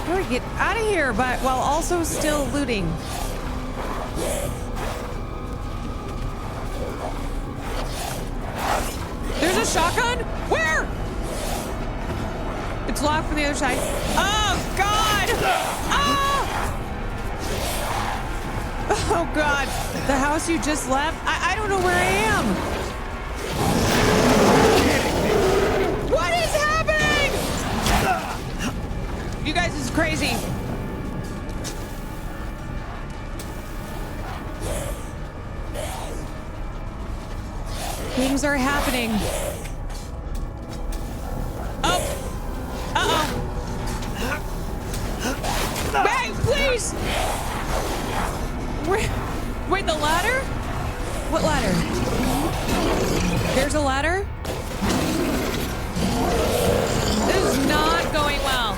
How do I get out of here, but while also still looting? There's a shotgun? Where? It's locked from the other side. Oh, God! Oh! Oh, God. The house you just left? I don't know where I am. What is happening? You guys, this is crazy. Things are happening. Oh! Uh-oh! Hey, please! Wait, the ladder? What ladder? There's a ladder? This is not going well.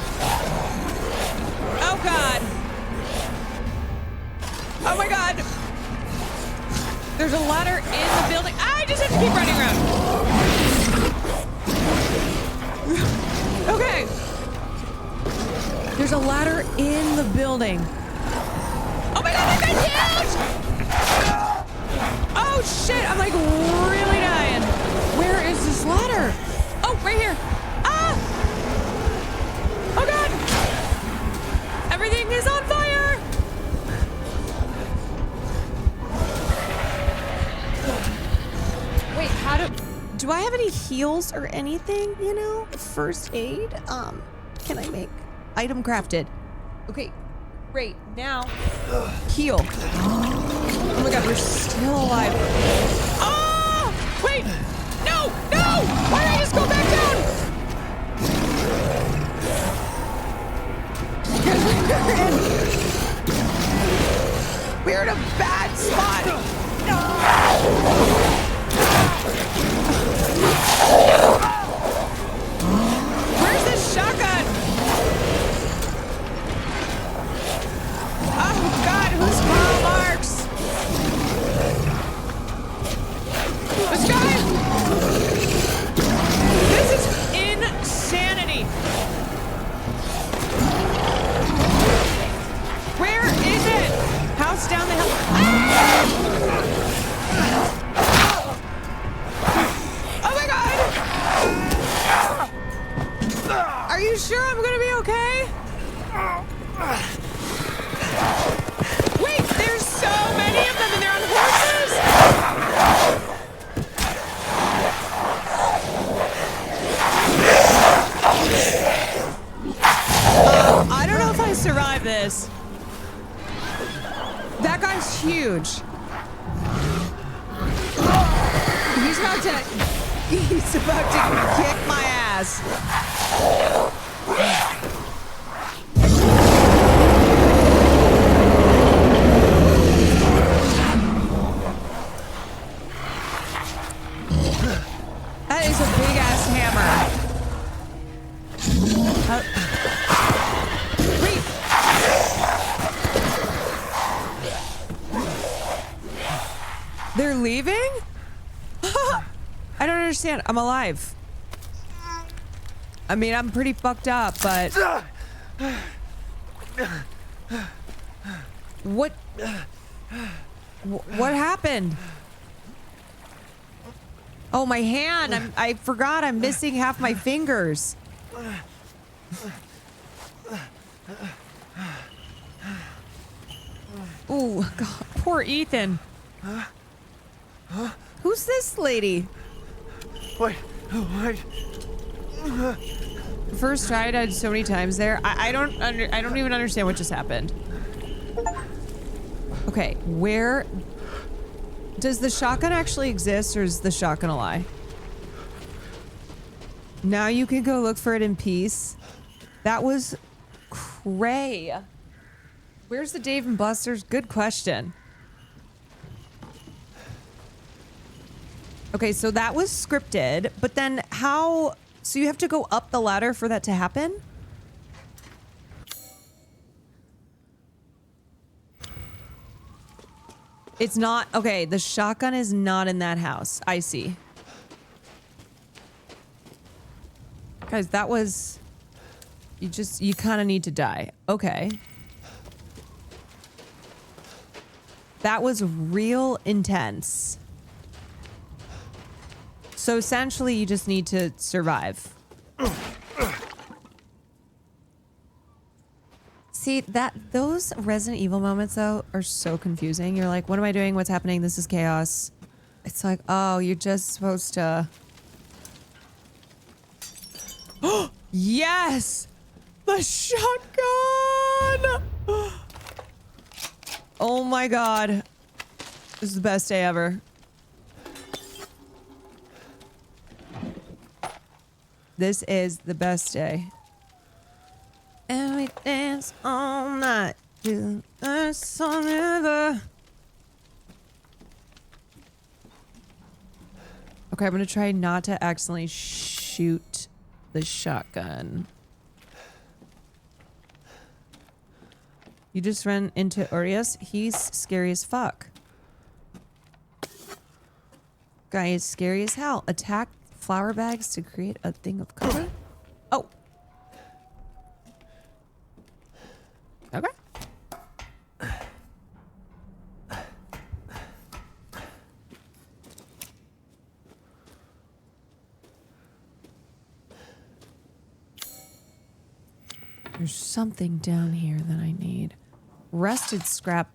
Oh, God. Oh, my God. There's a ladder in the building. I just have to keep running around. Okay. There's a ladder in the building. Oh my God, that guy's huge! Oh shit, I'm like really dying. Where is this ladder? Oh, right here. Ah! Oh God! Everything is on fire! Wait, how do I have any heals or anything, you know? First aid? Can I make item crafted? Okay, great. Now, heal. Oh my God, we're still alive. Oh! Wait! No! No! Why did I just go back down? We're in a bad spot. Where's this shotgun? Oh God, who's Karl Marx? This guy? This is insanity. Where is it? House down the hill. Ah! Oh my God! Are you sure I'm gonna be okay? Wait, there's so many of them and they're on horses? I don't know if I survive this. That guy's huge. He's about to kick my ass. That is a big ass hammer. Wait. They're leaving? I don't understand. I'm alive. I mean, I'm pretty fucked up, but what happened? Oh, my hand. I forgot I'm missing half my fingers. Oh, God. Poor Ethan. Who's this lady? Wait. First try, I died so many times there. I don't even understand what just happened. Okay, where does the shotgun actually exist, or is the shotgun a lie? Now you can go look for it in peace. That was cray. Where's the Dave and Buster's? Good question. Okay, so that was scripted, but then how? So you have to go up the ladder for that to happen? It's not, okay, the shotgun is not in that house. I see. Guys, that was, you kind of need to die. Okay. That was real intense. So essentially, you just need to survive. See, those Resident Evil moments, though, are so confusing. You're like, what am I doing? What's happening? This is chaos. It's like, oh, you're just supposed to... Yes! The shotgun! Oh my god. This is the best day ever. This is the best day. And we dance all night to the sun river. Okay, I'm gonna try not to accidentally shoot the shotgun. You just ran into Urias. He's scary as fuck. Guy is scary as hell. Attack flower bags to create a thing of color. Oh. Okay. There's something down here that I need. Rusted scrap.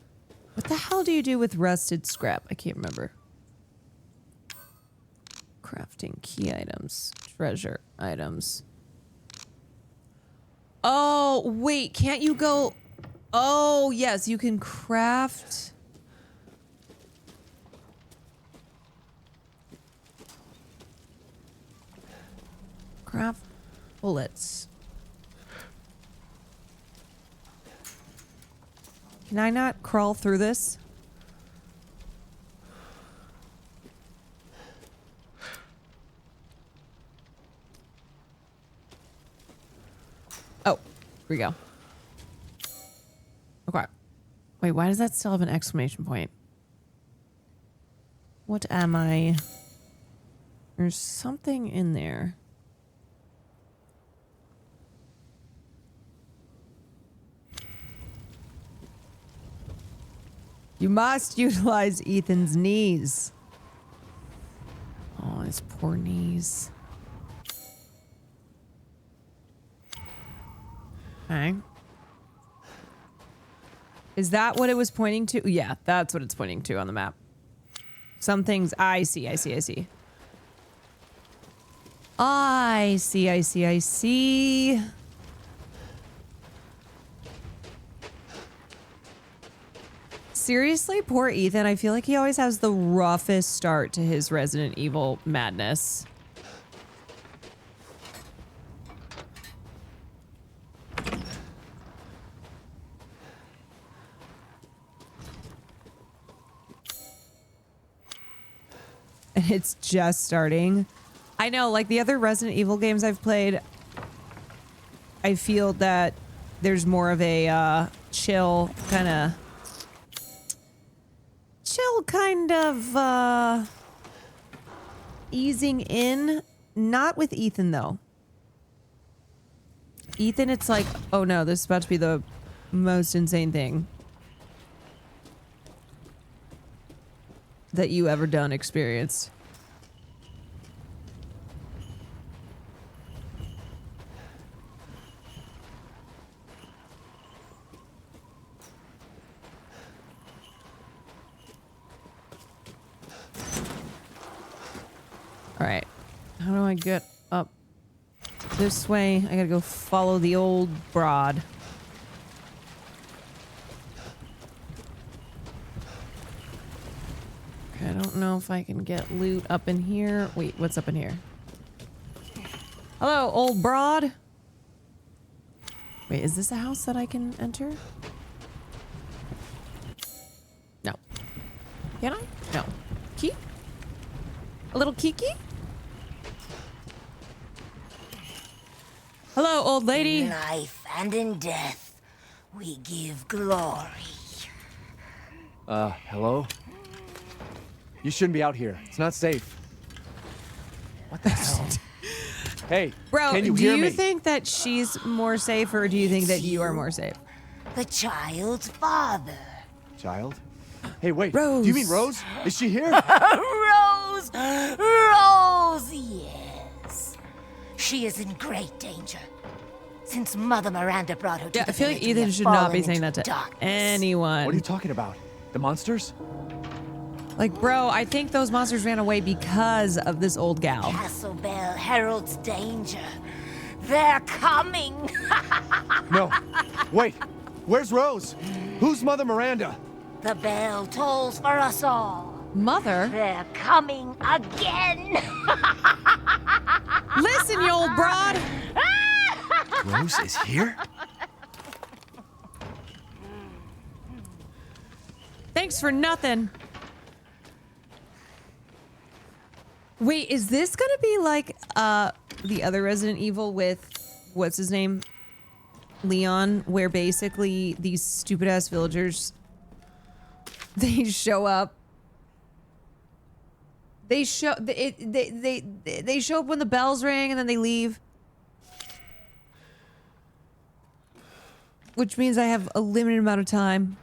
What the hell do you do with rusted scrap? I can't remember. Crafting key items. Treasure items. Oh, wait. Can't you go... Oh, yes. You can craft... Craft bullets. Can I not crawl through this? Oh, here we go. Okay. Wait, why does that still have an exclamation point? What am I? There's something in there. You must utilize Ethan's knees. Oh, his poor knees. Okay. Is that what it was pointing to? Yeah, that's what it's pointing to on the map. Some things I see. I see. Seriously, poor Ethan. I feel like he always has the roughest start to his Resident Evil madness. And it's just starting. I know, like the other Resident Evil games I've played, I feel that there's more of a chill kind of easing in. Not with Ethan though. Ethan, it's like, oh no, this is about to be the most insane thing that you ever experienced. All right. How do I get up this way? I gotta go follow the old broad. Okay, I don't know if I can get loot up in here. Wait, what's up in here? Hello, old broad. Wait, is this a house that I can enter? No. Can I? No. Key? A little kiki? Hello, old lady. In life and in death, we give glory. Hello? You shouldn't be out here. It's not safe. What the hell? Hey, Bro, can you do hear you me? think that she's more safe or do you think that you are more safe? The child's father. Child? Hey, wait. Rose. Do you mean Rose? Is she here? Rose! Rose, yes. She is in great danger. Since Mother Miranda brought her to Yeah, the I feel like village, we Ethan have should not be fallen saying into that to darkness. anyone. What are you talking about? The monsters? Like, bro, I think those monsters ran away because of this old gal. Castle Bell heralds danger. They're coming. No. Wait. Where's Rose? Who's Mother Miranda? The bell tolls for us all. Mother? They're coming again. Listen, you old broad. Rose is here? Thanks for nothing. Wait, is this gonna be like the other Resident Evil with what's his name? Leon, where basically these stupid ass villagers they show up. They show they show up when the bells ring and then they leave. Which means I have a limited amount of time.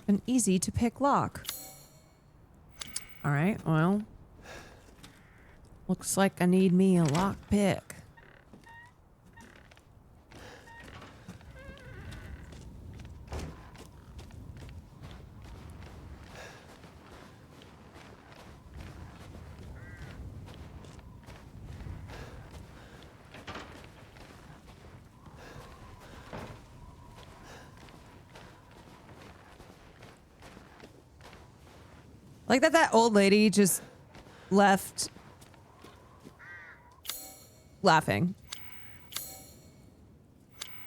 An easy to pick lock. All right, well, looks like I need me a lock pick. Like that old lady just left laughing.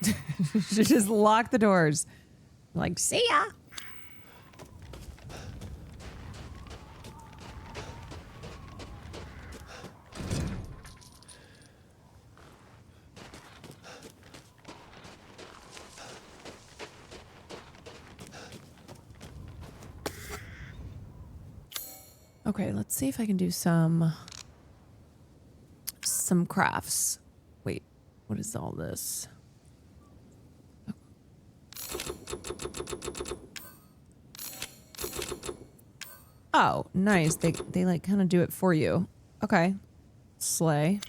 She just locked the doors. Like, see ya. Okay, let's see if I can do some crafts. Wait, what is all this? Oh, nice. They like kind of do it for you. Okay. Slay.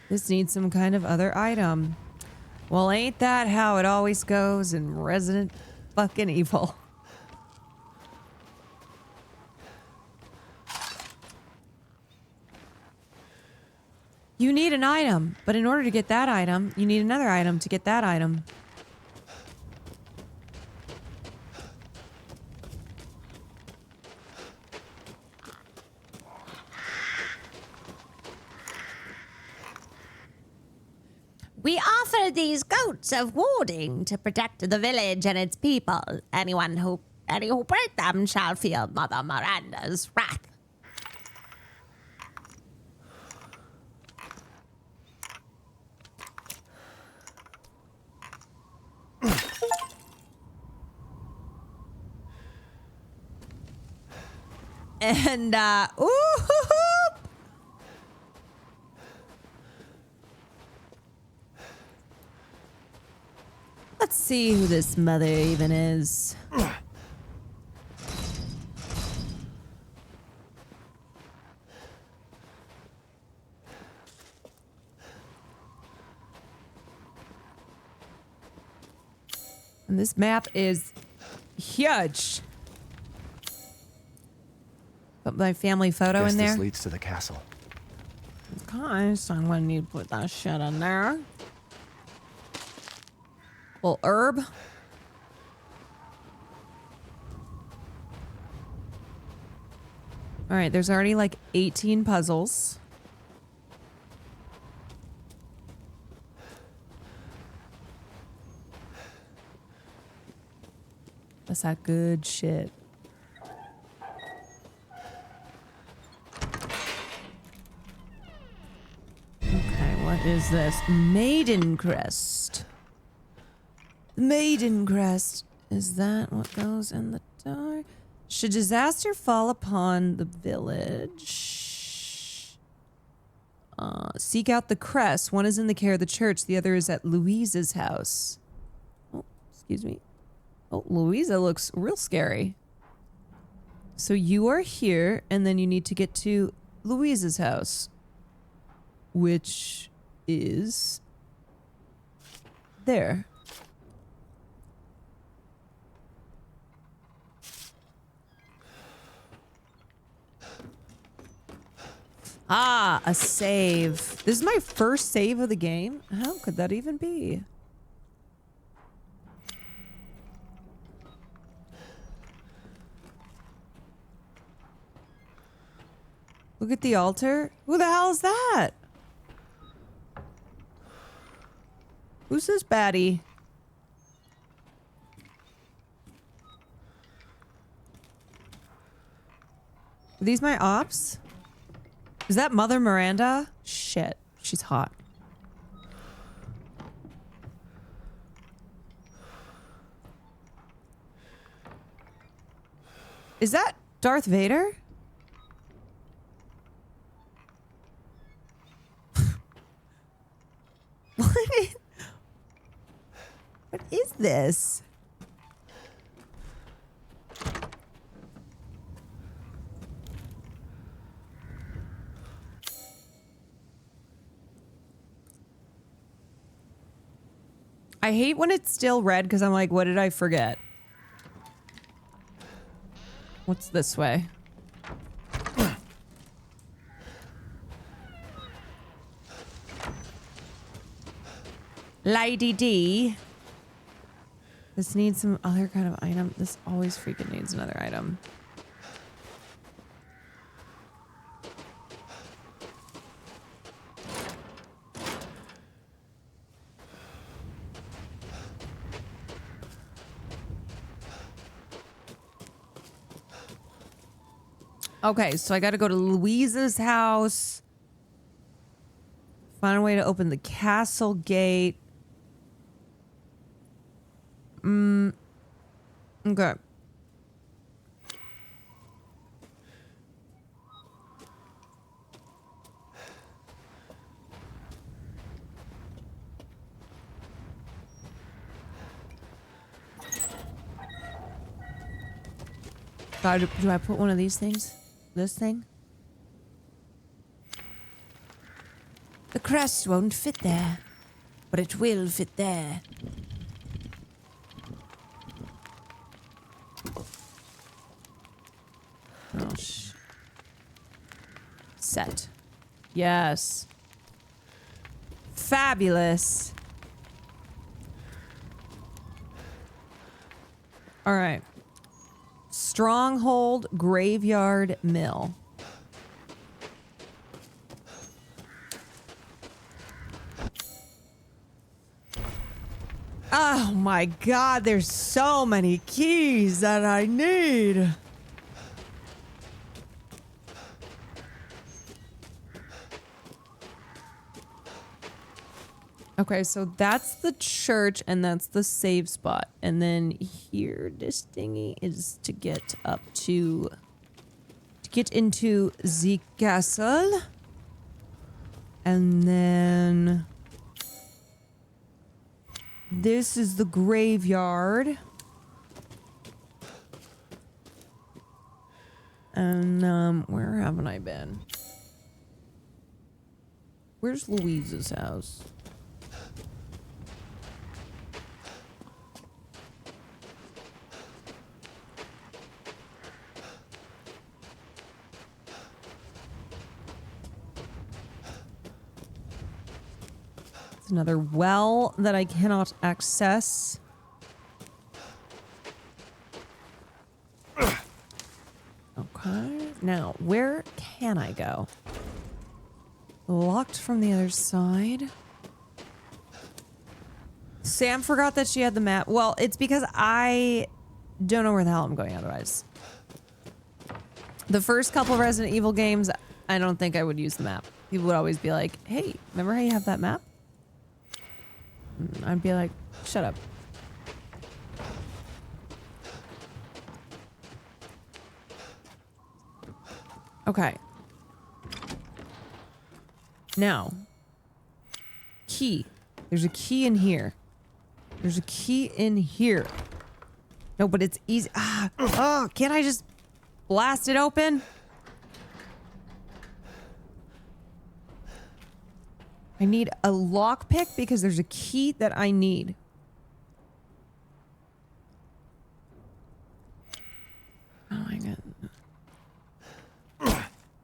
This needs some kind of other item. Well, ain't that how it always goes in Resident fucking Evil? You need an item, but in order to get that item, you need another item to get that item. We offer these coats of warding to protect the village and its people. Any who break them shall feel Mother Miranda's wrath. And ooh, Let's see who this mother even is. And this map is huge. Put my family photo Guess in there. this leads to the castle. Okay, so I'm gonna need to put that shit in there. Well, herb. All right, there's already like 18 puzzles. That's that good shit. Okay, what is this? Maiden Crest. Maiden Crest. Is that what goes in the door? Should disaster fall upon the village, seek out the crest. One is in the care of the church. The other is at Louisa's house. Oh, excuse me. Oh, Louisa looks real scary. So you are here, and then you need to get to Louisa's house, which is there. Ah, a save. This is my first save of the game. How could that even be? Look at the altar. Who the hell is that? Who's this baddie? Are these my ops? Is that Mother Miranda? Shit, she's hot. Is that Darth Vader? What is this? I hate when it's still red because I'm like, what did I forget? What's this way? Lady D. This needs some other kind of item. This always freaking needs another item. Okay, so I gotta go to Louisa's house. Find a way to open the castle gate. Okay. God, do I put one of these things? This thing? The crest won't fit there, but it will fit there. Oh, set. Yes. Fabulous. All right. Stronghold Graveyard Mill. Oh my God, there's so many keys that I need. Okay, so that's the church and that's the save spot. And then here, this thingy is to get up to get into the castle. And then This is the graveyard. And, where haven't I been? Where's Louise's house? It's another well that I cannot access. Okay. Now, where can I go? Locked from the other side. Sam forgot that she had the map. Well, it's because I don't know where the hell I'm going otherwise. The first couple Resident Evil games, I don't think I would use the map. People would always be like, hey, remember how you have that map? I'd be like, shut up. Okay. Now. Key. There's a key in here. There's a key in here. No, but it's easy. Oh, can't I just blast it open? I need a lockpick because there's a key that I need. Oh my god.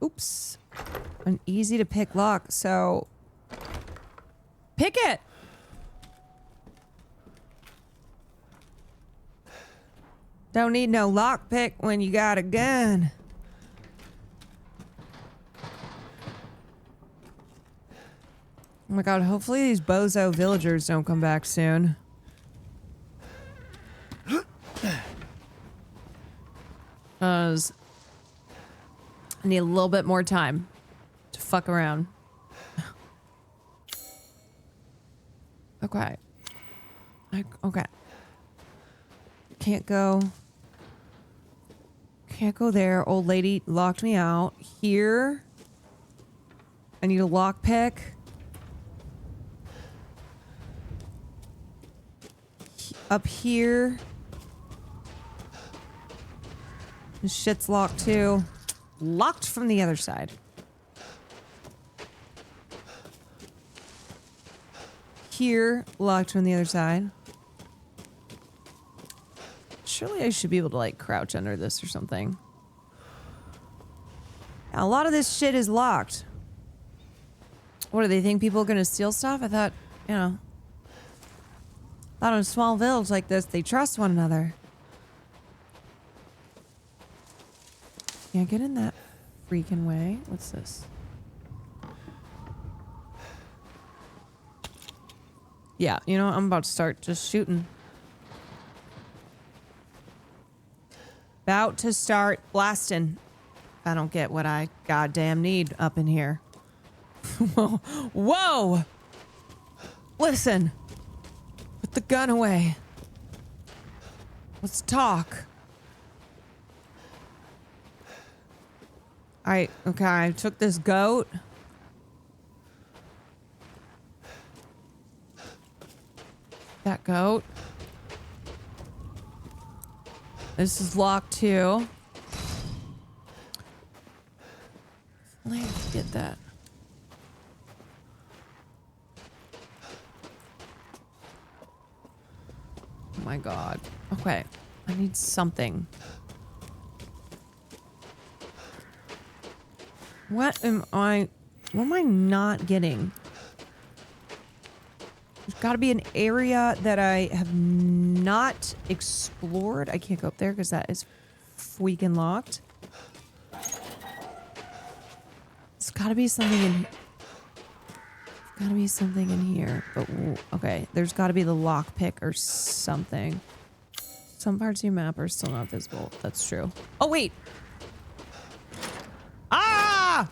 Oops. An easy to pick lock, so pick it. Don't need no lockpick when you got a gun. Oh my god, hopefully these bozo villagers don't come back soon. I need a little bit more time to fuck around. Okay. Okay. Can't go. Can't go there. Old lady locked me out. Here. I need a lockpick. Up here. This shit's locked too. Locked from the other side. Here, locked from the other side. Surely I should be able to like crouch under this or something. A lot of this shit is locked. What do they think people are gonna steal stuff? I thought, you know. Thought in a small village like this, they trust one another. Can't get in that freaking way. What's this? Yeah, you know, I'm about to start just shooting. About to start blasting. I don't get what I goddamn need up in here. Whoa. Whoa! Listen. Put the gun away. Let's talk. Okay, I took this goat. That goat. This is locked too. Let's get that. Oh my god. Okay, I need something. What am I not getting? There's got to be an area that I have not explored. I can't go up there because that is freaking locked. There's got to be something in. Got to be something in here. But okay, there's got to be the lockpick or something. Some parts of your map are still not visible. That's true. Oh wait. Ah!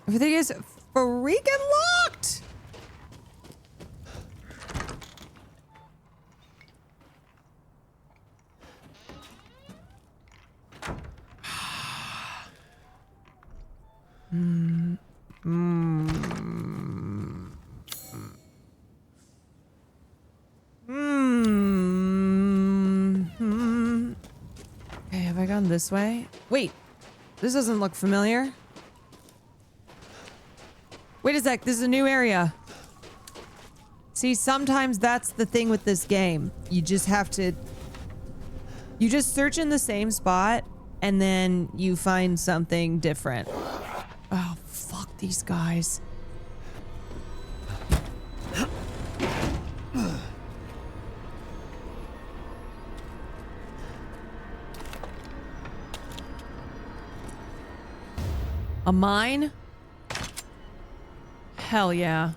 Everything is freaking locked! Have I gone this way? Wait, this doesn't look familiar. Wait a sec, this is a new area. See, sometimes that's the thing with this game. You just have to... You just search in the same spot, and then you find something different. Oh, fuck these guys. A mine? Hell yeah.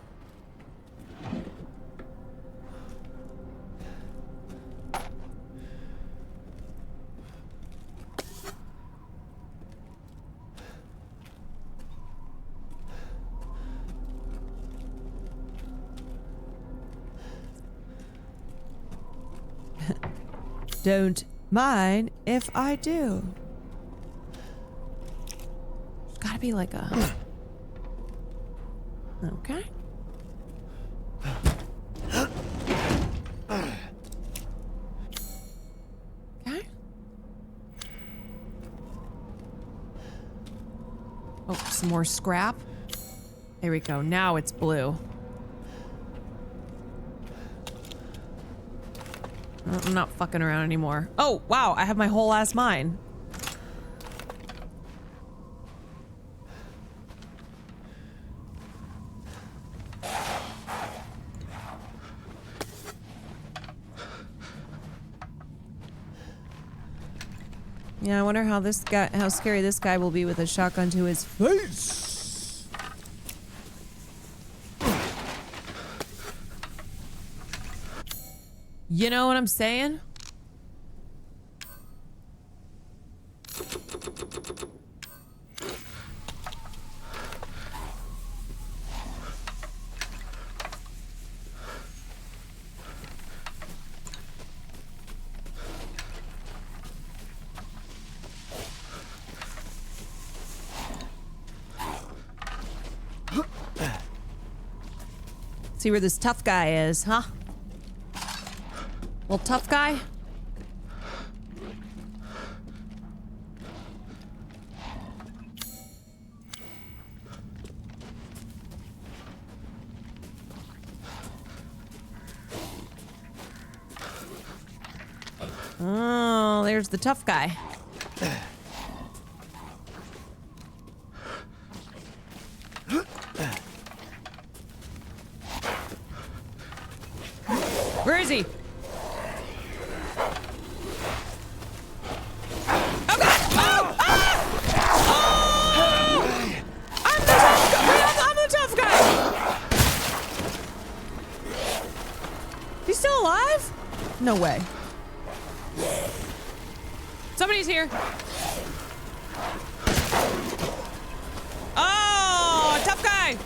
Don't mind if I do. There's gotta be like a... Okay. Okay. Oh, some more scrap. There we go. Now it's blue. I'm not fucking around anymore. Oh, wow. I have my whole ass mine. Yeah, I wonder how scary this guy will be with a shotgun to his face. You know what I'm saying? See where this tough guy is, huh? Well, tough guy? Oh, there's the tough guy. Where is he? Oh god! Oh! Ah! Oh! I'm the tough guy! I'm the tough guy! He's still alive? No way. Somebody's here. Oh, tough guy!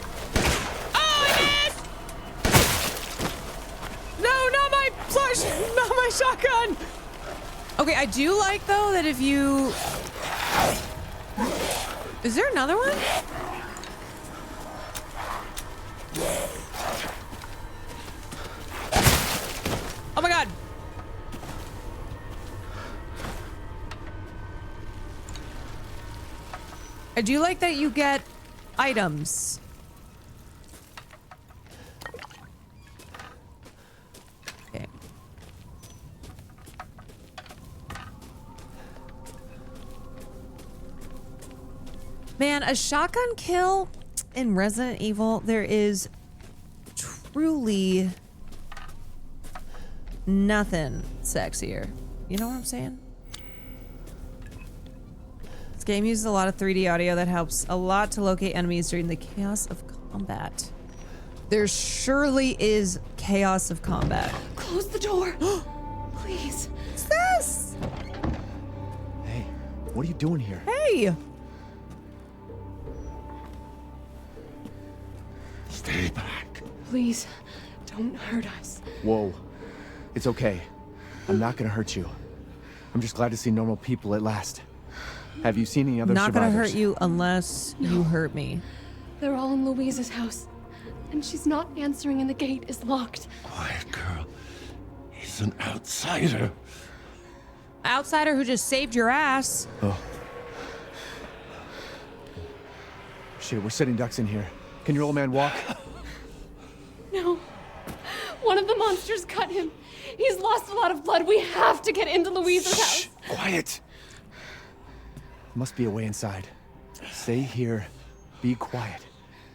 Oh, I missed! No, not my flush! Not my shotgun! Okay, I do like, though, that if you... Is there another one? Oh my god! I do like that you get items. Okay. Man, a shotgun kill in Resident Evil, there is truly nothing sexier. You know what I'm saying? This game uses a lot of 3D audio that helps a lot to locate enemies during the chaos of combat. There surely is chaos of combat. Close the door. Please. What's this? Hey, what are you doing here? Hey! Stay back. Please, don't hurt us. Whoa. It's okay. I'm not gonna hurt you. I'm just glad to see normal people at last. Have you seen any other Not survivors? gonna hurt you unless you hurt me. They're all in Louisa's house. And she's not answering and the gate is locked. Quiet girl. He's an outsider. outsider who just saved your ass. Oh. Shit, we're sitting ducks in here. Can your old man walk? No. One of the monsters cut him. He's lost a lot of blood. We have to get into Louisa's house. Quiet. Must be a way inside. Stay here. Be quiet.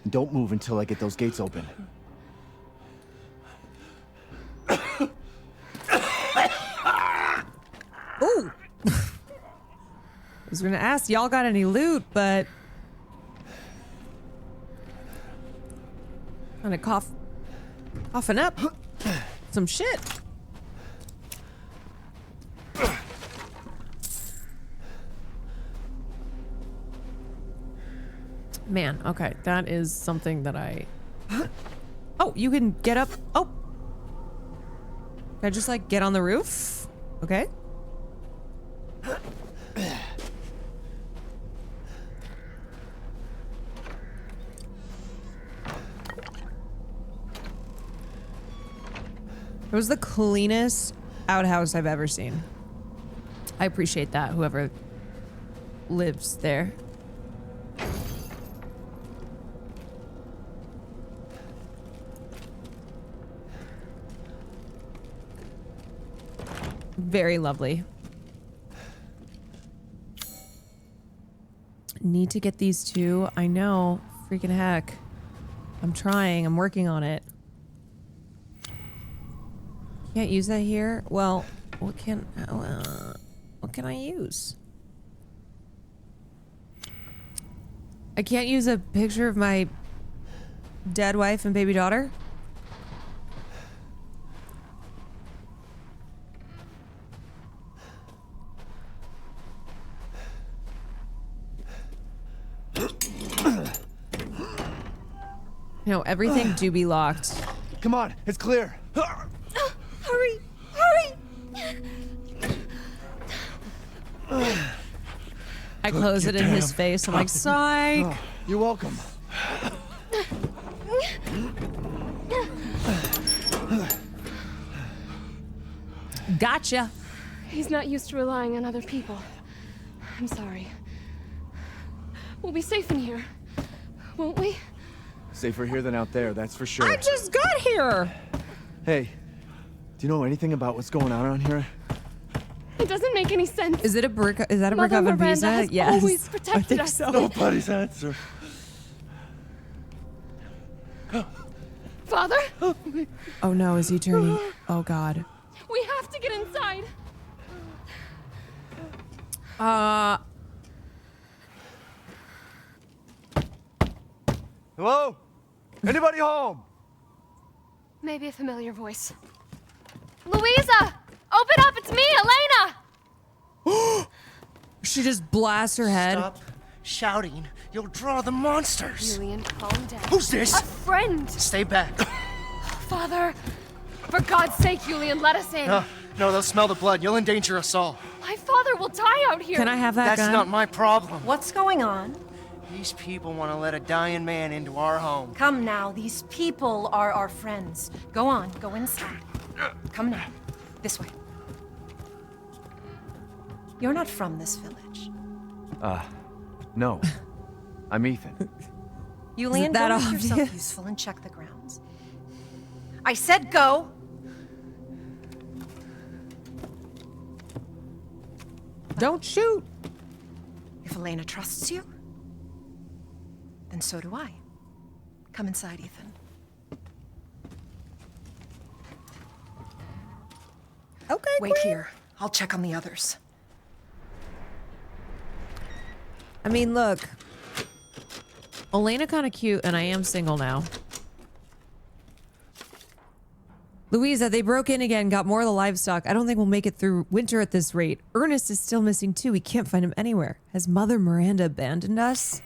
And don't move until I get those gates open. Ooh. I was gonna ask y'all got any loot, but kind of coughing up some shit. Man, okay, that is something that I. Oh, you can get up. Oh, can I just like get on the roof? Okay. It was the cleanest outhouse I've ever seen. I appreciate that, whoever lives there. Very lovely. Need to get these two. I know. Freaking heck. I'm trying. I'm working on it. Can't use that here? Well, what can I use? I can't use a picture of my dead wife and baby daughter? No, everything do be locked. Come on, it's clear. Hurry! Hurry! I close it in his face. I'm like, psych. Oh, you're welcome. Gotcha. He's not used to relying on other people. I'm sorry. We'll be safe in here, won't we? Safer here than out there, that's for sure. I just got here. Hey, do you know anything about what's going on around here? It doesn't make any sense. Is it a brick? Is that a brick Mother oven Miranda pizza? has Yes. always protected us. So. Nobody's answer. Father? Oh no, is he turning? Oh god. We have to get inside. Hello? Anybody home? Maybe a familiar voice. Louisa! Open up! It's me, Elena! She just blasts her head. Stop shouting. You'll draw the monsters. Julian, calm down. Who's this? A friend! Stay back. Father! For God's sake, Julian, let us in. No, they'll smell the blood. You'll endanger us all. My father will die out here. Can I have that That's gun? not my problem. What's going on? These people want to let a dying man into our home. Come now, these people are our friends. Go on, go inside. Come now, this way. You're not from this village. No. I'm Ethan. Julian, that go make obvious? yourself useful and check the grounds. I said go! Don't shoot! If Elena trusts you, then so do I. Come inside, Ethan. Okay, Wait Queen. here. I'll check on the others. I mean, look. Elena kind of cute, and I am single now. Louisa, they broke in again, got more of the livestock. I don't think we'll make it through winter at this rate. Ernest is still missing too. We can't find him anywhere. Has Mother Miranda abandoned us?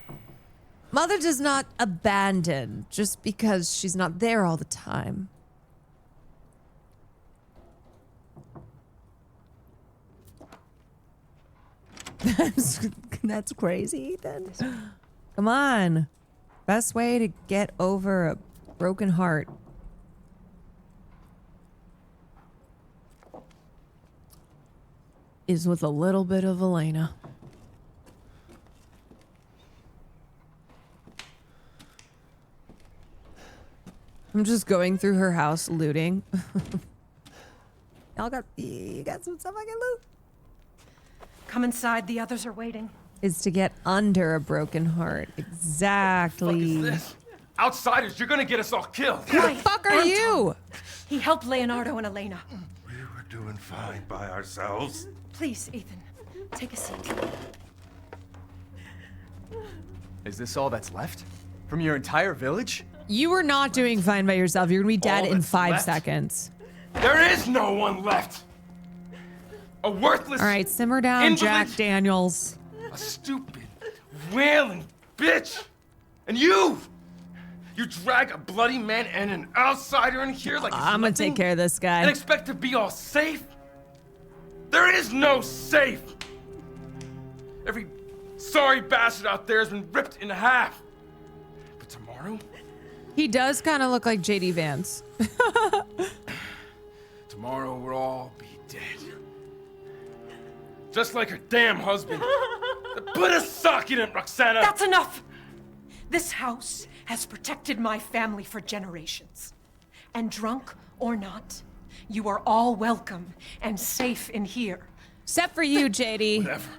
Mother does not abandon just because she's not there all the time. That's crazy, Ethan. Come on. Best way to get over a broken heart. is with a little bit of Elena. I'm just going through her house looting. You got some stuff I can loot. Come inside, the others are waiting. Is to get under a broken heart. Exactly. What the fuck is this? Outsiders, you're gonna get us all killed. Who the fuck are you? He helped Leonardo and Elena. We were doing fine by ourselves. Please, Ethan, take a seat. Is this all that's left? From your entire village? You were not doing fine by yourself. You're gonna be dead in 5 left? seconds. There is no one left. A worthless. All right, simmer down, invalid, Jack Daniels. A stupid, wailing bitch. And you drag a bloody man and an outsider in here like it's I'm gonna nothing take care of this guy. and expect to be all safe? There is no safe. Every sorry bastard out there has been ripped in half. But tomorrow? He does kind of look like JD Vance. Tomorrow we'll all be dead. Just like her damn husband. Put a sock in it, Roxana! That's enough! This house has protected my family for generations. And drunk or not, you are all welcome and safe in here. Except for you, JD. Whatever.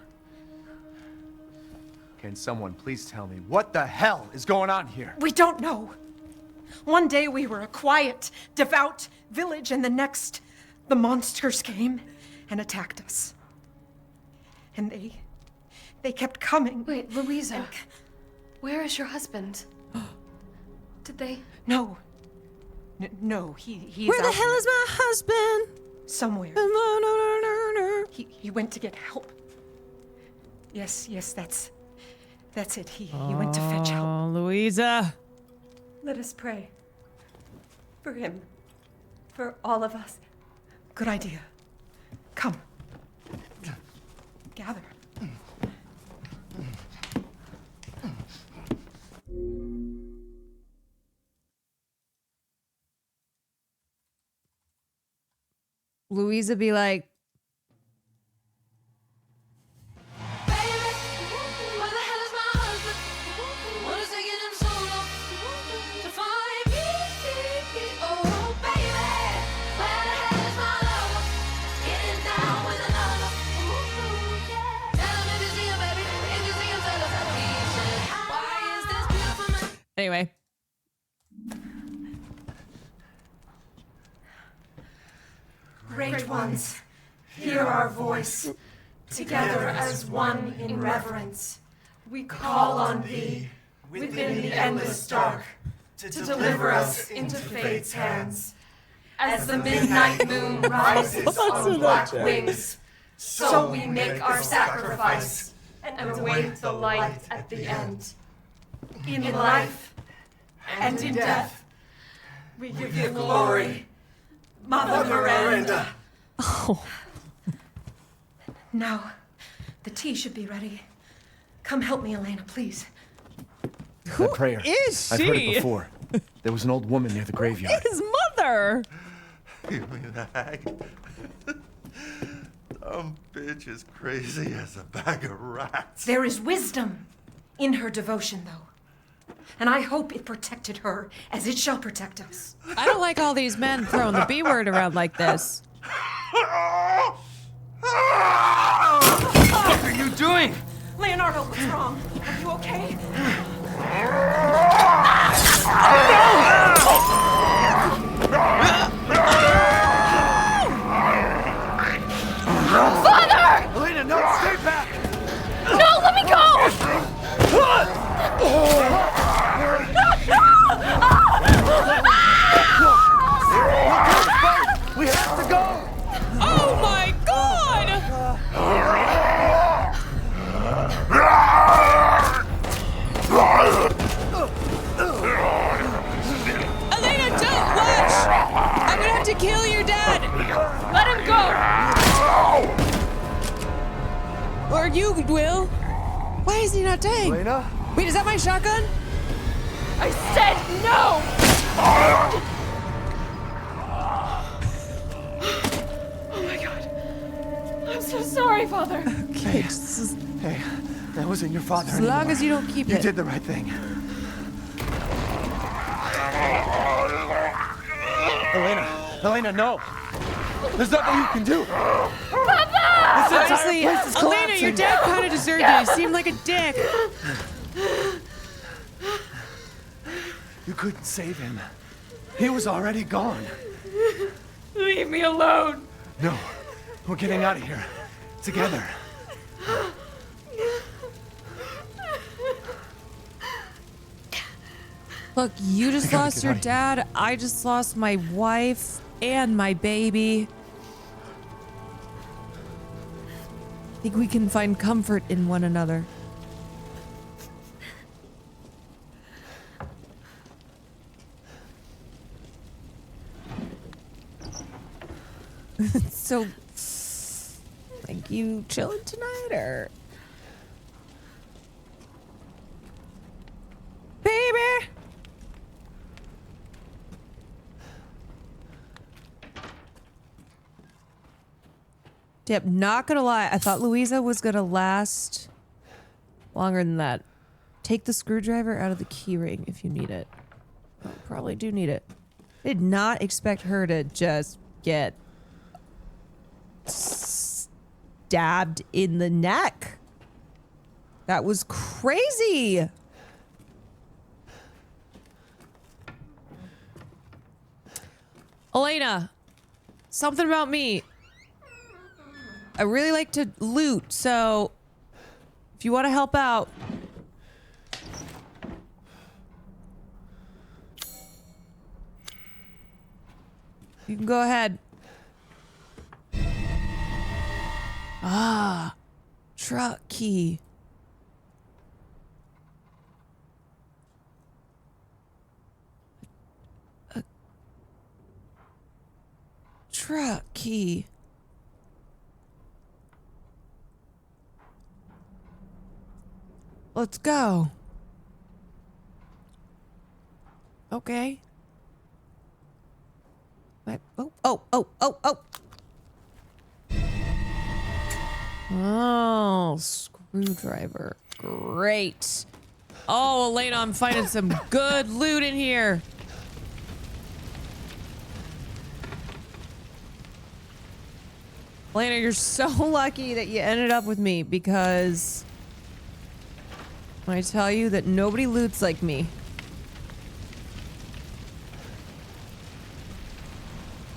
Can someone please tell me what the hell is going on here? We don't know. One day we were a quiet, devout village, and the next, the monsters came and attacked us. And they kept coming. Wait, Louisa. Where is your husband? Did they? No. No, he's Where the out hell there. is my husband? Somewhere. He went to get help. Yes, that's it. He went to fetch help. Oh, Louisa. Let us pray. For him. For all of us. Good idea. Come. Gather. Louisa be like, anyway. Great ones, hear our voice. Together as one in reverence, we call on thee within the endless dark to deliver us into fate's hands. As the midnight moon rises on black wings, so we make our sacrifice and await the light at the end. In life and in death, we give you glory, Mother Miranda. Oh. Now, the tea should be ready. Come help me, Elena, please. That prayer. is I've heard she? it before. There was an old woman near the graveyard. His mother. Give me the hag. Dumb bitch is crazy as a bag of rats. There is wisdom in her devotion, though. And I hope it protected her as it shall protect us. I don't like all these men throwing the B word around like this. What are you doing? Leonardo, what's wrong? Are you okay? Father! Elena, no, stay back! No, let me go! We have to go! Oh my god! Elena, don't rush! I'm gonna have to kill your dad! Let him go! Or you will. Why is he not dying? Elena? Wait, is that my shotgun? I said no! Oh my god. I'm so so sorry, Father. Okay, Hey, that wasn't your father as long as you don't keep You it. did the right thing. Elena, no. There's nothing you can do. Papa! This entire Honestly, place is Elena, collapsing. your dad kind of deserved it. He seemed like a dick. You couldn't save him. He was already gone. Leave me alone. No, we're getting out of here. Together. Look, you just gotta lost get your out of here. dad. I just lost my wife and my baby. I think we can find comfort in one another. So, like, you chilling tonight, or? Baby! Yep, not gonna lie. I thought Louisa was gonna last longer than that. Take the screwdriver out of the keyring if you need it. Oh, probably do need it. I did not expect her to just get stabbed in the neck. That was crazy. Elena, something about me. I really like to loot, so if you want to help out. You can go ahead. Ah, truck key. A truck key. Let's go. Okay. Oh, screwdriver. Great. Oh, Elena, I'm finding some good loot in here. Elena, you're so lucky that you ended up with me, because I tell you that nobody loots like me.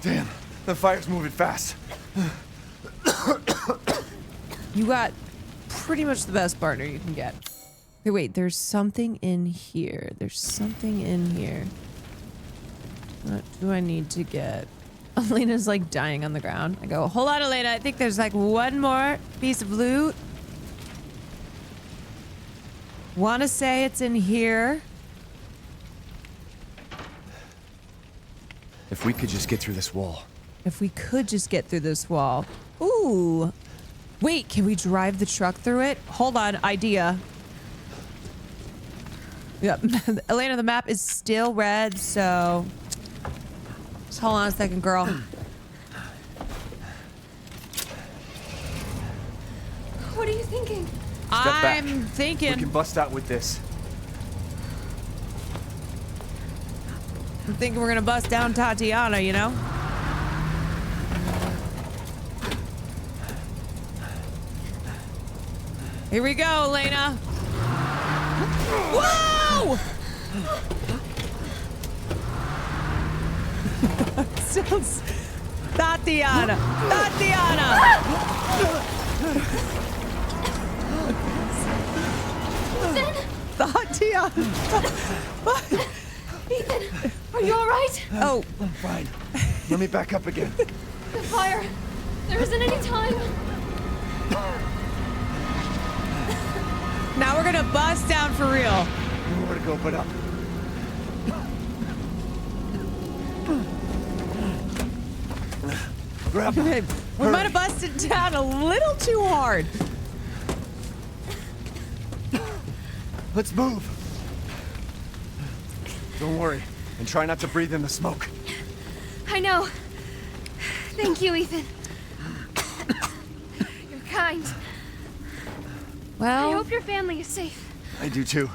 Damn, the fire's moving fast. You got pretty much the best partner you can get. Okay, wait, there's something in here. There's something in here. What do I need to get? Elena's like dying on the ground. I go, hold on, Elena. I think there's like one more piece of loot. Want to say it's in here. If we could just get through this wall. If we could just get through this wall. Ooh. Wait, can we drive the truck through it? Hold on, idea. Yep. Elena, the map is still red, so just hold on a second, girl. What are you thinking? I'm thinking. We can bust out with this. I'm thinking we're gonna bust down Tatiana, you know? Here we go, Elena. Whoa! Sounds Tatiana. Tatiana. Tatiana. Ethan, are you all right? Oh, I'm fine. Let me back up again. The fire. There isn't any time. Now we're gonna bust down for real. Nowhere to go but up. Grab. Okay, we might have busted down a little too hard. Let's move. Don't worry, and try not to breathe in the smoke. I know. Thank you, Ethan. You're kind. Well, I hope your family is safe. I do too.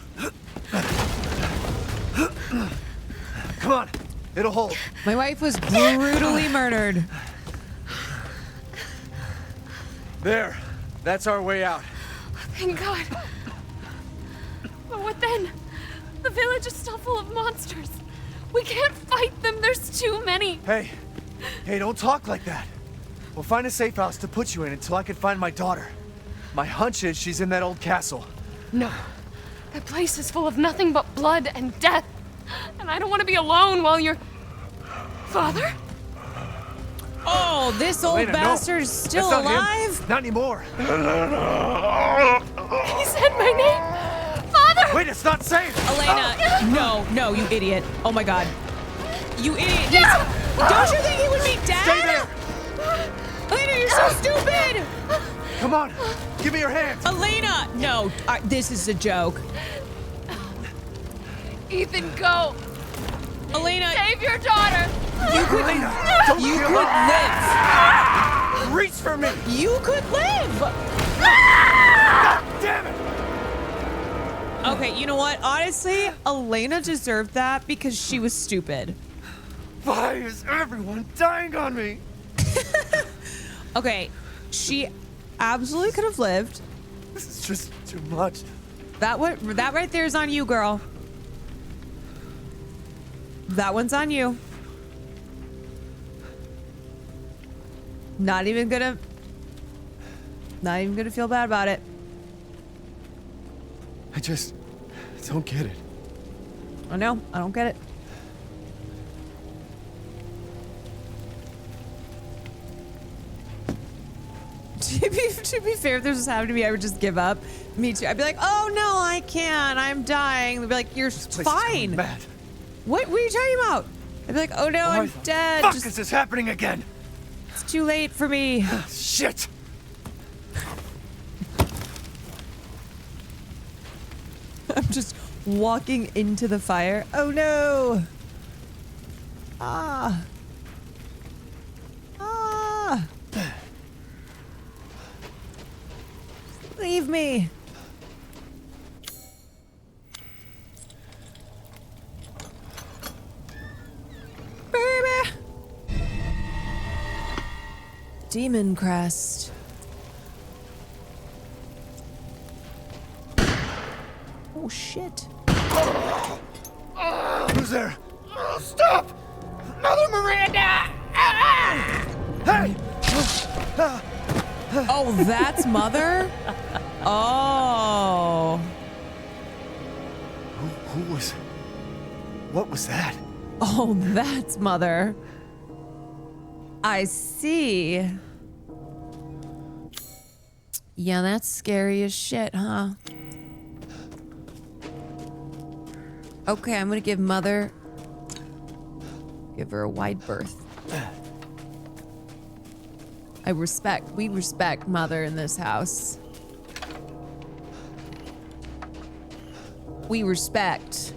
Come on, it'll hold. My wife was brutally murdered. There, that's our way out. Thank God. But what then? The village is still full of monsters. We can't fight them, there's too many. Hey, don't talk like that. We'll find a safe house to put you in until I can find my daughter. My hunch is she's in that old castle. No. That place is full of nothing but blood and death. And I don't want to be alone while you're... Father? Oh, this old Elena, bastard is still that's not alive? him. Not anymore. He said my name. Father! Wait, it's not safe. Elena, no, you idiot. Oh my God. You idiot. Don't you think he would be dead? Stay there. Elena, you're so stupid. Come on, give me your hand. Elena, no, this is a joke. Ethan, go. Elena. Save your daughter. You could, Elena, you could live. Reach for me. You could live. God damn it. Okay, you know what? Honestly, Elena deserved that because she was stupid. Why is everyone dying on me? Okay, she absolutely could have lived. This is just too much. That right there is on you, girl. That one's on you. Not even gonna feel bad about it. I just don't get it. I know, I don't get it. To be fair, if this was happening to me, I would just give up. Me too. I'd be like, oh no, I can't. I'm dying. They'd be like, you're fine. What are you talking about? I'd be like, oh no, I'm dead. Fuck, is this happening again? It's too late for me. Shit. I'm just walking into the fire. Oh no. Ah. Leave me. Baby. Demon crest. Oh shit. Who's there? Stop! Mother Miranda! Hey! Oh, that's Mother? Oh. Who was... What was that? Oh, that's Mother. I see. Yeah, that's scary as shit, huh? Okay, I'm gonna give Mother... Give her a wide berth. We respect Mother in this house. We respect.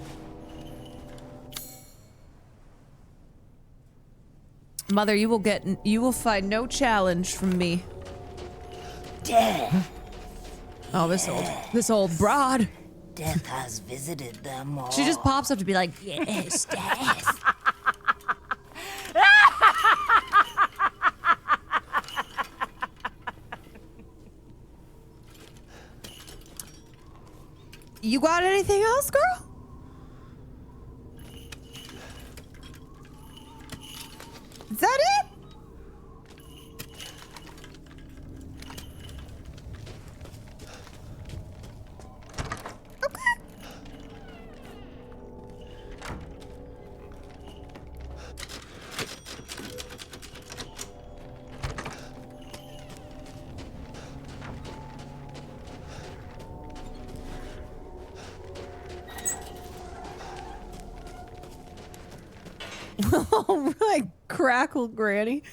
Mother, you will find no challenge from me. Death. Oh, this old broad. Death has visited them all. She just pops up to be like, yes, death. You got anything else, girl? Is that it? Oh, really? Crackle Granny.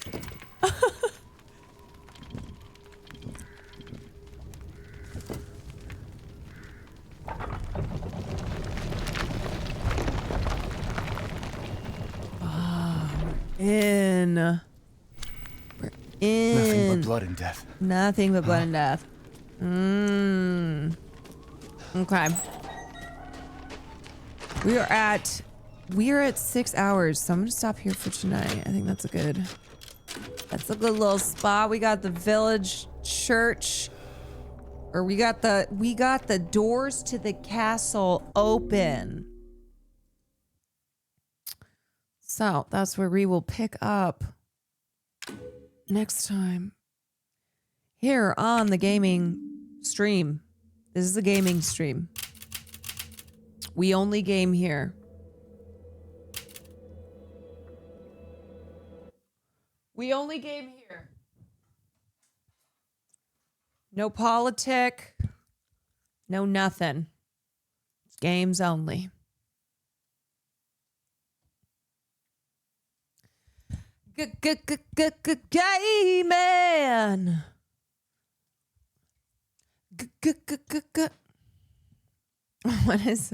Nothing but blood and death. Nothing but blood and death. Okay. We are at 6 hours, so I'm gonna stop here for tonight. I think that's a good little spot. We got the village church, or we got the doors to the castle open. So that's where we will pick up next time here on the gaming stream. This is a gaming stream. We only game here. We only game here. No politic. No nothing. It's games only. Gaming. What is